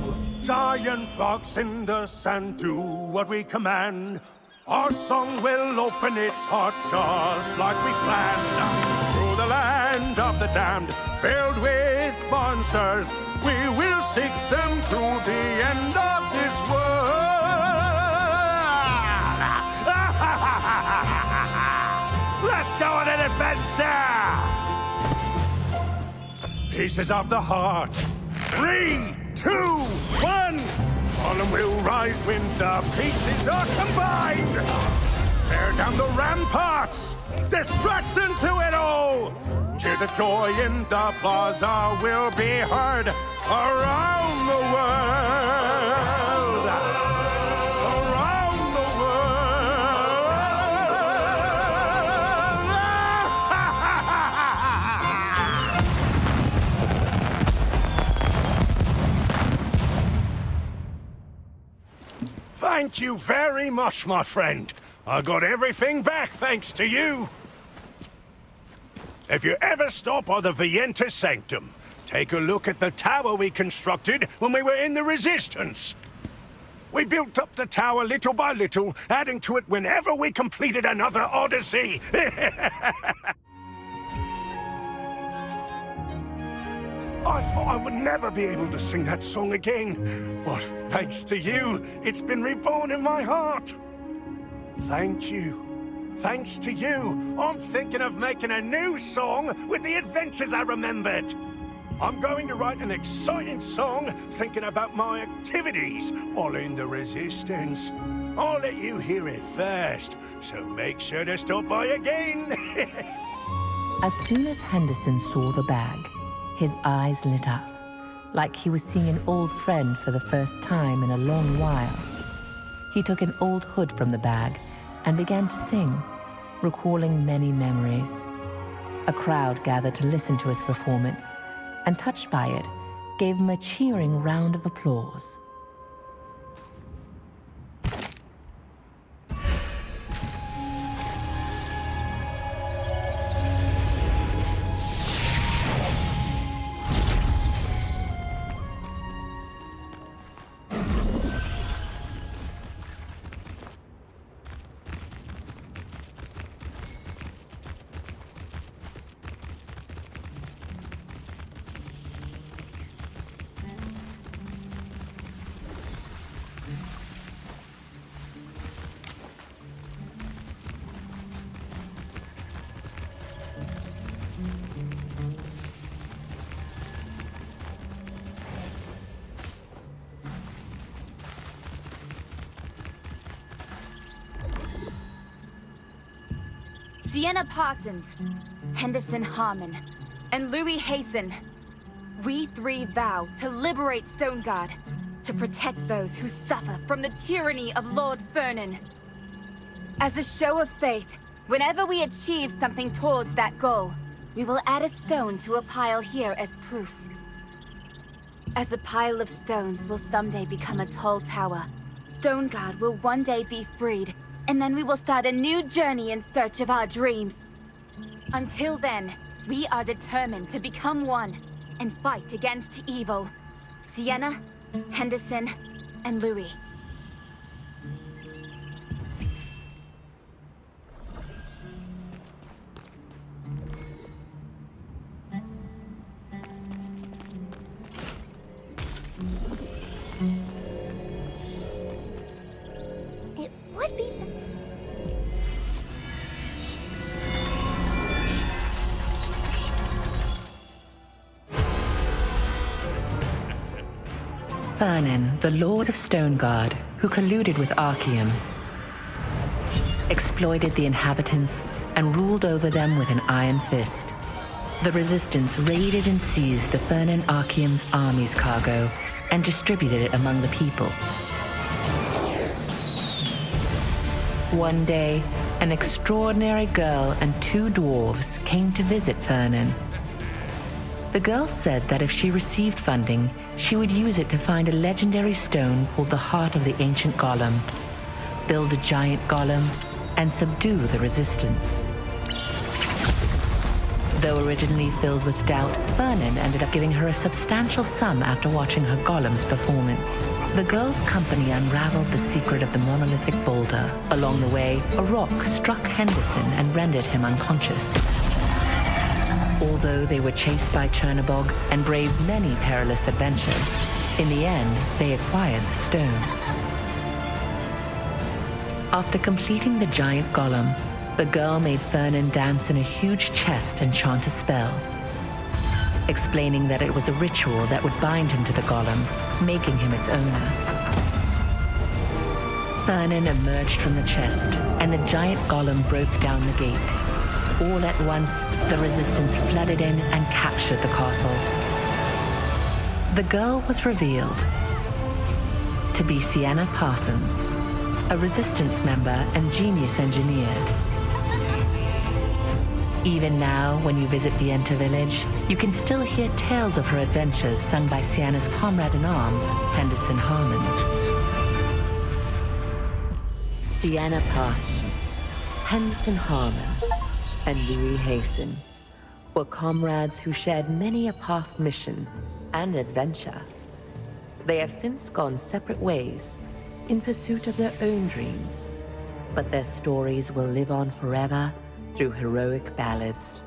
Giant rocks in the sand do what we command. Our song will open its heart just like we planned. Through the land of the damned, filled with monsters, we will seek them to the end of this world. Let's go on an adventure! Pieces of the heart. 3, 2, 1. Golem will rise when the pieces are combined. Tear down the ramparts. Destruction to it all! Tears of joy in the plaza will be heard around the world. Around the world. Thank you very much, my friend. I got everything back thanks to you. If you ever stop by the Vientus Sanctum, take a look at the tower we constructed when we were in the Resistance. We built up the tower little by little, adding to it whenever we completed another Odyssey. I thought I would never be able to sing that song again, but thanks to you, it's been reborn in my heart. Thank you. Thanks to you, I'm thinking of making a new song with the adventures I remembered. I'm going to write an exciting song thinking about my activities while in the Resistance. I'll let you hear it first, so make sure to stop by again. As soon as Henderson saw the bag, his eyes lit up, like he was seeing an old friend for the first time in a long while. He took an old hood from the bag and began to sing, recalling many memories. A crowd gathered to listen to his performance, and touched by it, gave him a cheering round of applause. Sienna Parsons, Henderson Harmon, and Louis Hasten. We three vow to liberate Stoneguard, to protect those who suffer from the tyranny of Lord Vernon. As a show of faith, whenever we achieve something towards that goal, we will add a stone to a pile here as proof. As a pile of stones will someday become a tall tower, Stoneguard will one day be freed, and then we will start a new journey in search of our dreams. Until then, we are determined to become one and fight against evil. Sienna, Henderson, and Louis. It would be... Vernon, the Lord of Stoneguard, who colluded with Archeum, exploited the inhabitants and ruled over them with an iron fist. The Resistance raided and seized the Vernon Archeum's army's cargo and distributed it among the people. One day, an extraordinary girl and two dwarves came to visit Vernon. The girl said that if she received funding, she would use it to find a legendary stone called the Heart of the Ancient Golem, build a giant golem, and subdue the Resistance. Though originally filled with doubt, Vernon ended up giving her a substantial sum after watching her golem's performance. The girl's company unraveled the secret of the monolithic boulder. Along the way, a rock struck Henderson and rendered him unconscious. Although they were chased by Chernobog and braved many perilous adventures, in the end, they acquired the stone. After completing the giant golem, the girl made Vernon dance in a huge chest and chant a spell, explaining that it was a ritual that would bind him to the golem, making him its owner. Vernon emerged from the chest, and the giant golem broke down the gate, all at once, the Resistance flooded in and captured the castle. The girl was revealed to be Sienna Parsons, a Resistance member and genius engineer. Even now, when you visit the Enter village, you can still hear tales of her adventures sung by Sienna's comrade-in-arms, Henderson Harmon. Sienna Parsons, Henderson Harmon, and Louis Hasten were comrades who shared many a past mission and adventure. They have since gone separate ways in pursuit of their own dreams, but their stories will live on forever through heroic ballads.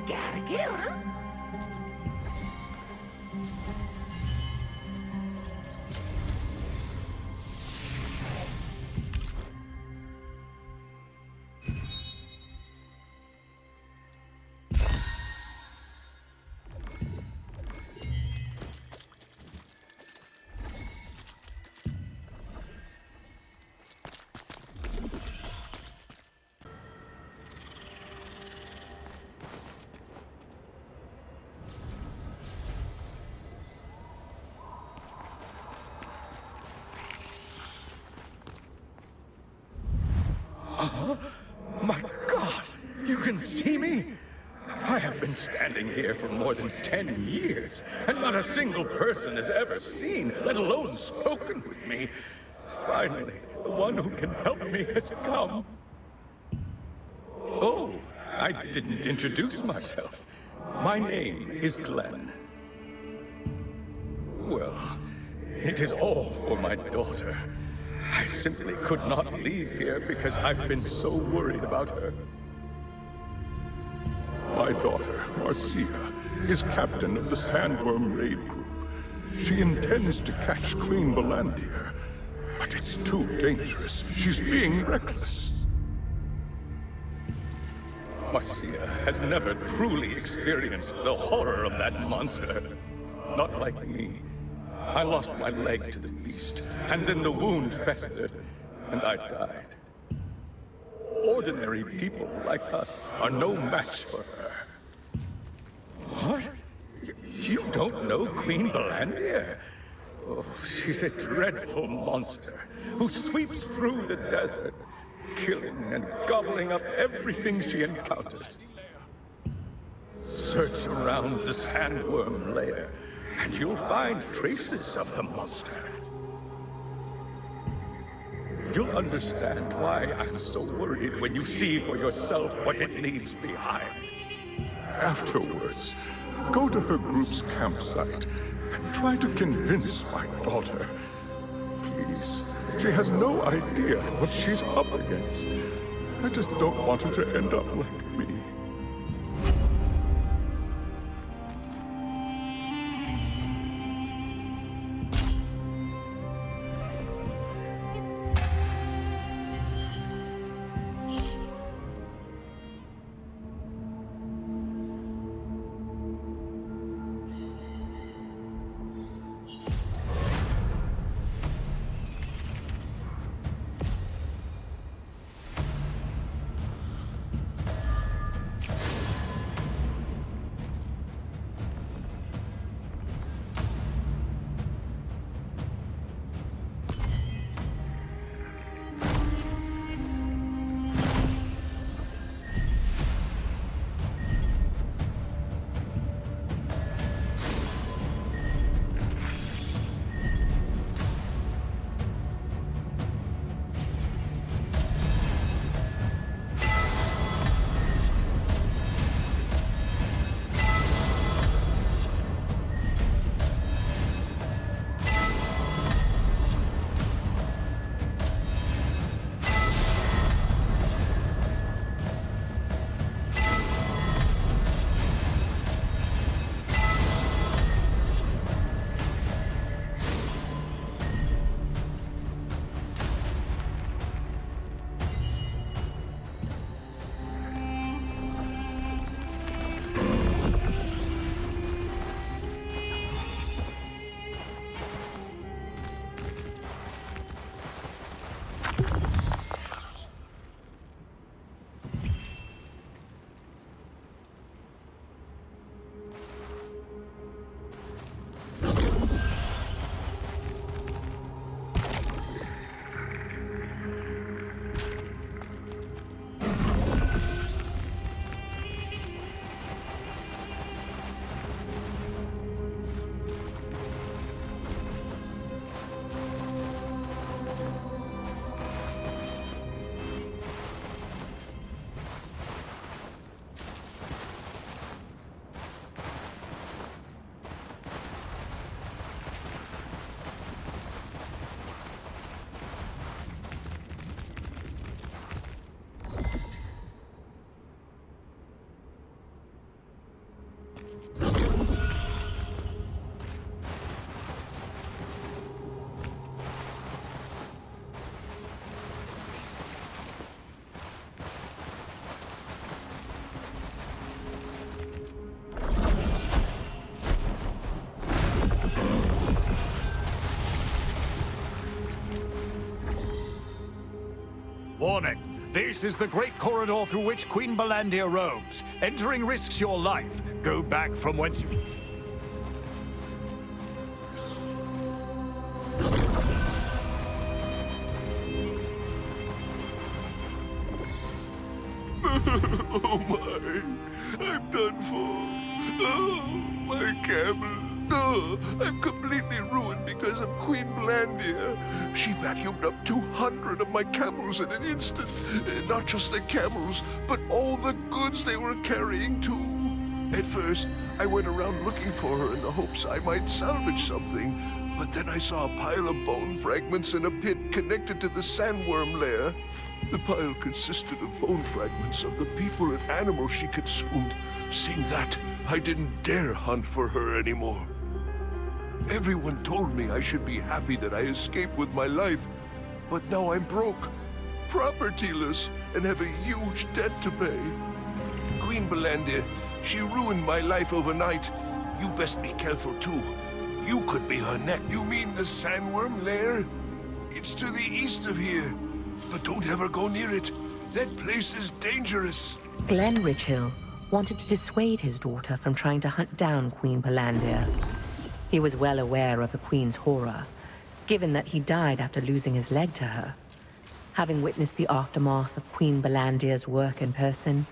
Gotta kill him. My God! You can see me? I have been standing here for more than 10 years, and not a single person has ever seen, let alone spoken with me. Finally, the one who can help me has come. Oh, I didn't introduce myself. My name is Glenn. Well, it is all for my daughter. I simply could not leave here because I've been so worried about her. My daughter, Marcia, is captain of the Sandworm Raid Group. She intends to catch Queen Belandir, but it's too dangerous. She's being reckless. Marcia has never truly experienced the horror of that monster. Not like me. I lost my leg to the beast, and then the wound festered, and I died. Ordinary people like us are no match for her. What? You don't know Queen Belandir? Oh, she's a dreadful monster who sweeps through the desert, killing and gobbling up everything she encounters. Search around the Sandworm lair, and you'll find traces of the monster. You'll understand why I'm so worried when you see for yourself what it leaves behind. Afterwards, go to her group's campsite and try to convince my daughter. Please, she has no idea what she's up against. I just don't want her to end up like me. This is the great corridor through which Queen Balandir roams. Entering risks your life. Go back from whence you... Oh my, I'm done for. Oh, my camel. Oh, I'm completely ruined because of Queen Balandir. She vacuumed up 200 of my camels in an instant. Not just the camels, but all the goods they were carrying too. At first, I went around looking for her in the hopes I might salvage something, but then I saw a pile of bone fragments in a pit connected to the sandworm lair. The pile consisted of bone fragments of the people and animals she consumed. Seeing that, I didn't dare hunt for her anymore. Everyone told me I should be happy that I escaped with my life, but now I'm broke, propertyless, and have a huge debt to pay. Queen Balandir, she ruined my life overnight. You best be careful too. You could be her neck. You mean the sandworm lair? It's to the east of here. But don't ever go near it. That place is dangerous. Glenn Ridgehill wanted to dissuade his daughter from trying to hunt down Queen Balandir. He was well aware of the Queen's horror, given that he died after losing his leg to her. Having witnessed the aftermath of Queen Balandir's work in person,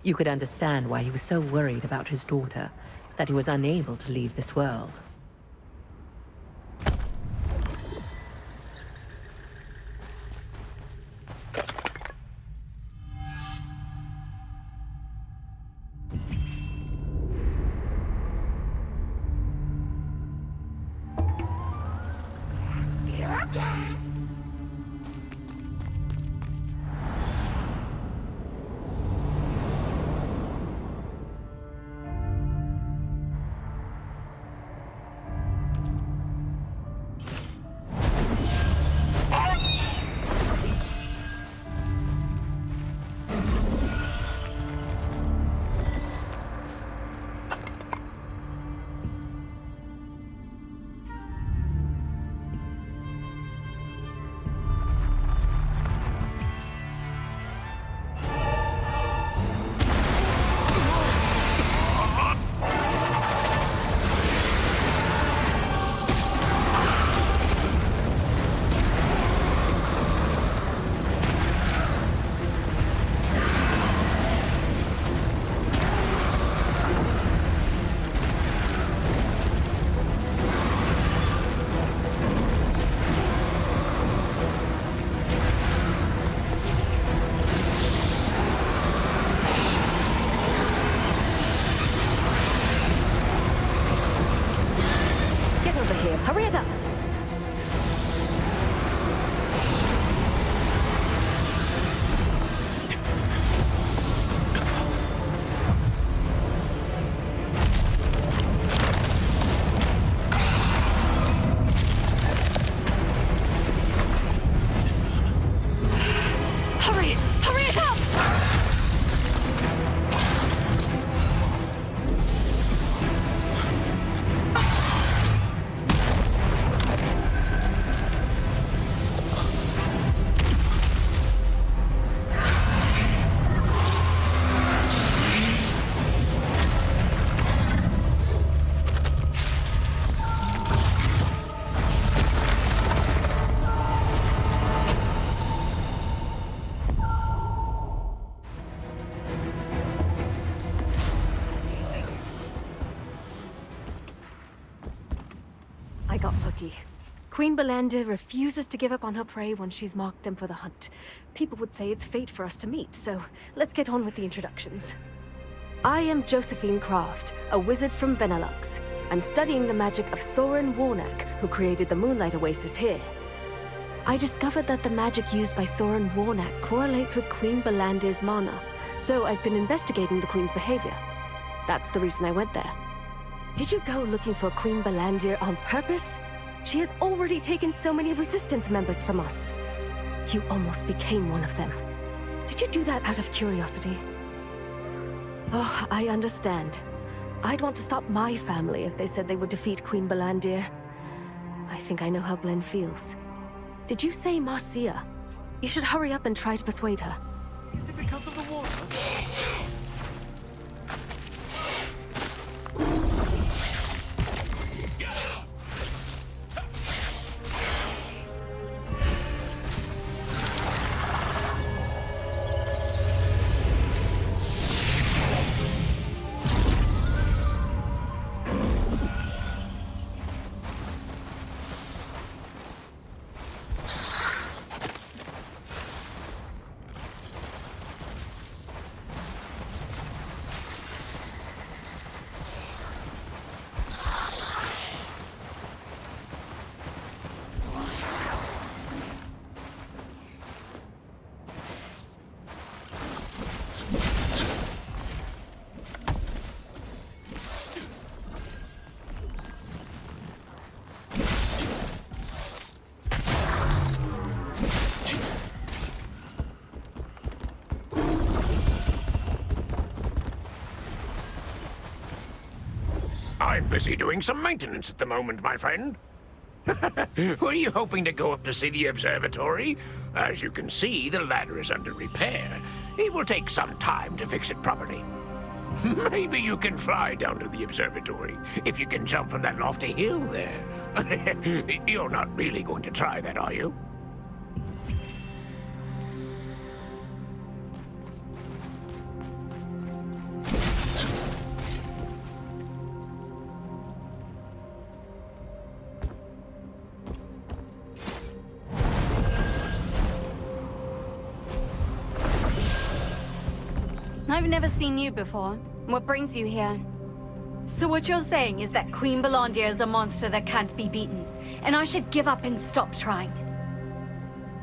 you could understand why he was so worried about his daughter that he was unable to leave this world. Hurry it up! Hurry it up! I got lucky. Queen Balandir refuses to give up on her prey once she's marked them for the hunt. People would say it's fate for us to meet, so let's get on with the introductions. I am Josephine Croft, a wizard from Benelux. I'm studying the magic of Soren Warnack, who created the Moonlight Oasis here. I discovered that the magic used by Soren Warnack correlates with Queen Balandir's mana, so I've been investigating the Queen's behavior. That's the reason I went there. Did you go looking for Queen Balandir on purpose? She has already taken so many Resistance members from us. You almost became one of them. Did you do that out of curiosity? Oh, I understand. I'd want to stop my family if they said they would defeat Queen Balandir. I think I know how Glenn feels. Did you say Marcia? You should hurry up and try to persuade her. I'm busy doing some maintenance at the moment, my friend. Were you hoping to go up to see the observatory? As you can see, the ladder is under repair. It will take some time to fix it properly. Maybe you can fly down to the observatory if you can jump from that lofty hill there. You're not really going to try that, are you? I've never seen you before. What brings you here? So what you're saying is that Queen Belandia is a monster that can't be beaten, and I should give up and stop trying?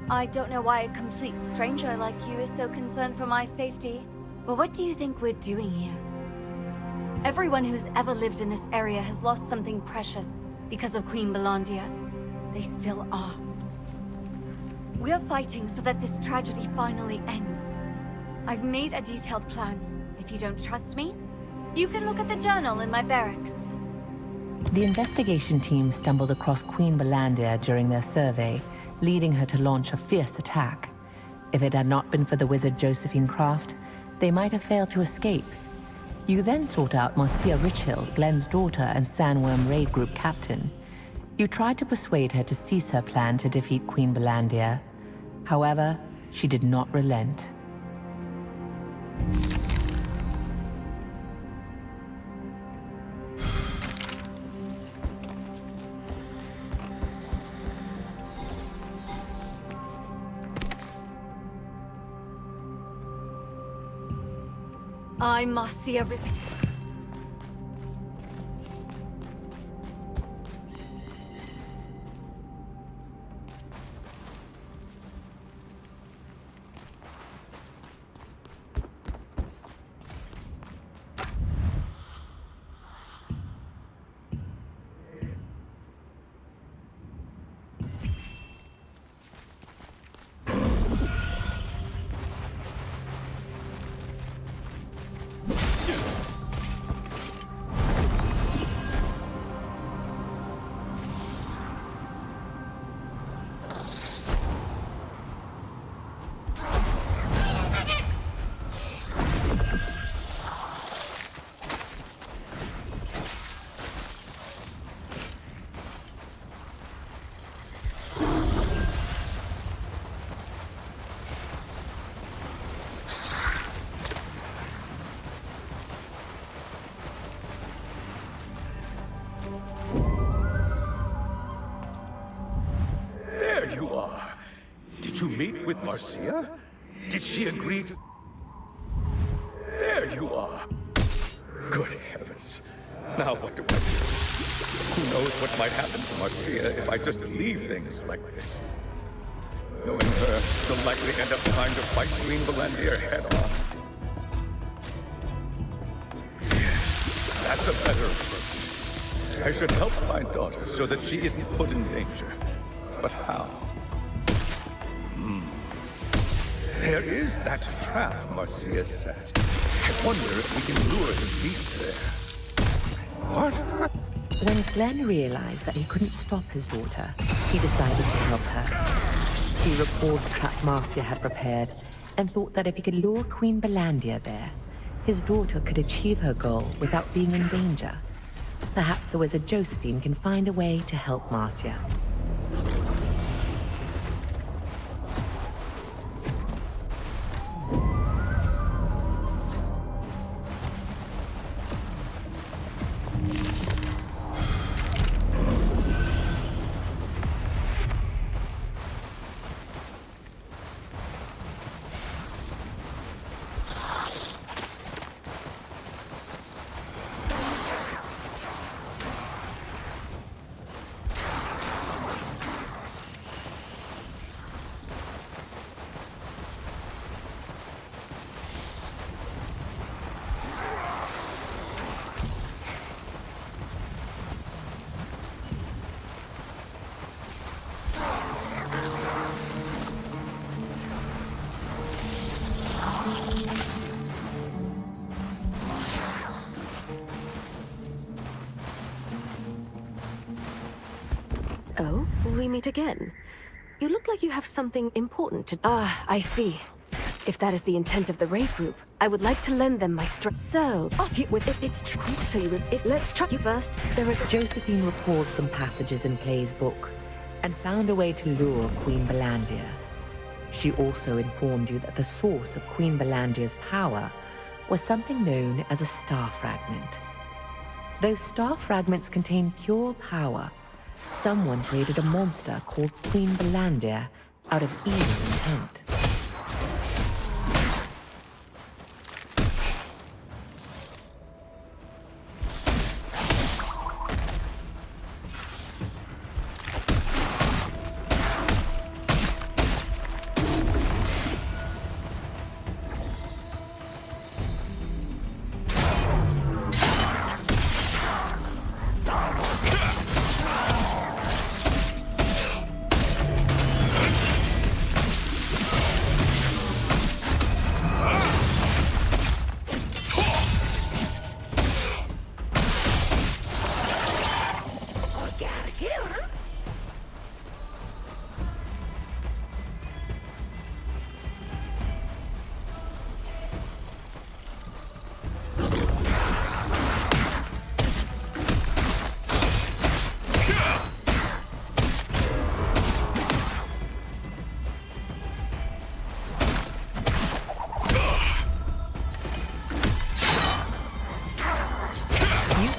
I don't know why a complete stranger like you is so concerned for my safety. But what do you think we're doing here? Everyone who's ever lived in this area has lost something precious because of Queen Belandia. They still are. We're fighting so that this tragedy finally ends. I've made a detailed plan. If you don't trust me, you can look at the journal in my barracks. The investigation team stumbled across Queen Belandia during their survey, leading her to launch a fierce attack. If it had not been for the wizard Josephine Craft, they might have failed to escape. You then sought out Marcia Richhill, Glenn's daughter and Sandworm Raid Group captain. You tried to persuade her to cease her plan to defeat Queen Belandia. However, she did not relent. I must see everything. Did you meet with Marcia? Did she agree to... There you are. Good heavens. Now what do I do? Who knows what might happen to Marcia if I just leave things like this? Knowing her, she'll likely end up trying to fight Queen Belandia head on. Yes, that's a better approach. I should help my daughter so that she isn't put in danger. But how? There is that trap Marcia set. I wonder if we can lure the beast there. What? When Glenn realized that he couldn't stop his daughter, he decided to help her. He recalled the trap Marcia had prepared and thought that if he could lure Queen Belandia there, his daughter could achieve her goal without being in danger. Perhaps the wizard Josephine can find a way to help Marcia. Oh, we meet again. You look like you have something important to... Ah, I see. If that is the intent of the raid group, I would like to lend them my strength. So, off you with if it's true. So let's try you first. There is Josephine recalled some passages in Clay's book and found a way to lure Queen Belandia. She also informed you that the source of Queen Belandia's power was something known as a star fragment. Those star fragments contain pure power. Someone created a monster called Queen Belandia out of evil intent.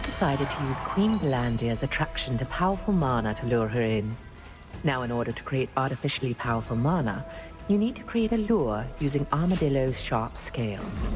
Decided to use Queen Belandia's attraction to powerful mana to lure her in. Now, in order to create artificially powerful mana, you need to create a lure using Armadillo's sharp scales.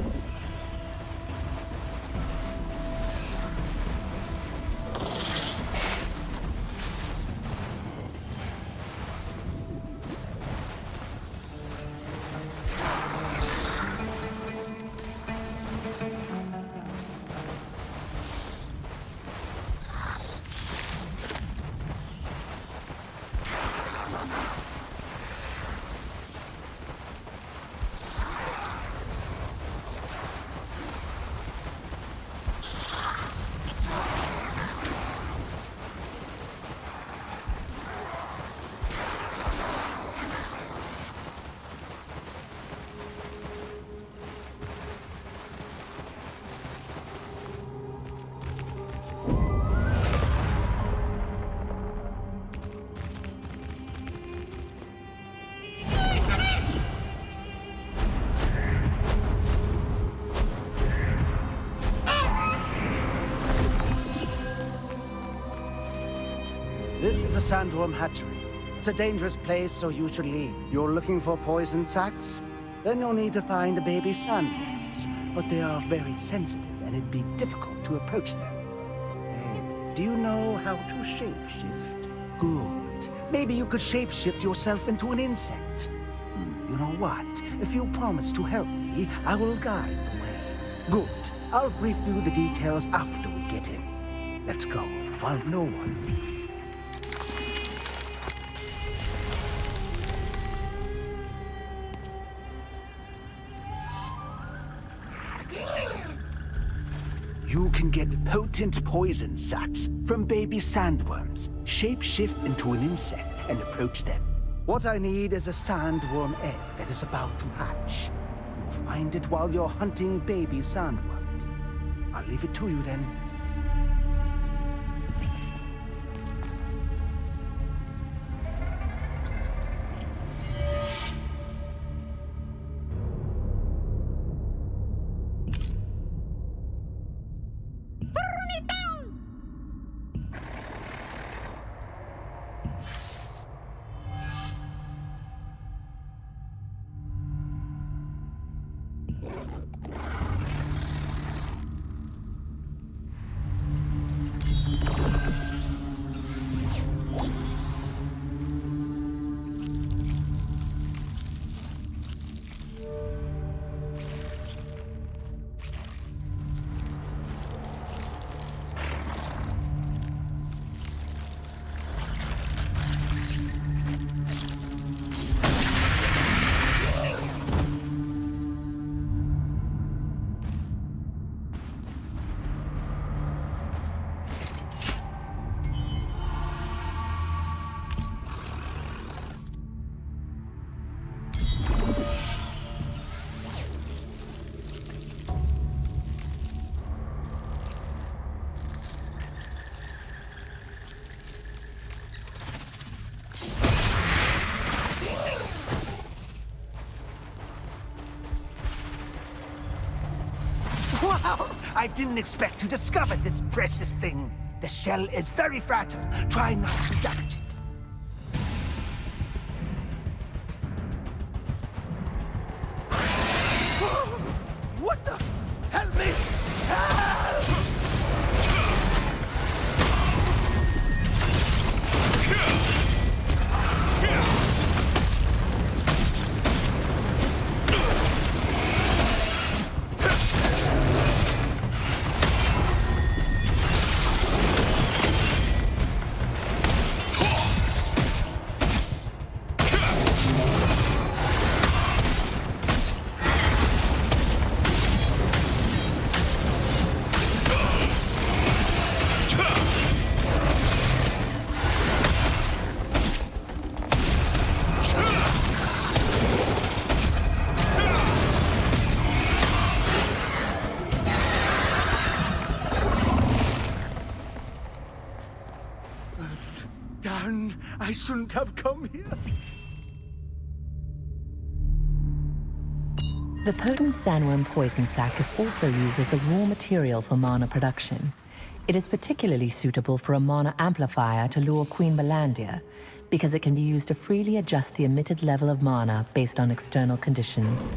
This is a sandworm hatchery. It's a dangerous place, so you should leave. You're looking for poison sacs? Then you'll need to find the baby sandworms. But they are very sensitive, and it'd be difficult to approach them. Hey, do you know how to shapeshift? Good. Maybe you could shapeshift yourself into an insect. You know what? If you promise to help me, I will guide the way. Good. I'll brief you the details after we get in. Let's go, while no one... You can get potent poison sacs from baby sandworms. Shapeshift into an insect and approach them. What I need is a sandworm egg that is about to hatch. You'll find it while you're hunting baby sandworms. I'll leave it to you then. I didn't expect to discover this precious thing. The shell is very fragile. Try not to damage it. What the? Help me! Help! I shouldn't have come here. The potent sandworm poison sac is also used as a raw material for mana production. It is particularly suitable for a mana amplifier to lure Queen Melandia, because it can be used to freely adjust the emitted level of mana based on external conditions.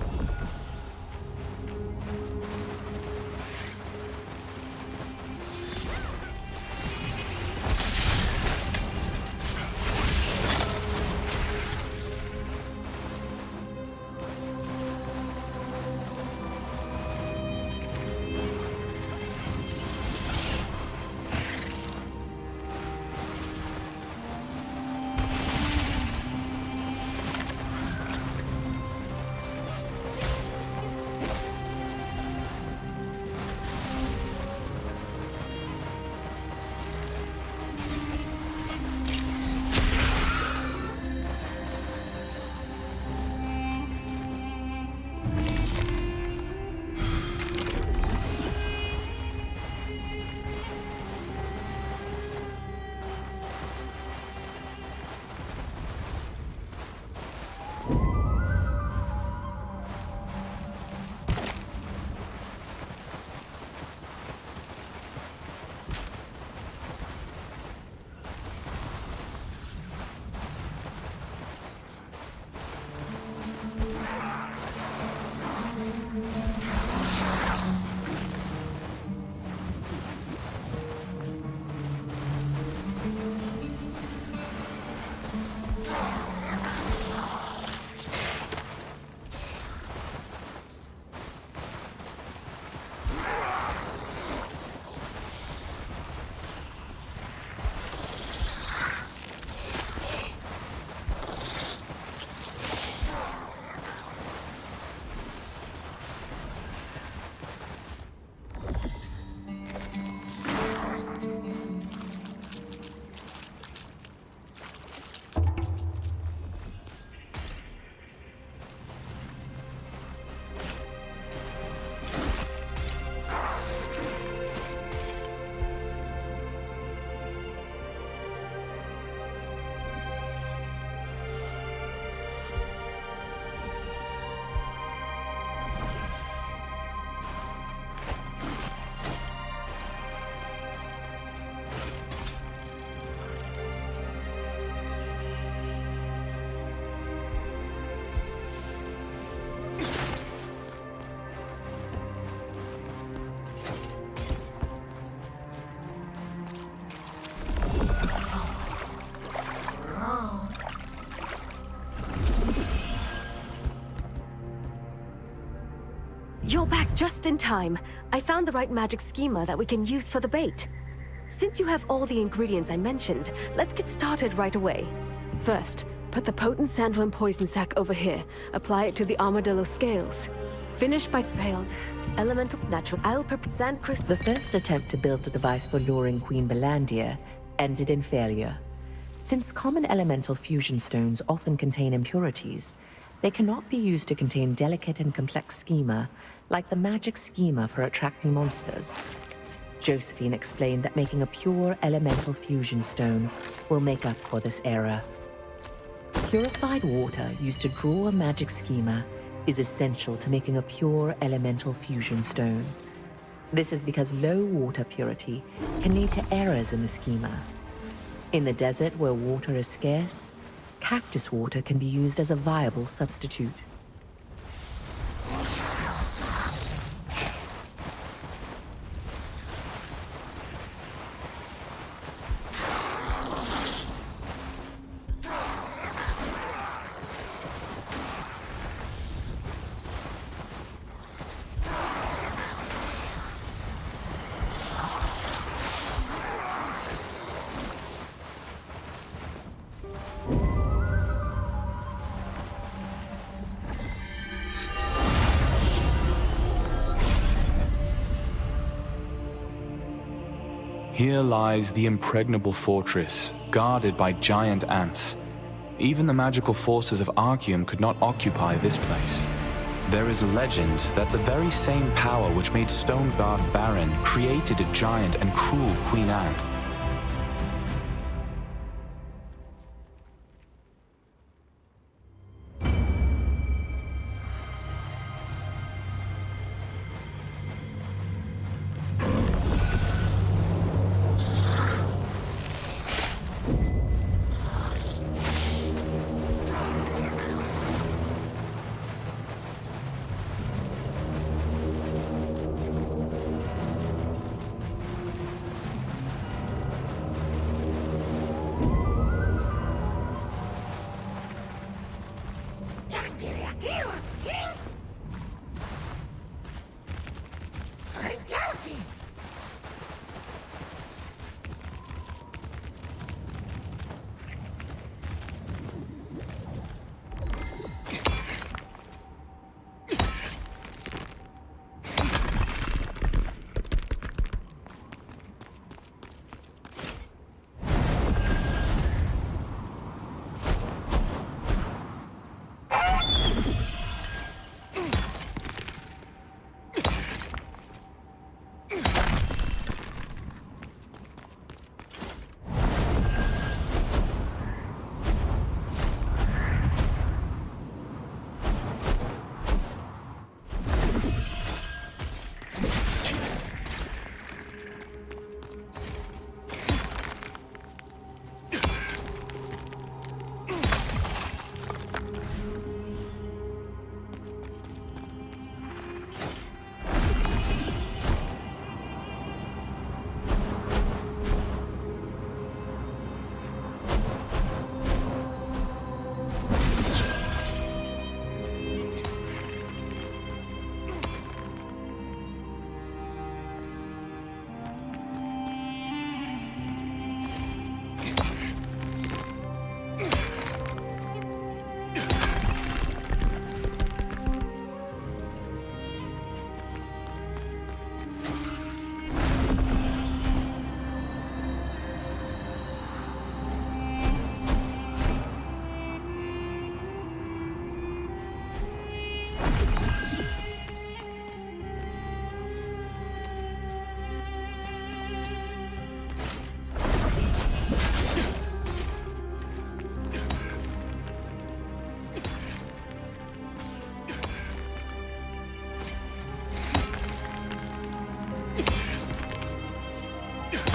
You're back just in time. I found the right magic schema that we can use for the bait. Since you have all the ingredients I mentioned, let's get started right away. First, put the potent sandworm poison sac over here. Apply it to the armadillo scales. Finish by veiled, elemental, natural. I'll prepare sand crystal. The first attempt to build the device for luring Queen Melandia ended in failure. Since common elemental fusion stones often contain impurities, they cannot be used to contain delicate and complex schema, like the magic schema for attracting monsters. Josephine explained that making a pure elemental fusion stone will make up for this error. Purified water used to draw a magic schema is essential to making a pure elemental fusion stone. This is because low water purity can lead to errors in the schema. In the desert where water is scarce, cactus water can be used as a viable substitute. Here lies the impregnable fortress, guarded by giant ants. Even the magical forces of Arceum could not occupy this place. There is a legend that the very same power which made Stoneguard barren created a giant and cruel Queen Ant.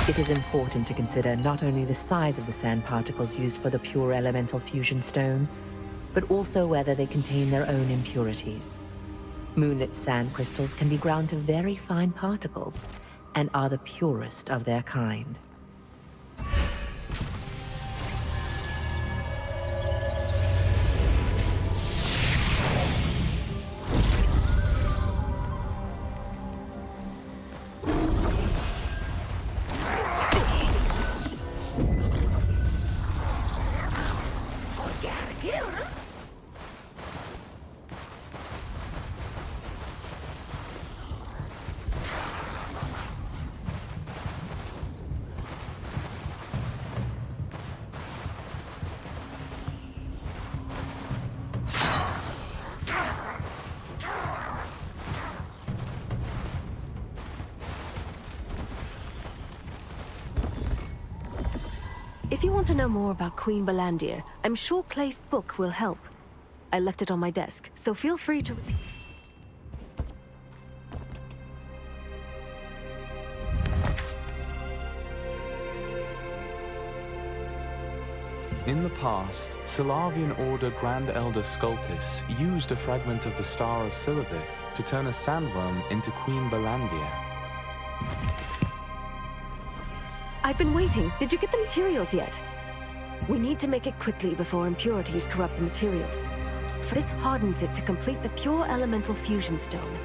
It is important to consider not only the size of the sand particles used for the pure elemental fusion stone, but also whether they contain their own impurities. Moonlit sand crystals can be ground to very fine particles, and are the purest of their kind. If you want to know more about Queen Balandir, I'm sure Clay's book will help. I left it on my desk, so feel free to... In the past, Solavian Order Grand Elder Scultis used a fragment of the Star of Silivith to turn a sandworm into Queen Balandia. I've been waiting. Did you get the materials yet? We need to make it quickly before impurities corrupt the materials. This hardens it to complete the pure elemental fusion stone.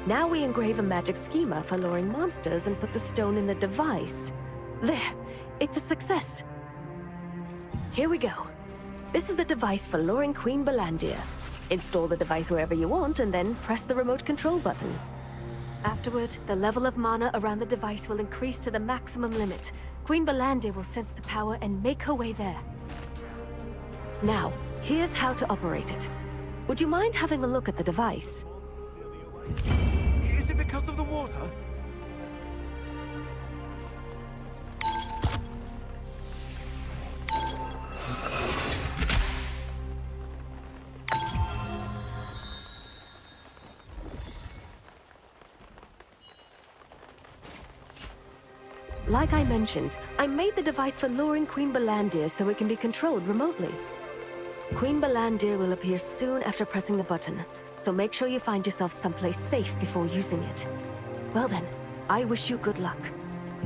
Now we engrave a magic schema for luring monsters and put the stone in the device. There, it's a success. Here we go. This is the device for luring Queen Balandia. Install the device wherever you want and then press the remote control button. Afterward, the level of mana around the device will increase to the maximum limit. Queen Balandia will sense the power and make her way there. Now, here's how to operate it. Would you mind having a look at the device? Is it because of the water? Like I mentioned, I made the device for luring Queen Balandia so it can be controlled remotely. Queen Balandia will appear soon after pressing the button, so make sure you find yourself someplace safe before using it. Well then, I wish you good luck.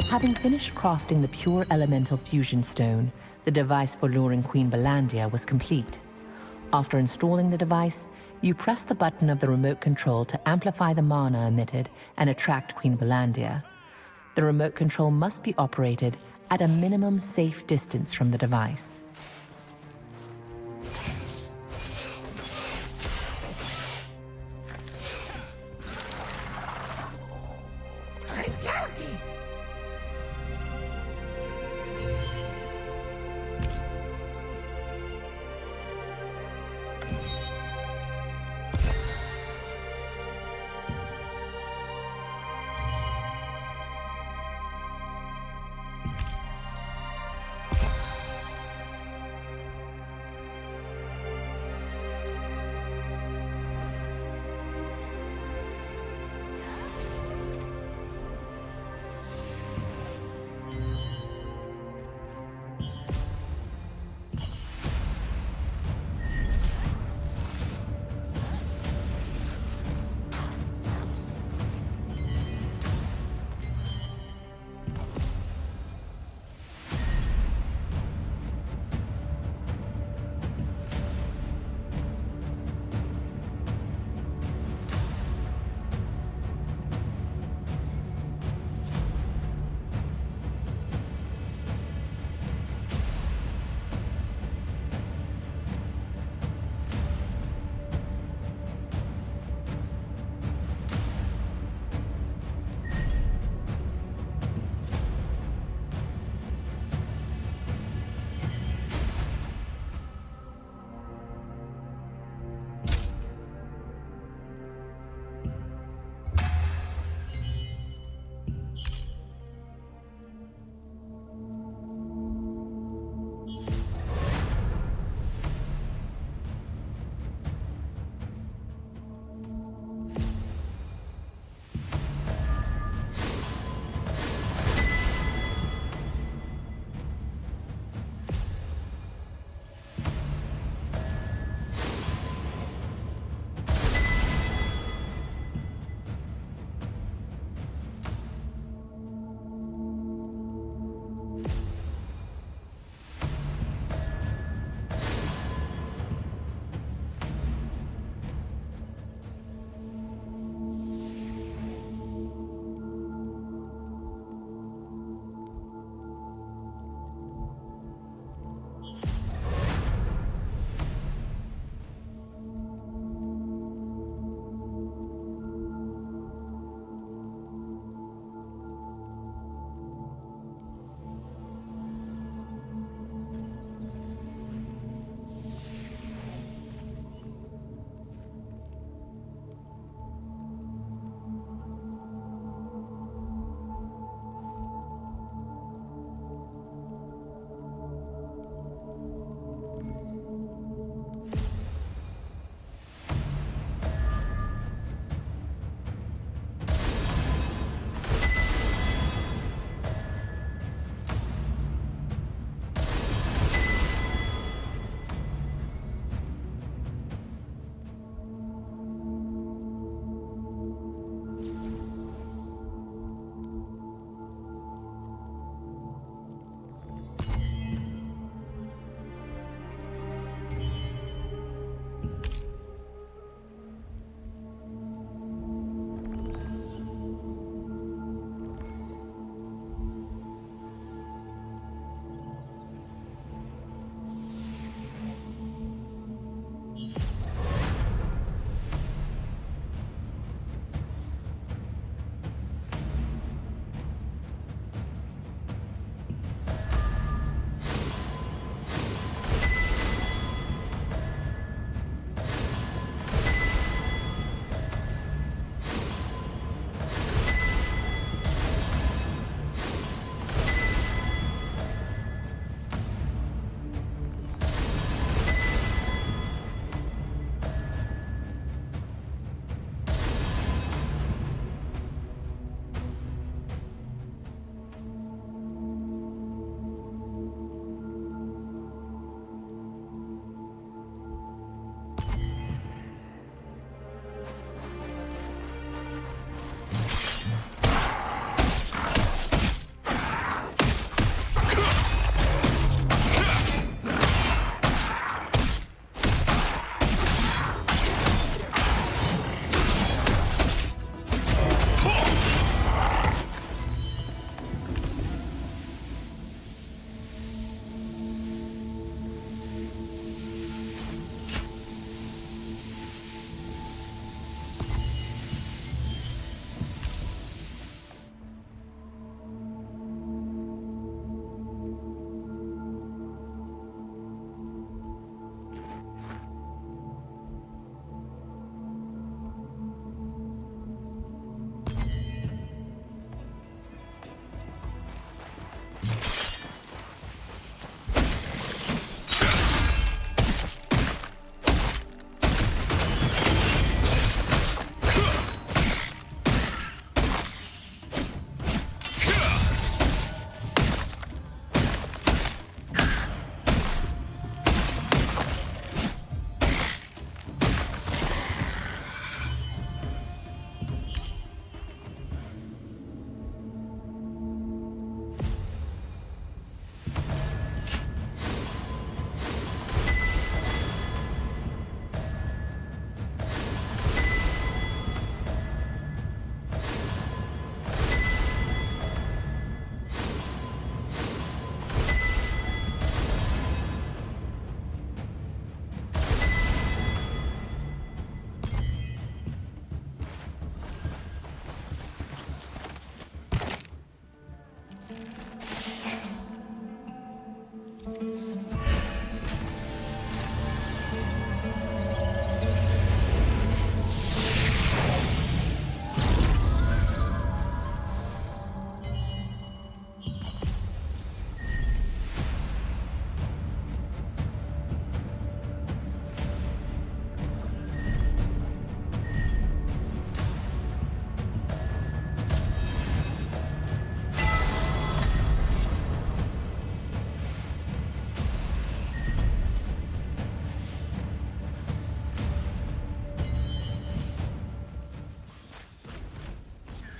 Having finished crafting the pure elemental fusion stone, the device for luring Queen Balandia was complete. After installing the device, you press the button of the remote control to amplify the mana emitted and attract Queen Balandia. The remote control must be operated at a minimum safe distance from the device.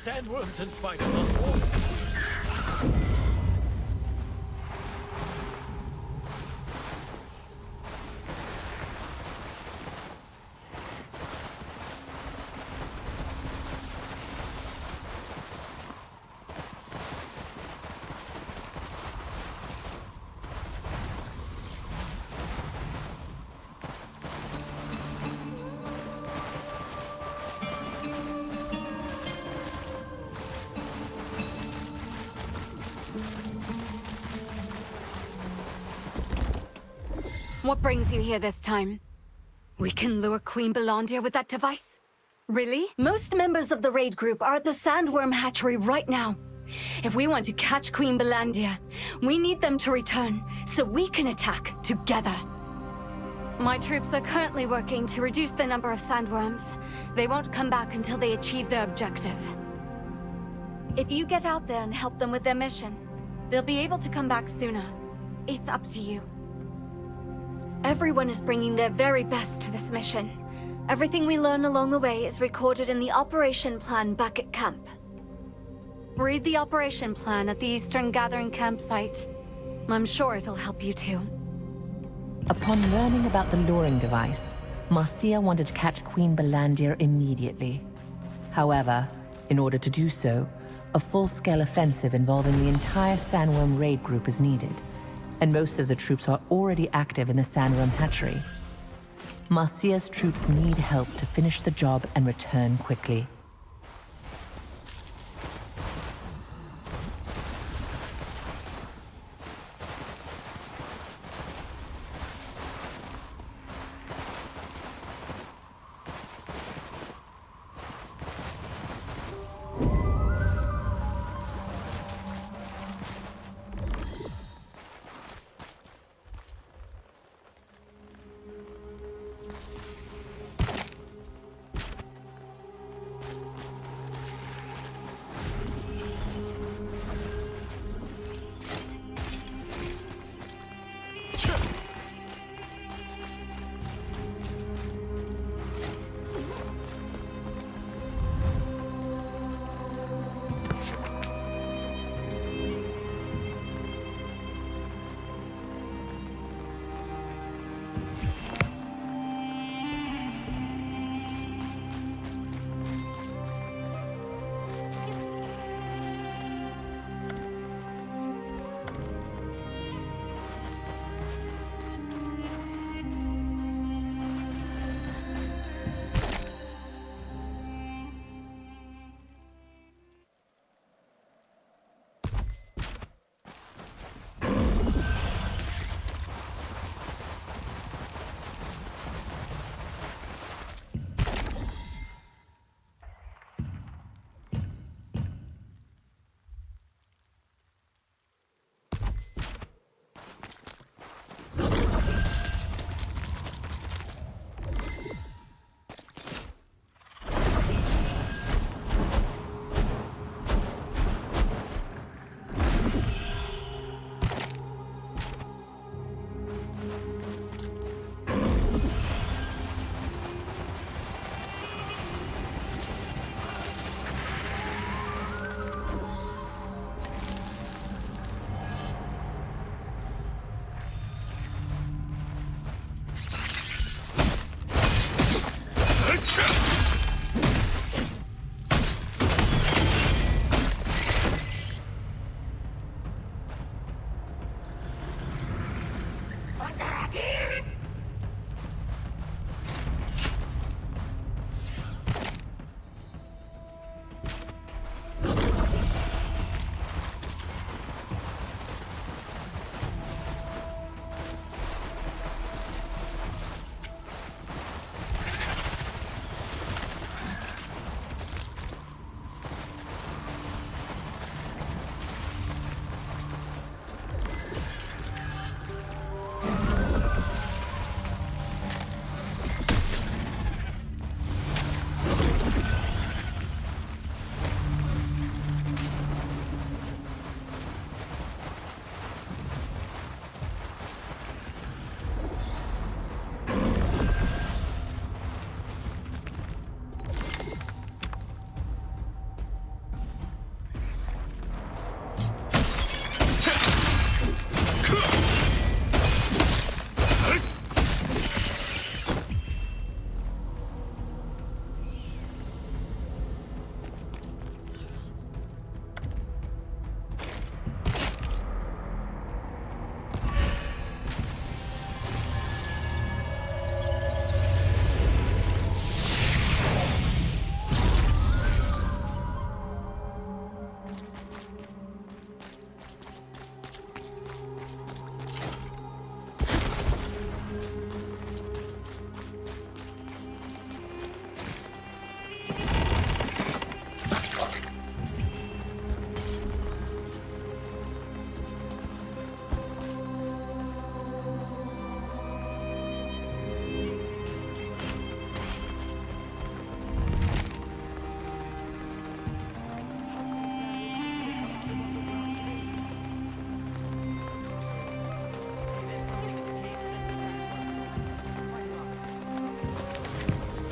Sandworms and spiders are swarming. What brings you here this time? We can lure Queen Belandia with that device? Really? Most members of the raid group are at the Sandworm Hatchery right now. If we want to catch Queen Belandia, we need them to return so we can attack together. My troops are currently working to reduce the number of sandworms. They won't come back until they achieve their objective. If you get out there and help them with their mission, they'll be able to come back sooner. It's up to you. Everyone is bringing their very best to this mission. Everything we learn along the way is recorded in the operation plan back at camp. Read the operation plan at the Eastern Gathering campsite. I'm sure it'll help you too. Upon learning about the luring device, Marcia wanted to catch Queen Belandia immediately. However, in order to do so, a full-scale offensive involving the entire Sandworm raid group is needed, and most of the troops are already active in the Sandworm Hatchery. Marcia's troops need help to finish the job and return quickly.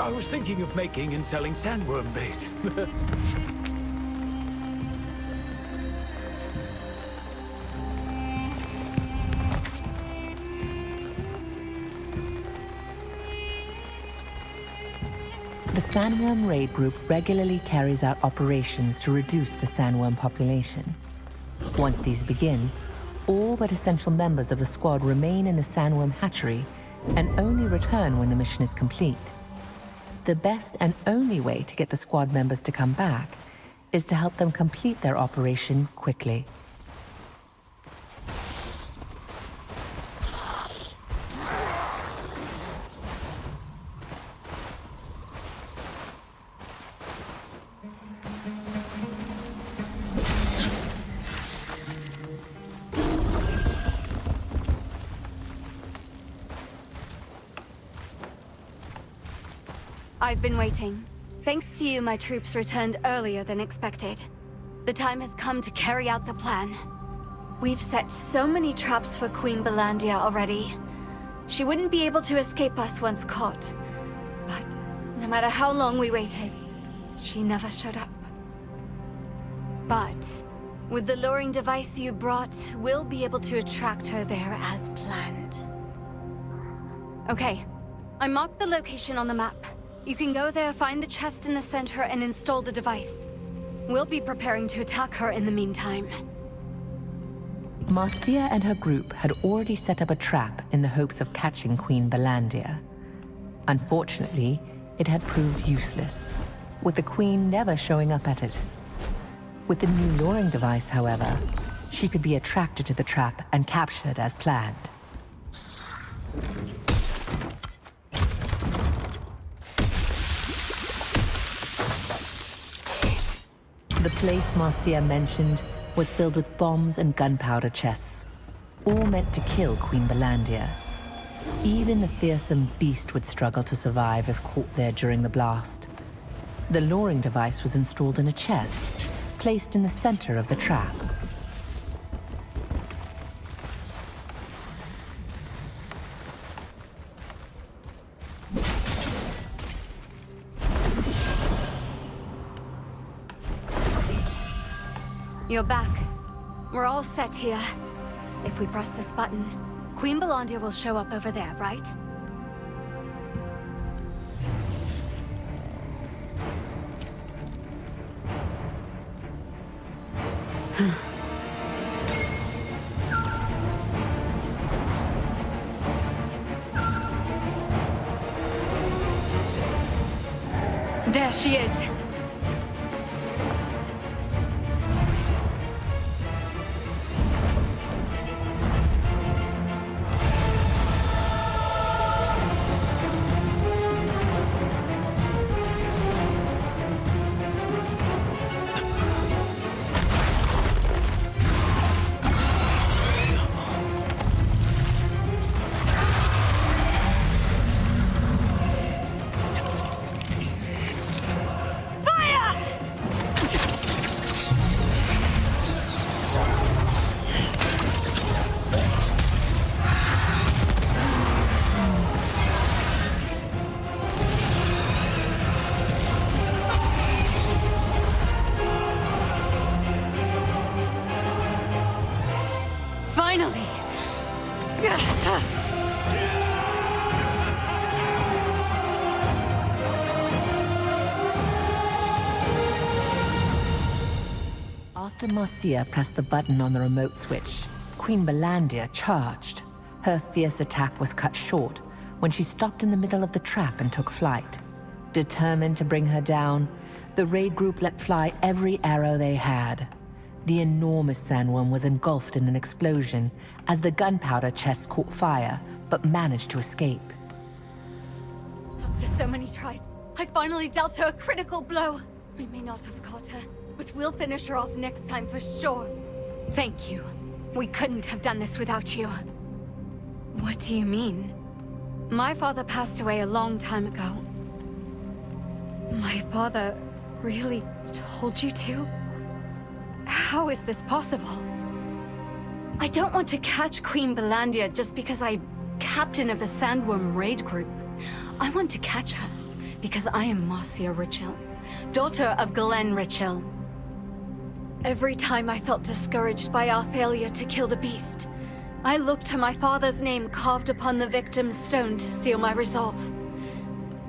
I was thinking of making and selling sandworm bait. The Sandworm Raid Group regularly carries out operations to reduce the sandworm population. Once these begin, all but essential members of the squad remain in the sandworm hatchery and only return when the mission is complete. The best and only way to get the squad members to come back is to help them complete their operation quickly. I've been waiting. Thanks to you, my troops returned earlier than expected. The time has come to carry out the plan. We've set so many traps for Queen Belandia already. She wouldn't be able to escape us once caught. But no matter how long we waited, she never showed up. But with the luring device you brought, we'll be able to attract her there as planned. Okay, I marked the location on the map. You can go there, find the chest in the center, and install the device. We'll be preparing to attack her in the meantime. Marcia and her group had already set up a trap in the hopes of catching Queen Belandia. Unfortunately, it had proved useless, with the Queen never showing up at it. With the new luring device, however, she could be attracted to the trap and captured as planned. The place Marcia mentioned was filled with bombs and gunpowder chests, all meant to kill Queen Belandia. Even the fearsome beast would struggle to survive if caught there during the blast. The luring device was installed in a chest, placed in the center of the trap. You're back. We're all set here. If we press this button, Queen Belandia will show up over there, right? There she is. Finally! After Marcia pressed the button on the remote switch, Queen Belandia charged. Her fierce attack was cut short when she stopped in the middle of the trap and took flight. Determined to bring her down, the raid group let fly every arrow they had. The enormous sandworm was engulfed in an explosion as the gunpowder chest caught fire, but managed to escape. After so many tries, I finally dealt her a critical blow. We may not have caught her, but we'll finish her off next time for sure. Thank you. We couldn't have done this without you. What do you mean? My father passed away a long time ago. My father really told you to? How is this possible? I don't want to catch Queen Belandia just because I'm captain of the Sandworm Raid Group. I want to catch her Because I am Marcia Richel, daughter of Glenn Richel. Every time I felt discouraged by our failure to kill the beast, I looked to my father's name carved upon the victim's stone to steel my resolve.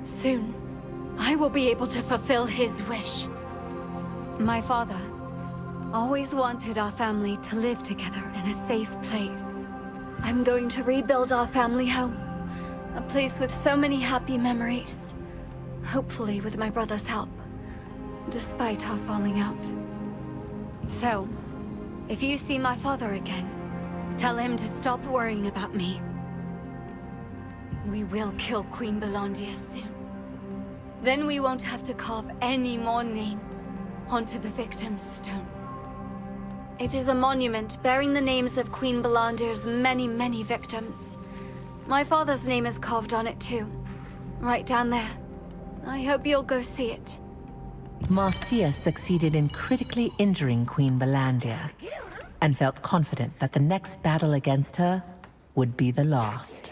Soon, I will be able to fulfill his wish. My father always wanted our family to live together in a safe place. I'm going to rebuild our family home, a place with so many happy memories. Hopefully with my brother's help, despite our falling out. So, if you see my father again, tell him to stop worrying about me. We will kill Queen Belandia soon. Then we won't have to carve any more names onto the victim's stone. It is a monument bearing the names of Queen Belandir's many, many victims. My father's name is carved on it too, right down there. I hope you'll go see it. Marcia succeeded in critically injuring Queen Belandia, and felt confident that the next battle against her would be the last.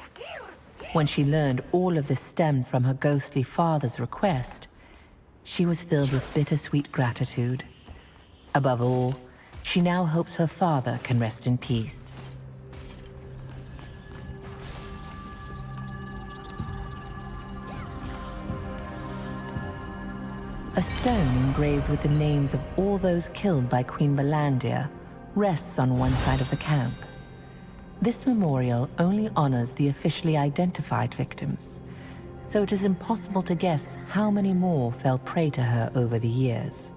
When she learned all of this stemmed from her ghostly father's request, she was filled with bittersweet gratitude. Above all, she now hopes her father can rest in peace. A stone engraved with the names of all those killed by Queen Belandia rests on one side of the camp. This memorial only honors the officially identified victims, so it is impossible to guess how many more fell prey to her over the years.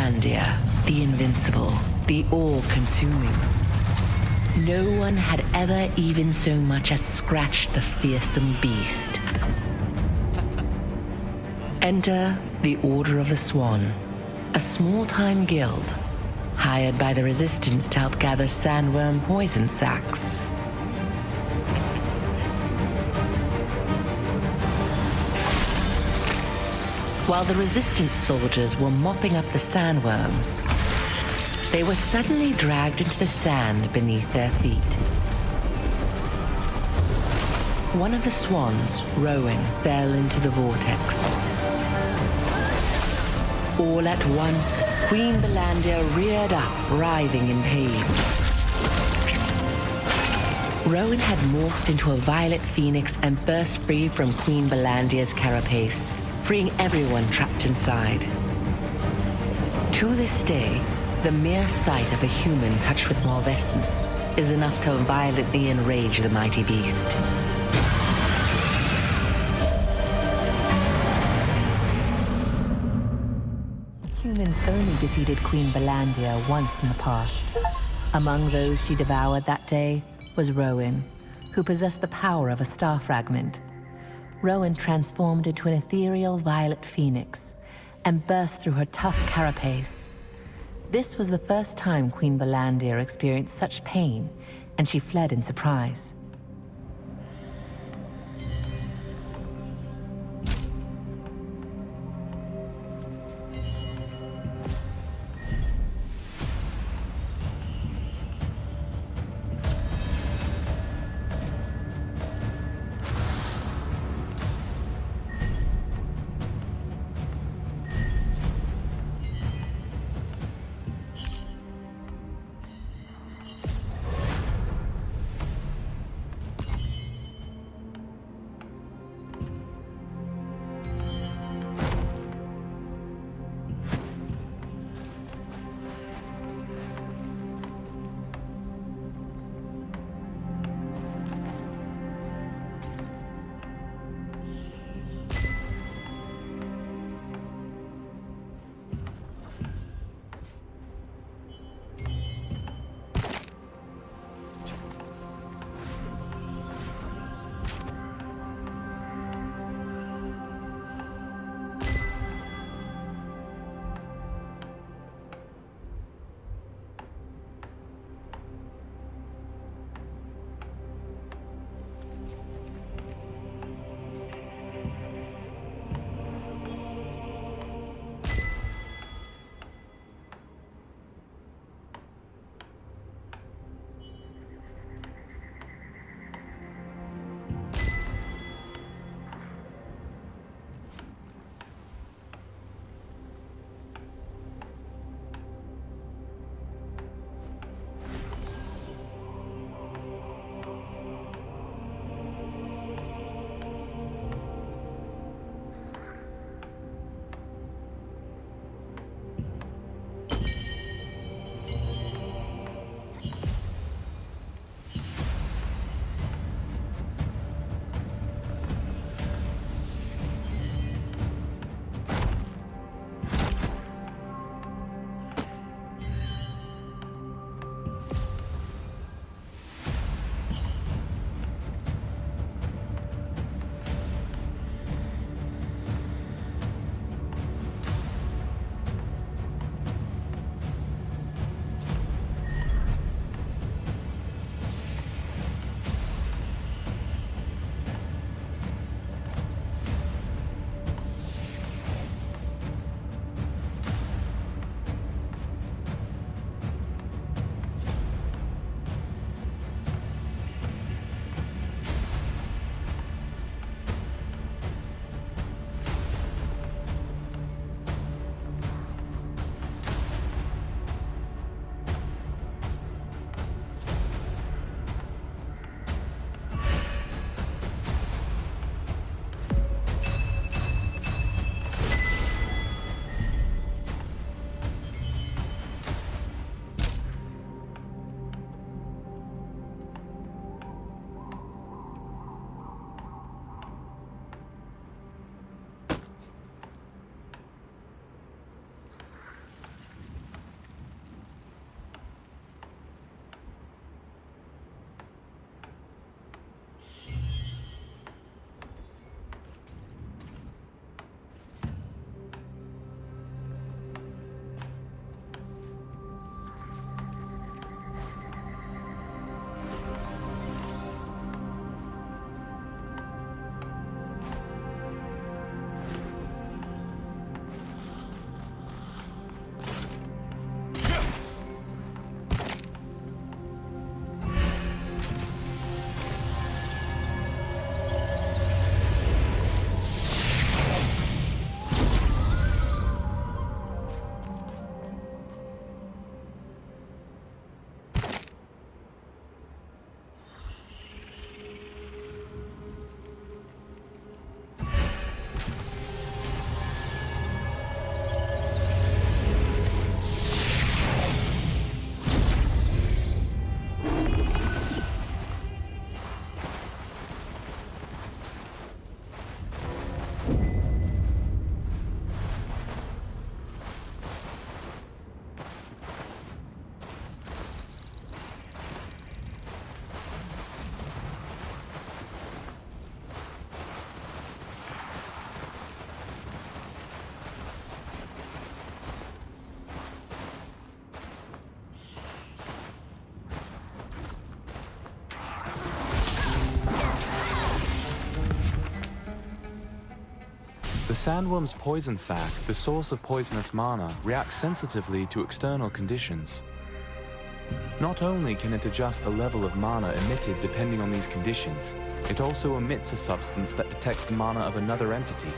Belandia, the invincible, the all-consuming. No one had ever even so much as scratched the fearsome beast. Enter the Order of the Swan, a small-time guild hired by the Resistance to help gather sandworm poison sacs. While the Resistance soldiers were mopping up the sandworms, they were suddenly dragged into the sand beneath their feet. One of the swans, Rowan, fell into the vortex. All at once, Queen Belandia reared up, writhing in pain. Rowan had morphed into a violet phoenix and burst free from Queen Belandia's carapace, freeing everyone trapped inside. To this day, the mere sight of a human touched with malvescence is enough to violently enrage the mighty beast. Humans only defeated Queen Belandia once in the past. Among those she devoured that day was Rowan, who possessed the power of a star fragment. Rowan transformed into an ethereal violet phoenix and burst through her tough carapace. This was the first time Queen Belandia experienced such pain, and she fled in surprise. sandworm's poison sac, the source of poisonous mana, reacts sensitively to external conditions. Not only can it adjust the level of mana emitted depending on these conditions, it also emits a substance that detects the mana of another entity.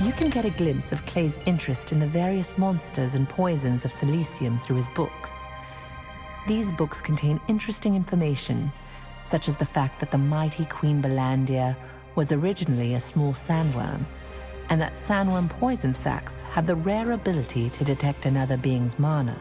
You can get a glimpse of Clay's interest in the various monsters and poisons of Silesium through his books. These books contain interesting information, such as the fact that the mighty Queen Belandia was originally a small sandworm, and that sandworm poison sacs have the rare ability to detect another being's mana.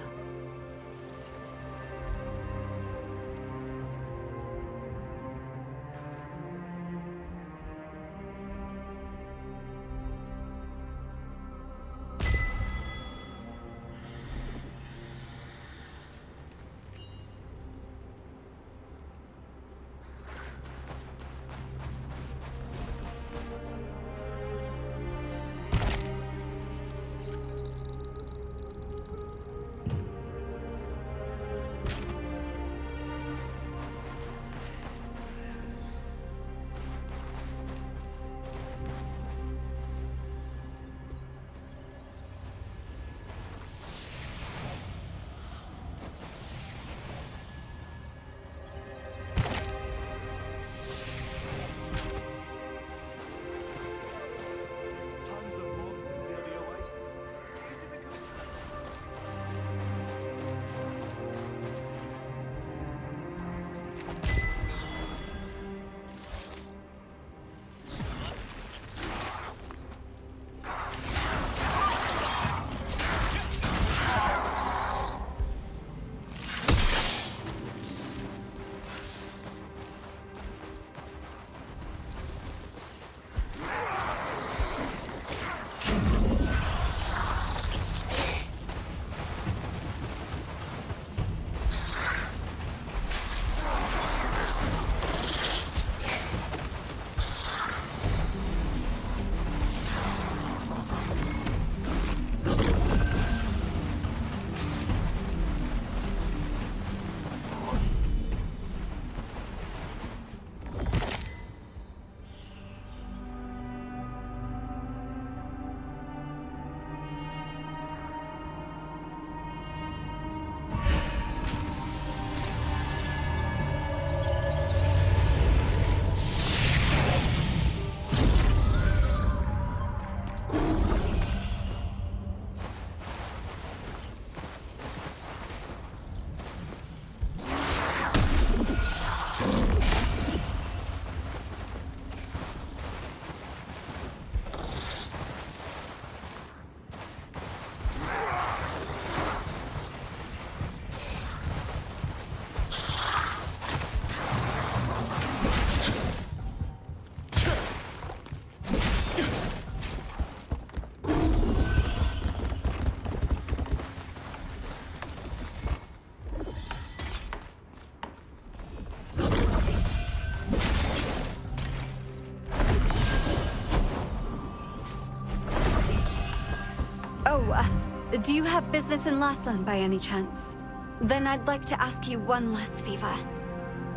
Do you have business in Laslan by any chance? Then I'd like to ask you one last favor.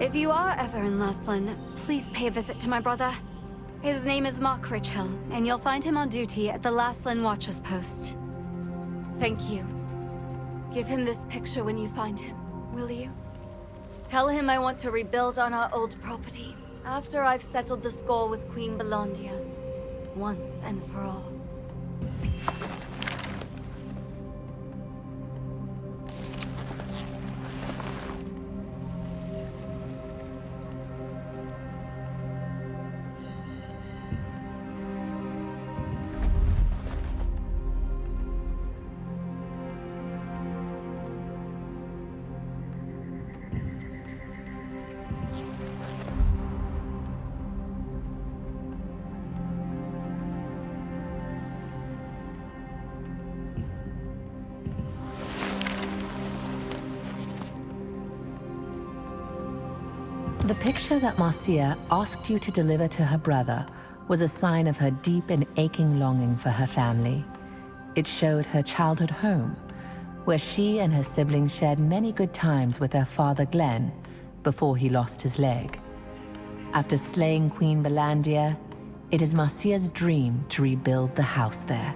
If you are ever in Laslan, please pay a visit to my brother. His name is Mark Richhill, and you'll find him on duty at the Laslan Watcher's Post. Thank you. Give him this picture when you find him, will you? Tell him I want to rebuild on our old property, after I've settled the score with Queen Belandia, once and for all. The picture that Marcia asked you to deliver to her brother was a sign of her deep and aching longing for her family. It showed her childhood home, where she and her siblings shared many good times with their father Glenn before he lost his leg. After slaying Queen Belandia, It is Marcia's dream to rebuild the house there.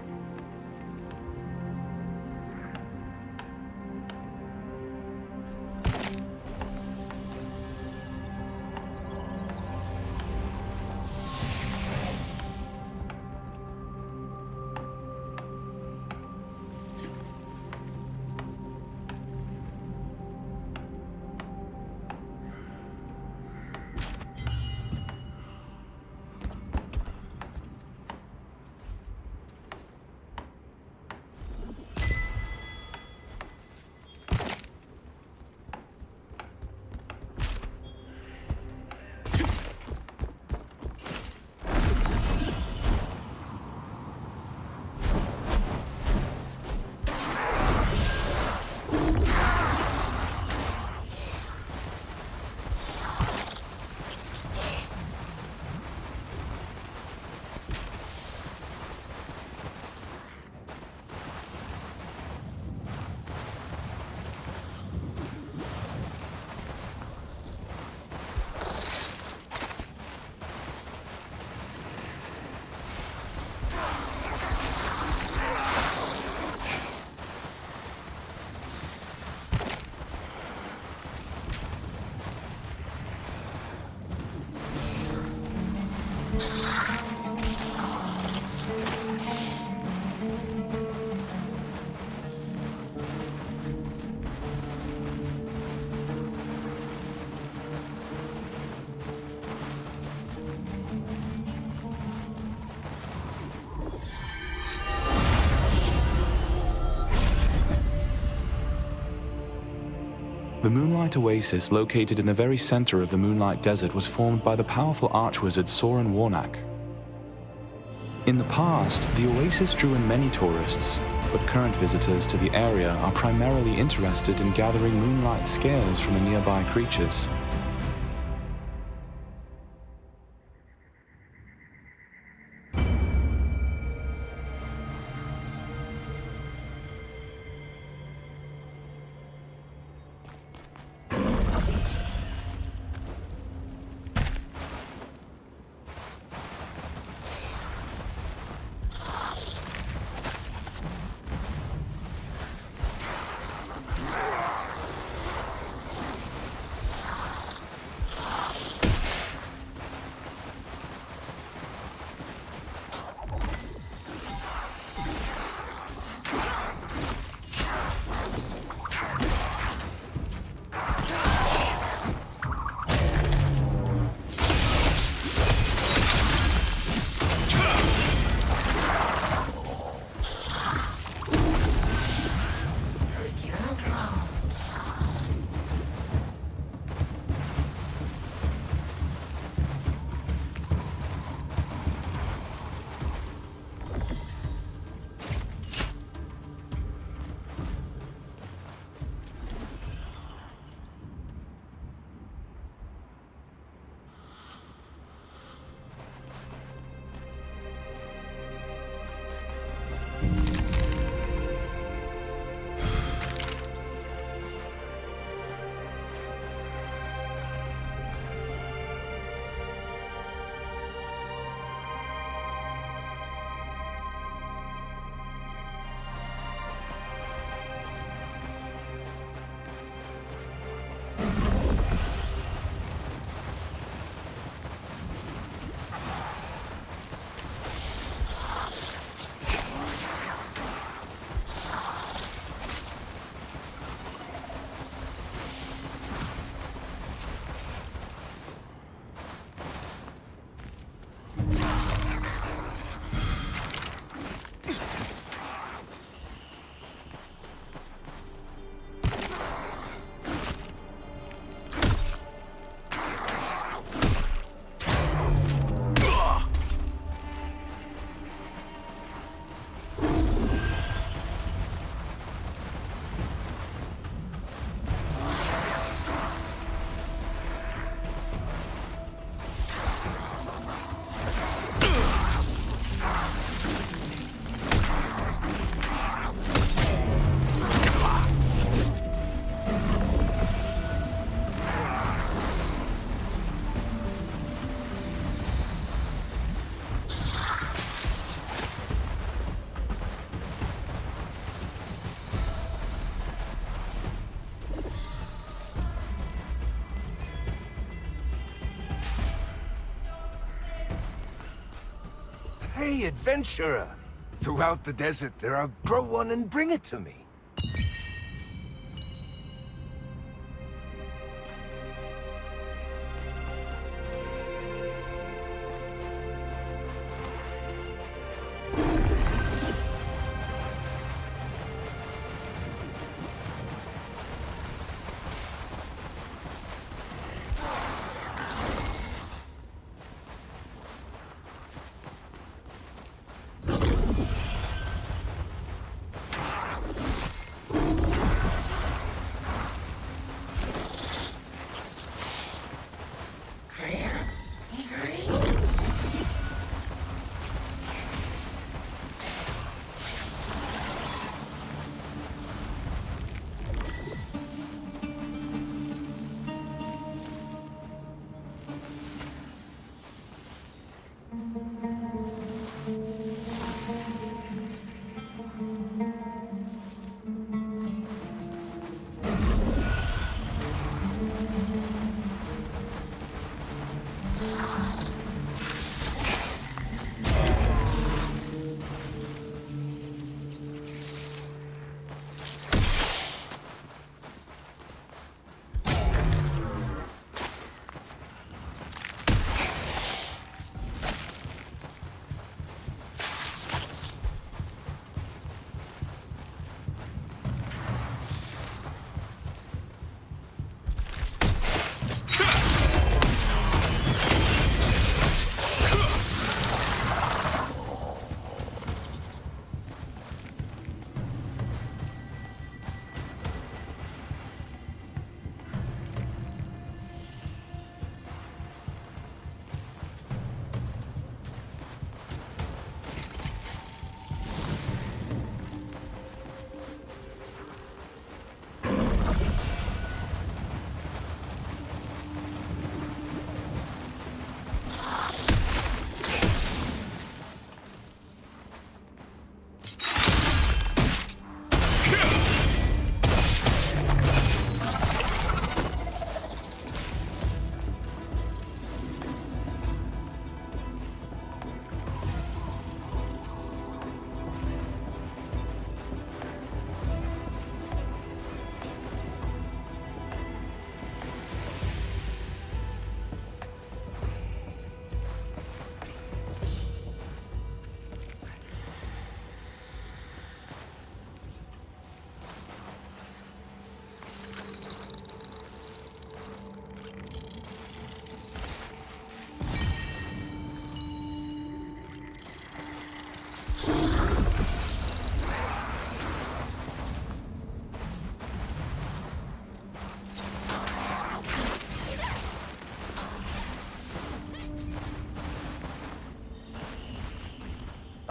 The Moonlight Oasis, located in the very center of the Moonlight Desert, was formed by the powerful archwizard Soren Warnak. In the past, the oasis drew in many tourists, but current visitors to the area are primarily interested in gathering moonlight scales from the nearby creatures. Hey, adventurer! Throughout the desert, there are grow one and bring it to me.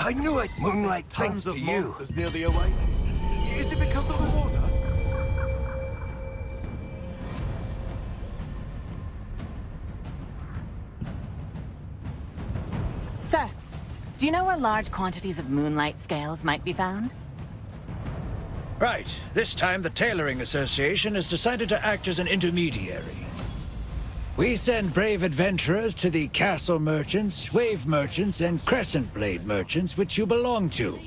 I knew it, Moonlight, thanks Tons to of you. monsters near the oasis. Is it because of the water? Sir, do you know where large quantities of moonlight scales might be found? Right. This time, the Tailoring Association has decided to act as an intermediary. We send brave adventurers to the Castle Merchants, Wave Merchants, and Crescent Blade Merchants, which you belong to.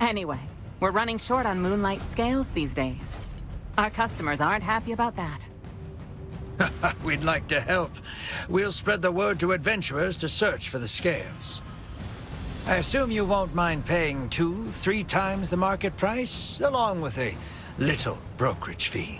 Anyway, we're running short on moonlight scales these days. Our customers aren't happy about that. We'd like to help. We'll spread the word to adventurers to search for the scales. I assume you won't mind paying 2-3 times the market price, along with a little brokerage fee.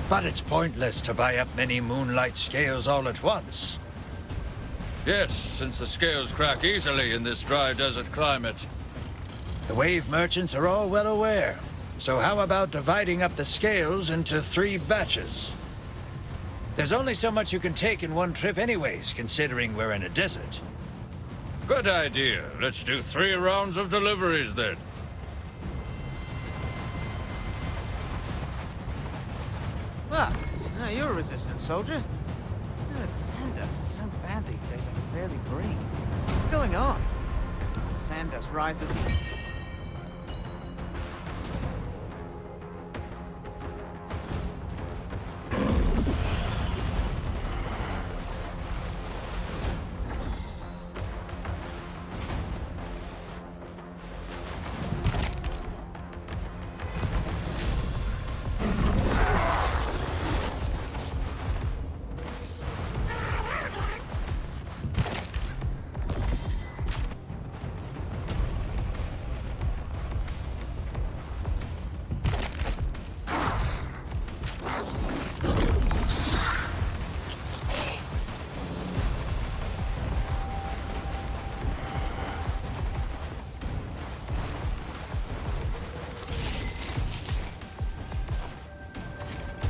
But it's pointless to buy up many moonlight scales all at once. Yes, since the scales crack easily in this dry desert climate. The wave merchants are all well aware. So how about dividing up the scales into 3 batches? There's only so much you can take in one trip anyways, considering we're in a desert. Good idea. Let's do 3 rounds of deliveries then. Ah, now you're a resistance soldier. The sand dust is so bad these days I can barely breathe. What's going on? The sand dust rises.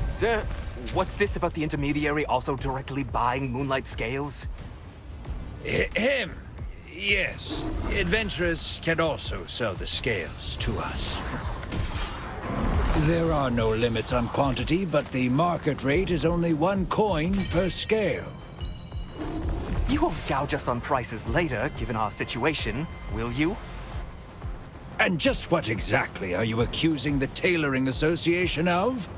Sir, what's this about the intermediary also directly buying Moonlight Scales? Him? Yes. Adventurers can also sell the scales to us. There are no limits on quantity, but the market rate is only 1 coin per scale. You won't gouge us on prices later, given our situation, will you? And just what exactly are you accusing the Tailoring Association of?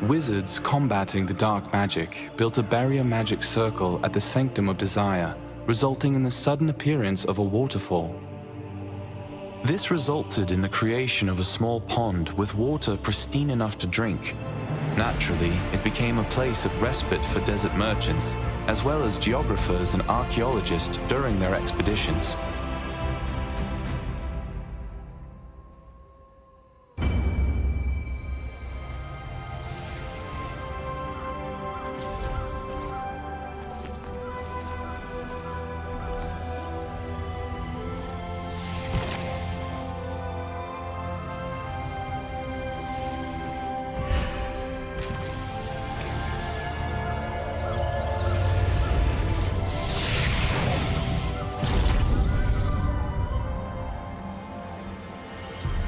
Wizards combating the dark magic built a barrier magic circle at the Sanctum of Desire, resulting in the sudden appearance of a waterfall. This resulted in the creation of a small pond with water pristine enough to drink. Naturally, it became a place of respite for desert merchants, as well as geographers and archaeologists during their expeditions.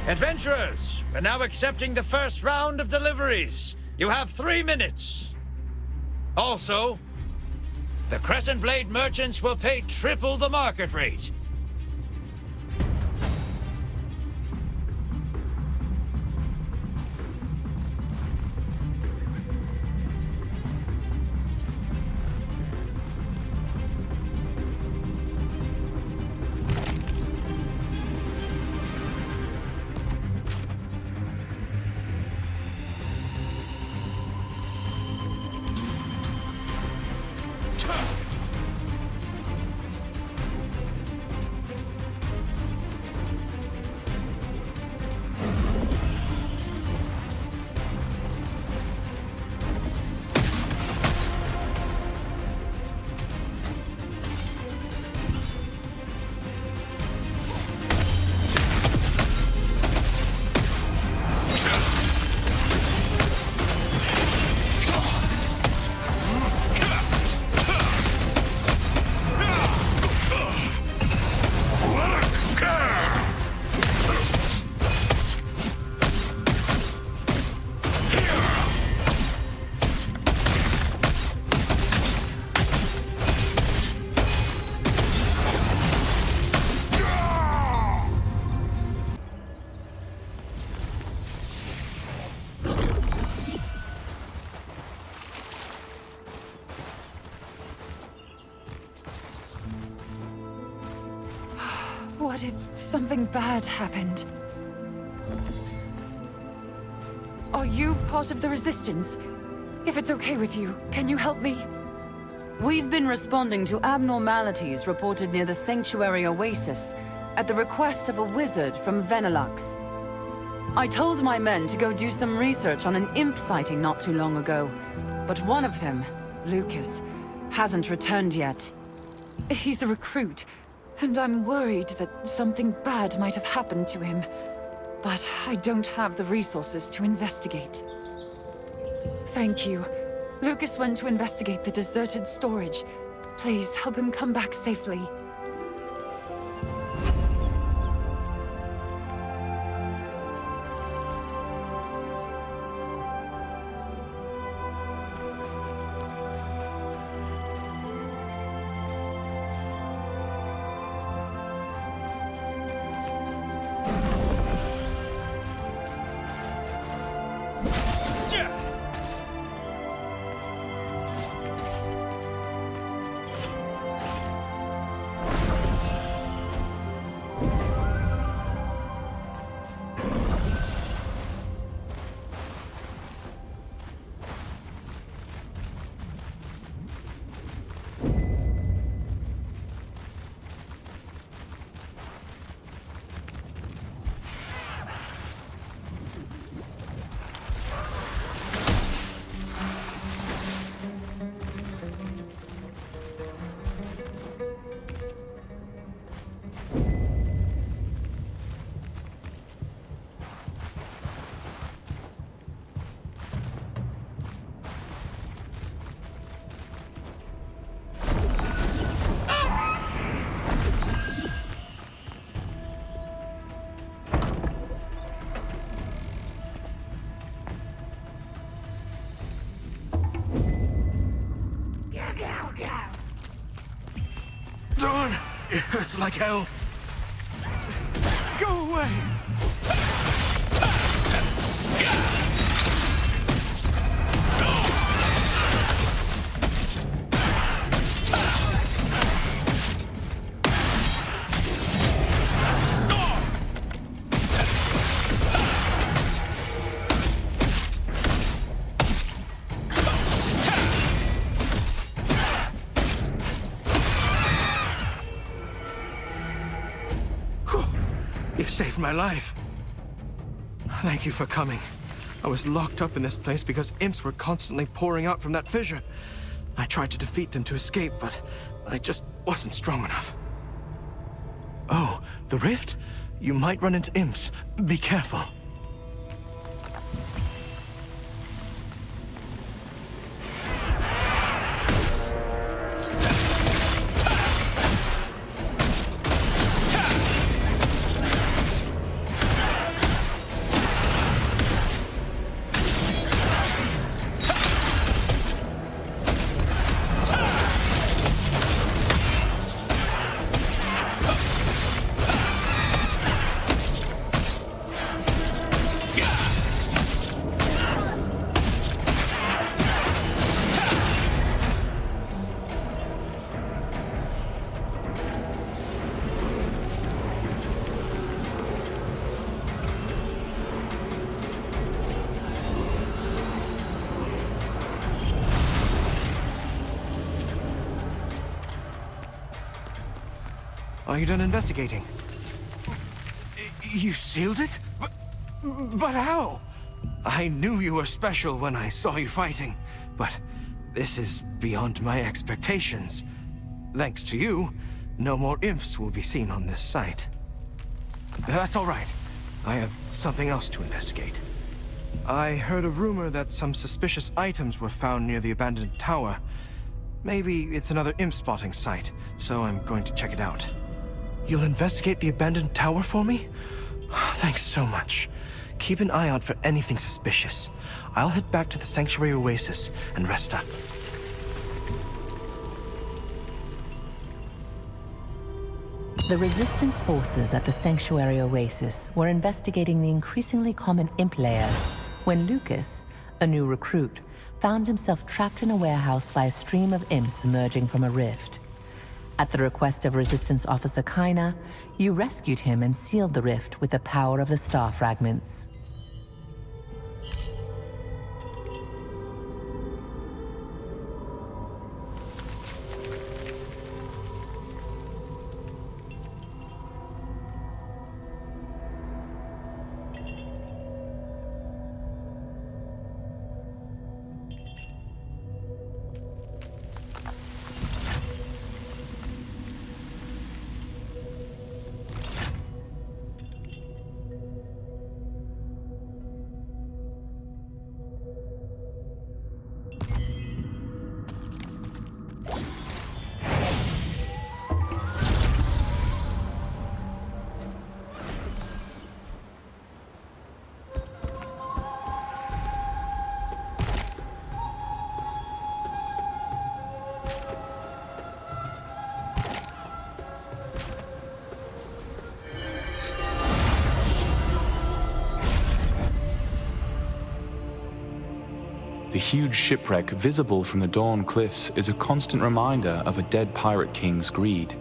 Adventurers, we're now accepting the first round of deliveries. You have 3 minutes. Also, the Crescent Blade merchants will pay triple the market rate. What if something bad happened? Are you part of the Resistance? If it's okay with you, can you help me? We've been responding to abnormalities reported near the Sanctuary Oasis at the request of a wizard from Venelux. I told my men to go do some research on an imp sighting not too long ago, but one of them, Lucas, hasn't returned yet. He's a recruit, and I'm worried that something bad might have happened to him. But I don't have the resources to investigate. Thank you. Lucas went to investigate the deserted storage. Please help him come back safely. Darn! It hurts like hell. Go away! saved my life. Thank you for coming. I was locked up in this place because imps were constantly pouring out from that fissure. I tried to defeat them to escape, but I just wasn't strong enough. Oh, the rift? You might run into imps. Be careful. Are you done investigating? You sealed it? But how? I knew you were special when I saw you fighting, but this is beyond my expectations. Thanks to you, no more imps will be seen on this site. That's all right. I have something else to investigate. I heard a rumor that some suspicious items were found near the abandoned tower. Maybe it's another imp spotting site, so I'm going to check it out. You'll investigate the abandoned tower for me? Thanks so much. Keep an eye out for anything suspicious. I'll head back to the Sanctuary Oasis and rest up. The Resistance forces at the Sanctuary Oasis were investigating the increasingly common imp layers when Lucas, a new recruit, found himself trapped in a warehouse by a stream of imps emerging from a rift. At the request of Resistance Officer Kaina, you rescued him and sealed the rift with the power of the Star Fragments. The huge shipwreck visible from the Dawn Cliffs is a constant reminder of a dead pirate king's greed.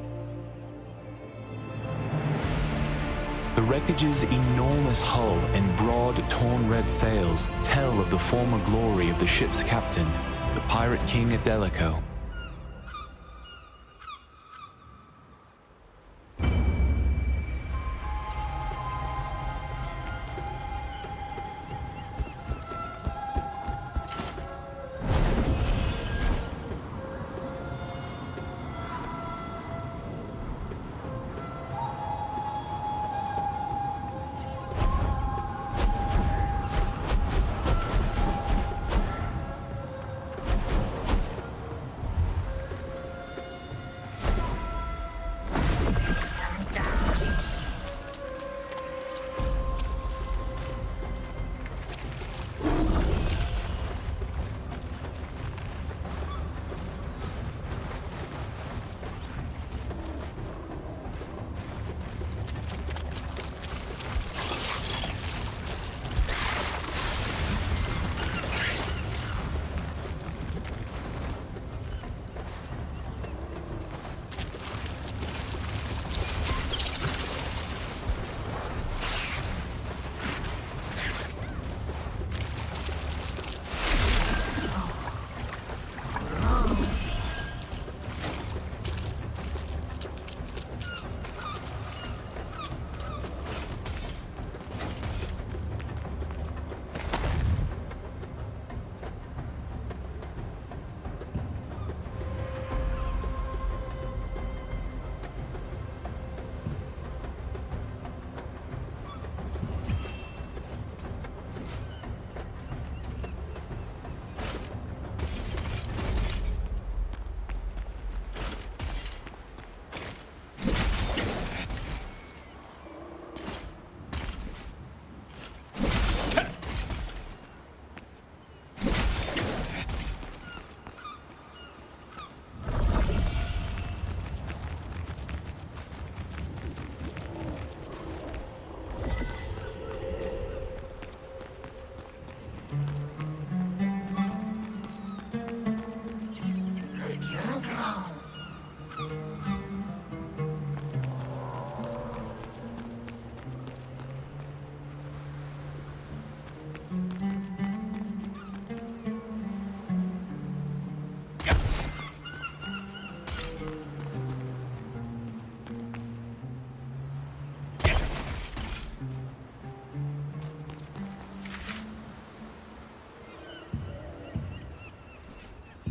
The wreckage's enormous hull and broad, torn red sails tell of the former glory of the ship's captain, the pirate king Adelico.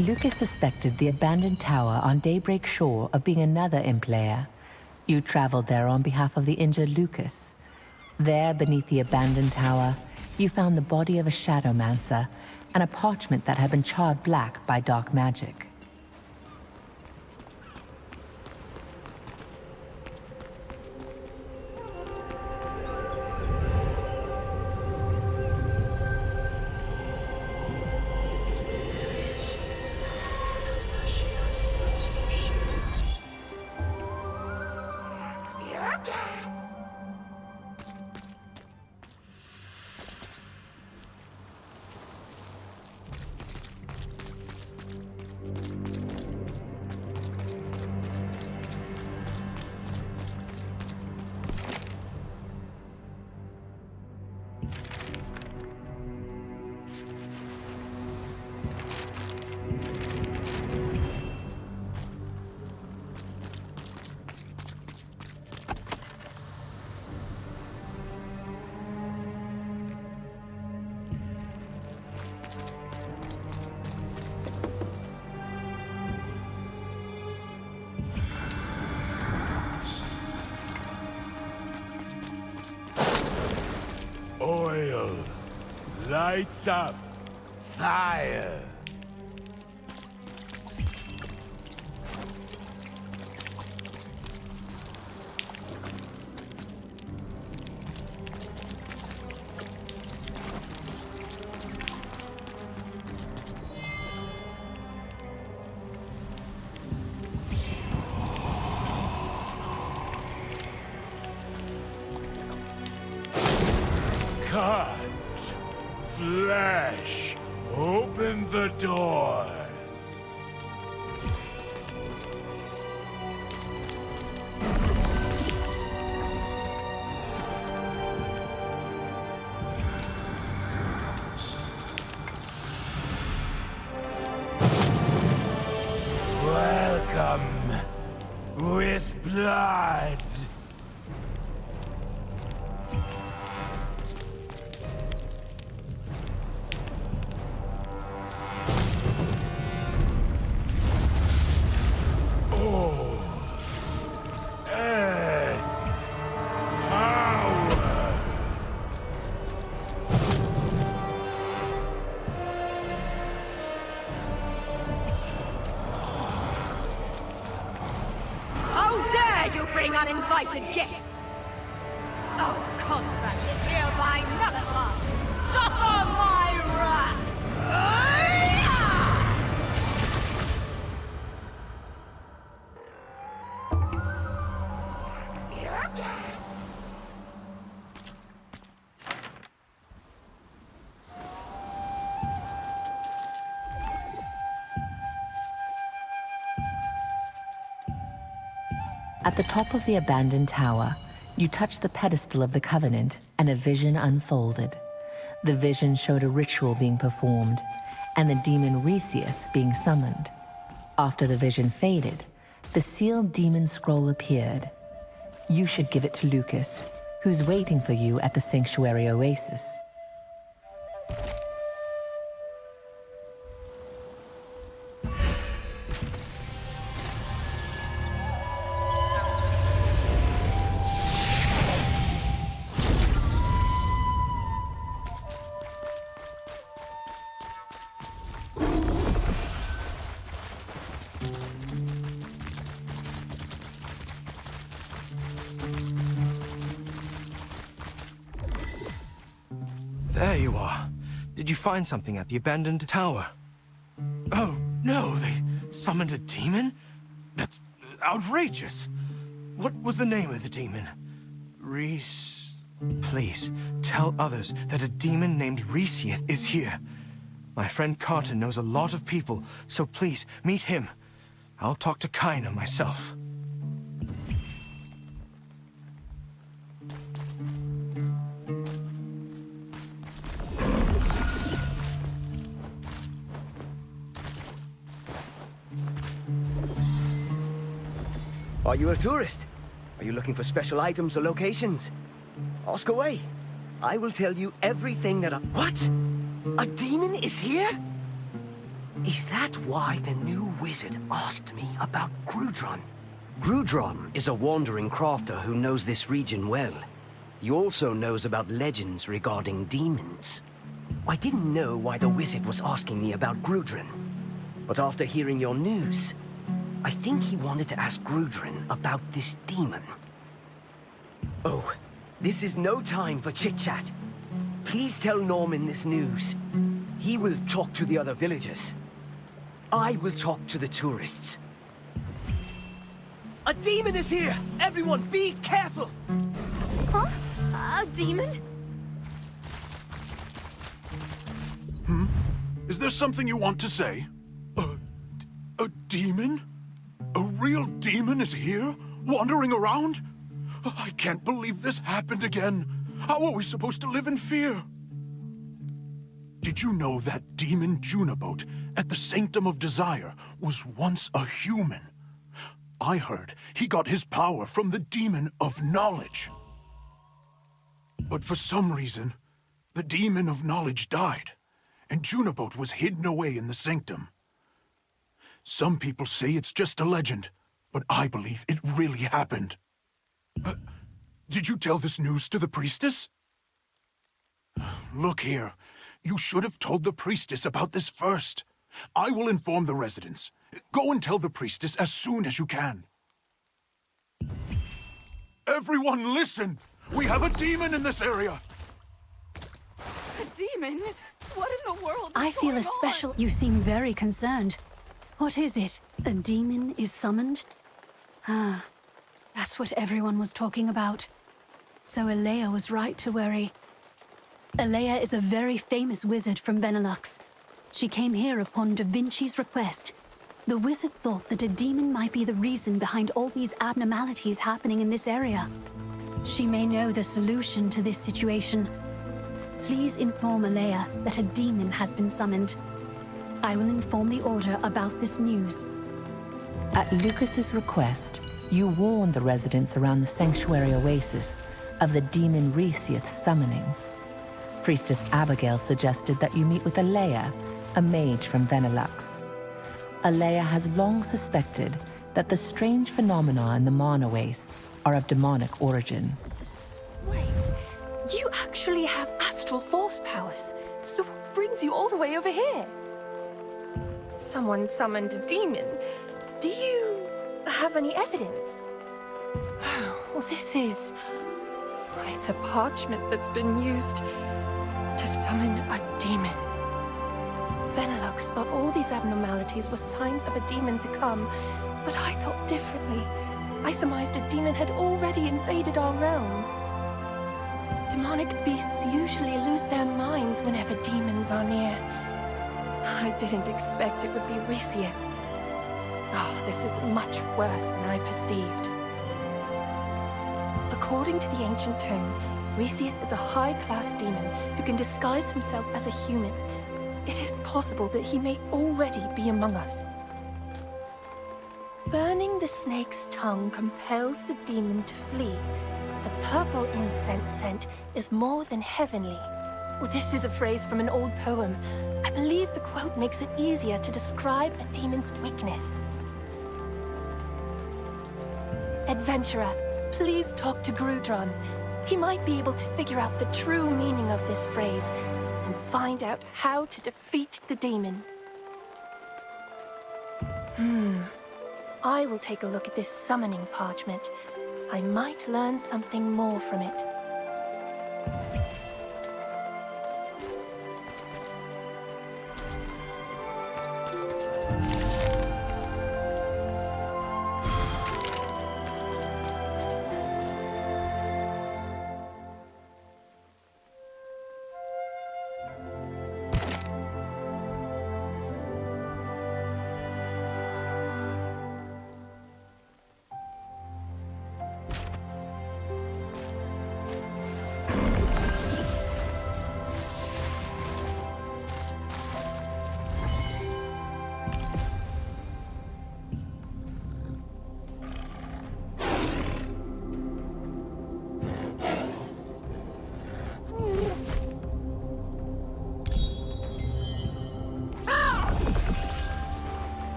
Lucas suspected the abandoned tower on Daybreak Shore of being another imp lair. You traveled there on behalf of the injured Lucas. There, beneath the abandoned tower, you found the body of a Shadowmancer and a parchment that had been charred black by dark magic. Oil. Lights up. Fire. Cut! Flesh! Open the door! Welcome! With blood! Bring uninvited guests. Our contract is hereby nullified. Suffer my wrath. At the top of the abandoned tower, you touched the pedestal of the Covenant and a vision unfolded. The vision showed a ritual being performed and the demon Resieth being summoned. After the vision faded, the sealed demon scroll appeared. You should give it to Lucas, who's waiting for you at the Sanctuary Oasis. There you are. Did you find something at the abandoned tower? Oh, no, they summoned a demon? That's outrageous. What was the name of the demon? Please, tell others that a demon named Resieth is here. My friend Carter knows a lot of people, so please, meet him. I'll talk to Kaina myself. Are you a tourist? Are you looking for special items or locations? Ask away. I will tell you everything that I— What? A demon is here? Is that why the new wizard asked me about Grudron? Grudron is a wandering crafter who knows this region well. He also knows about legends regarding demons. I didn't know why the wizard was asking me about Grudron. But after hearing your news, I think he wanted to ask Grudron about this demon. Oh, this is no time for chit-chat. Please tell Norman this news. He will talk to the other villagers. I will talk to the tourists. A demon is here! Everyone, be careful! Huh? A demon? Is there something you want to say? A demon? A real demon is here? Wandering around? I can't believe this happened again. How are we supposed to live in fear? Did you know that demon Juniboat at the Sanctum of Desire was once a human? I heard he got his power from the Demon of Knowledge. But for some reason, the Demon of Knowledge died, and Juniboat was hidden away in the Sanctum. Some people say it's just a legend, but I believe it really happened. Did you tell this news to the priestess? Look here. You should have told the priestess about this first. I will inform the residents. Go and tell the priestess as soon as you can. Everyone listen! We have a demon in this area! A demon? What in the world? I feel a special... You seem very concerned. What is it? A demon is summoned? Ah, that's what everyone was talking about. So Alea was right to worry. Alea is a very famous wizard from Benelux. She came here upon Da Vinci's request. The wizard thought that a demon might be the reason behind all these abnormalities happening in this area. She may know the solution to this situation. Please inform Alea that a demon has been summoned. I will inform the Order about this news. At Lucas's request, you warned the residents around the Sanctuary Oasis of the demon Resiath's summoning. Priestess Abigail suggested that you meet with Alea, a mage from Benelux. Alea has long suspected that the strange phenomena in the Monowace are of demonic origin. Wait, you actually have astral force powers. So what brings you all the way over here? Someone summoned a demon. Do you have any evidence? Well, this is... It's a parchment that's been used to summon a demon. Benelux thought all these abnormalities were signs of a demon to come, but I thought differently. I surmised a demon had already invaded our realm. Demonic beasts usually lose their minds whenever demons are near. I didn't expect it would be Resiath. Oh, this is much worse than I perceived. According to the ancient tome, Resiath is a high-class demon who can disguise himself as a human. It is possible that he may already be among us. Burning the snake's tongue compels the demon to flee. The purple incense scent is more than heavenly. Well, this is a phrase from an old poem. I believe the quote makes it easier to describe a demon's weakness. Adventurer, please talk to Grudron. He might be able to figure out the true meaning of this phrase and find out how to defeat the demon. I will take a look at this summoning parchment. I might learn something more from it.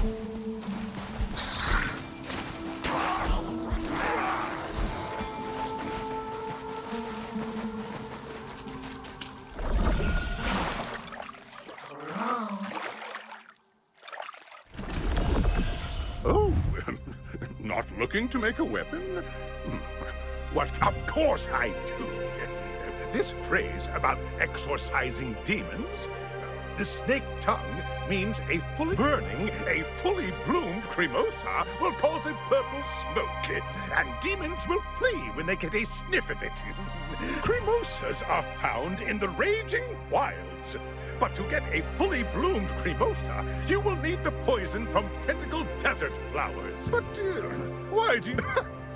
Oh, not looking to make a weapon? What, of course I do. This phrase about exorcising demons, the snake tongue means a fully burning, a fully bloomed cremosa will cause a purple smoke, and demons will flee when they get a sniff of it. Cremosas are found in the raging wilds. But to get a fully bloomed cremosa, you will need the poison from tentacle desert flowers. But why do you...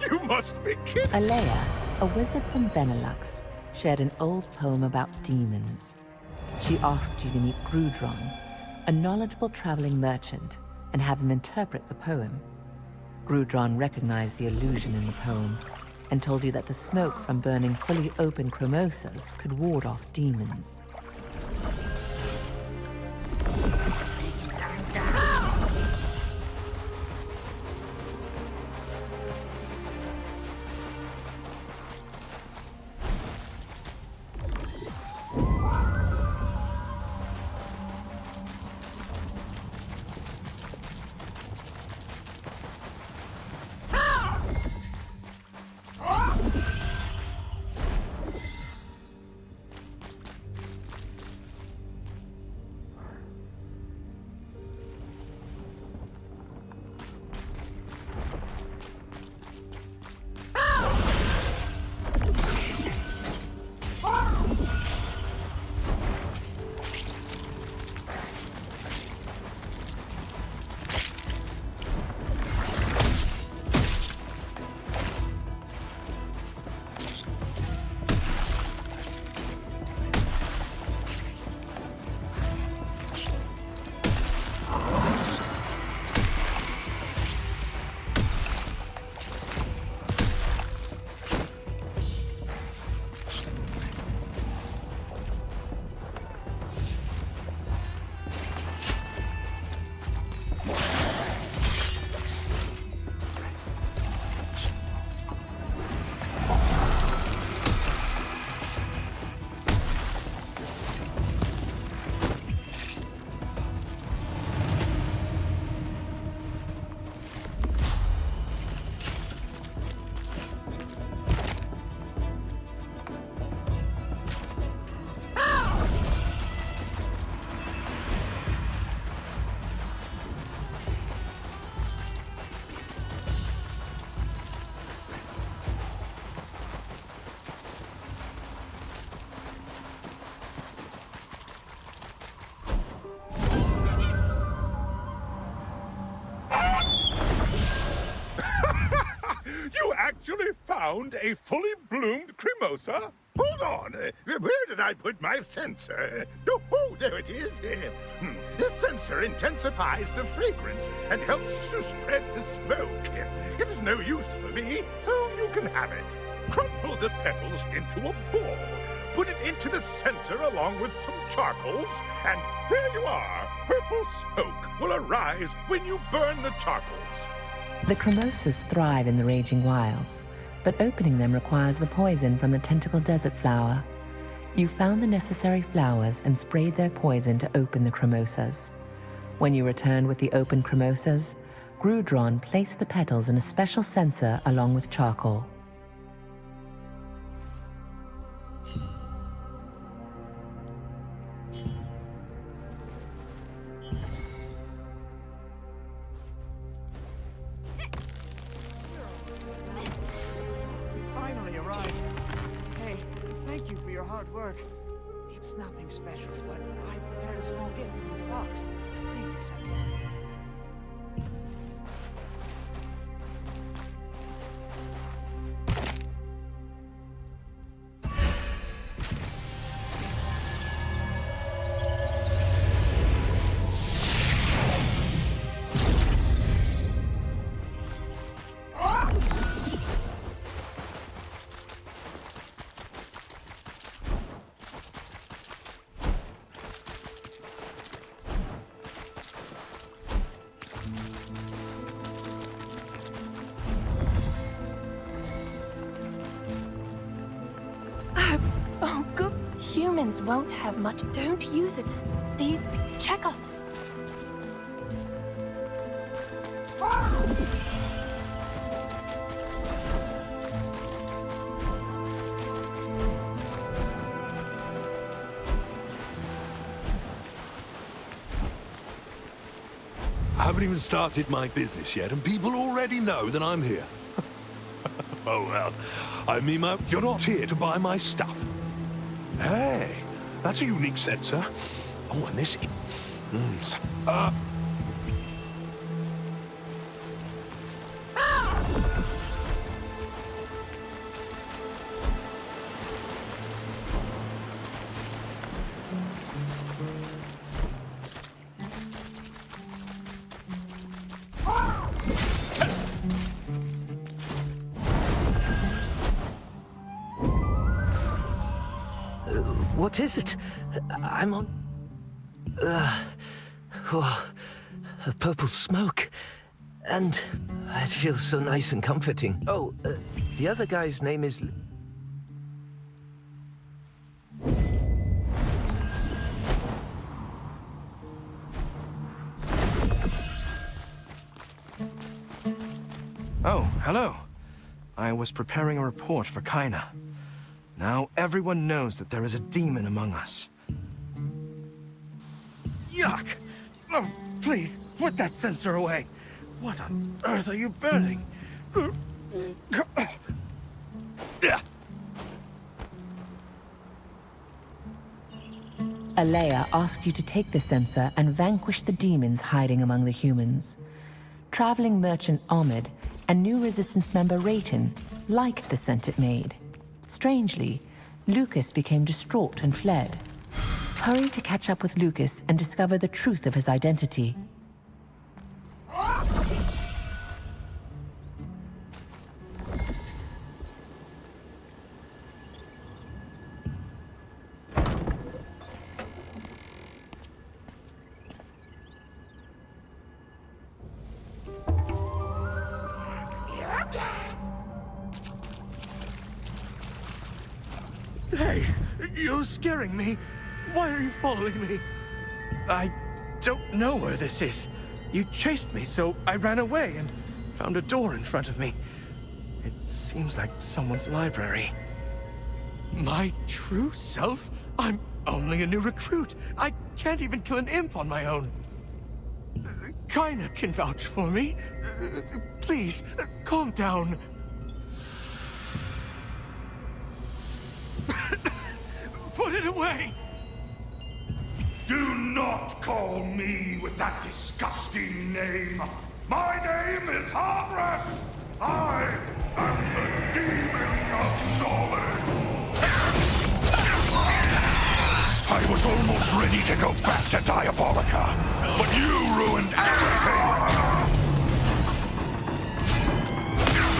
You must be kidding! Alea, a wizard from Benelux, shared an old poem about demons. She asked you to meet Grudron, a knowledgeable traveling merchant, and have him interpret the poem. Grudron recognized the illusion in the poem and told you that the smoke from burning fully open cremosas could ward off demons. Actually found a fully bloomed cremosa? Hold on, where did I put my sensor? Oh, there it is. The sensor intensifies the fragrance and helps to spread the smoke. It is no use for me, so you can have it. Crumple the petals into a ball. Put it into the sensor along with some charcoals, and there you are. Purple smoke will arise when you burn the charcoals. The cremosas thrive in the raging wilds, but opening them requires the poison from the tentacle desert flower. You found the necessary flowers and sprayed their poison to open the cremosas. When you returned with the open cremosas, Grudron placed the petals in a special censer along with charcoal. Finally arrived. Hey, thank you for your hard work. It's nothing special, but I prepared a small gift in this box. Please accept it. demons won't have much. Don't use it. Please, check up. I haven't even started my business yet, and people already know that I'm here. Oh, well, I mean, you're not here to buy my stuff. Hey, that's a unique sensor. Oh, and this... What is it? I'm on... a purple smoke. And it feels so nice and comforting. Oh, the other guy's name is... Oh, hello. I was preparing a report for Kaina. Now everyone knows that there is a demon among us. Yuck! Oh, please, put that sensor away. What on earth are you burning? Alea asked you to take the sensor and vanquish the demons hiding among the humans. Traveling merchant Ahmed and new resistance member Rayton liked the scent it made. Strangely, Lucas became distraught and fled. Hurry to catch up with Lucas and discover the truth of his identity. Hey, you're scaring me. Why are you following me? I don't know where this is. You chased me, so I ran away and found a door in front of me. It seems like someone's library. My true self? I'm only a new recruit. I can't even kill an imp on my own. Kaina can vouch for me. Please, calm down. Put it away! Do not call me with that disgusting name. My name is Havras. I am the Demon of Knowledge. I was almost ready to go back to Diabolica, but you ruined everything.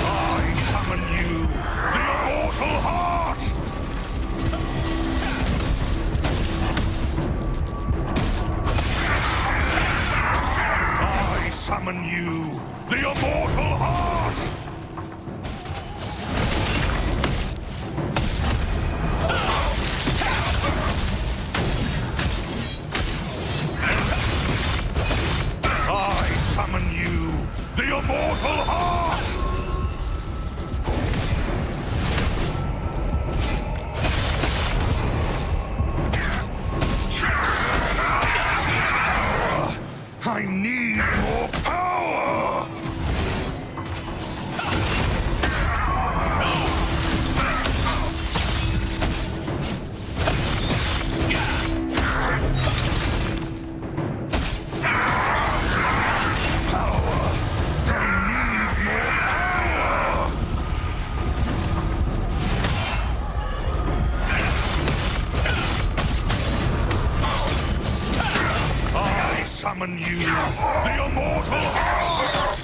I summon you, the Immortal Heart! I summon you, the Immortal Heart! I summon you, the Immortal Heart! I need more power! Summon you, the Immortal Heart!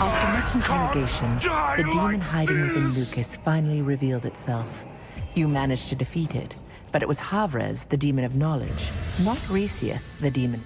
After much interrogation, the demon hiding within Lucas finally revealed itself. You managed to defeat it, but it was Havras, the demon of knowledge, not Resiath, the demon.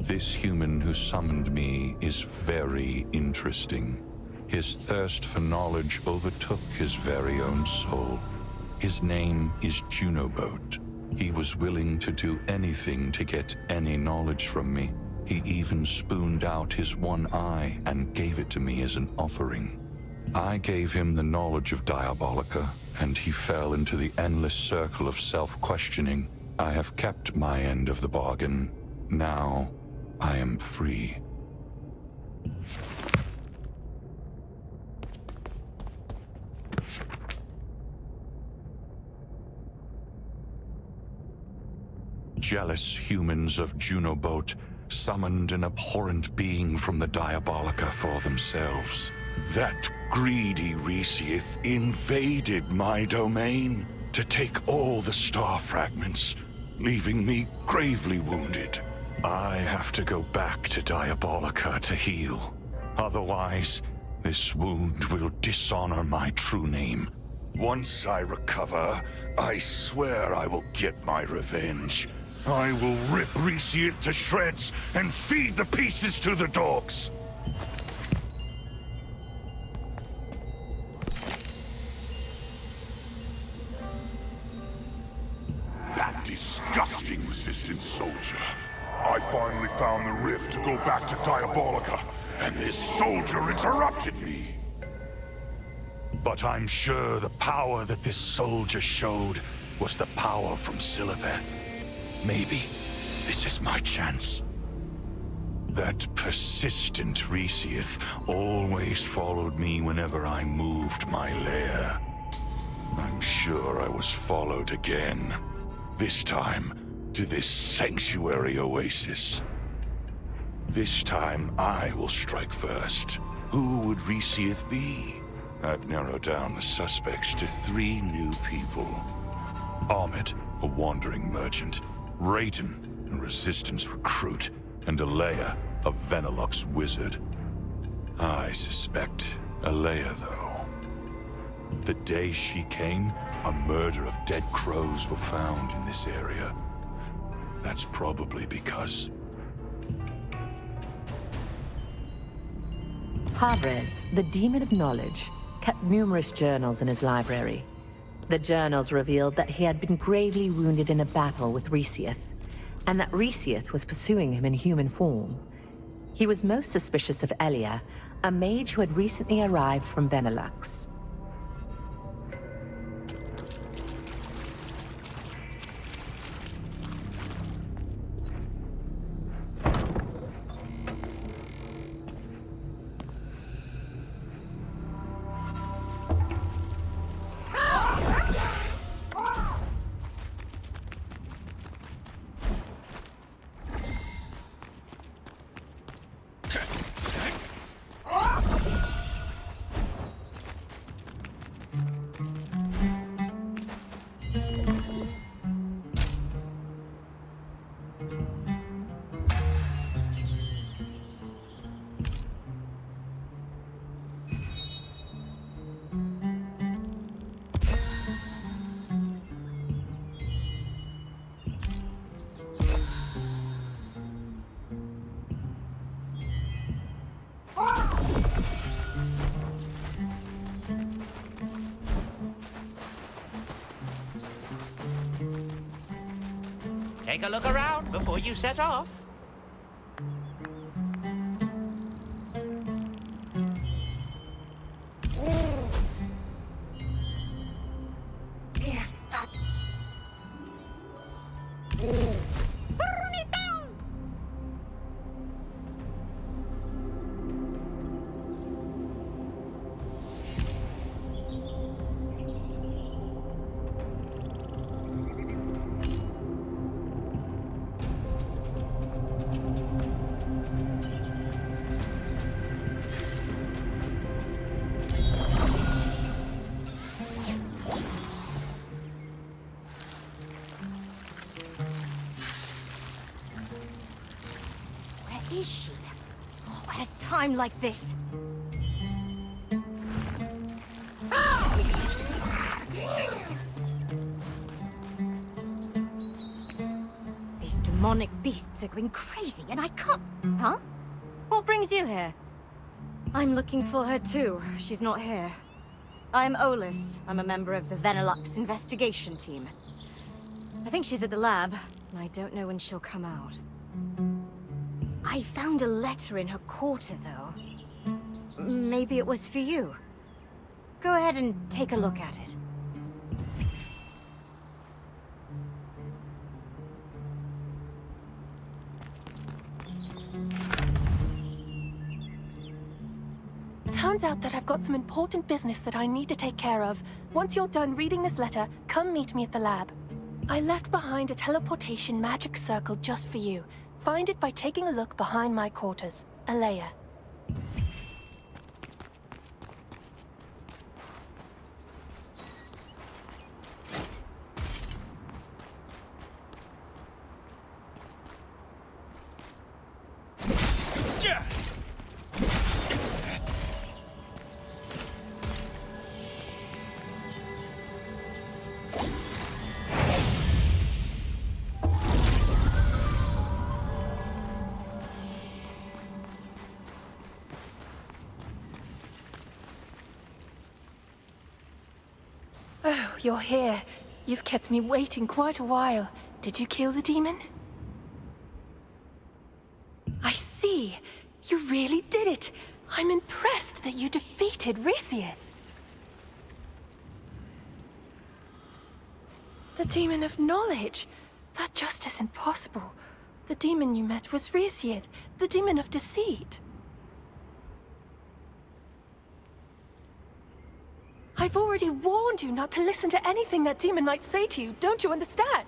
This human who summoned me is very interesting. His thirst for knowledge overtook his very own soul. His name is Junoboat. He was willing to do anything to get any knowledge from me. He even spooned out his one eye and gave it to me as an offering. I gave him the knowledge of Diabolica, and he fell into the endless circle of self-questioning. I have kept my end of the bargain. Now, I am free. Jealous humans of Junoboat summoned an abhorrent being from the Diabolica for themselves. That greedy Reseath invaded my domain to take all the star fragments, leaving me gravely wounded. I have to go back to Diabolica to heal. Otherwise, this wound will dishonor my true name. Once I recover, I swear I will get my revenge. I will rip Reseath to shreds and feed the pieces to the dogs. That disgusting resistance soldier. I finally found the rift to go back to Diabolica, and this soldier interrupted me. But I'm sure the power that this soldier showed was the power from Siliveth. Maybe this is my chance. That persistent Reseath always followed me whenever I moved my lair. I'm sure I was followed again. This time, to this sanctuary oasis. This time, I will strike first. Who would Reseath be? I've narrowed down the suspects to 3 new people. Ahmed, a wandering merchant. Raiden, a resistance recruit. And Alea, a Venilux wizard. I suspect Alea, though. The day she came, a murder of dead crows were found in this area. That's probably because... Habrez, the Demon of Knowledge, kept numerous journals in his library. The journals revealed that he had been gravely wounded in a battle with Reseath, and that Reseath was pursuing him in human form. He was most suspicious of Elia, a mage who had recently arrived from Venilux. Take a look around before you set off. Where is she? Oh, at a time like this. These demonic beasts are going crazy, and I can't... Huh? What brings you here? I'm looking for her too. She's not here. I'm Olis. I'm a member of the Venilux investigation team. I think she's at the lab, and I don't know when she'll come out. I found a letter in her quarter, though. Maybe it was for you. Go ahead and take a look at it. Turns out that I've got some important business that I need to take care of. Once you're done reading this letter, come meet me at the lab. I left behind a teleportation magic circle just for you. Find it by taking a look behind my quarters. Alea. Oh, you're here. You've kept me waiting quite a while. Did you kill the demon? I see. You really did it. I'm impressed that you defeated Resieth. The Demon of Knowledge? That just isn't possible. The demon you met was Resieth, the Demon of Deceit. I've already warned you not to listen to anything that demon might say to you, don't you understand?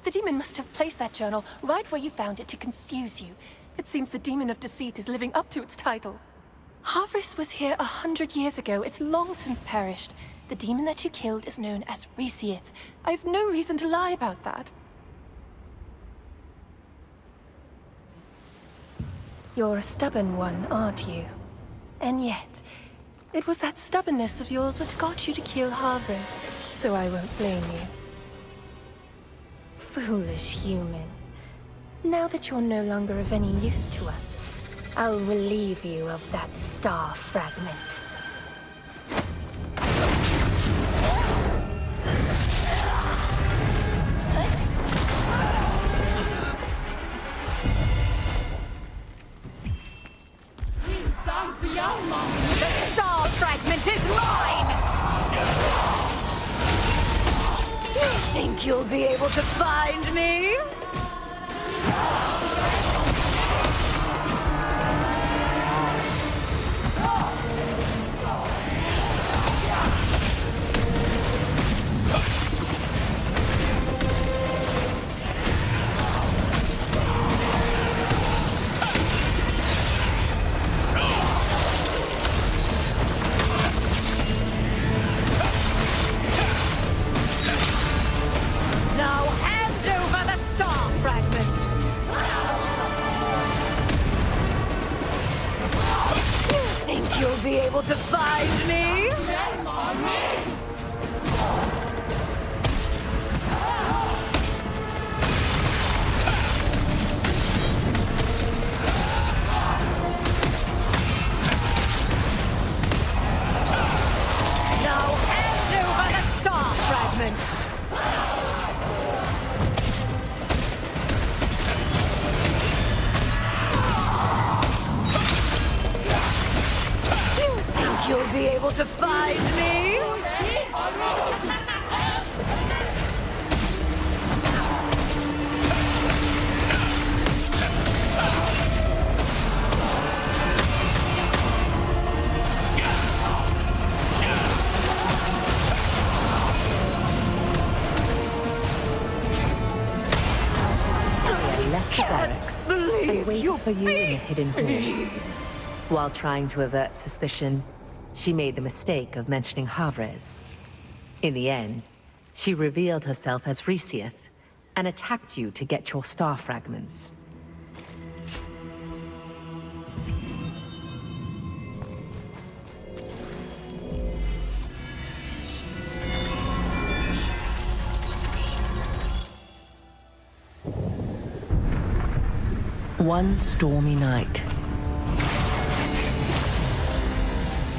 The demon must have placed that journal right where you found it to confuse you. It seems the Demon of Deceit is living up to its title. Havris was here 100 years ago. It's long since perished. The demon that you killed is known as Resieth. I have no reason to lie about that. You're a stubborn one, aren't you? And yet, it was that stubbornness of yours which got you to kill Havris, so I won't blame you. Foolish human. Now that you're no longer of any use to us, I'll relieve you of that star fragment. The star fragment is mine! You think you'll be able to find me? Now hand over the star fragment! You think you'll be able to find me? Shame on me! Now hand over the star fragment! You think you'll be able to find me? Already left the barracks and waited for you in a hidden hall. While trying to avert suspicion, she made the mistake of mentioning Havres. In the end, she revealed herself as Resieth and attacked you to get your star fragments. One stormy night,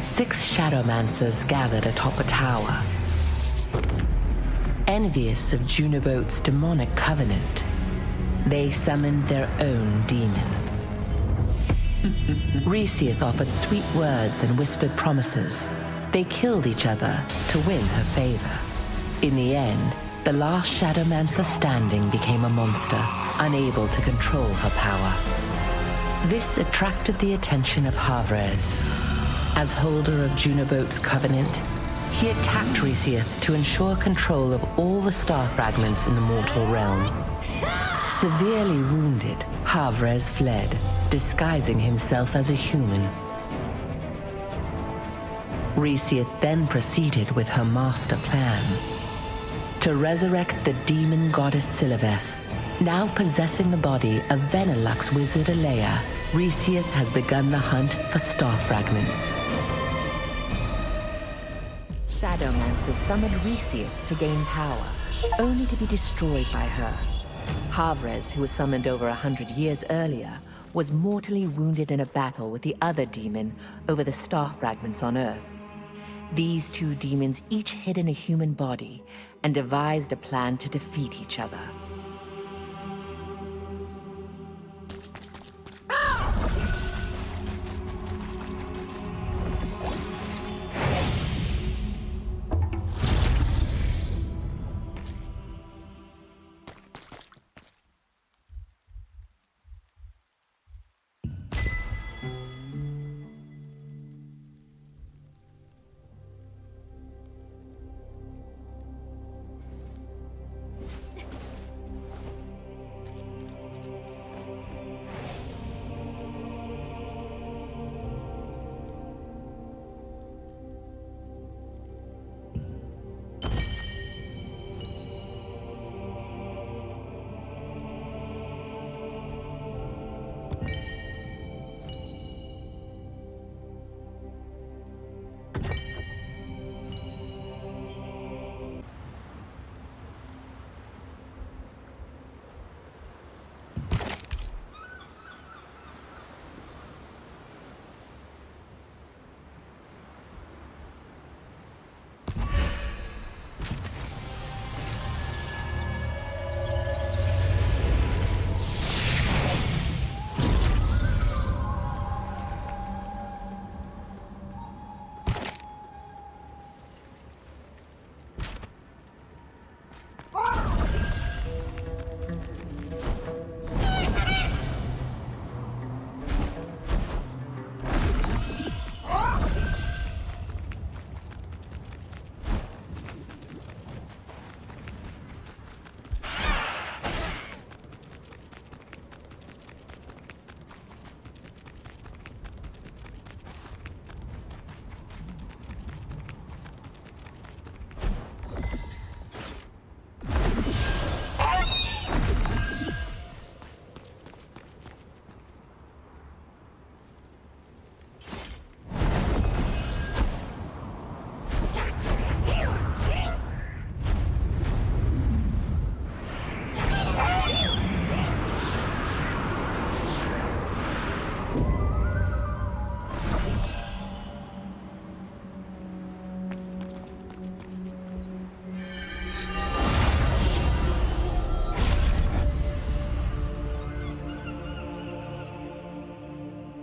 6 Shadowmancers gathered atop a tower. Envious of Junobote's demonic covenant, they summoned their own demon. Resiath offered sweet words and whispered promises. They killed each other to win her favor. In the end, the last Shadowmancer standing became a monster, unable to control her power. This attracted the attention of Havrez. As holder of Junobote's covenant, he attacked Resiath to ensure control of all the star fragments in the mortal realm. Severely wounded, Havrez fled, disguising himself as a human. Resiath then proceeded with her master plan. To resurrect the demon goddess Siliveth. Now possessing the body of Venelux wizard Alea, Resiath has begun the hunt for star fragments. Shadowmancers summoned Resiath to gain power, only to be destroyed by her. Havrez, who was summoned over 100 years earlier, was mortally wounded in a battle with the other demon over the star fragments on Earth. These 2 demons each hid in a human body and devised a plan to defeat each other.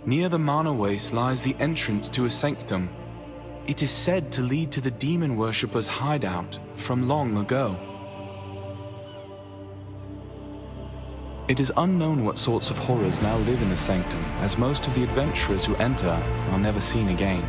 Near the Mana Waste lies the entrance to a sanctum. It is said to lead to the demon worshippers' hideout from long ago. It is unknown what sorts of horrors now live in the sanctum, as most of the adventurers who enter are never seen again.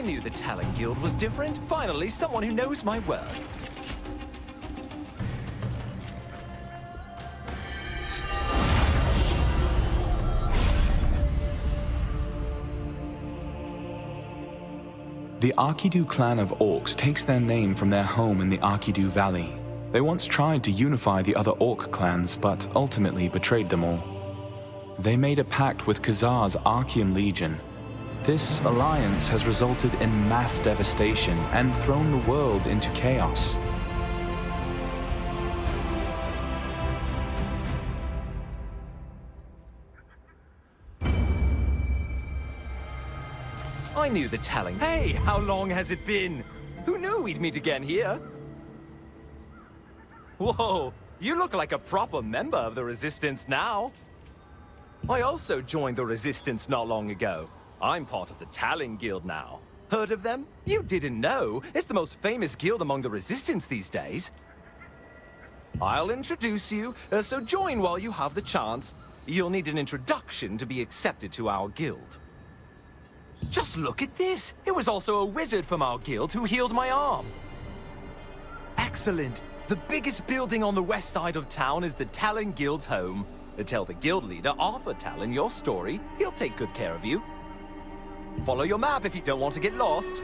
knew the Talon Guild was different. Finally, someone who knows my worth. The Arkidu clan of orcs takes their name from their home in the Arkidu Valley. They once tried to unify the other orc clans, but ultimately betrayed them all. They made a pact with Khazar's Archean Legion. This alliance has resulted in mass devastation and thrown the world into chaos. I knew the Talon. Hey, how long has it been? Who knew we'd meet again here? Whoa, you look like a proper member of the Resistance now. I also joined the Resistance not long ago. I'm part of the Talon Guild now. Heard of them? You didn't know. It's the most famous guild among the Resistance these days. I'll introduce you, so join while you have the chance. You'll need an introduction to be accepted to our guild. Just look at this! It was also a wizard from our guild who healed my arm. Excellent! The biggest building on the west side of town is the Talon Guild's home. Tell the guild leader, Arthur Talon, your story. He'll take good care of you. Follow your map if you don't want to get lost.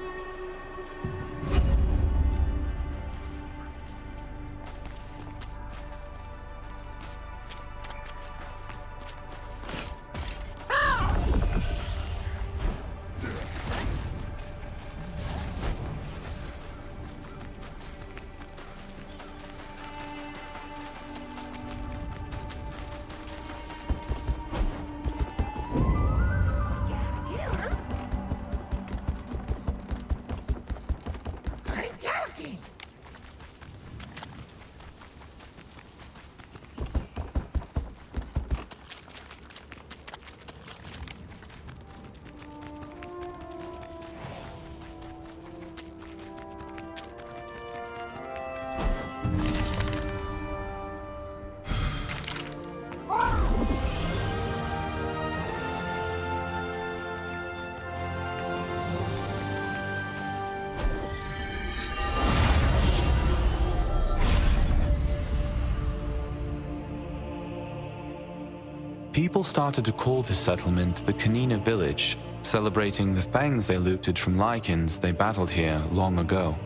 People started to call this settlement the Kanina Village, celebrating the fangs they looted from Lycans they battled here long ago.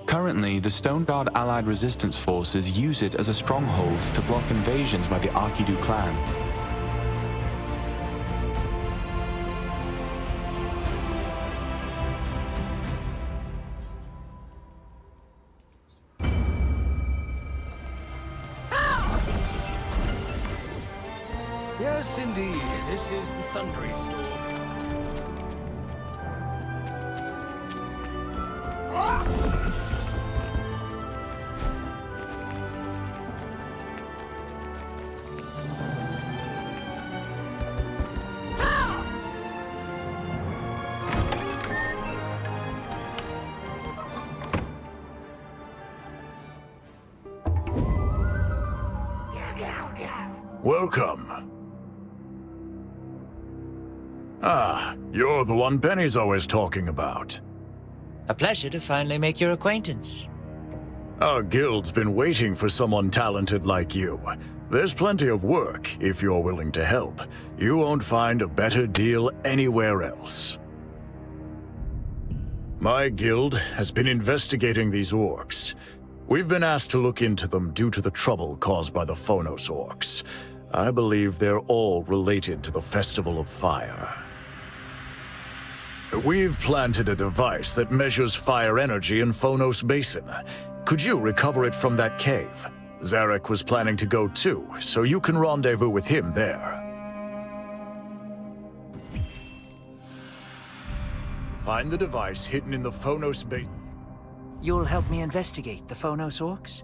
Currently, the Stone Guard allied resistance forces use it as a stronghold to block invasions by the Arkidu clan. Yes, indeed. This is the Sundry Store. Welcome. Ah, you're the one Penny's always talking about. A pleasure to finally make your acquaintance. Our guild's been waiting for someone talented like you. There's plenty of work, if you're willing to help. You won't find a better deal anywhere else. My guild has been investigating these orcs. We've been asked to look into them due to the trouble caused by the Phonos orcs. I believe they're all related to the Festival of Fire. We've planted a device that measures fire energy in Phonos Basin. Could you recover it from that cave? Zarek was planning to go too, so you can rendezvous with him there. Find the device hidden in the Phonos Basin. You'll help me investigate the Phonos orcs?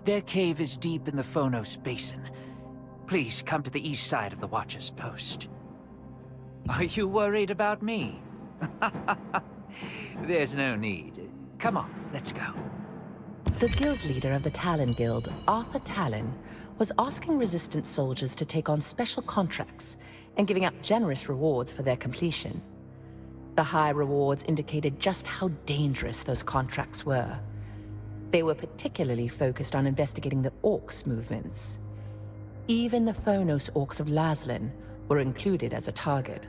Their cave is deep in the Phonos Basin. Please come to the east side of the Watcher's Post. Are you worried about me? There's no need. Come on, let's go. The guild leader of the Talon Guild, Arthur Talon, was asking resistance soldiers to take on special contracts and giving out generous rewards for their completion. The high rewards indicated just how dangerous those contracts were. They were particularly focused on investigating the Orcs' movements. Even the Phonos Orcs of Laslan were included as a target.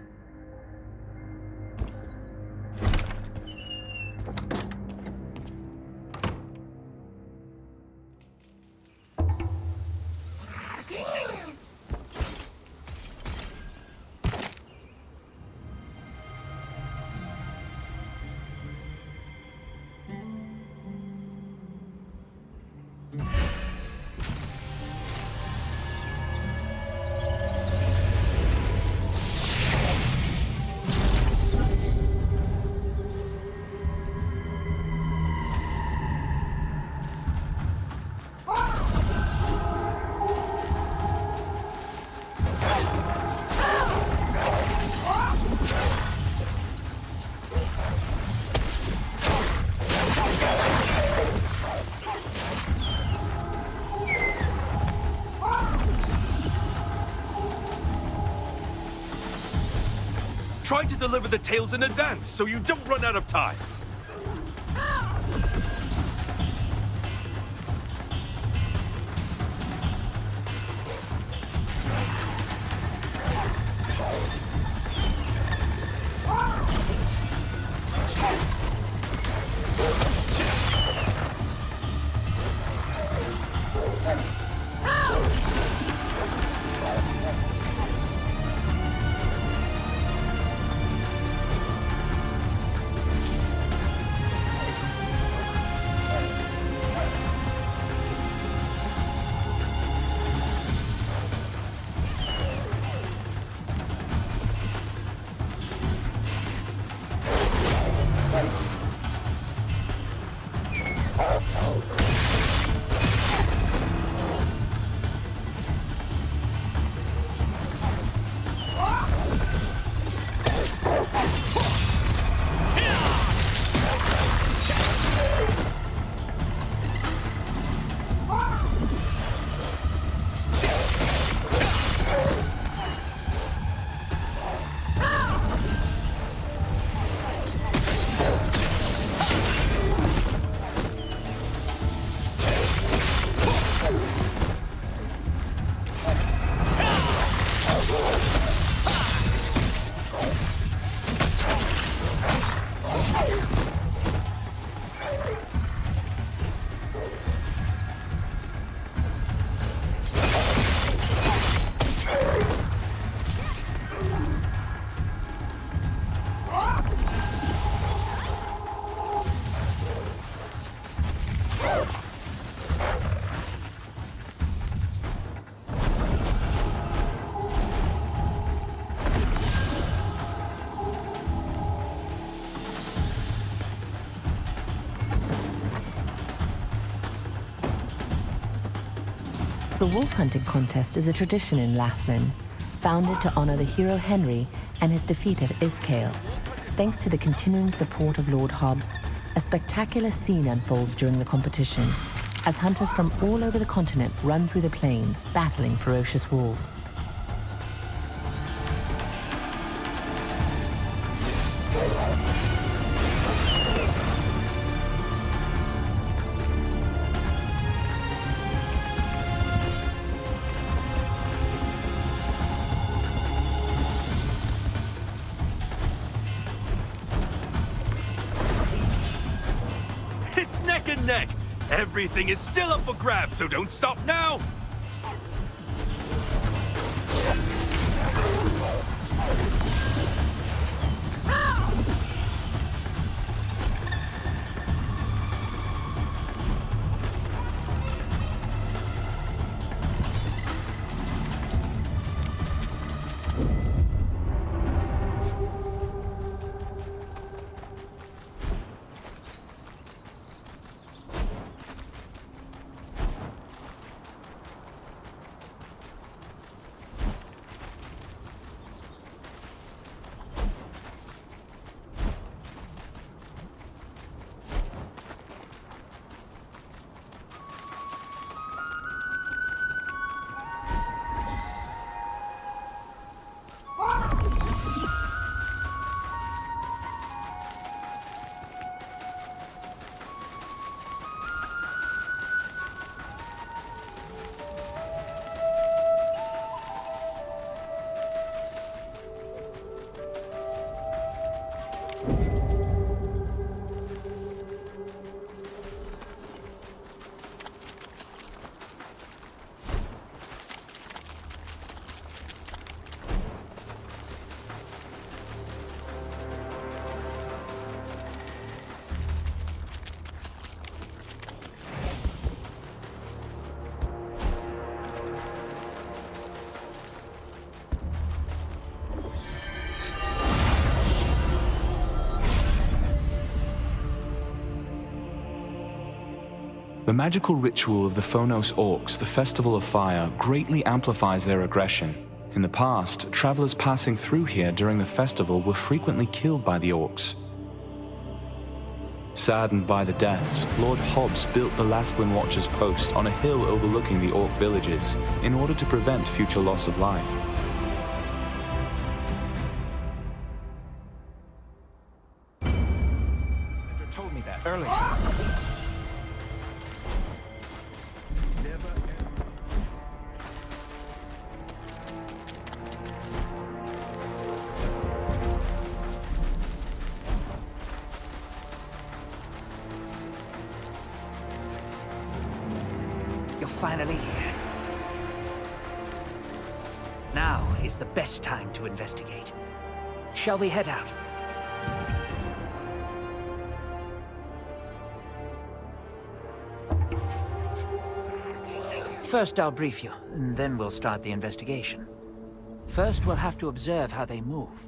Try to deliver the tales in advance so you don't run out of time. The wolf hunting contest is a tradition in Laslan, founded to honor the hero Henry and his defeat of Iskael. Thanks to the continuing support of Lord Hobbs, a spectacular scene unfolds during the competition, as hunters from all over the continent run through the plains, battling ferocious wolves. Neck. Everything is still up for grabs, so don't stop now! The magical ritual of the Phonos Orcs, the Festival of Fire, greatly amplifies their aggression. In the past, travelers passing through here during the festival were frequently killed by the Orcs. Saddened by the deaths, Lord Hobbs built the Lastlin Watcher's post on a hill overlooking the Orc villages in order to prevent future loss of life. Told me that earlier. You're finally here. Now is the best time to investigate. Shall we head out? First, I'll brief you, and then we'll start the investigation. First, we'll have to observe how they move.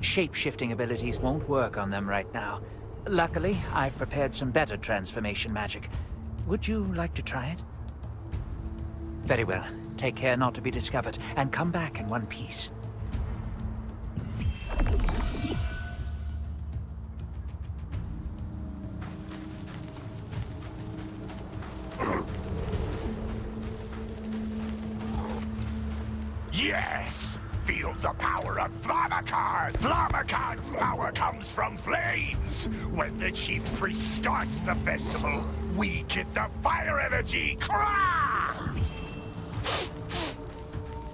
Shape-shifting abilities won't work on them right now. Luckily, I've prepared some better transformation magic. Would you like to try it? Very well. Take care not to be discovered, and come back in one piece. Yes! Feel the power of Flammakarn! Flammakarn's power comes from flames! When the chief priest starts the festival, we get the fire energy!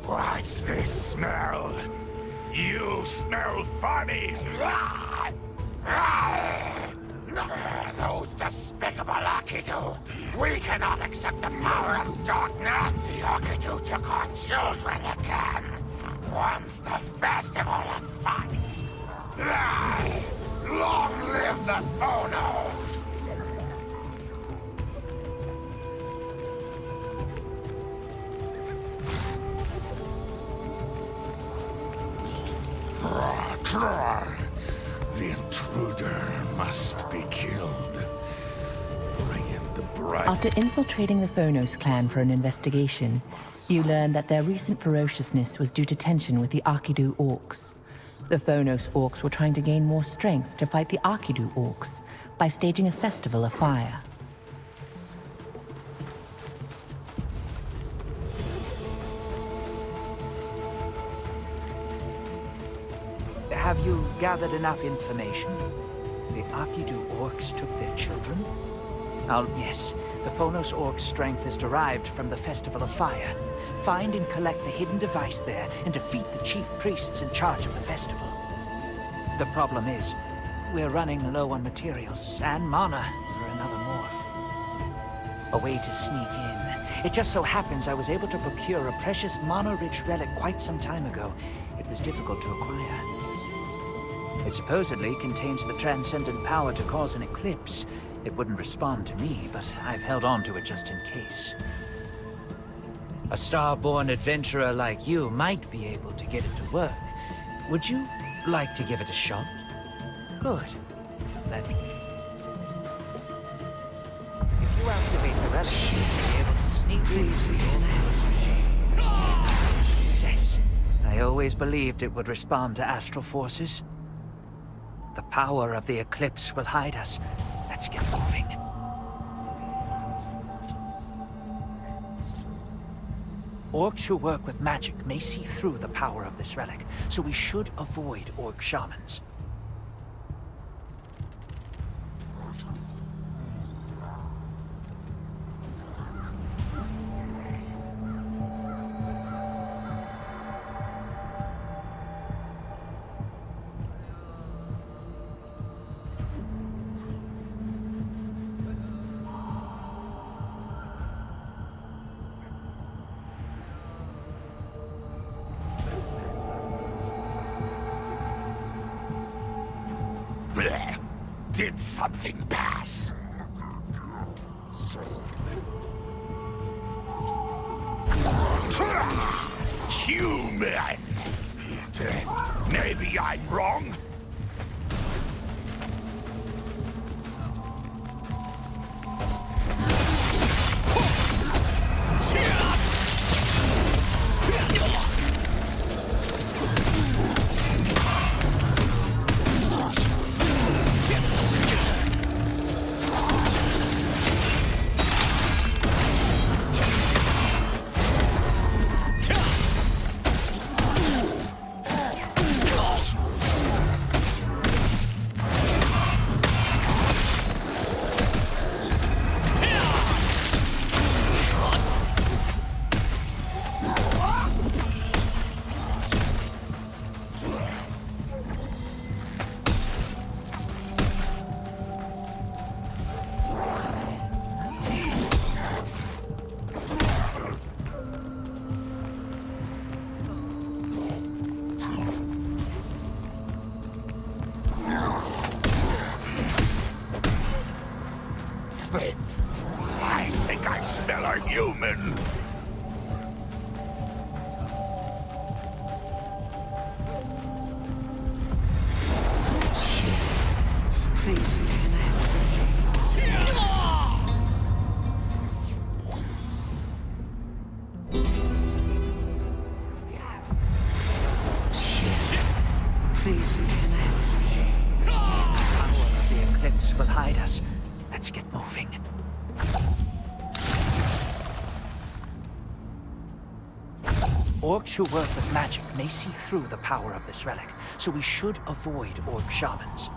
What's this smell? You smell funny! Those despicable Akitu! We cannot accept the power of darkness! The Akitu took our children again! Once the festival of fun! Long live the Phonos! The intruder must be killed. Bring in the bride. After infiltrating the Phonos clan for an investigation, you learn that their recent ferociousness was due to tension with the Arkidu Orcs. The Phonos Orcs were trying to gain more strength to fight the Arkidu Orcs by staging a festival of fire. Have you gathered enough information? The Arkidu Orcs took their children? Yes. The Phonos Orcs' strength is derived from the Festival of Fire. Find and collect the hidden device there and defeat the chief priests in charge of the festival. The problem is, we're running low on materials and mana for another morph. A way to sneak in. It just so happens I was able to procure a precious mana-rich relic quite some time ago. It was difficult to acquire. It supposedly contains the transcendent power to cause an eclipse. It wouldn't respond to me, but I've held on to it just in case. A star-born adventurer like you might be able to get it to work. Would you like to give it a shot? Good. Let me... If you activate the relic, you'll be able to sneak in through your success. I always believed it would respond to astral forces. The power of the eclipse will hide us. Let's get moving. Orcs who work with magic may see through the power of this relic, so we should avoid orc shamans. Did something pass? Human! Maybe I'm wrong? I think I smell a human. Please, The power of the eclipse will hide us. Let's get moving. Orcs who work with magic may see through the power of this relic, so we should avoid orc shamans.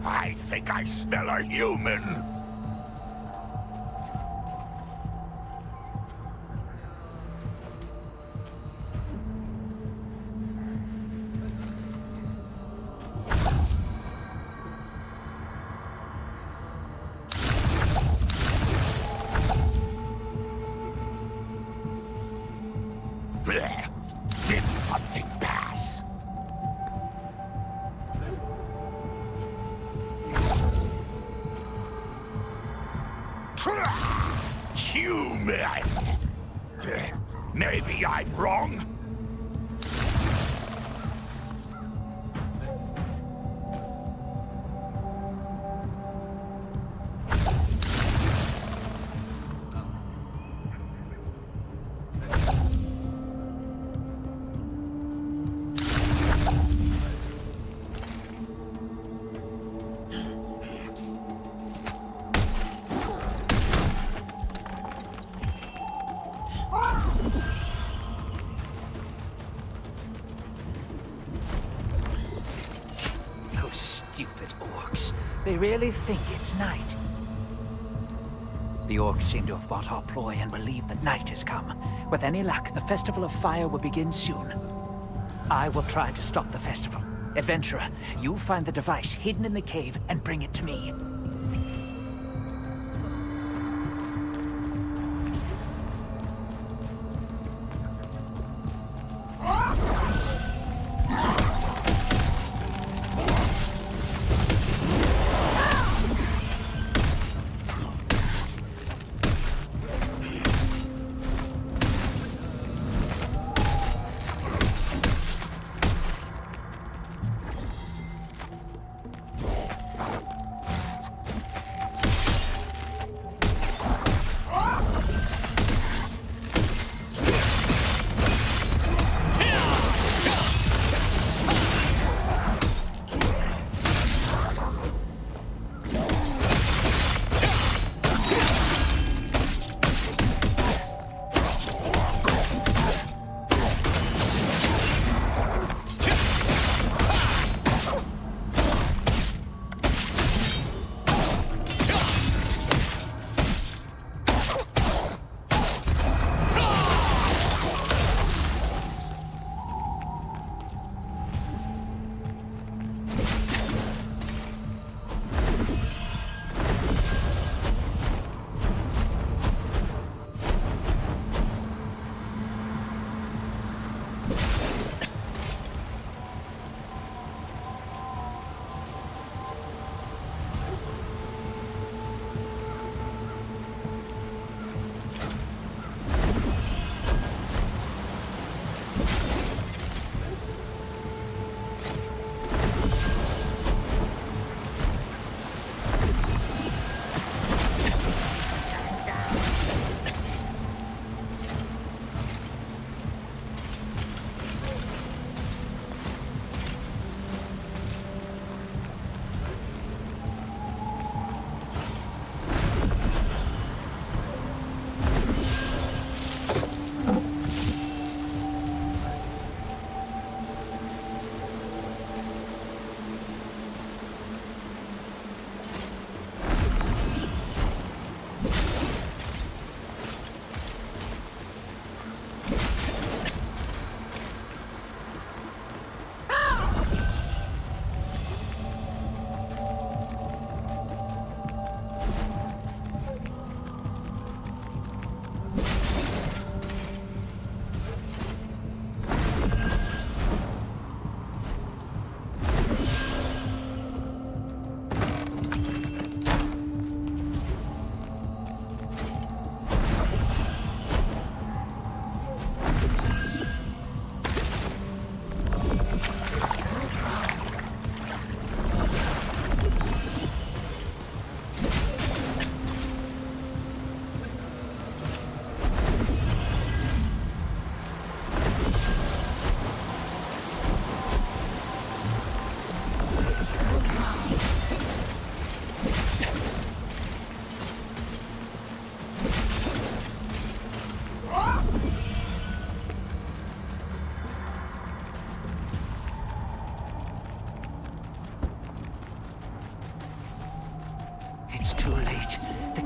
I think I smell a human. Blech. Did something pass? Human! Maybe I'm wrong. Those stupid orcs. They really think it's night. The orcs seem to have bought our ploy and believe that night has come. With any luck, the Festival of Fire will begin soon. I will try to stop the festival. Adventurer, you find the device hidden in the cave and bring it to me.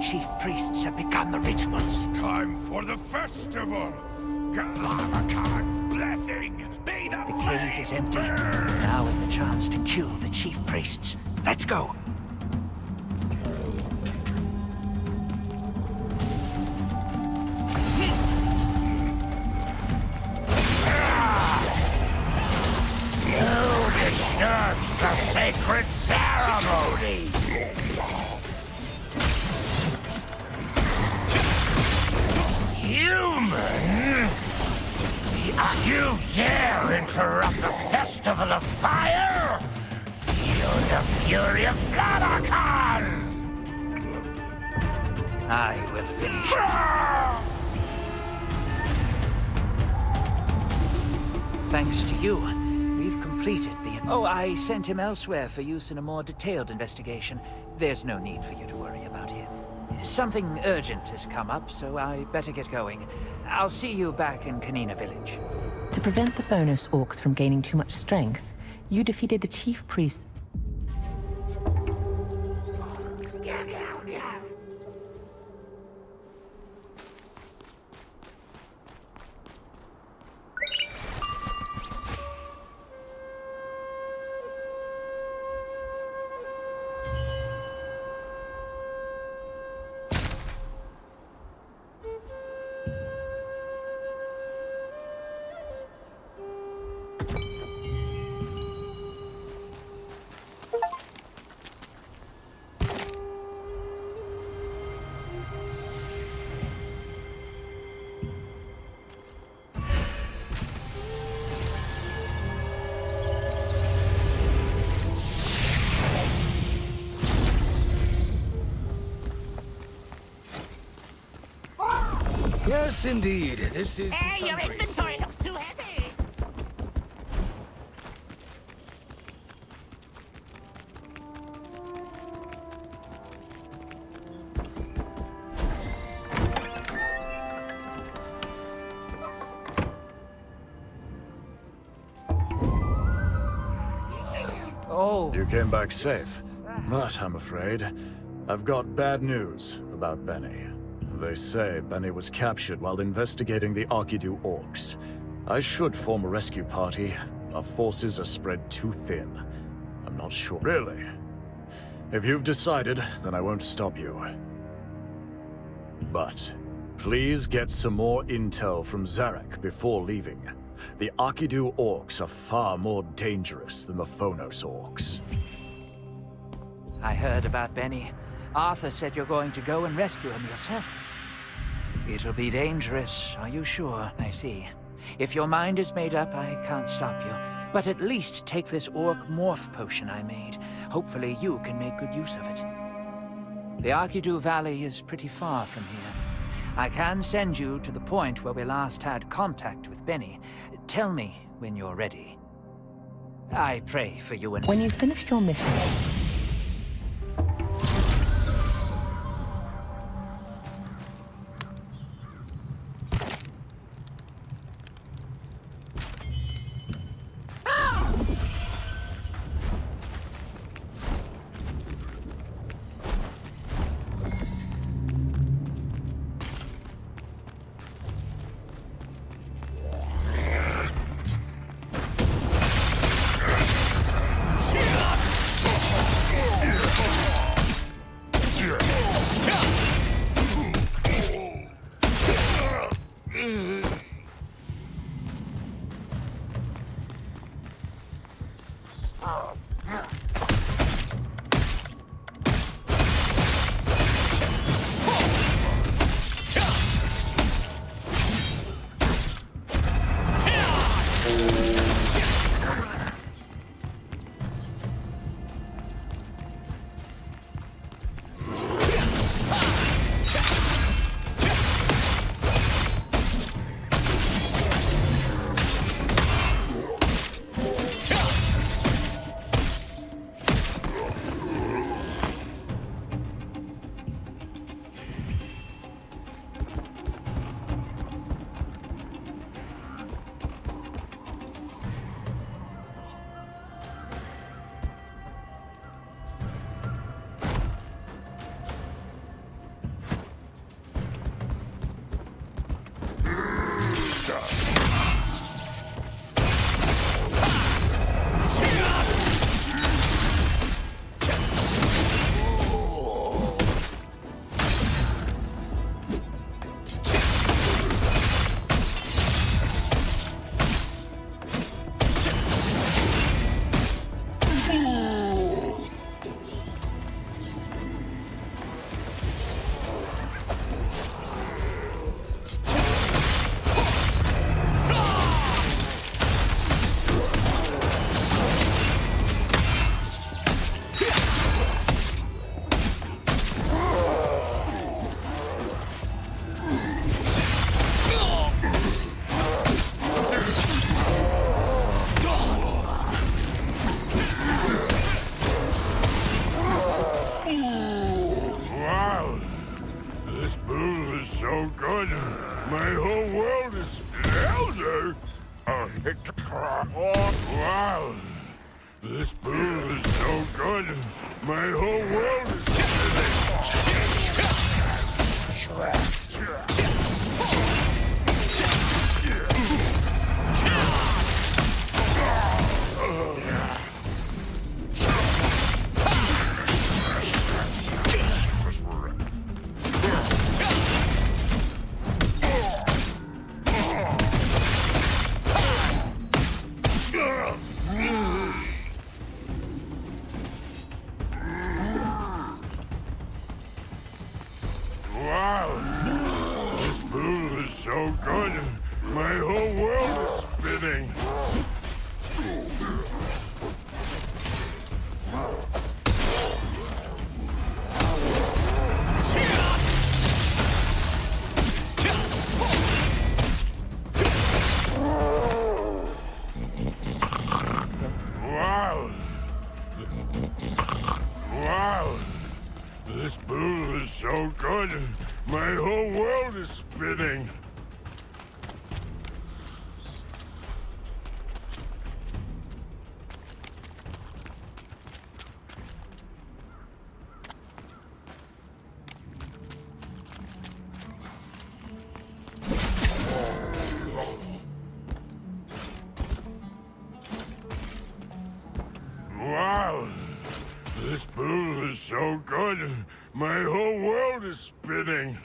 chief priests have begun the rituals. Time for the festival! Galamakan's blessing be The cave is empty. Now is the chance to kill the chief priests. Let's go! Who disturbs the sacred ceremony? Human! You dare interrupt the festival of fire? Feel the fury of Flammacon! I will finish it. Thanks to you, we've completed the... Oh, I sent him elsewhere for use in a more detailed investigation. There's no need for you to worry about him. Something urgent has come up, so I better get going. I'll see you back in Kanina Village. To prevent the Phonos orcs from gaining too much strength, you defeated the chief priest. Yes, indeed. This is Hey, your inventory looks too heavy! Oh. You came back safe. But I'm afraid I've got bad news about Benny. They say Benny was captured while investigating the Arkidu orcs. I should form a rescue party. Our forces are spread too thin. I'm not sure. Really? If you've decided, then I won't stop you. But please get some more intel from Zarek before leaving. The Arkidu orcs are far more dangerous than the Phonos orcs. I heard about Benny. Arthur said you're going to go and rescue him yourself. It'll be dangerous, are you sure? I see. If your mind is made up, I can't stop you. But at least take this orc morph potion I made. Hopefully you can make good use of it. The Arkidu Valley is pretty far from here. I can send you to the point where we last had contact with Benny. Tell me when you're ready. I pray for you and... When you've finished your mission, good. My whole world is elder. Wow. This brew is so good. My whole world is so good. My whole world is spinning. Wow. Wow. This brew is so good. My whole world is spinning. Wow, this brew is so good. My whole world is spinning.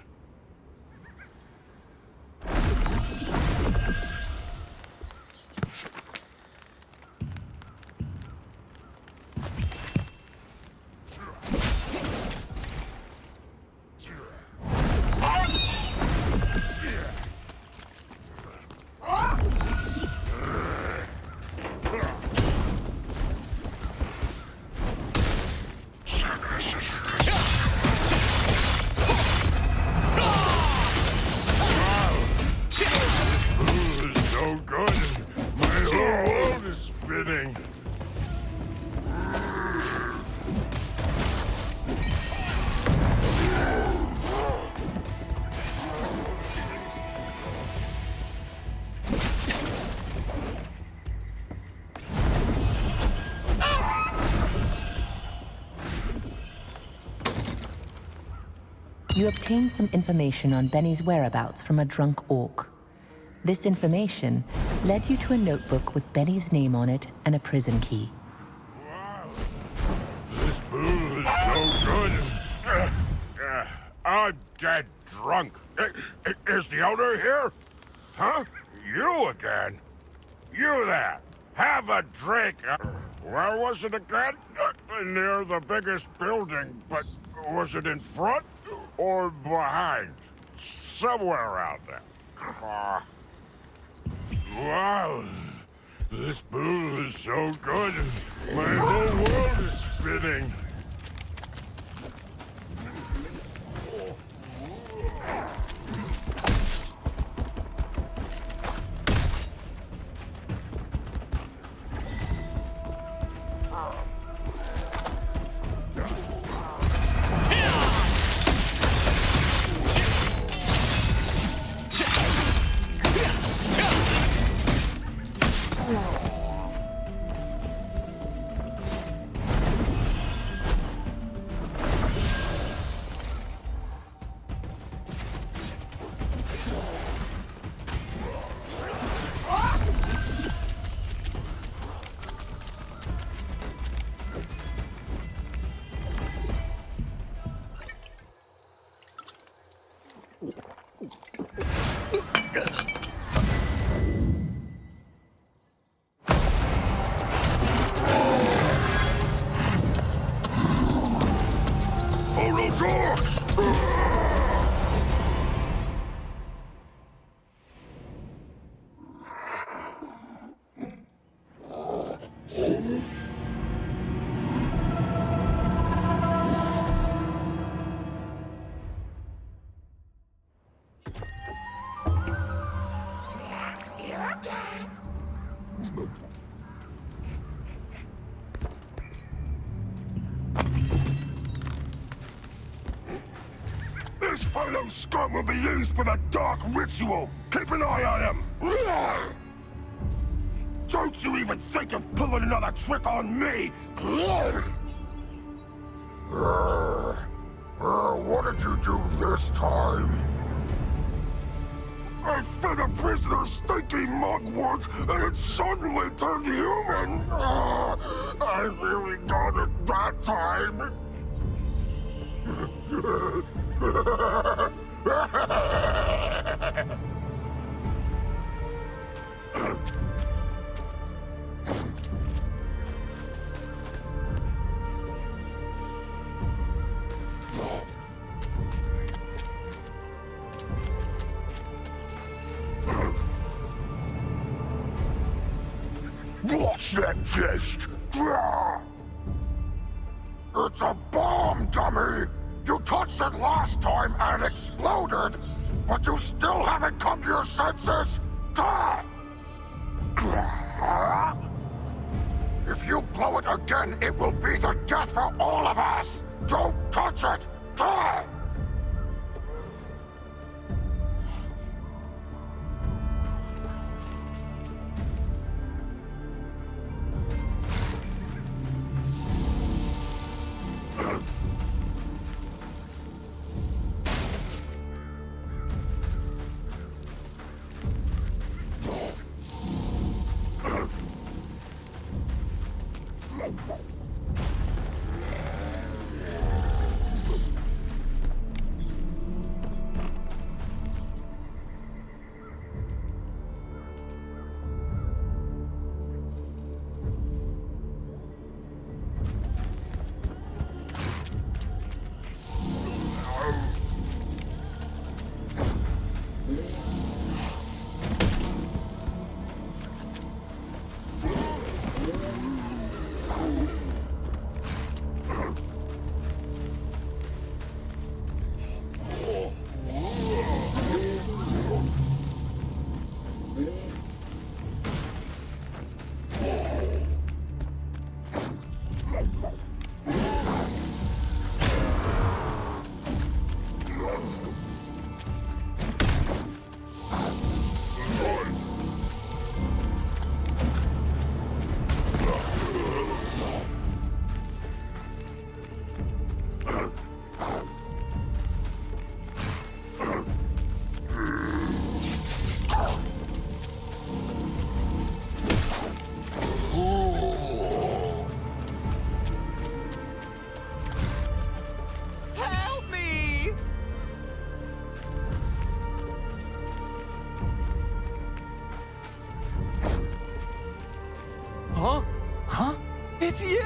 So good. My whole world is spinning. You obtained some information on Benny's whereabouts from a drunk orc. This information led you to a notebook with Benny's name on it and a prison key. Wow. This brew is so good. I'm dead drunk. Is the owner here? Huh? You again? You there. Have a drink. Where was it again? Near the biggest building, but was it in front or behind? Somewhere around there. Wow, this brew is so good. My whole world is spinning. Phono scum will be used for the dark ritual. Keep an eye on him. Don't you even think of pulling another trick on me! What did you do this time? I fed a prisoner stinky mugwort, and it suddenly turned human! I really got it that time! What's that gist? It's a bomb, dummy! You touched it last time and it exploded, but you still haven't come to your senses! If you blow it again, it will be the death for all of us! Don't touch it! It's you!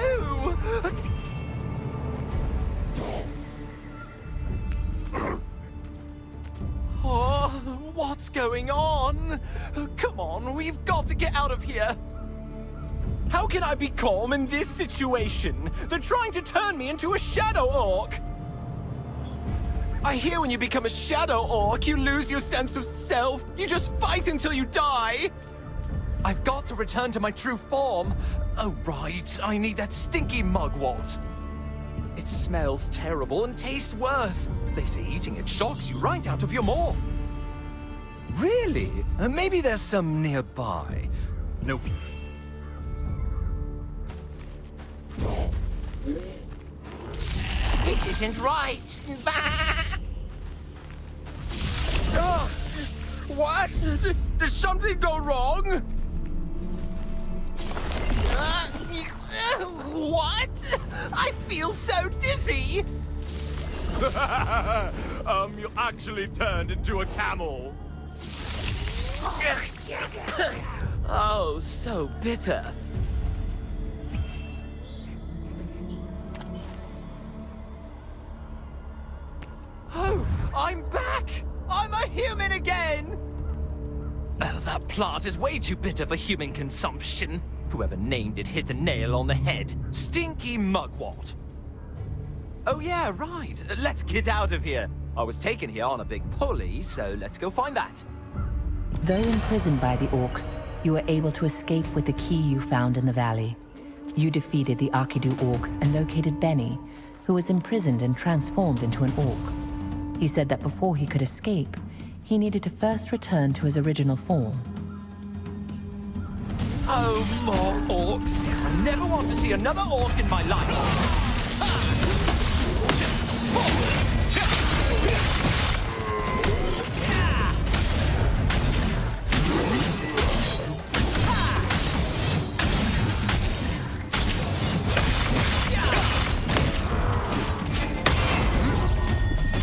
Oh, what's going on? Come on, we've got to get out of here. How can I be calm in this situation? They're trying to turn me into a shadow orc. I hear when you become a shadow orc, you lose your sense of self. You just fight until you die. I've got to return to my true form. Oh, right. I need that stinky mugwort. It smells terrible and tastes worse. They say eating it shocks you right out of your morph. Really? Maybe there's some nearby. Nope. This isn't right! What? Did something go wrong? What? I feel so dizzy! You actually turned into a camel. Oh, so bitter. Oh, I'm back! I'm a human again! Oh, that plant is way too bitter for human consumption. Whoever named it hit the nail on the head. Stinky mugwort. Oh yeah, right. Let's get out of here. I was taken here on a big pulley, so let's go find that. Though imprisoned by the orcs, you were able to escape with the key you found in the valley. You defeated the Arkidu orcs and located Benny, who was imprisoned and transformed into an orc. He said that before he could escape, he needed to first return to his original form. Oh, more orcs! I never want to see another orc in my life!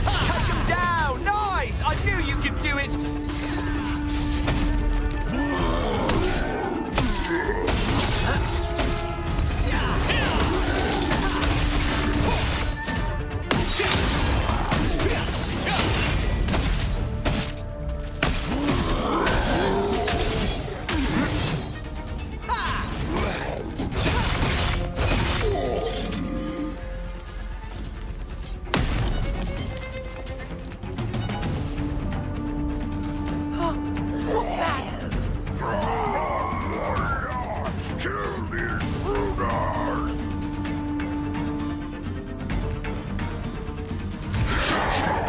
Cut them down! Nice! I knew you could do it! What's that? Kill these Trugars!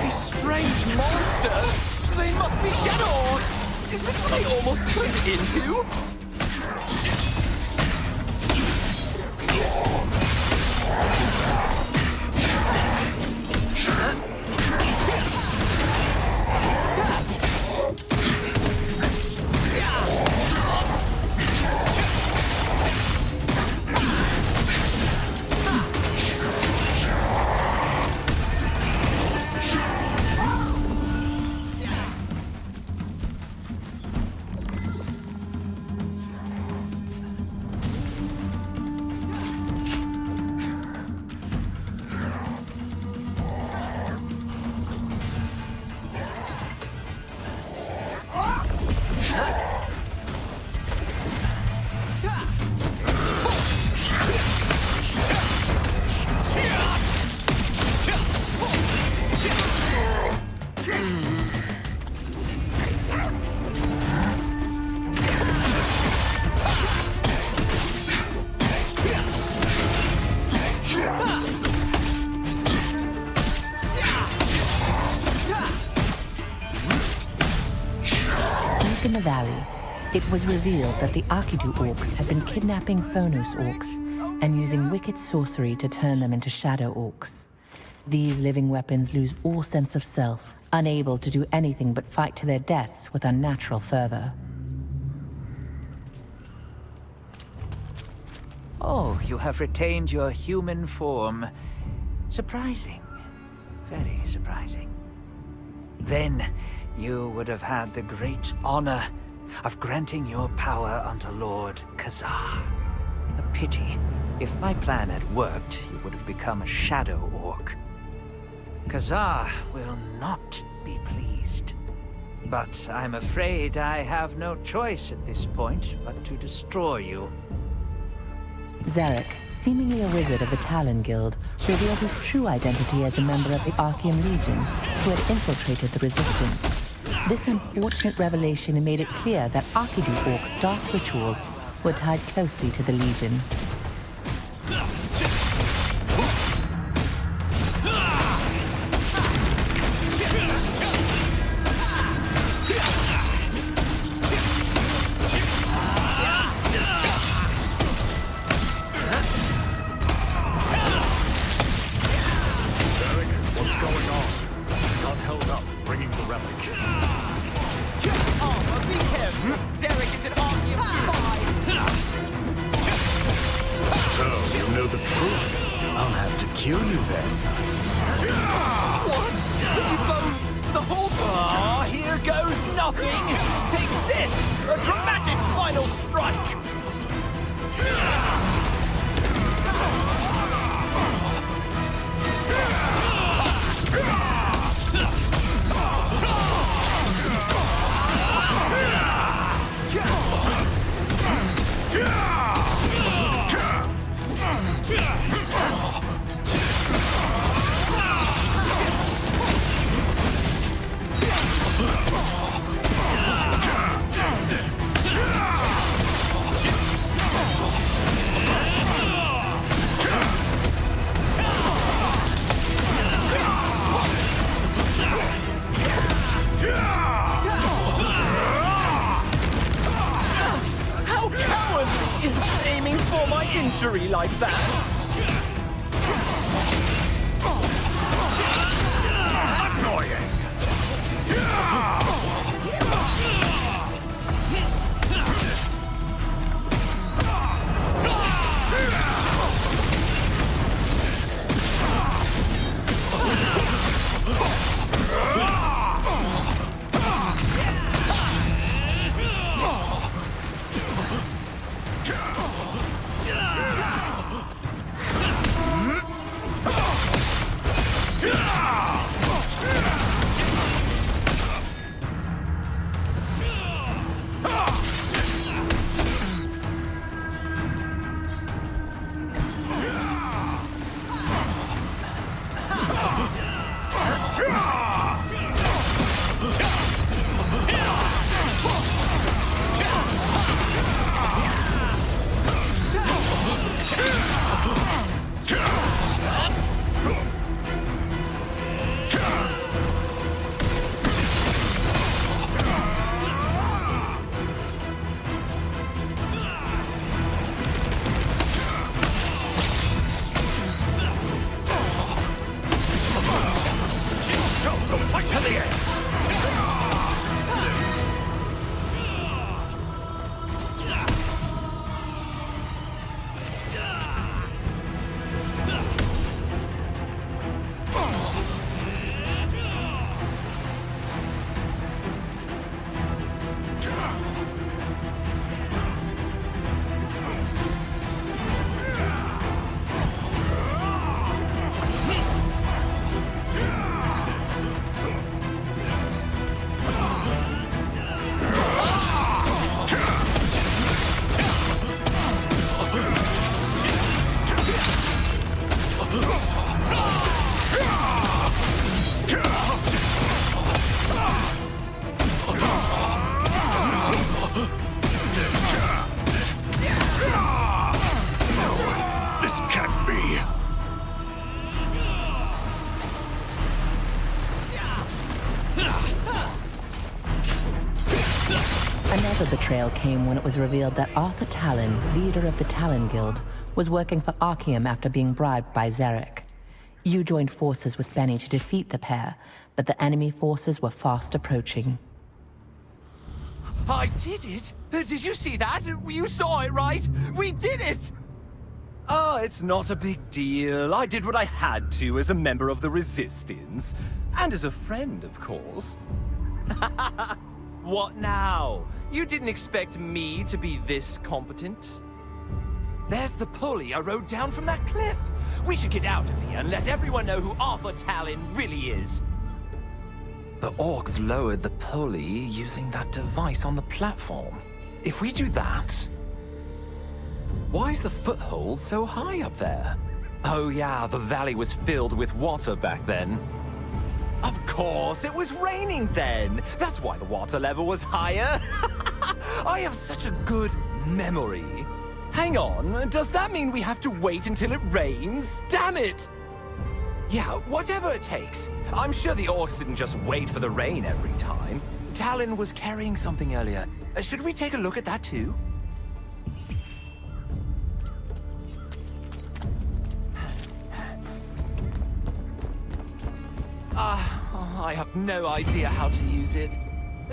These strange monsters! They must be shadow orcs! Is this what they almost turned into? In the valley, it was revealed that the Arkidu orcs had been kidnapping Phonos orcs and using wicked sorcery to turn them into shadow orcs. These living weapons lose all sense of self, unable to do anything but fight to their deaths with unnatural fervor. Oh, you have retained your human form. Surprising. Very surprising. Then, you would have had the great honor of granting your power unto Lord Kazar. A pity. If my plan had worked, you would have become a shadow orc. Kazar will not be pleased. But I'm afraid I have no choice at this point but to destroy you. Zarek, seemingly a wizard of the Talon Guild, revealed his true identity as a member of the Archean Legion who had infiltrated the Resistance. This unfortunate revelation made it clear that Arkidu orcs' dark rituals were tied closely to the Legion. further betrayal came when it was revealed that Arthur Talon, leader of the Talon Guild, was working for Archeum after being bribed by Zarek. You joined forces with Benny to defeat the pair, but the enemy forces were fast approaching. I did it! Did you see that? You saw it, right? We did it! Oh, it's not a big deal. I did what I had to as a member of the Resistance. And as a friend, of course. What now? You didn't expect me to be this competent? There's the pulley I rode down from that cliff. We should get out of here and let everyone know who Arthur Talon really is. The orcs lowered the pulley using that device on the platform. If we do that... Why is the foothold so high up there? Oh yeah, the valley was filled with water back then. Of course, it was raining then. That's why the water level was higher. I have such a good memory. Hang on, does that mean we have to wait until it rains? Damn it! Yeah, whatever it takes. I'm sure the orcs didn't just wait for the rain every time. Talon was carrying something earlier. Should we take a look at that too? I have no idea how to use it.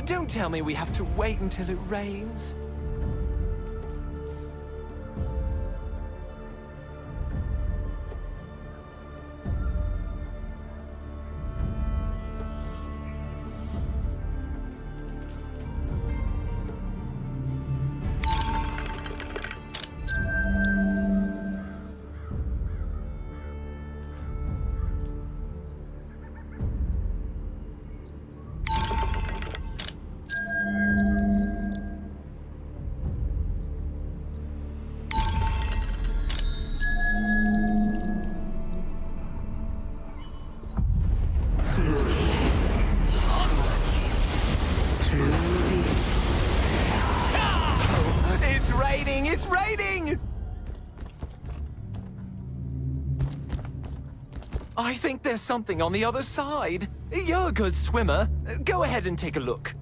Don't tell me we have to wait until it rains. It's raining! I think there's something on the other side. You're a good swimmer. Go ahead and take a look.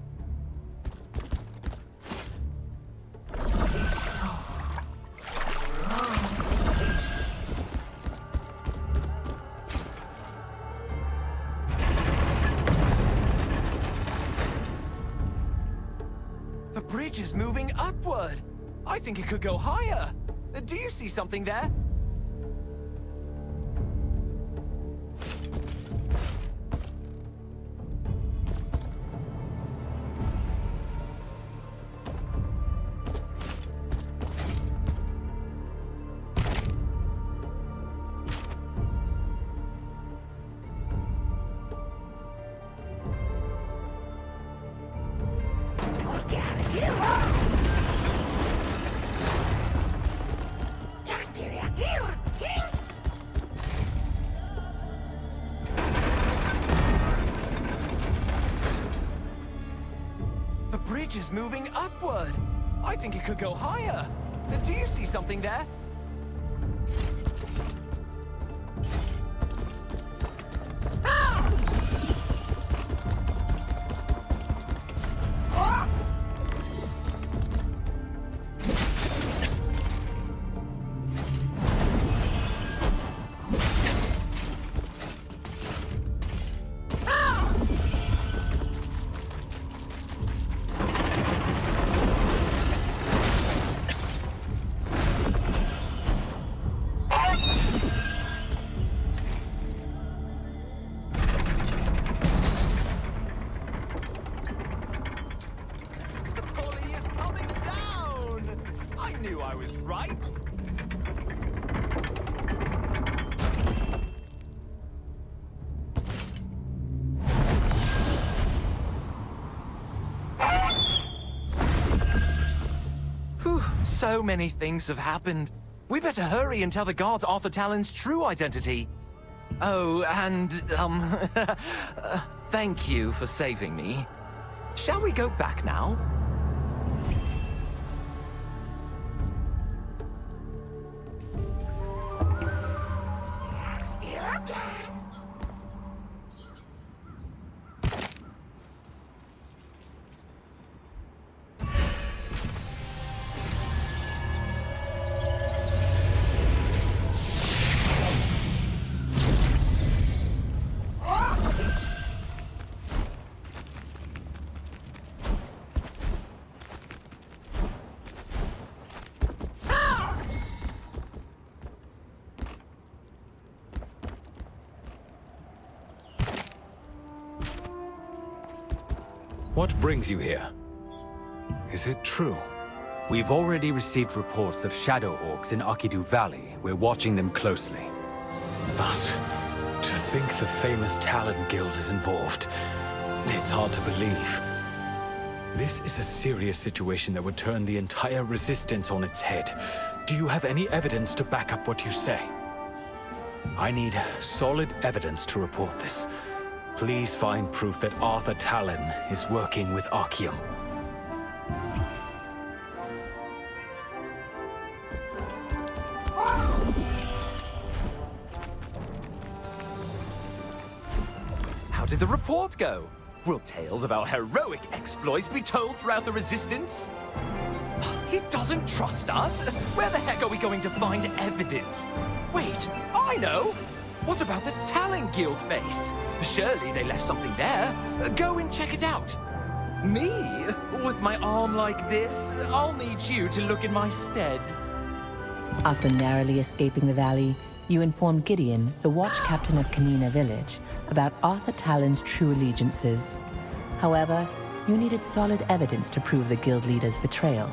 The bridge is moving upward. I think it could go higher. Do you see something there? The bridge is moving upward. I think it could go higher. Do you see something there? I was right. Whew, so many things have happened. We better hurry and tell the guards Arthur Talon's true identity. Oh, and, thank you for saving me. Shall we go back now? What brings you here? Is it true? We've already received reports of shadow orcs in Akidu Valley. We're watching them closely. But to think the famous Talon Guild is involved, it's hard to believe. This is a serious situation that would turn the entire resistance on its head. Do you have any evidence to back up what you say? I need solid evidence to report this. Please find proof that Arthur Talon is working with Archeum. How did the report go? Will tales of our heroic exploits be told throughout the Resistance? He doesn't trust us? Where the heck are we going to find evidence? Wait, I know! What about the Talon Guild base? Surely they left something there. Go and check it out. Me? With my arm like this? I'll need you to look in my stead. After narrowly escaping the valley, you informed Gideon, the watch captain of Kanina Village, about Arthur Talon's true allegiances. However, you needed solid evidence to prove the guild leader's betrayal.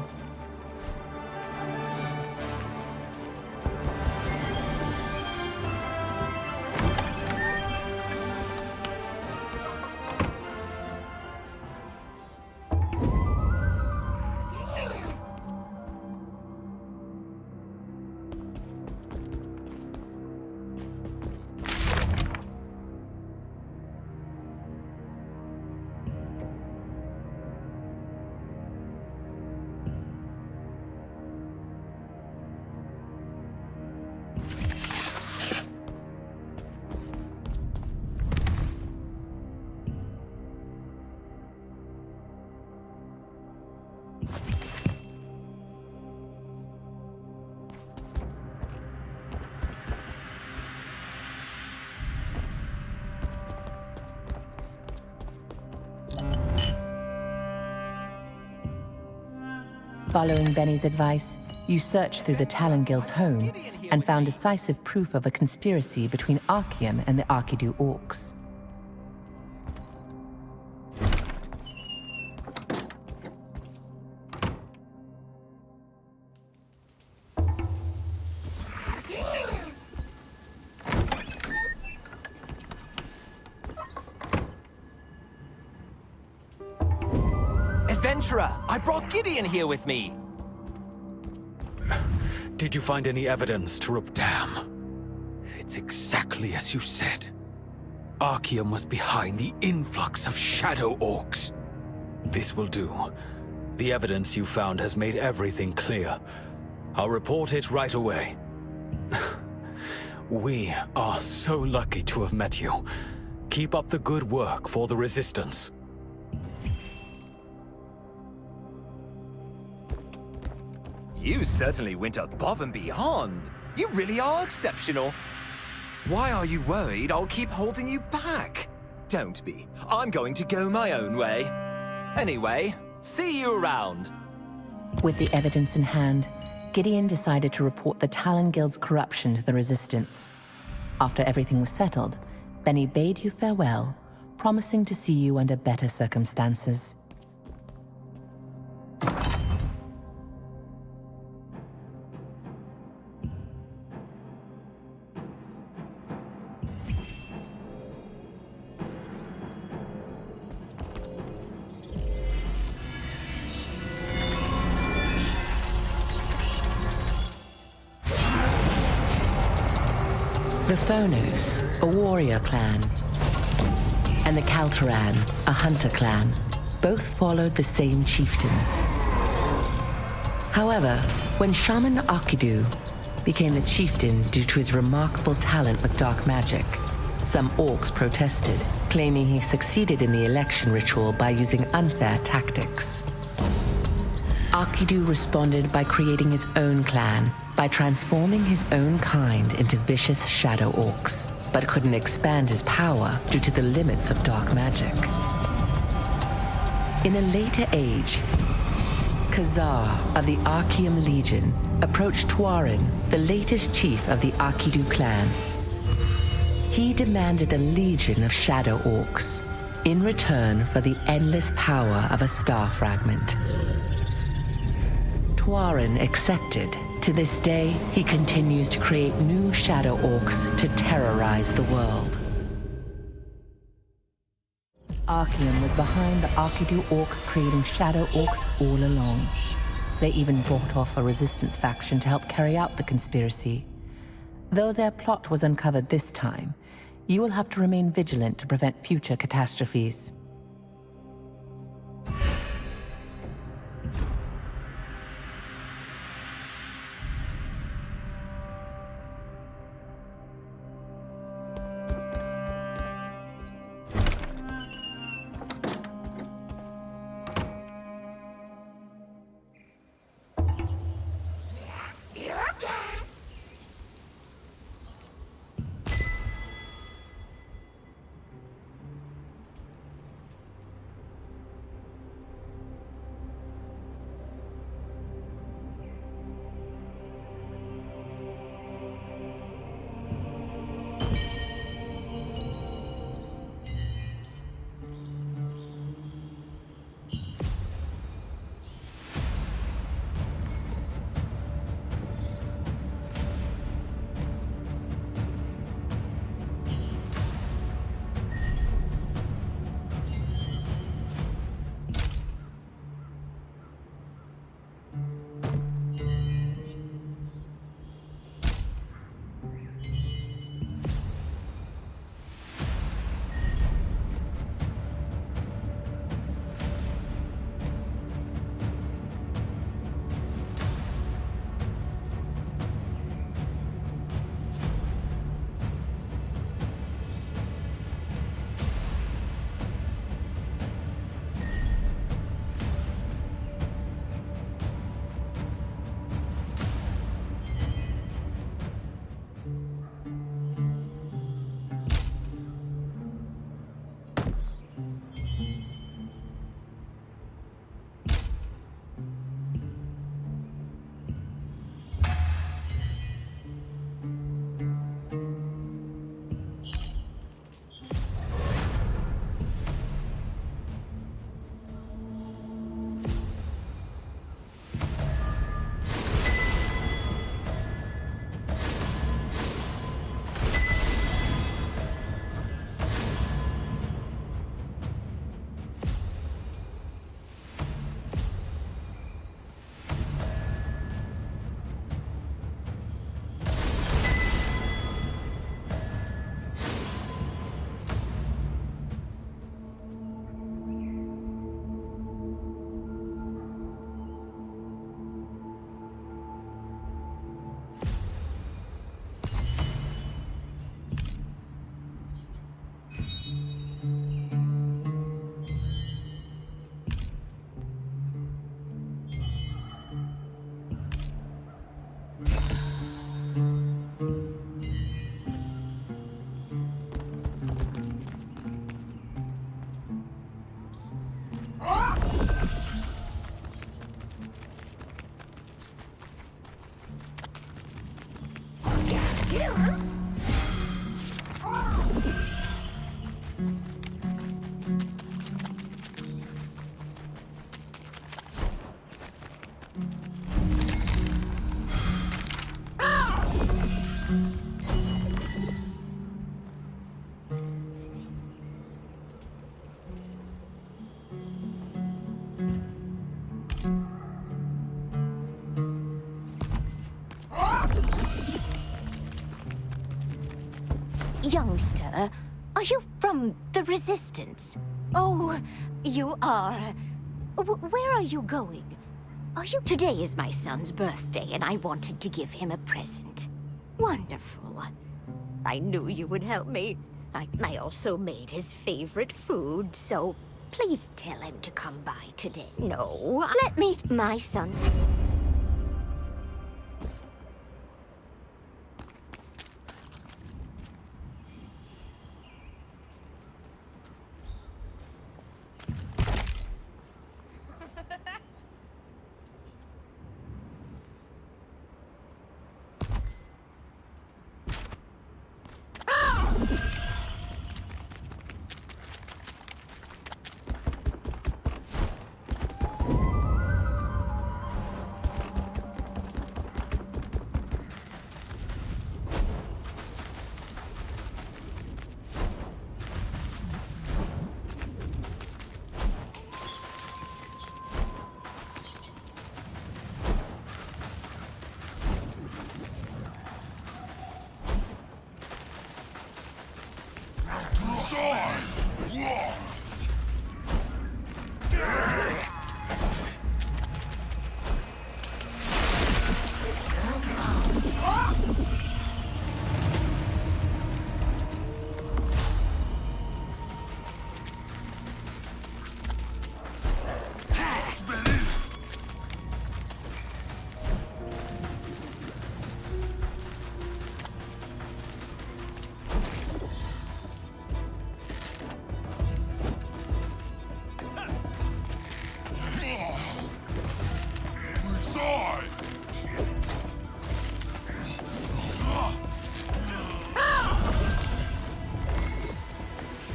Following Benny's advice, you searched through the Talon Guild's home and found decisive proof of a conspiracy between Archeum and the Akidu Orcs. Adventurer, I brought Gideon here with me. Did you find any evidence to Damn. It's exactly as you said. Archeum was behind the influx of shadow orcs. This will do. The evidence you found has made everything clear. I'll report it right away. We are so lucky to have met you. Keep up the good work for the Resistance. You certainly went above and beyond. You really are exceptional. Why are you worried I'll keep holding you back? Don't be. I'm going to go my own way. Anyway, see you around. With the evidence in hand, Gideon decided to report the Talon Guild's corruption to the Resistance. After everything was settled, Benny bade you farewell, promising to see you under better circumstances. The Phonos, a warrior clan, and the Kaltaran, a hunter clan, both followed the same chieftain. However, when Shaman Akidu became the chieftain due to his remarkable talent with dark magic, some orcs protested, claiming he succeeded in the election ritual by using unfair tactics. Akidu responded by creating his own clan, by transforming his own kind into vicious shadow orcs, but couldn't expand his power due to the limits of dark magic. In a later age, Khazar of the Archeum Legion approached Tuarin, the latest chief of the Akidu clan. He demanded a legion of shadow orcs, in return for the endless power of a star fragment. Tuarin accepted. To this day, he continues to create new Shadow Orcs to terrorize the world. Archaeum was behind the Arkidu Orcs creating Shadow Orcs all along. They even brought off a resistance faction to help carry out the conspiracy. Though their plot was uncovered this time, you will have to remain vigilant to prevent future catastrophes. Youngster, are you from the Resistance? Oh, you are. Where are you going? Today is my son's birthday, and I wanted to give him a present. Wonderful. I knew you would help me. I also made his favorite food, so please tell him to come by today. No, let me... My son...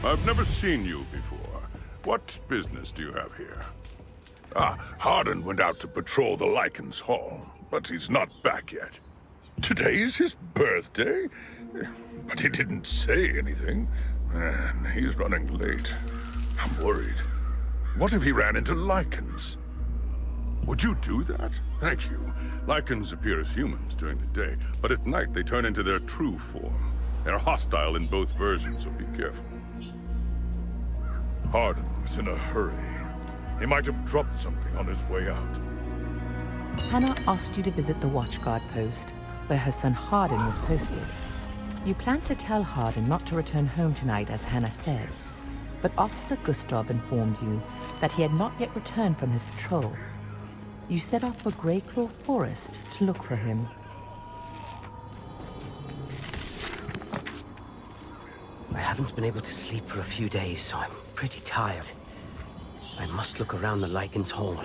I've never seen you before. What business do you have here? Ah, Hardin went out to patrol the Lycans Hall, but he's not back yet. Today's his birthday? But he didn't say anything. And he's running late. I'm worried. What if he ran into Lycans? Would you do that? Thank you. Lycans appear as humans during the day, but at night they turn into their true form. They're hostile in both versions, so be careful. Hardin was in a hurry. He might have dropped something on his way out. Hannah asked you to visit the Watchguard post, where her son Hardin was posted. You planned to tell Hardin not to return home tonight, as Hannah said, but Officer Gustav informed you that he had not yet returned from his patrol. You set off for Greyclaw Forest to look for him. I haven't been able to sleep for a few days, so I'm pretty tired. I must look around the Lycans Hall.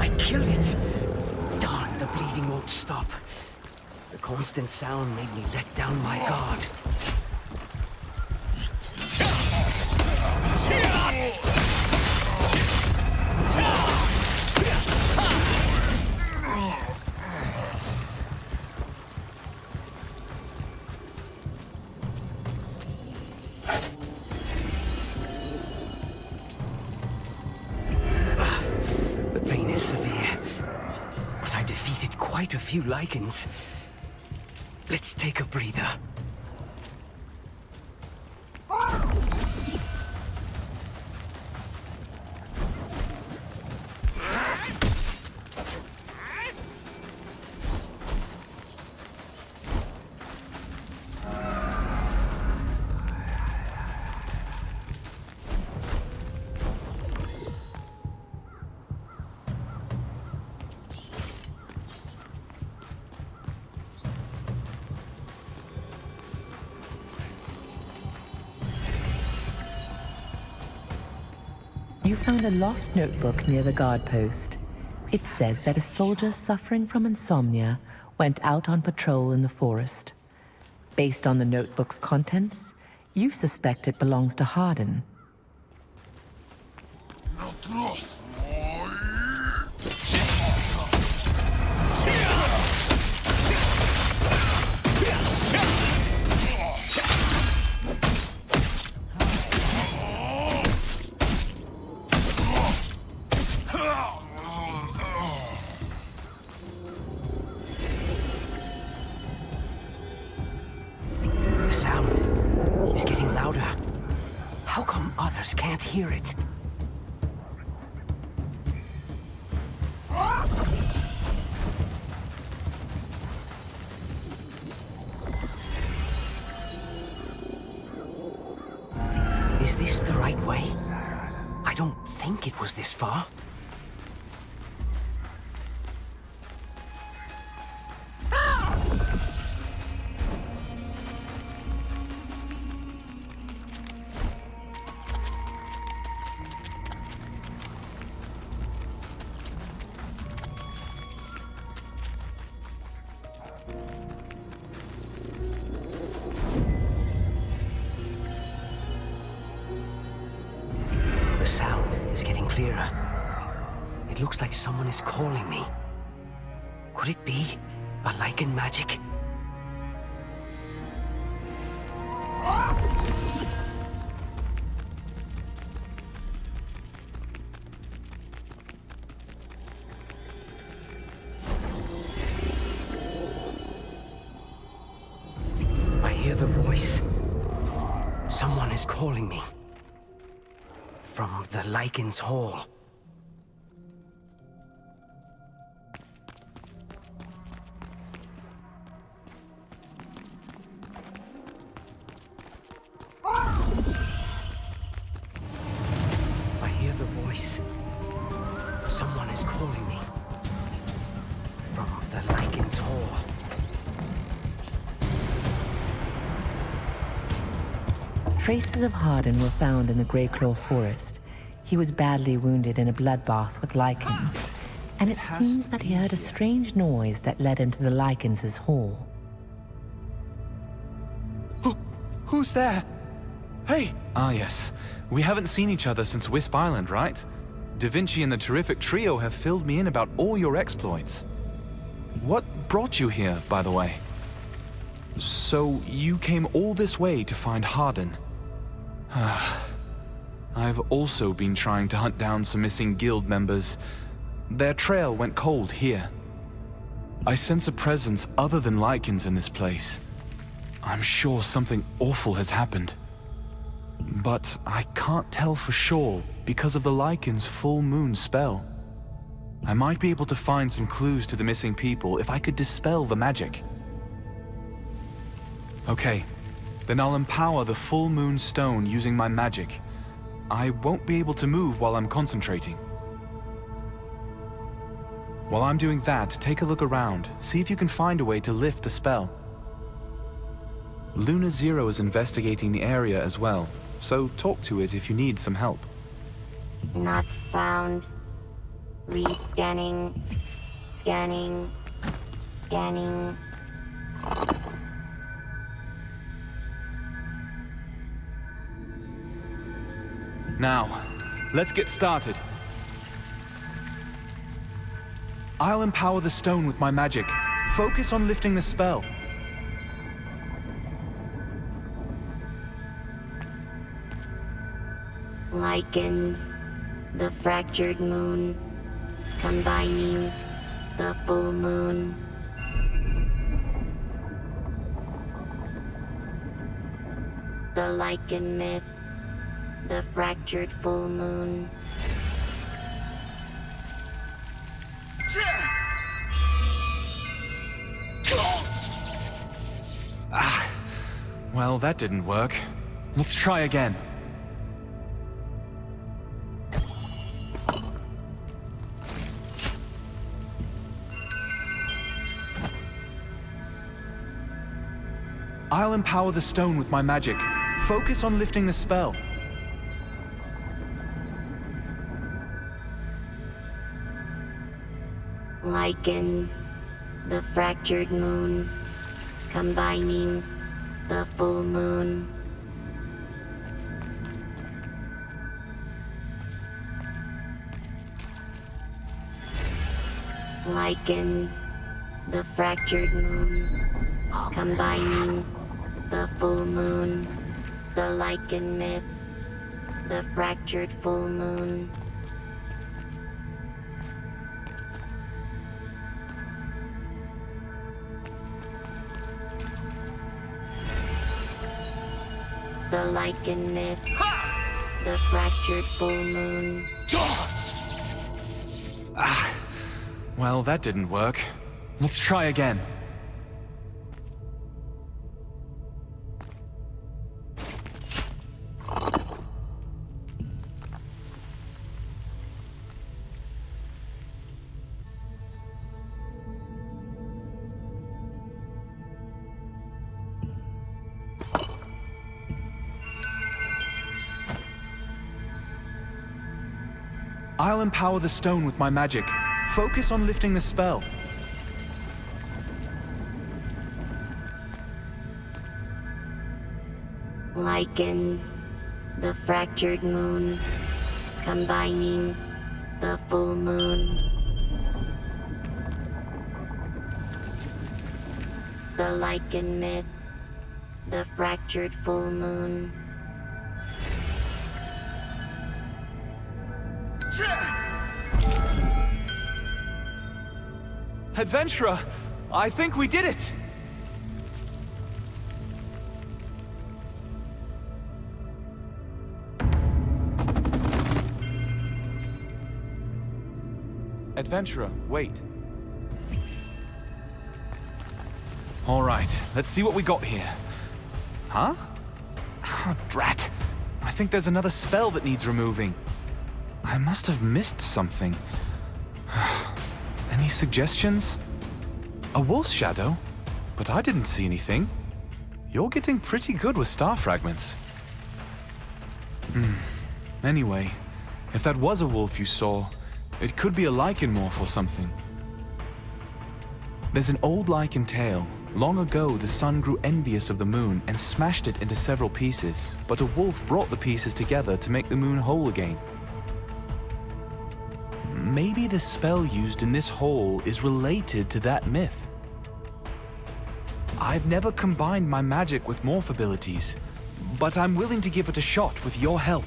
I killed it! Darn, the bleeding won't stop. The constant sound made me let down my guard. The pain is severe, but I defeated quite a few Lycans. Let's take a breather. You found a lost notebook near the guard post. It said that a soldier suffering from insomnia went out on patrol in the forest. Based on the notebook's contents, you suspect it belongs to Hardin. The sound is getting louder. How come others can't hear it? Is this the right way? I don't think it was this far. The sound is getting clearer. It looks like someone is calling me. Could it be a Lycan magic? Someone is calling me. From the Lycan's Hall. I hear the voice. Someone is calling me. From the Lycan's Hall. Traces of Hardin were found in the Greyclaw Forest. He was badly wounded in a bloodbath with Lycans, and it seems that he heard a strange noise that led him to the Lycans' hall. Who's there? Hey! Ah, yes. We haven't seen each other since Wisp Island, right? Da Vinci and the terrific trio have filled me in about all your exploits. What brought you here, by the way? So, you came all this way to find Hardin. I've also been trying to hunt down some missing guild members. Their trail went cold here. I sense a presence other than Lycans in this place. I'm sure something awful has happened. But I can't tell for sure because of the Lycan's full moon spell. I might be able to find some clues to the missing people if I could dispel the magic. Okay, then I'll empower the full moon stone using my magic. I won't be able to move while I'm concentrating. While I'm doing that, take a look around. See if you can find a way to lift the spell. Luna Zero is investigating the area as well, so talk to it if you need some help. Not found. Rescanning. Scanning. Scanning. Now, let's get started. I'll empower the stone with my magic. Focus on lifting the spell. Lycans, the fractured moon, combining the full moon. The Lycan myth, the fractured full moon. Well, that didn't work. Let's try again. I'll empower the stone with my magic. Focus on lifting the spell. Lycans, the fractured moon, combining the full moon. Lycans, the fractured moon, combining the full moon. The Lycan myth, the fractured full moon. The Lycan myth, the fractured full moon. Well, that didn't work. Let's try again. I'll empower the stone with my magic. Focus on lifting the spell. Lycans, the fractured moon, combining the full moon. The Lycan myth, the fractured full moon. Adventurer, I think we did it! adventurer, wait. All right, let's see what we got here. Huh? Oh, drat. I think there's another spell that needs removing. I must have missed something. Any suggestions? A wolf's shadow? But I didn't see anything. You're getting pretty good with star fragments. Anyway, if that was a wolf you saw, it could be a lycanmorph or something. There's an old lichen tale. Long ago, the sun grew envious of the moon and smashed it into several pieces, but a wolf brought the pieces together to make the moon whole again. Maybe the spell used in this hole is related to that myth. I've never combined my magic with morph abilities, but I'm willing to give it a shot with your help.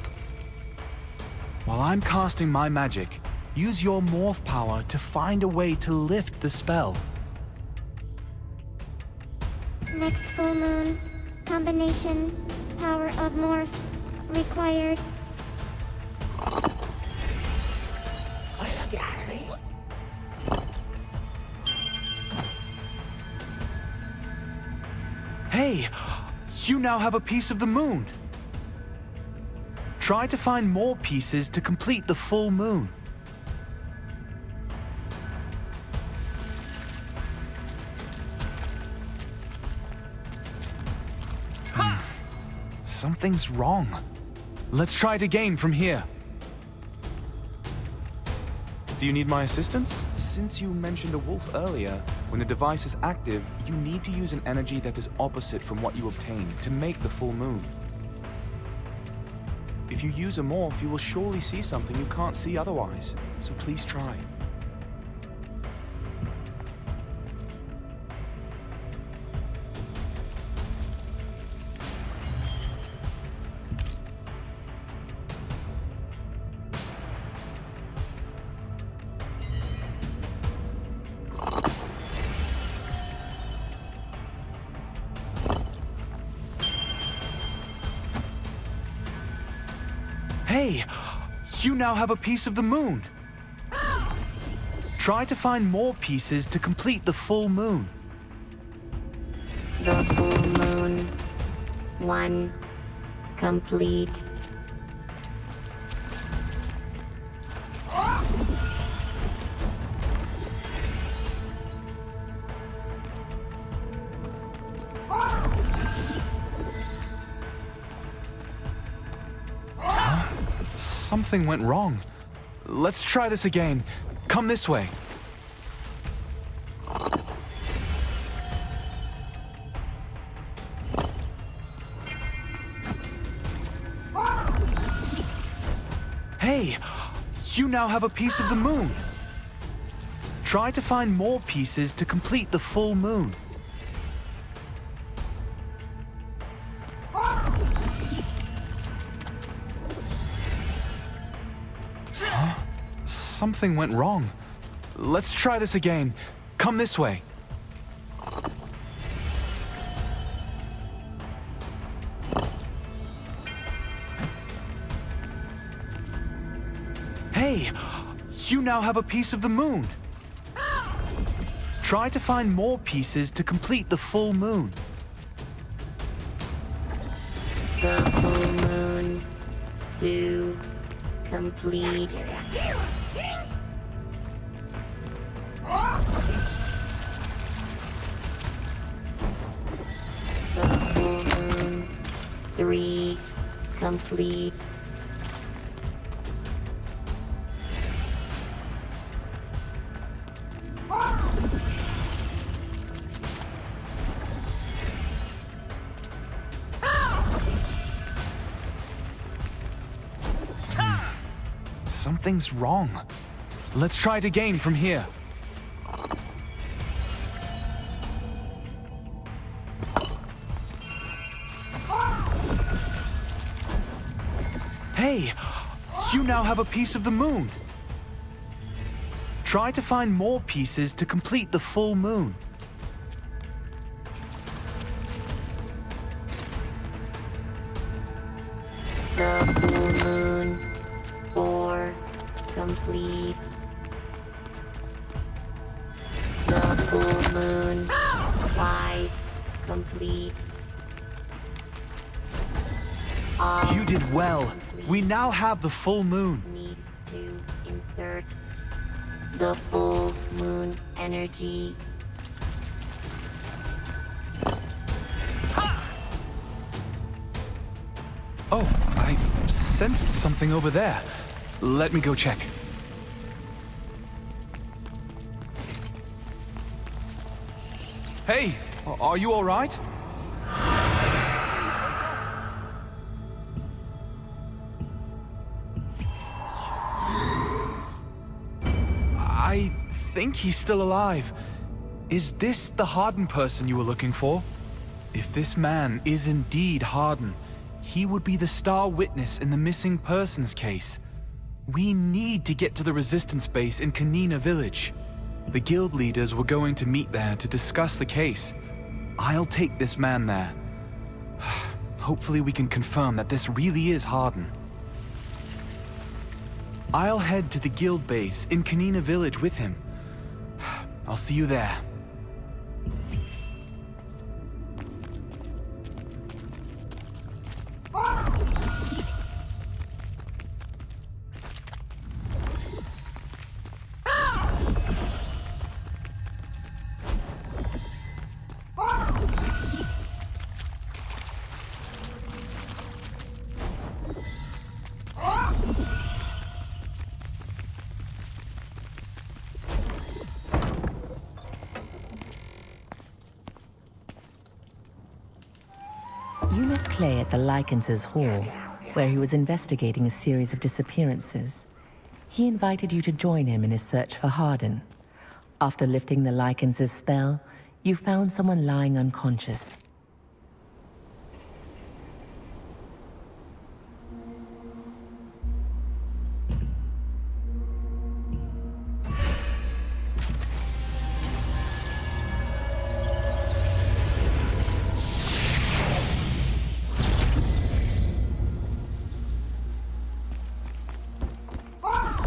While I'm casting my magic, use your morph power to find a way to lift the spell. Next full moon. Combination. Power of morph. Required. Hey! You now have a piece of the moon! Try to find more pieces to complete the full moon. Something's wrong. Let's try it again from here. Do you need my assistance? Since you mentioned a wolf earlier, when the device is active, you need to use an energy that is opposite from what you obtain to make the full moon. If you use a morph, you will surely see something you can't see otherwise, so please try. Hey! You now have a piece of the moon! Try to find more pieces to complete the full moon. The full moon. 1. Complete. Something went wrong. Let's try this again. Come this way. Hey! You now have a piece of the moon. Try to find more pieces to complete the full moon. Something went wrong. Let's try this again. Come this way. Hey! You now have a piece of the moon. Try to find more pieces to complete the full moon. The full moon. 2. Complete. The full moon. 3. Complete. Something's wrong. Let's try it again from here. Hey! You now have a piece of the moon. Try to find more pieces to complete the full moon. The full moon. 4. Complete. 5 complete. You did well. We now have the full moon. Need to insert the full moon energy. Oh, I sensed something over there. Let me go check. Hey, are you all right? I think he's still alive. Is this the Harden person you were looking for? If this man is indeed Harden, he would be the star witness in the missing persons case. We need to get to the Resistance base in Kanina Village. The guild leaders were going to meet there to discuss the case. I'll take this man there. Hopefully we can confirm that this really is Harden. I'll head to the guild base in Kanina Village with him. I'll see you there. You met Clay at the Lycans' hall, where he was investigating a series of disappearances. He invited you to join him in his search for Harden. After lifting the Lycans' spell, you found someone lying unconscious.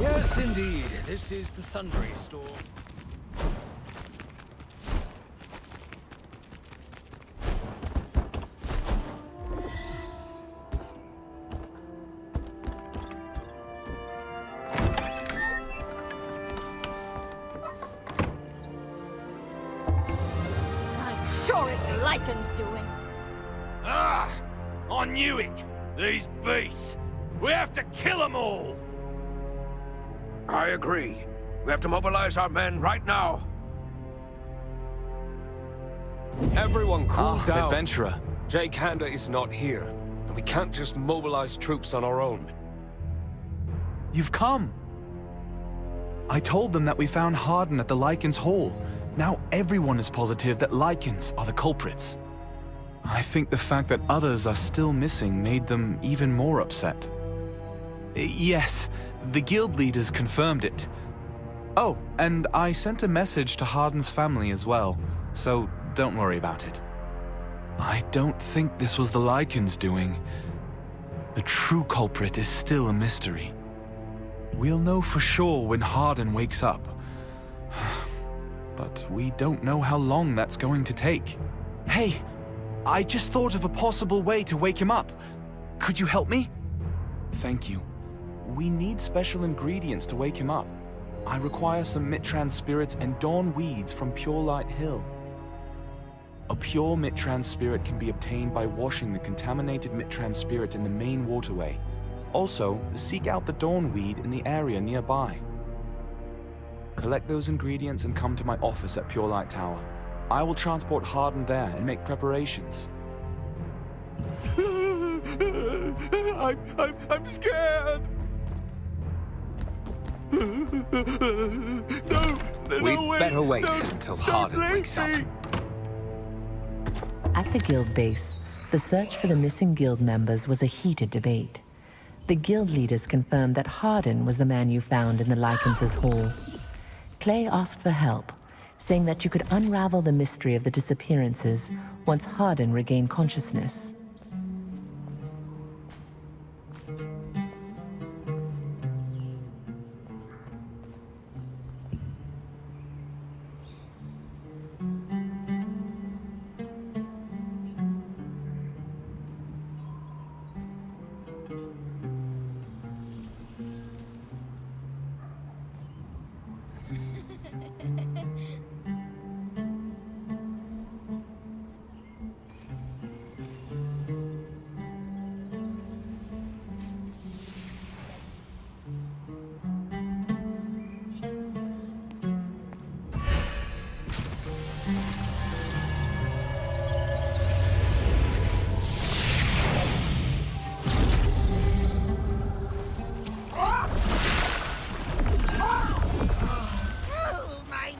Yes, indeed. This is the Sundry store. I'm sure it's Lycan's doing. Ah! I knew it! These beasts! We have to kill them all! I agree. We have to mobilize our men right now. Everyone cool down. Adventurer. Jake Hander is not here, and we can't just mobilize troops on our own. You've come. I told them that we found Harden at the Lycans' hall. Now everyone is positive that Lycans are the culprits. I think the fact that others are still missing made them even more upset. Yes, the guild leaders confirmed it. Oh, and I sent a message to Harden's family as well, so don't worry about it. I don't think this was the Lycans' doing. The true culprit is still a mystery. We'll know for sure when Harden wakes up. But we don't know how long that's going to take. Hey, I just thought of a possible way to wake him up. Could you help me? Thank you. We need special ingredients to wake him up. I require some Mitran spirits and dawn weeds from Pure Light Hill. A pure Mitran spirit can be obtained by washing the contaminated Mitran spirit in the main waterway. Also, seek out the dawn weed in the area nearby. Collect those ingredients and come to my office at Pure Light Tower. I will transport Harden there and make preparations. I'm scared! We'd better wait until Harden wakes up. At the guild base, the search for the missing guild members was a heated debate. The guild leaders confirmed that Harden was the man you found in the Lycans' hall. Clay asked for help, saying that you could unravel the mystery of the disappearances once Harden regained consciousness. Oh, my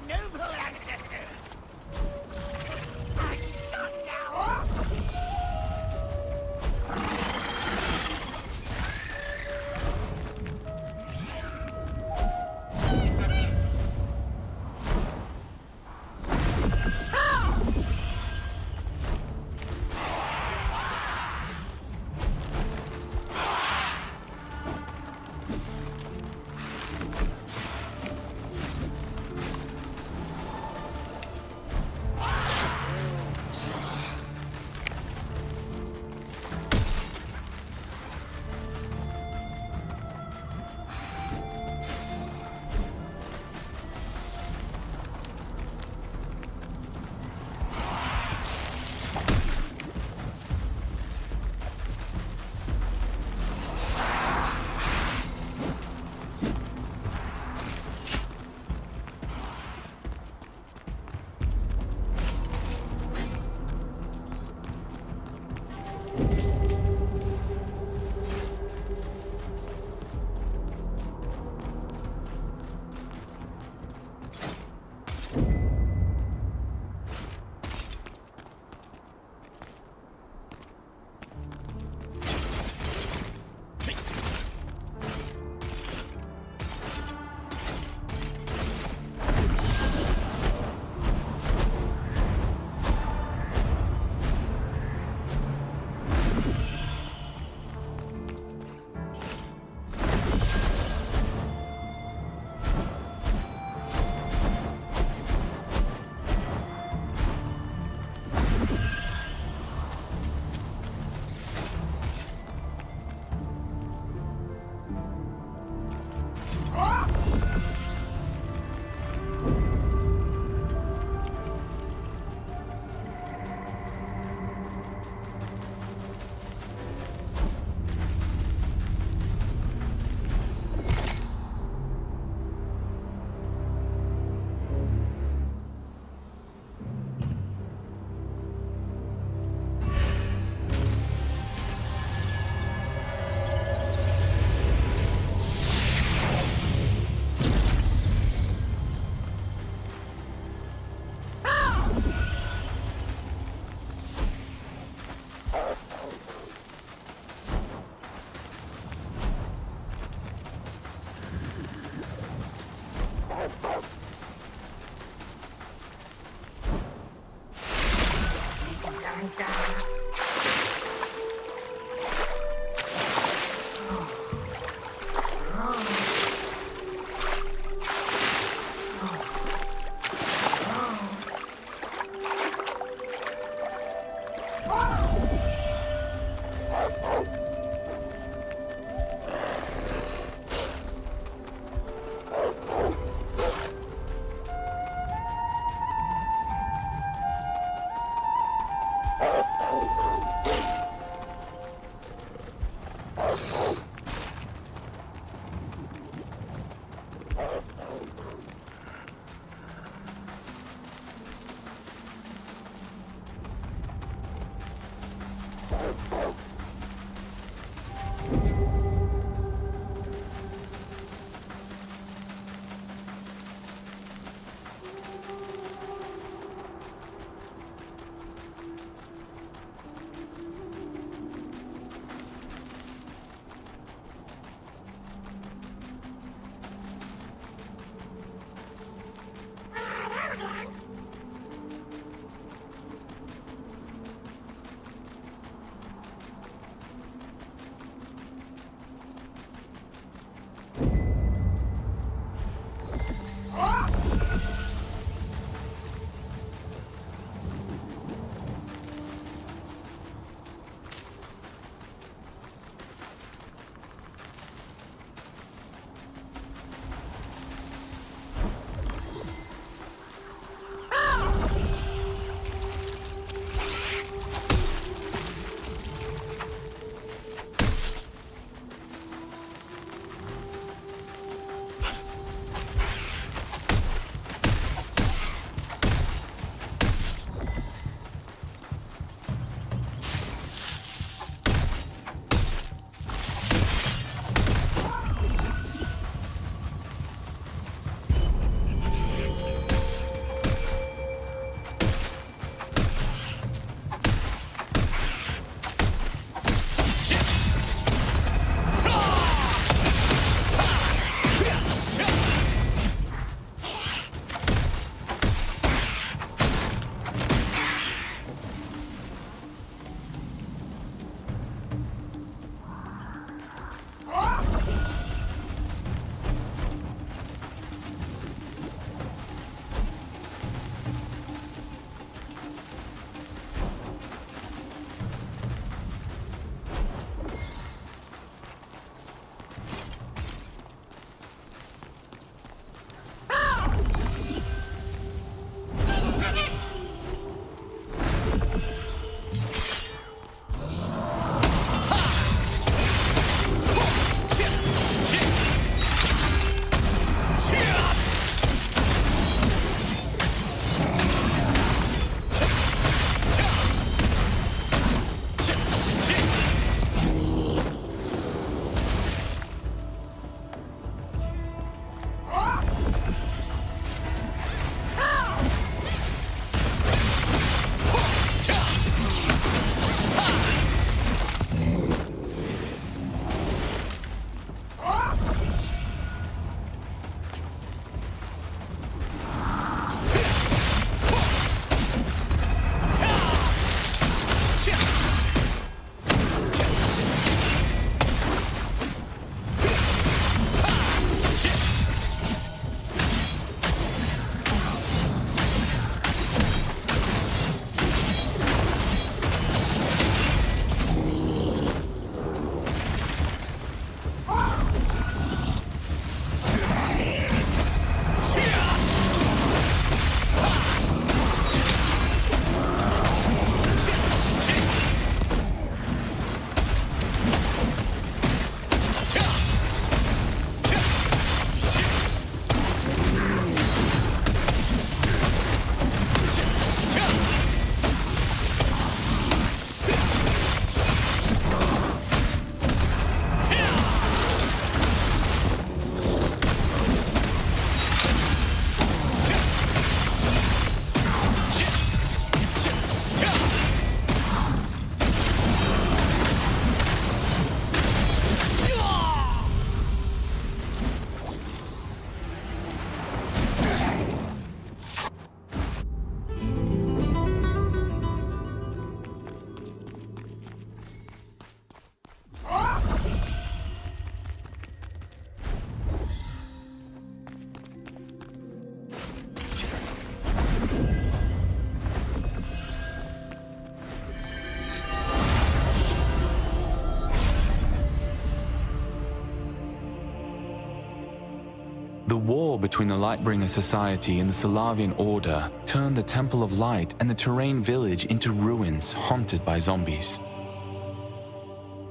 war between the Lightbringer Society and the Solavian Order turned the Temple of Light and the Terrain Village into ruins haunted by zombies.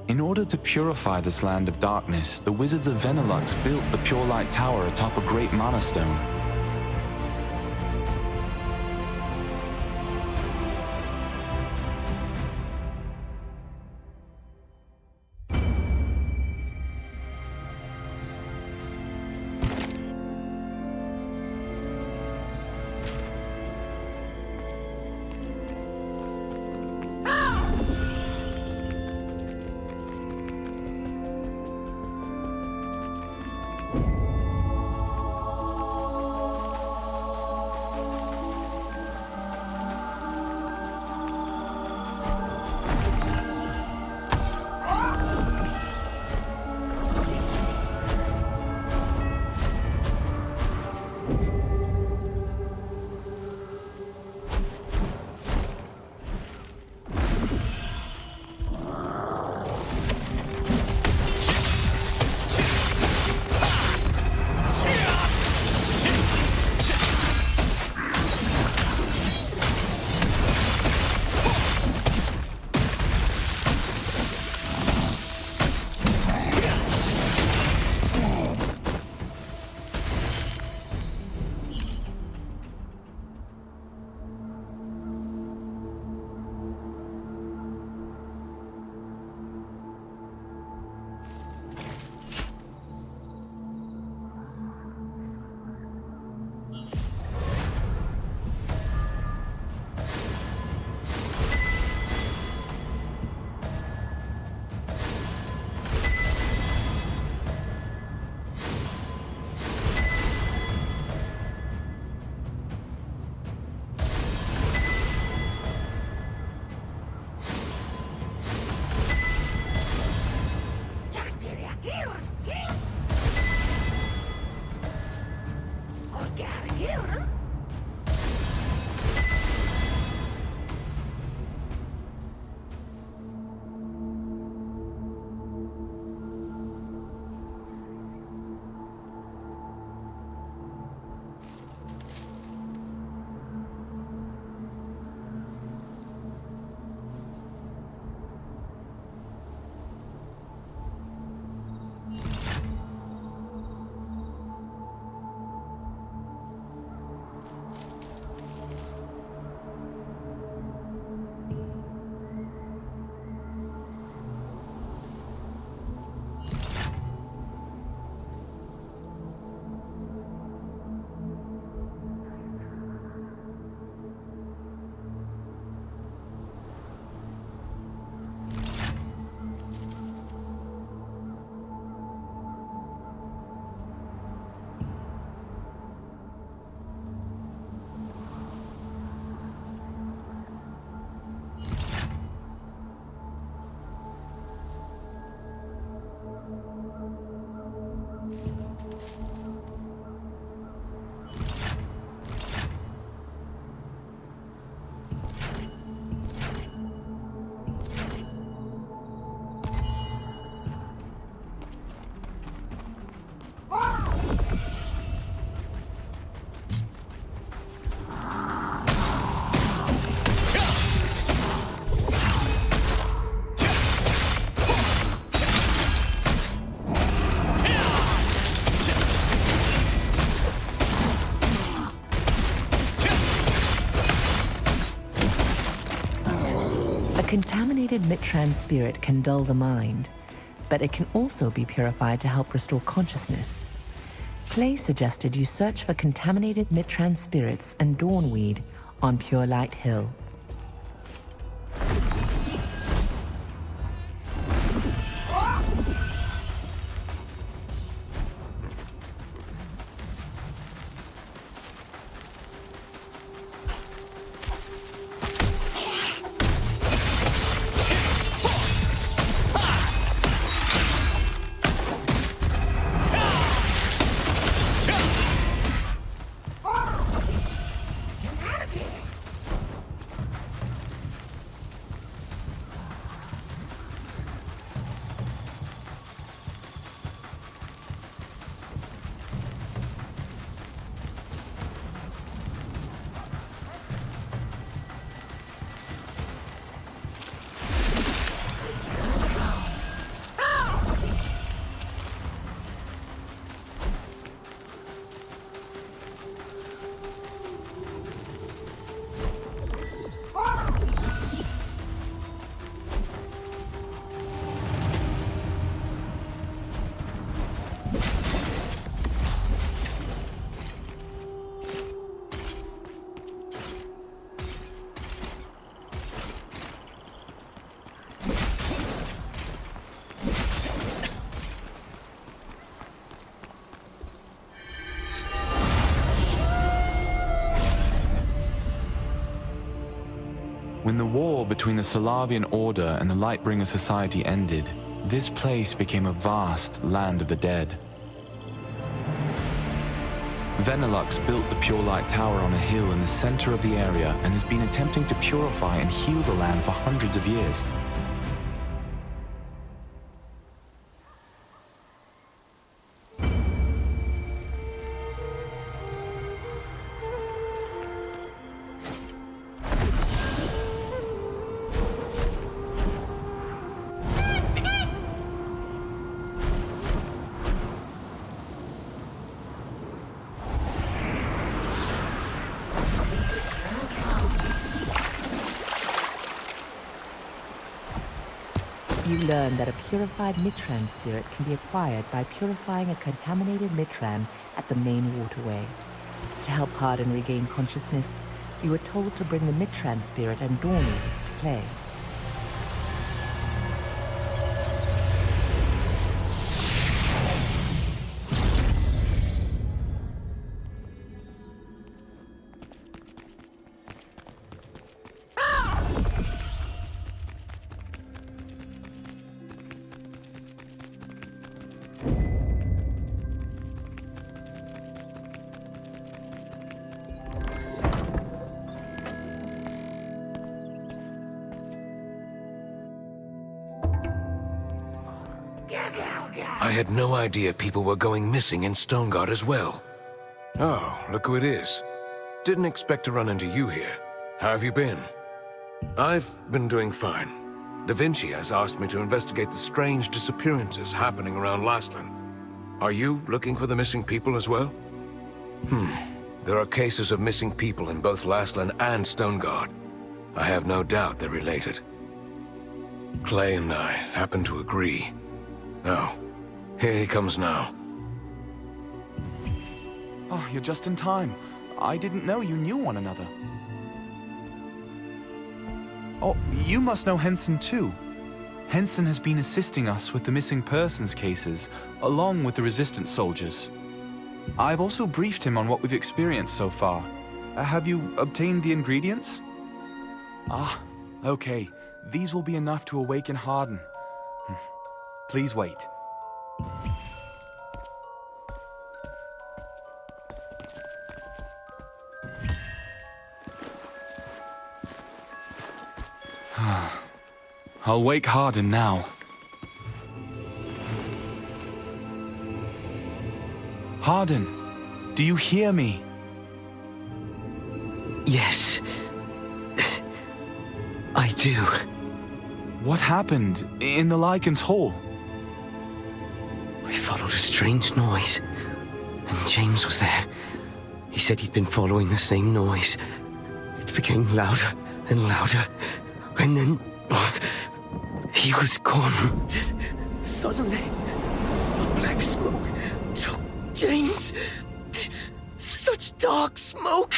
In order to purify this land of darkness, the Wizards of Venilux built the Pure Light Tower atop a great mana stone. Contaminated Mitran spirit can dull the mind, but it can also be purified to help restore consciousness. Clay suggested you search for contaminated Mitran spirits and Dawnweed on Pure Light Hill. When the war between the Solavian Order and the Lightbringer Society ended, this place became a vast land of the dead. Venelux built the Pure Light Tower on a hill in the center of the area and has been attempting to purify and heal the land for hundreds of years. You learn that a purified Mitran spirit can be acquired by purifying a contaminated Mitran at the main waterway. To help Hardin regain consciousness, you were told to bring the Mitran spirit and Dawn Eagles to Clay. I had no idea people were going missing in Stoneguard as well. Oh, look who it is. Didn't expect to run into you here. How have you been? I've been doing fine. Da Vinci has asked me to investigate the strange disappearances happening around Lastland. Are you looking for the missing people as well? There are cases of missing people in both Lastland and Stoneguard. I have no doubt they're related. Clay and I happen to agree. Oh, here he comes now. Oh, you're just in time. I didn't know you knew one another. Oh, you must know Henson too. Henson has been assisting us with the missing persons cases, along with the Resistance soldiers. I've also briefed him on what we've experienced so far. Have you obtained the ingredients? Ah, okay. These will be enough to awaken Hardin. Please wait. I'll wake Hardin now. Hardin, do you hear me? Yes. I do. What happened in the Lycan's Hall? I followed a strange noise, and James was there. He said he'd been following the same noise. It became louder and louder, and then he was gone. Suddenly, a black smoke took James. Such dark smoke.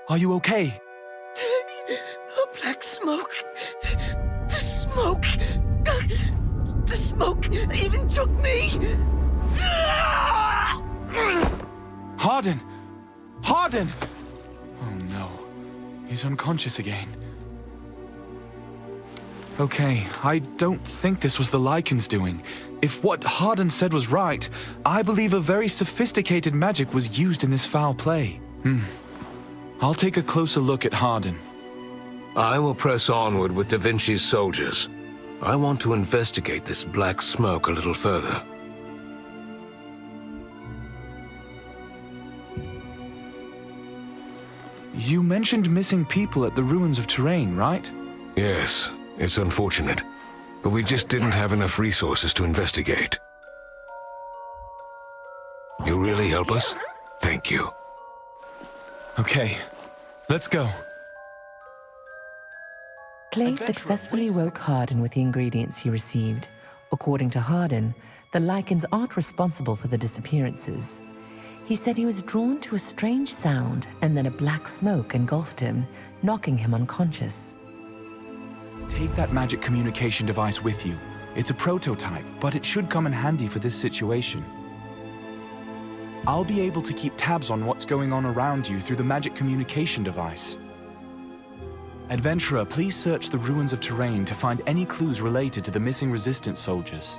Are you okay? A black smoke. The smoke even took me. Hardin! Hardin! Oh no. He's unconscious again. Okay, I don't think this was the Lycan's doing. If what Hardin said was right, I believe a very sophisticated magic was used in this foul play. I'll take a closer look at Hardin. I will press onward with Da Vinci's soldiers. I want to investigate this black smoke a little further. You mentioned missing people at the ruins of Terrain, right? Yes, it's unfortunate, but we just didn't have enough resources to investigate. You really help us? Thank you. Okay, let's go. Clay successfully woke Hardin with the ingredients he received. According to Hardin, the Lycans aren't responsible for the disappearances. He said he was drawn to a strange sound, and then a black smoke engulfed him, knocking him unconscious. Take that magic communication device with you. It's a prototype, but it should come in handy for this situation. I'll be able to keep tabs on what's going on around you through the magic communication device. Adventurer, please search the ruins of Terrain to find any clues related to the missing Resistance soldiers.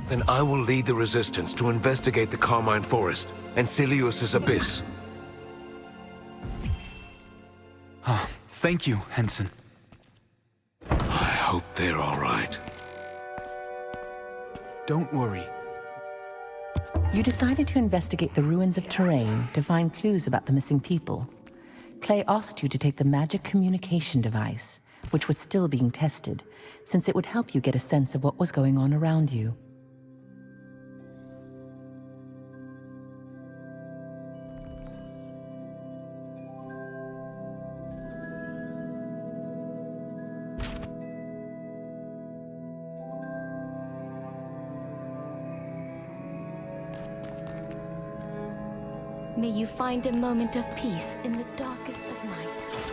Then I will lead the Resistance to investigate the Carmine Forest and Silius's Abyss. Thank you, Henson. I hope they're all right. Don't worry. You decided to investigate the ruins of Terrain to find clues about the missing people. Clay asked you to take the magic communication device, which was still being tested, since it would help you get a sense of what was going on around you. May you find a moment of peace in the darkest of night.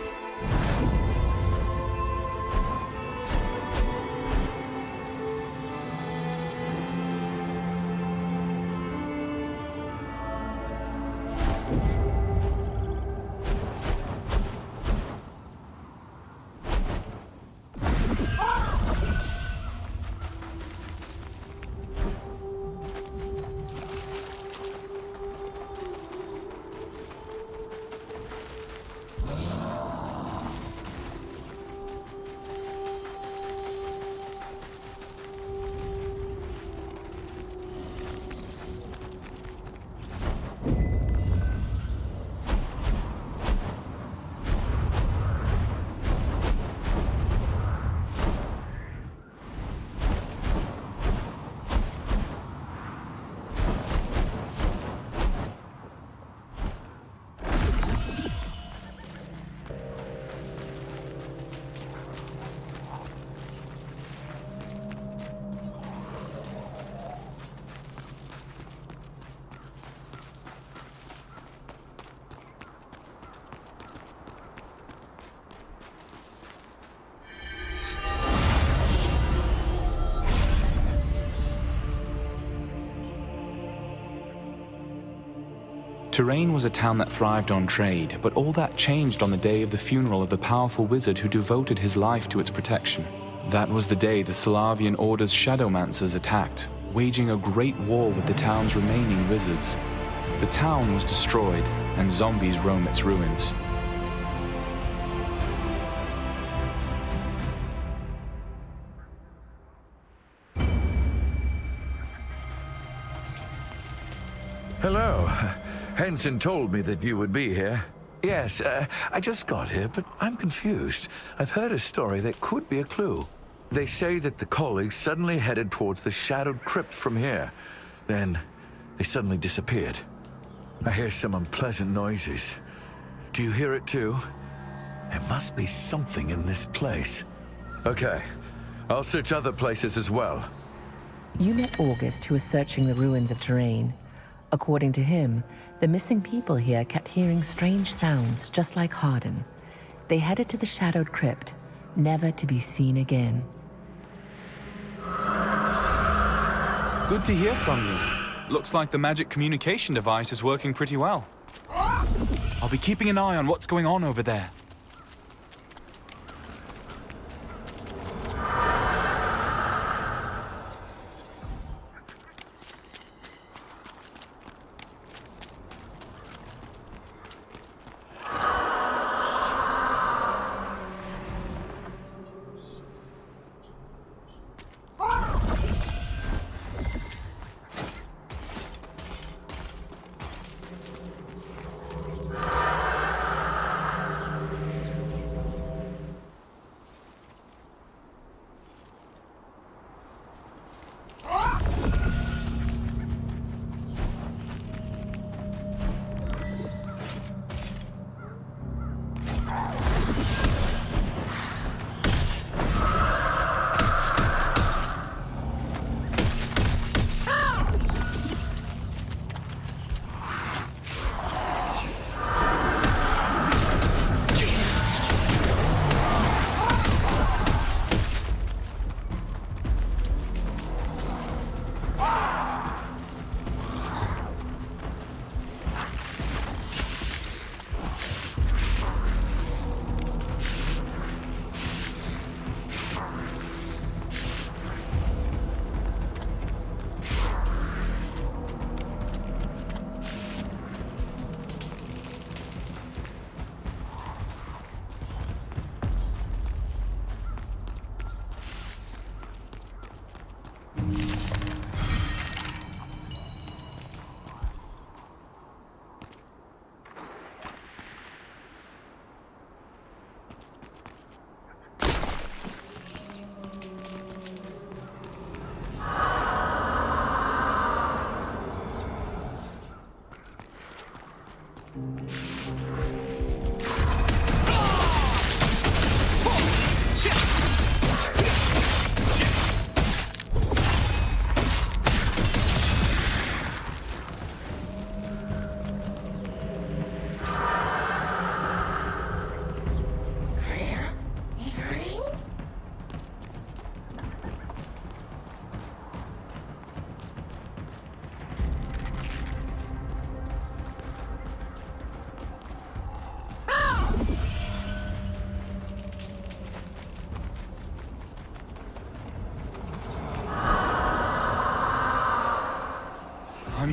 Terrain was a town that thrived on trade, but all that changed on the day of the funeral of the powerful wizard who devoted his life to its protection. That was the day the Solavian Order's Shadowmancers attacked, waging a great war with the town's remaining wizards. The town was destroyed, and zombies roam its ruins. Hello. Henson told me that you would be here. Yes, I just got here, but I'm confused. I've heard a story that could be a clue. They say that the colleagues suddenly headed towards the shadowed crypt from here. Then, they suddenly disappeared. I hear some unpleasant noises. Do you hear it too? There must be something in this place. Okay, I'll search other places as well. You met August, who was searching the ruins of Terrain. According to him, the missing people here kept hearing strange sounds, just like Hardin. They headed to the shadowed crypt, never to be seen again. Good to hear from you. Looks like the magic communication device is working pretty well. I'll be keeping an eye on what's going on over there.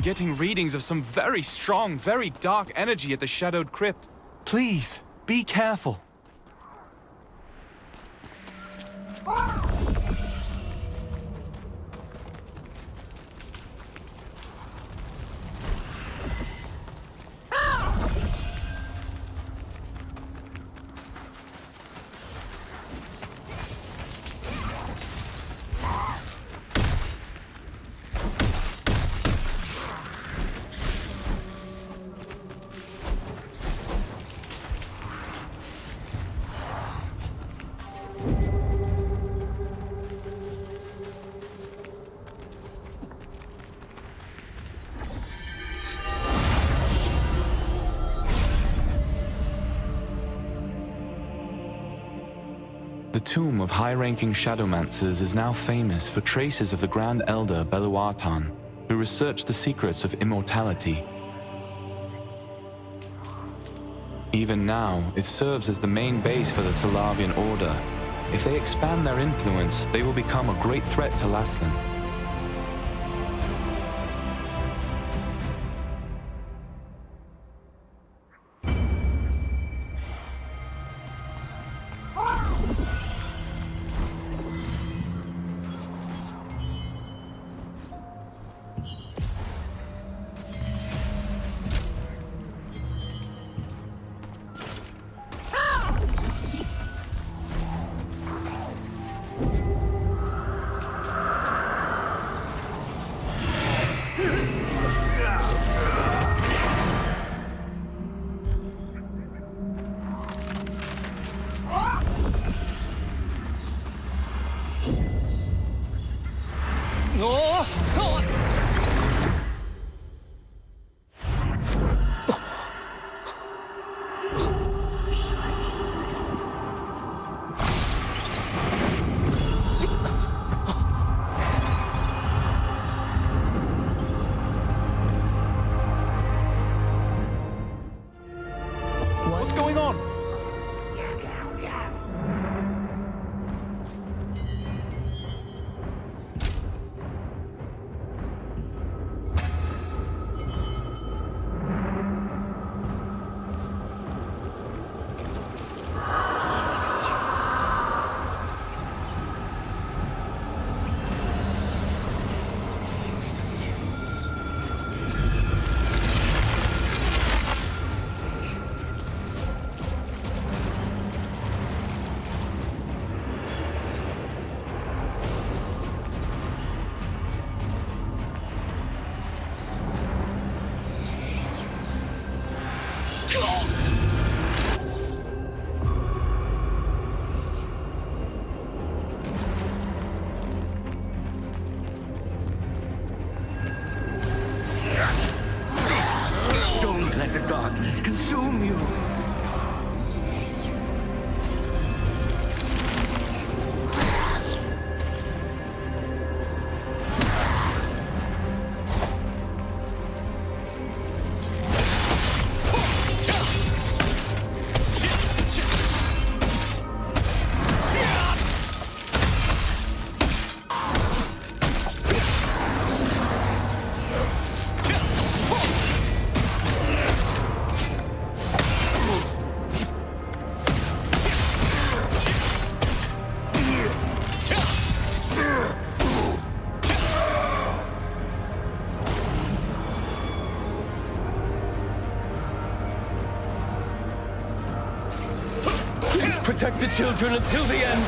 I'm getting readings of some very strong, very dark energy at the Shadowed Crypt. Please, be careful. The tomb of high-ranking Shadowmancers is now famous for traces of the Grand Elder Beluatan, who researched the secrets of immortality. Even now, it serves as the main base for the Salavian Order. If they expand their influence, they will become a great threat to Laslan. What's going on? Don't let the darkness consume you. Protect the children until the end.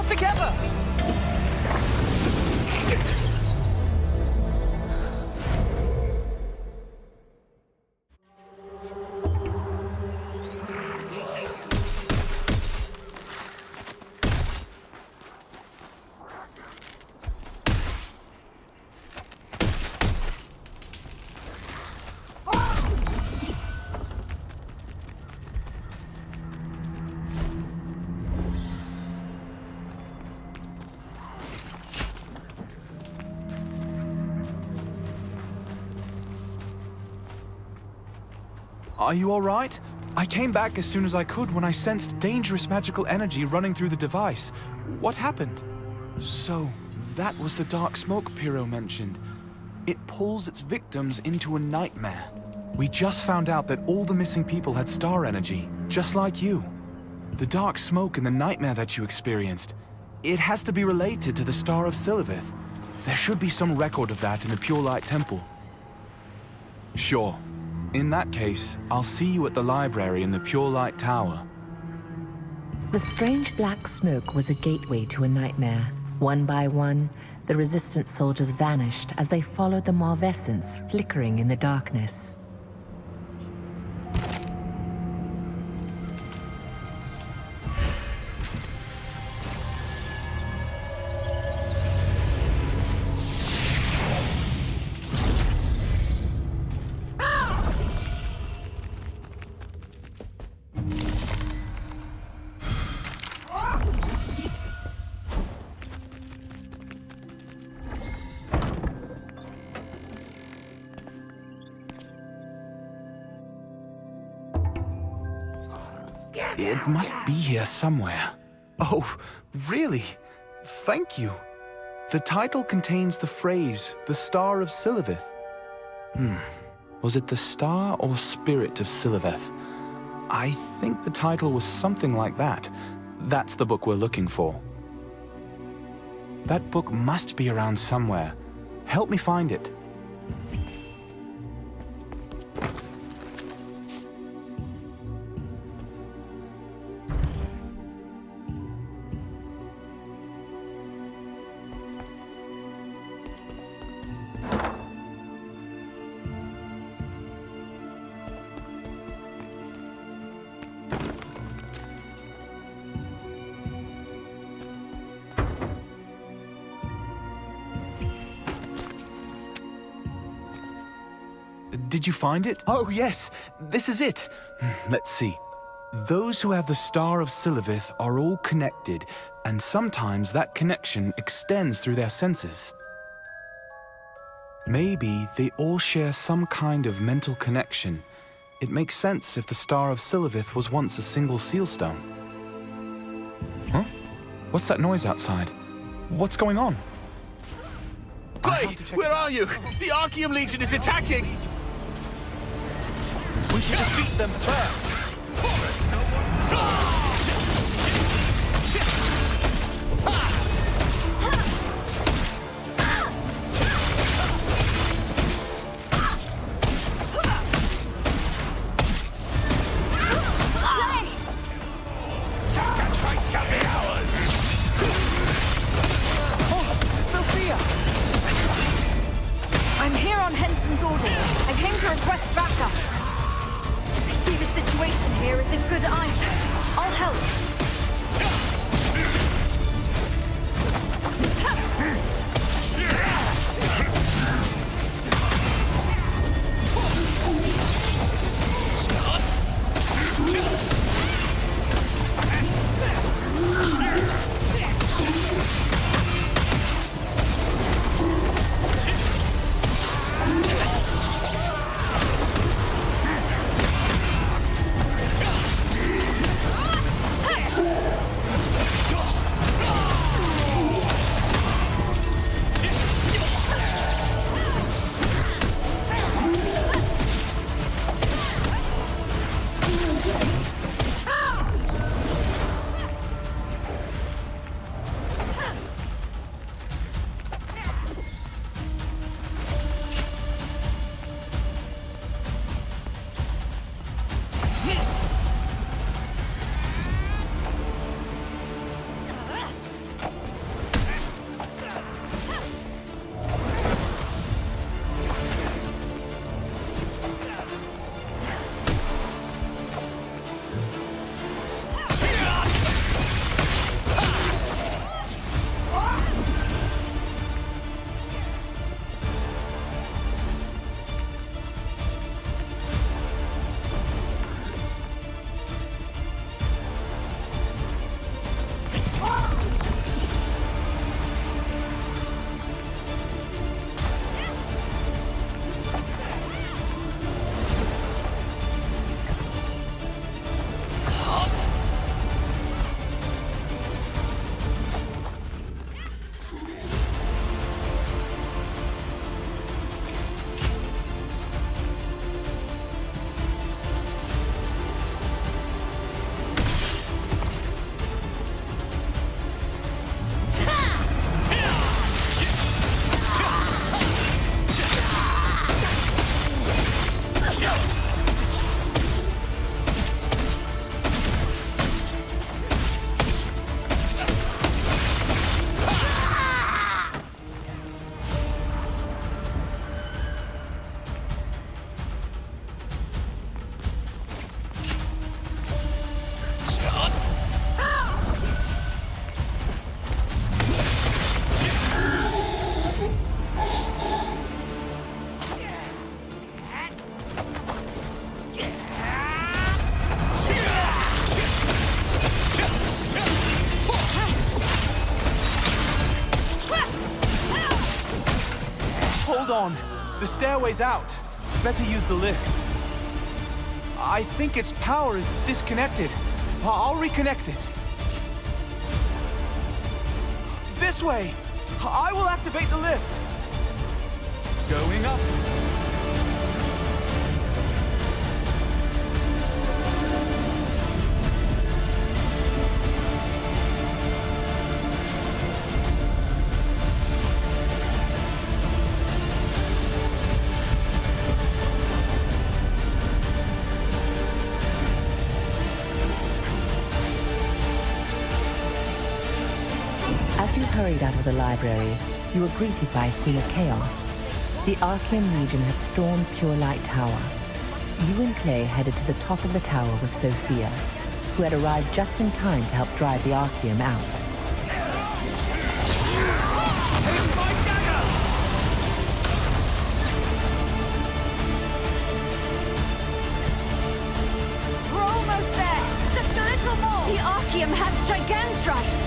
all together! Are you all right? I came back as soon as I could when I sensed dangerous magical energy running through the device. What happened? So, that was the dark smoke Pyro mentioned. It pulls its victims into a nightmare. We just found out that all the missing people had star energy, just like you. The dark smoke and the nightmare that you experienced, it has to be related to the Star of Silivith. There should be some record of that in the Pure Light Temple. Sure. In that case, I'll see you at the library in the Pure Light Tower. The strange black smoke was a gateway to a nightmare. One by one, the Resistance soldiers vanished as they followed the Malvescence flickering in the darkness. It must be here somewhere. Oh, really? Thank you. The title contains the phrase, the Star of Silivith. Was it the Star or Spirit of Siliveth? I think the title was something like that. That's the book we're looking for. That book must be around somewhere. Help me find it. Did you find it? Oh, yes. This is it. Let's see. Those who have the Star of Silivith are all connected, and sometimes that connection extends through their senses. Maybe they all share some kind of mental connection. It makes sense if the Star of Silivith was once a single sealstone. Huh? What's that noise outside? What's going on? Clay, where are you? The Archaeum Legion is attacking! We should defeat them first! Sophia! I'm here on Henson's orders. I came to request backup. I see the situation here isn't good either. I'll help. The stairway's out. Better use the lift. I think its power is disconnected. I'll reconnect it. This way! I will activate the lift! Going up. As you hurried out of the library, you were greeted by a scene of chaos. The Archeum Legion had stormed Pure Light Tower. You and Clay headed to the top of the tower with Sophia, who had arrived just in time to help drive the Archeum out. We're almost there! Just a little more! The Archeum has Gigantrite!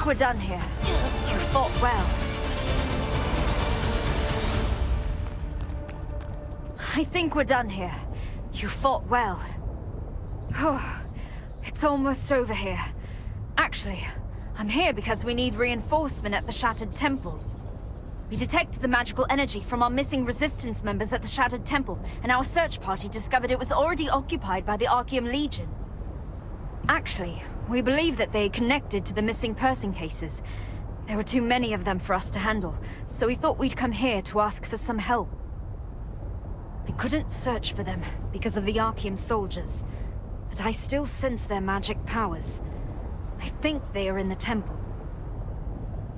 We're done here. You fought well. I think we're done here. You fought well. It's almost over here. Actually, I'm here because we need reinforcement at the Shattered Temple. We detected the magical energy from our missing Resistance members at the Shattered Temple, and our search party discovered it was already occupied by the Archeum Legion. Actually, we believe that they connected to the missing person cases. There were too many of them for us to handle, so we thought we'd come here to ask for some help. I couldn't search for them because of the Archeum soldiers, but I still sense their magic powers. I think they are in the temple.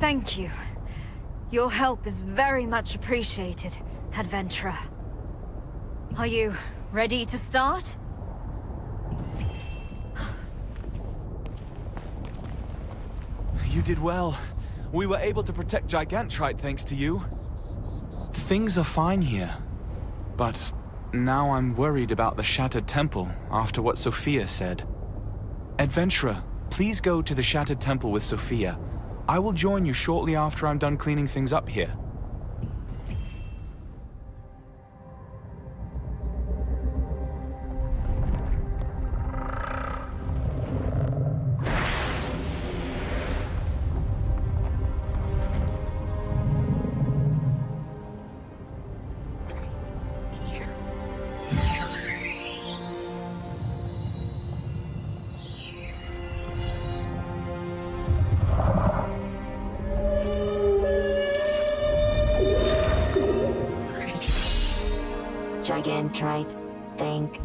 Thank you. Your help is very much appreciated, Adventurer. Are you ready to start? You did well. We were able to protect Gigantrite thanks to you. Things are fine here. But now I'm worried about the Shattered Temple after what Sophia said. Adventurer, please go to the Shattered Temple with Sophia. I will join you shortly after I'm done cleaning things up here. Gigantrite, think,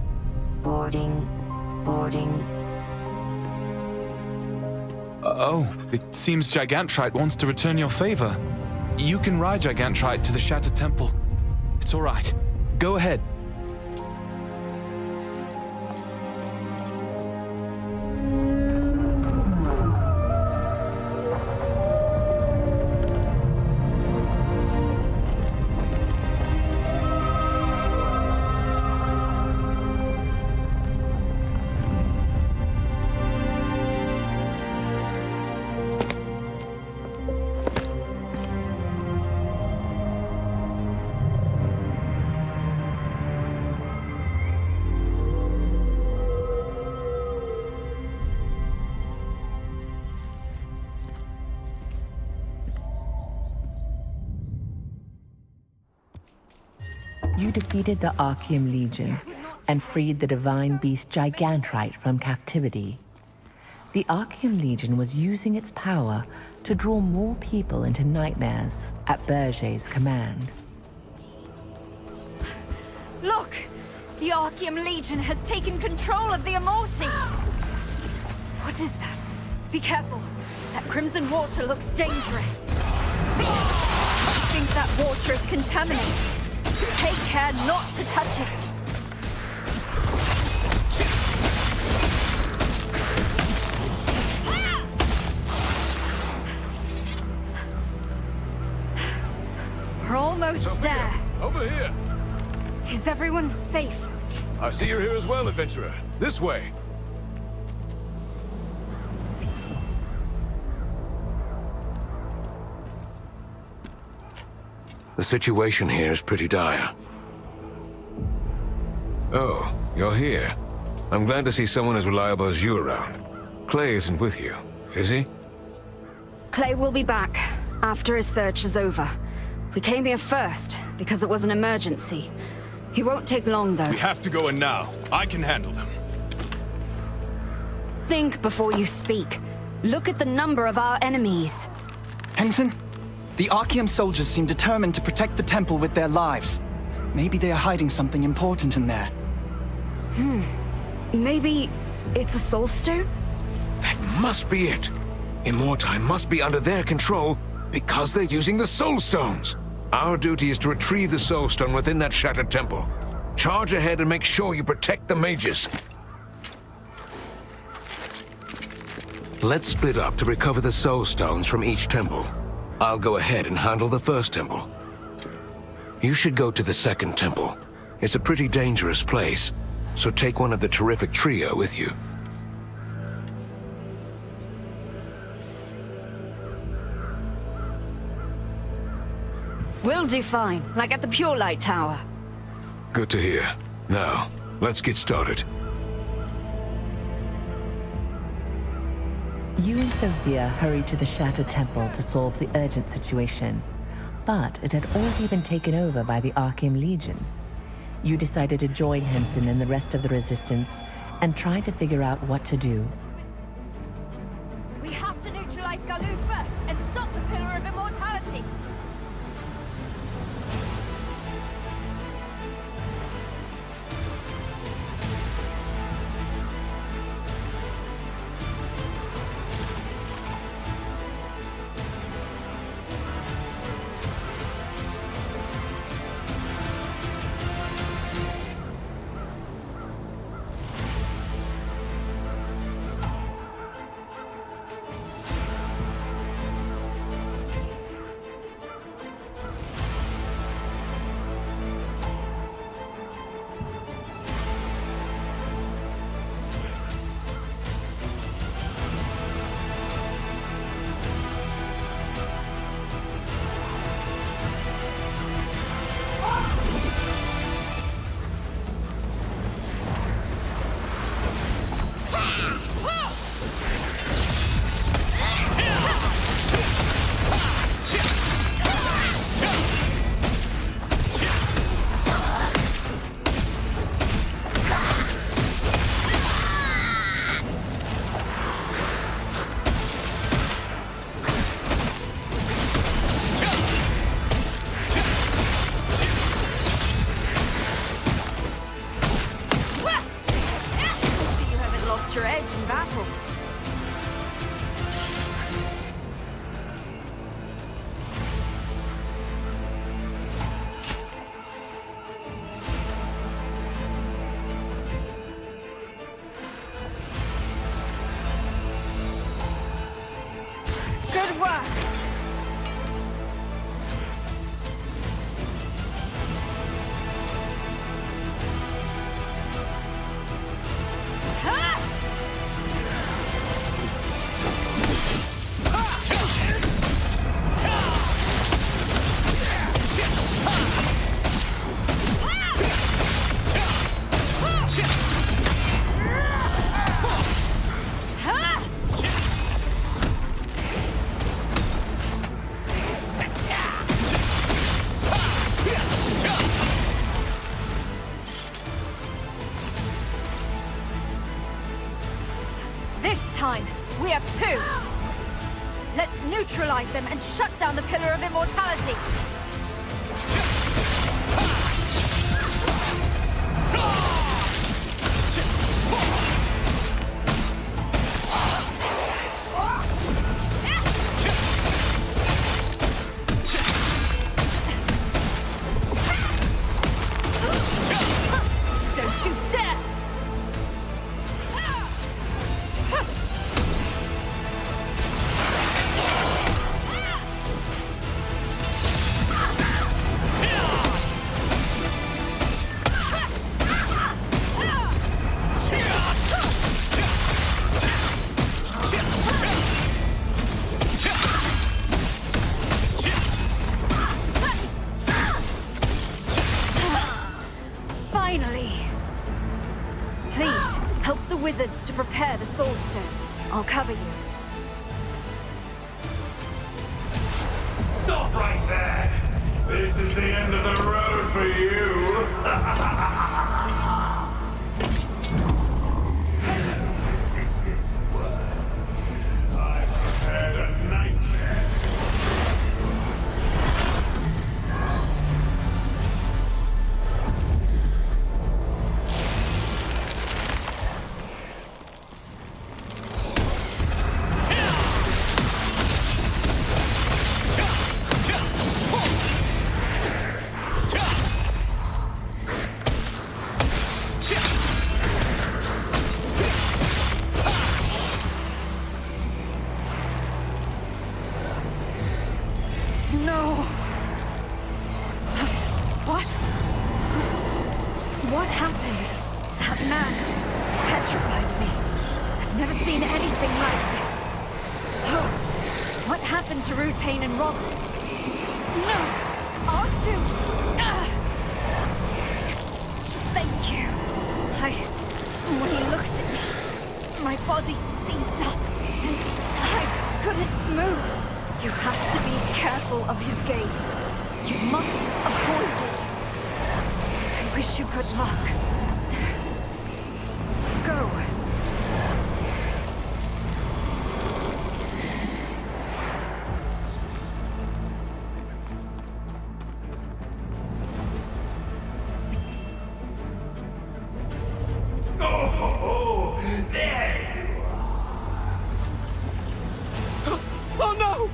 boarding. Oh, it seems Gigantrite wants to return your favor. You can ride Gigantrite to the Shattered Temple. It's all right. Go ahead. You defeated the Archeum Legion and freed the divine beast Gigantrite from captivity. The Archeum Legion was using its power to draw more people into nightmares at Berger's command. Look! The Archeum Legion has taken control of the Immorti! What is that? Be careful. That crimson water looks dangerous. I think that water is contaminated. Take care not to touch it. We're almost Sophia, there. over here. Is everyone safe? I see you're here as well, adventurer. This way. The situation here is pretty dire. Oh, you're here. I'm glad to see someone as reliable as you around. Clay isn't with you, is he? Clay will be back after his search is over. We came here first because it was an emergency. He won't take long, though. We have to go in now. I can handle them. Think before you speak. Look at the number of our enemies. Henson, the Archeum soldiers seem determined to protect the temple with their lives. Maybe they are hiding something important in there. Maybe it's a soul stone? That must be it. Immorti must be under their control because they're using the Soul Stones. Our duty is to retrieve the Soul Stone within that shattered temple. Charge ahead and make sure you protect the mages. Let's split up to recover the Soul Stones from each temple. I'll go ahead and handle the first temple. You should go to the second temple. It's a pretty dangerous place, so take one of the terrific trio with you. We'll do fine, like at the Pure Light Tower. Good to hear. Now, let's get started. You and Sophia hurried to the Shattered Temple to solve the urgent situation, but it had already been taken over by the Archeum Legion. You decided to join Henson and the rest of the Resistance and try to figure out what to do. We have to neutralize Galuf first and stop the Pillar of Immortality. Your edge in battle. Good work. time. We have two. Let's neutralize them and shut down the Pillar of Immortality. Don't you dare! Finally! Please, help the wizards to prepare the Soul Stone. I'll cover you. Stop right there! This is the end of the road for you! Hello, Resistance World. I prepared a nightmare. No! What? What happened? That man petrified me. I've never seen anything like this. What happened to Rutain and Robert? No! Artu! Thank you. When he looked at me, my body seized up, and I couldn't move. You have to be careful of his gaze. You must avoid it. I wish you good luck. Go. Oh, there you are. Oh no!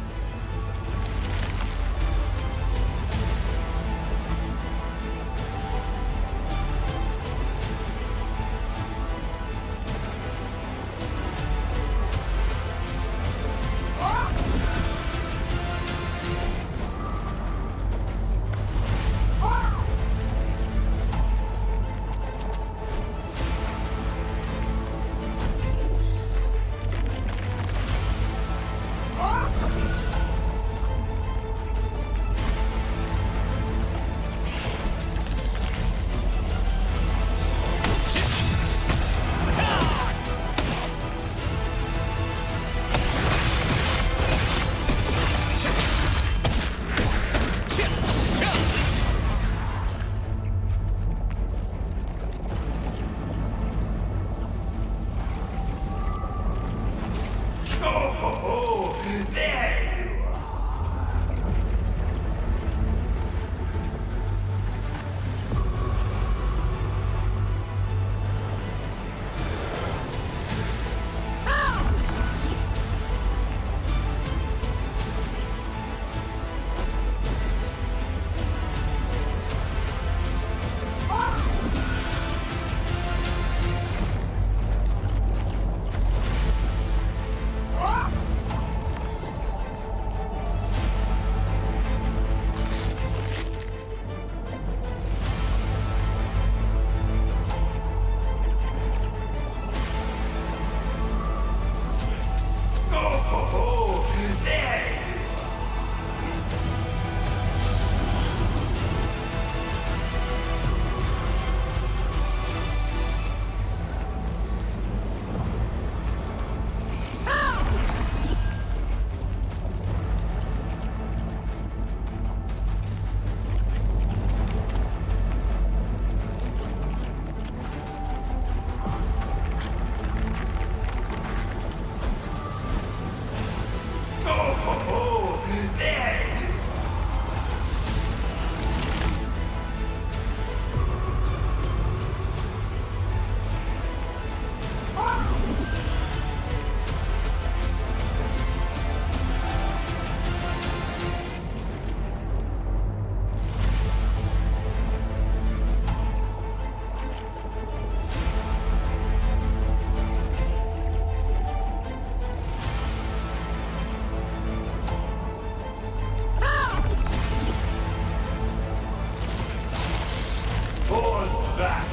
Hold back!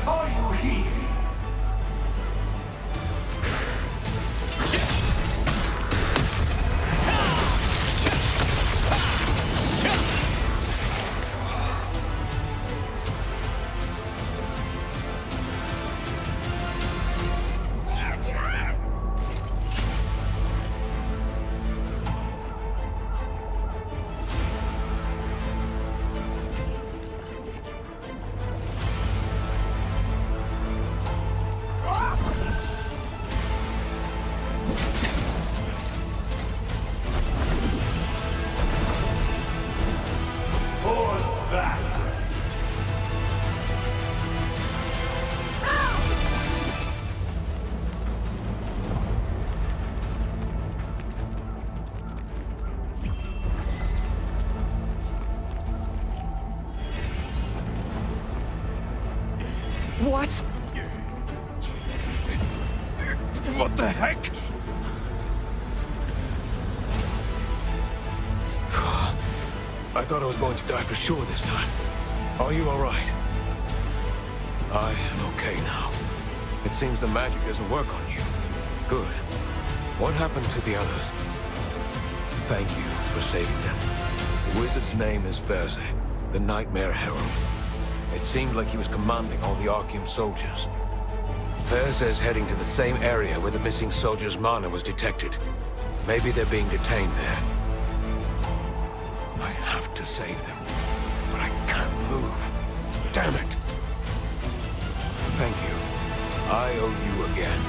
Are you here? Hold back! What? What the heck? I thought I was going to die for sure this time. Are you all right? I am okay now. It seems the magic doesn't work on you. Good. What happened to the others? Thank you for saving them. The wizard's name is Verze, the Nightmare Herald. It seemed like he was commanding all the Archeum soldiers. Verze's heading to the same area where the missing soldier's mana was detected. Maybe they're being detained there. I have to save them, but I can't move. Damn it! Thank you. I owe you again.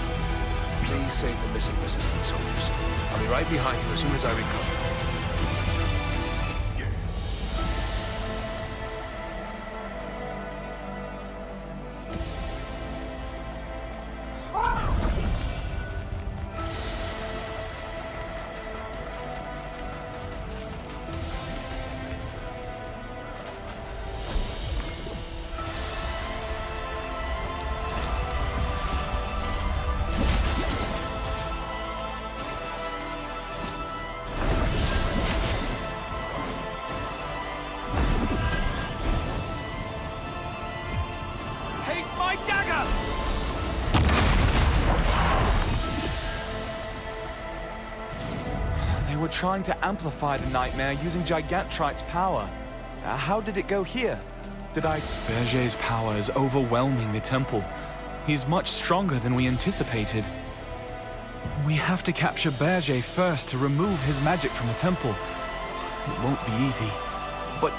Please save the missing resistance soldiers. I'll be right behind you as soon as I recover. Taste my dagger! They were trying to amplify the nightmare using Gigantrite's power. How did it go here? Berger's power is overwhelming the temple. He's much stronger than we anticipated. We have to capture Berger first to remove his magic from the temple. It won't be easy. But,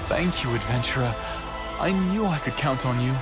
thank you, adventurer. I knew I could count on you.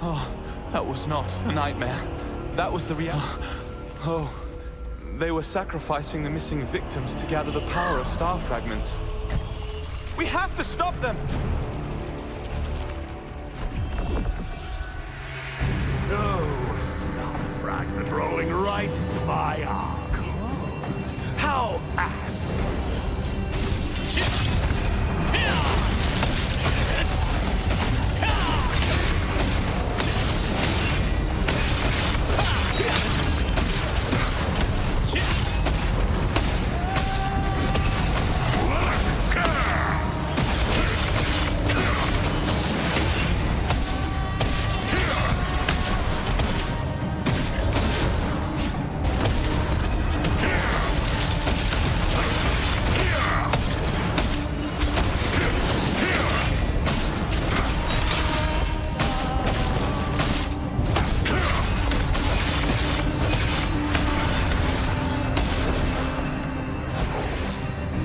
Oh, that was not a nightmare. That was the reality. Oh, they were sacrificing the missing victims to gather the power of star fragments. We have to stop them! Oh, a star fragment rolling right into my arc. How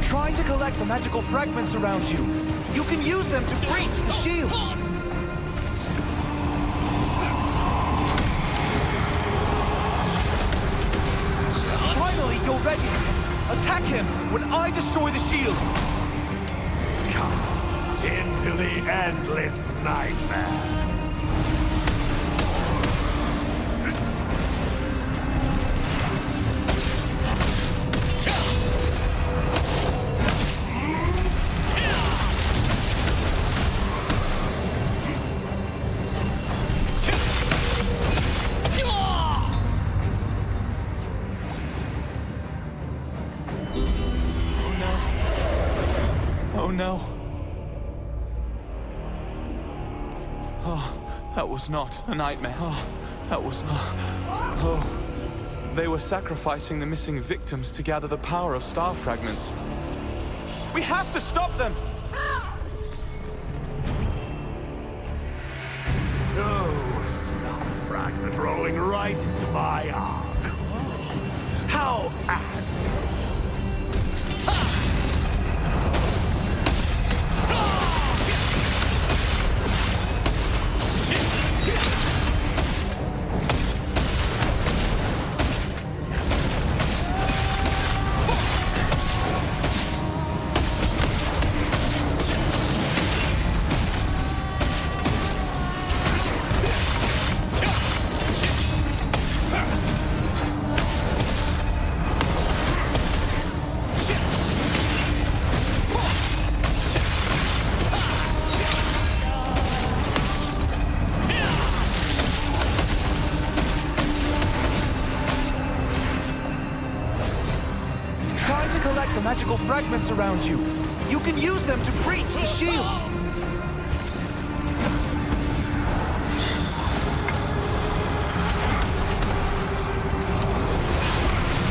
Trying to collect the magical fragments around you. You can use them to breach the shield. Finally, you're ready. Attack him when I destroy the shield. come into the endless nightmare? Oh no. Oh, that was not a nightmare. Oh, that was not. Oh, they were sacrificing the missing victims to gather the power of star fragments. We have to stop them! Oh, a star fragment rolling right into my arc. How Trying to collect the magical fragments around you. You can use them to breach the shield.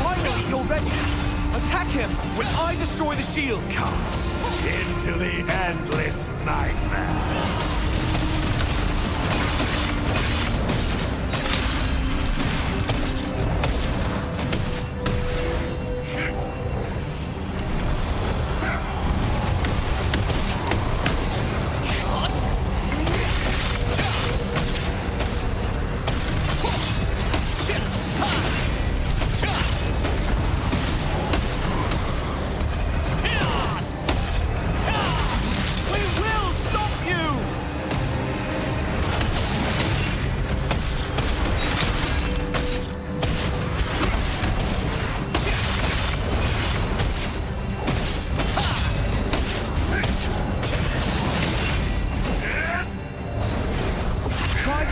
Finally, you're ready. Attack him when I destroy the shield. come into the endless nightmare?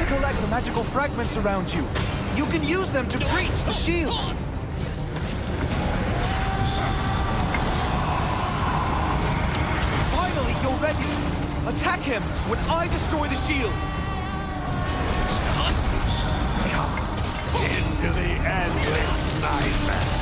Collect the magical fragments around you. You can use them to breach the shield. Finally, you're ready. Attack him when I destroy the shield. Come into the endless nightmare.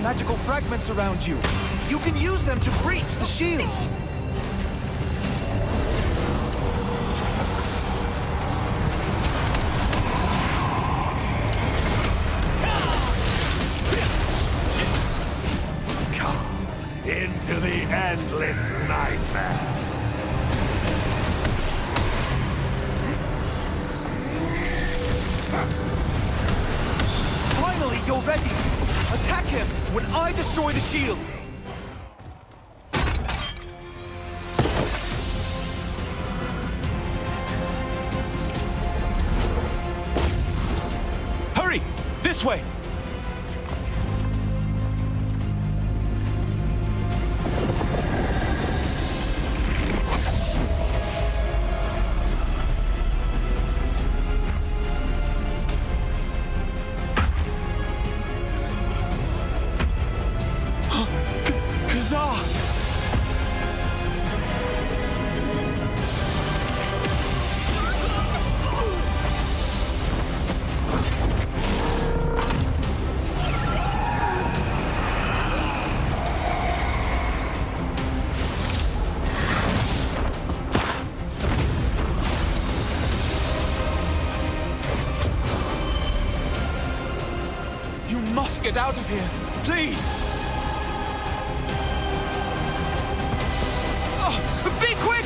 are magical fragments around you. You can use them to breach the shield. Into the endless nightmare. Finally, you're ready. Attack him when I destroy the shield. Hurry! This way! Get out of here, please! Oh, be quick!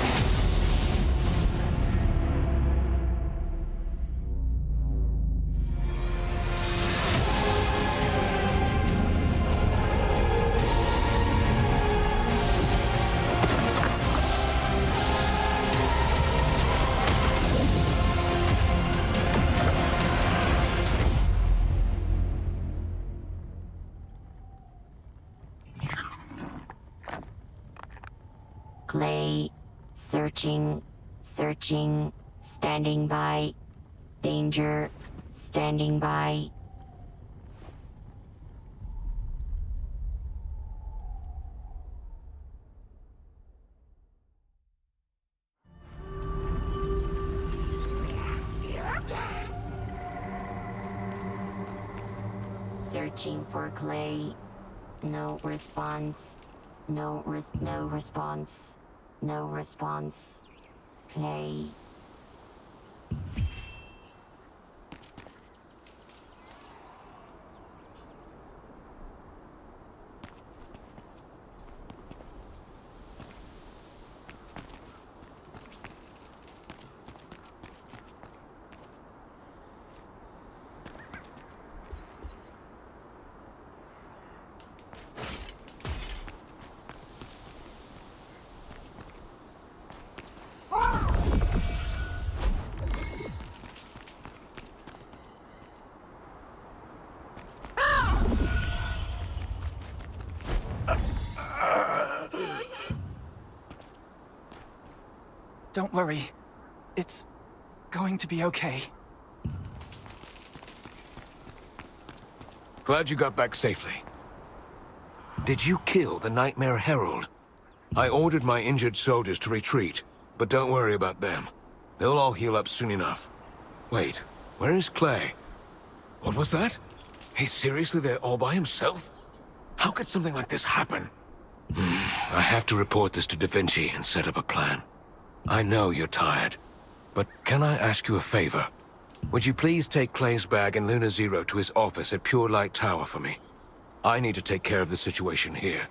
Clay, searching, standing by. Danger, standing by. Searching for Clay. No response. No response. No response. Clay. Don't worry. It's going to be okay. Glad you got back safely. Did you kill the Nightmare Herald? I ordered my injured soldiers to retreat, but don't worry about them. They'll all heal up soon enough. Wait, where is Clay? What was that? He's seriously there all by himself? How could something like this happen? I have to report this to Da Vinci and set up a plan. I know you're tired, but can I ask you a favor? Would you please take Clay's bag and Luna Zero to his office at Pure Light Tower for me? I need to take care of the situation here.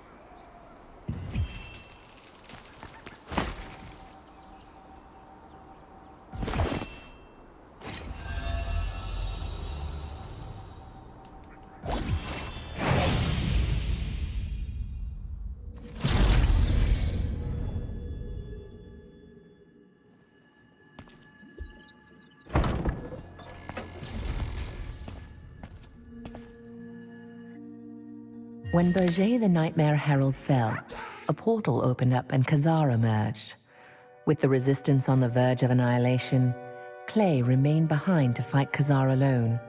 When Berger the Nightmare Herald fell, a portal opened up and Khazar emerged. With the Resistance on the verge of annihilation, Clay remained behind to fight Khazar alone,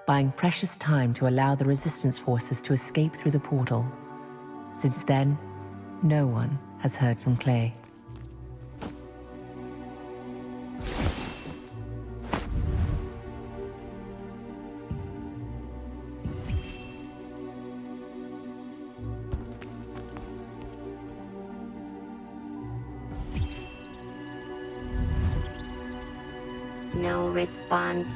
buying precious time to allow the Resistance forces to escape through the portal. Since then, no one has heard from Clay. No response.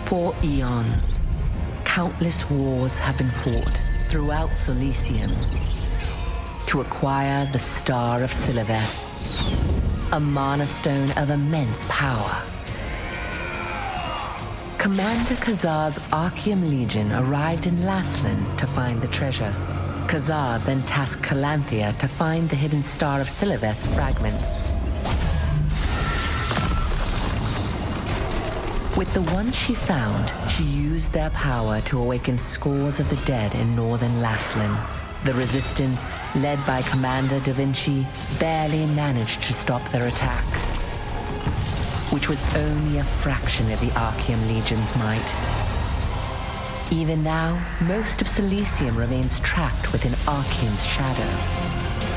For eons, countless wars have been fought throughout Solicium to acquire the Star of Siliveth, a mana stone of immense power. Commander Khazar's Archeum Legion arrived in Laslan to find the treasure. Khazar then tasked Calanthea to find the hidden Star of Siliveth fragments. With the ones she found, she used their power to awaken scores of the dead in northern Laslan. The Resistance, led by Commander Da Vinci, barely managed to stop their attack, which was only a fraction of the Archeum Legion's might. Even now, most of Solicium remains trapped within Archeum's shadow.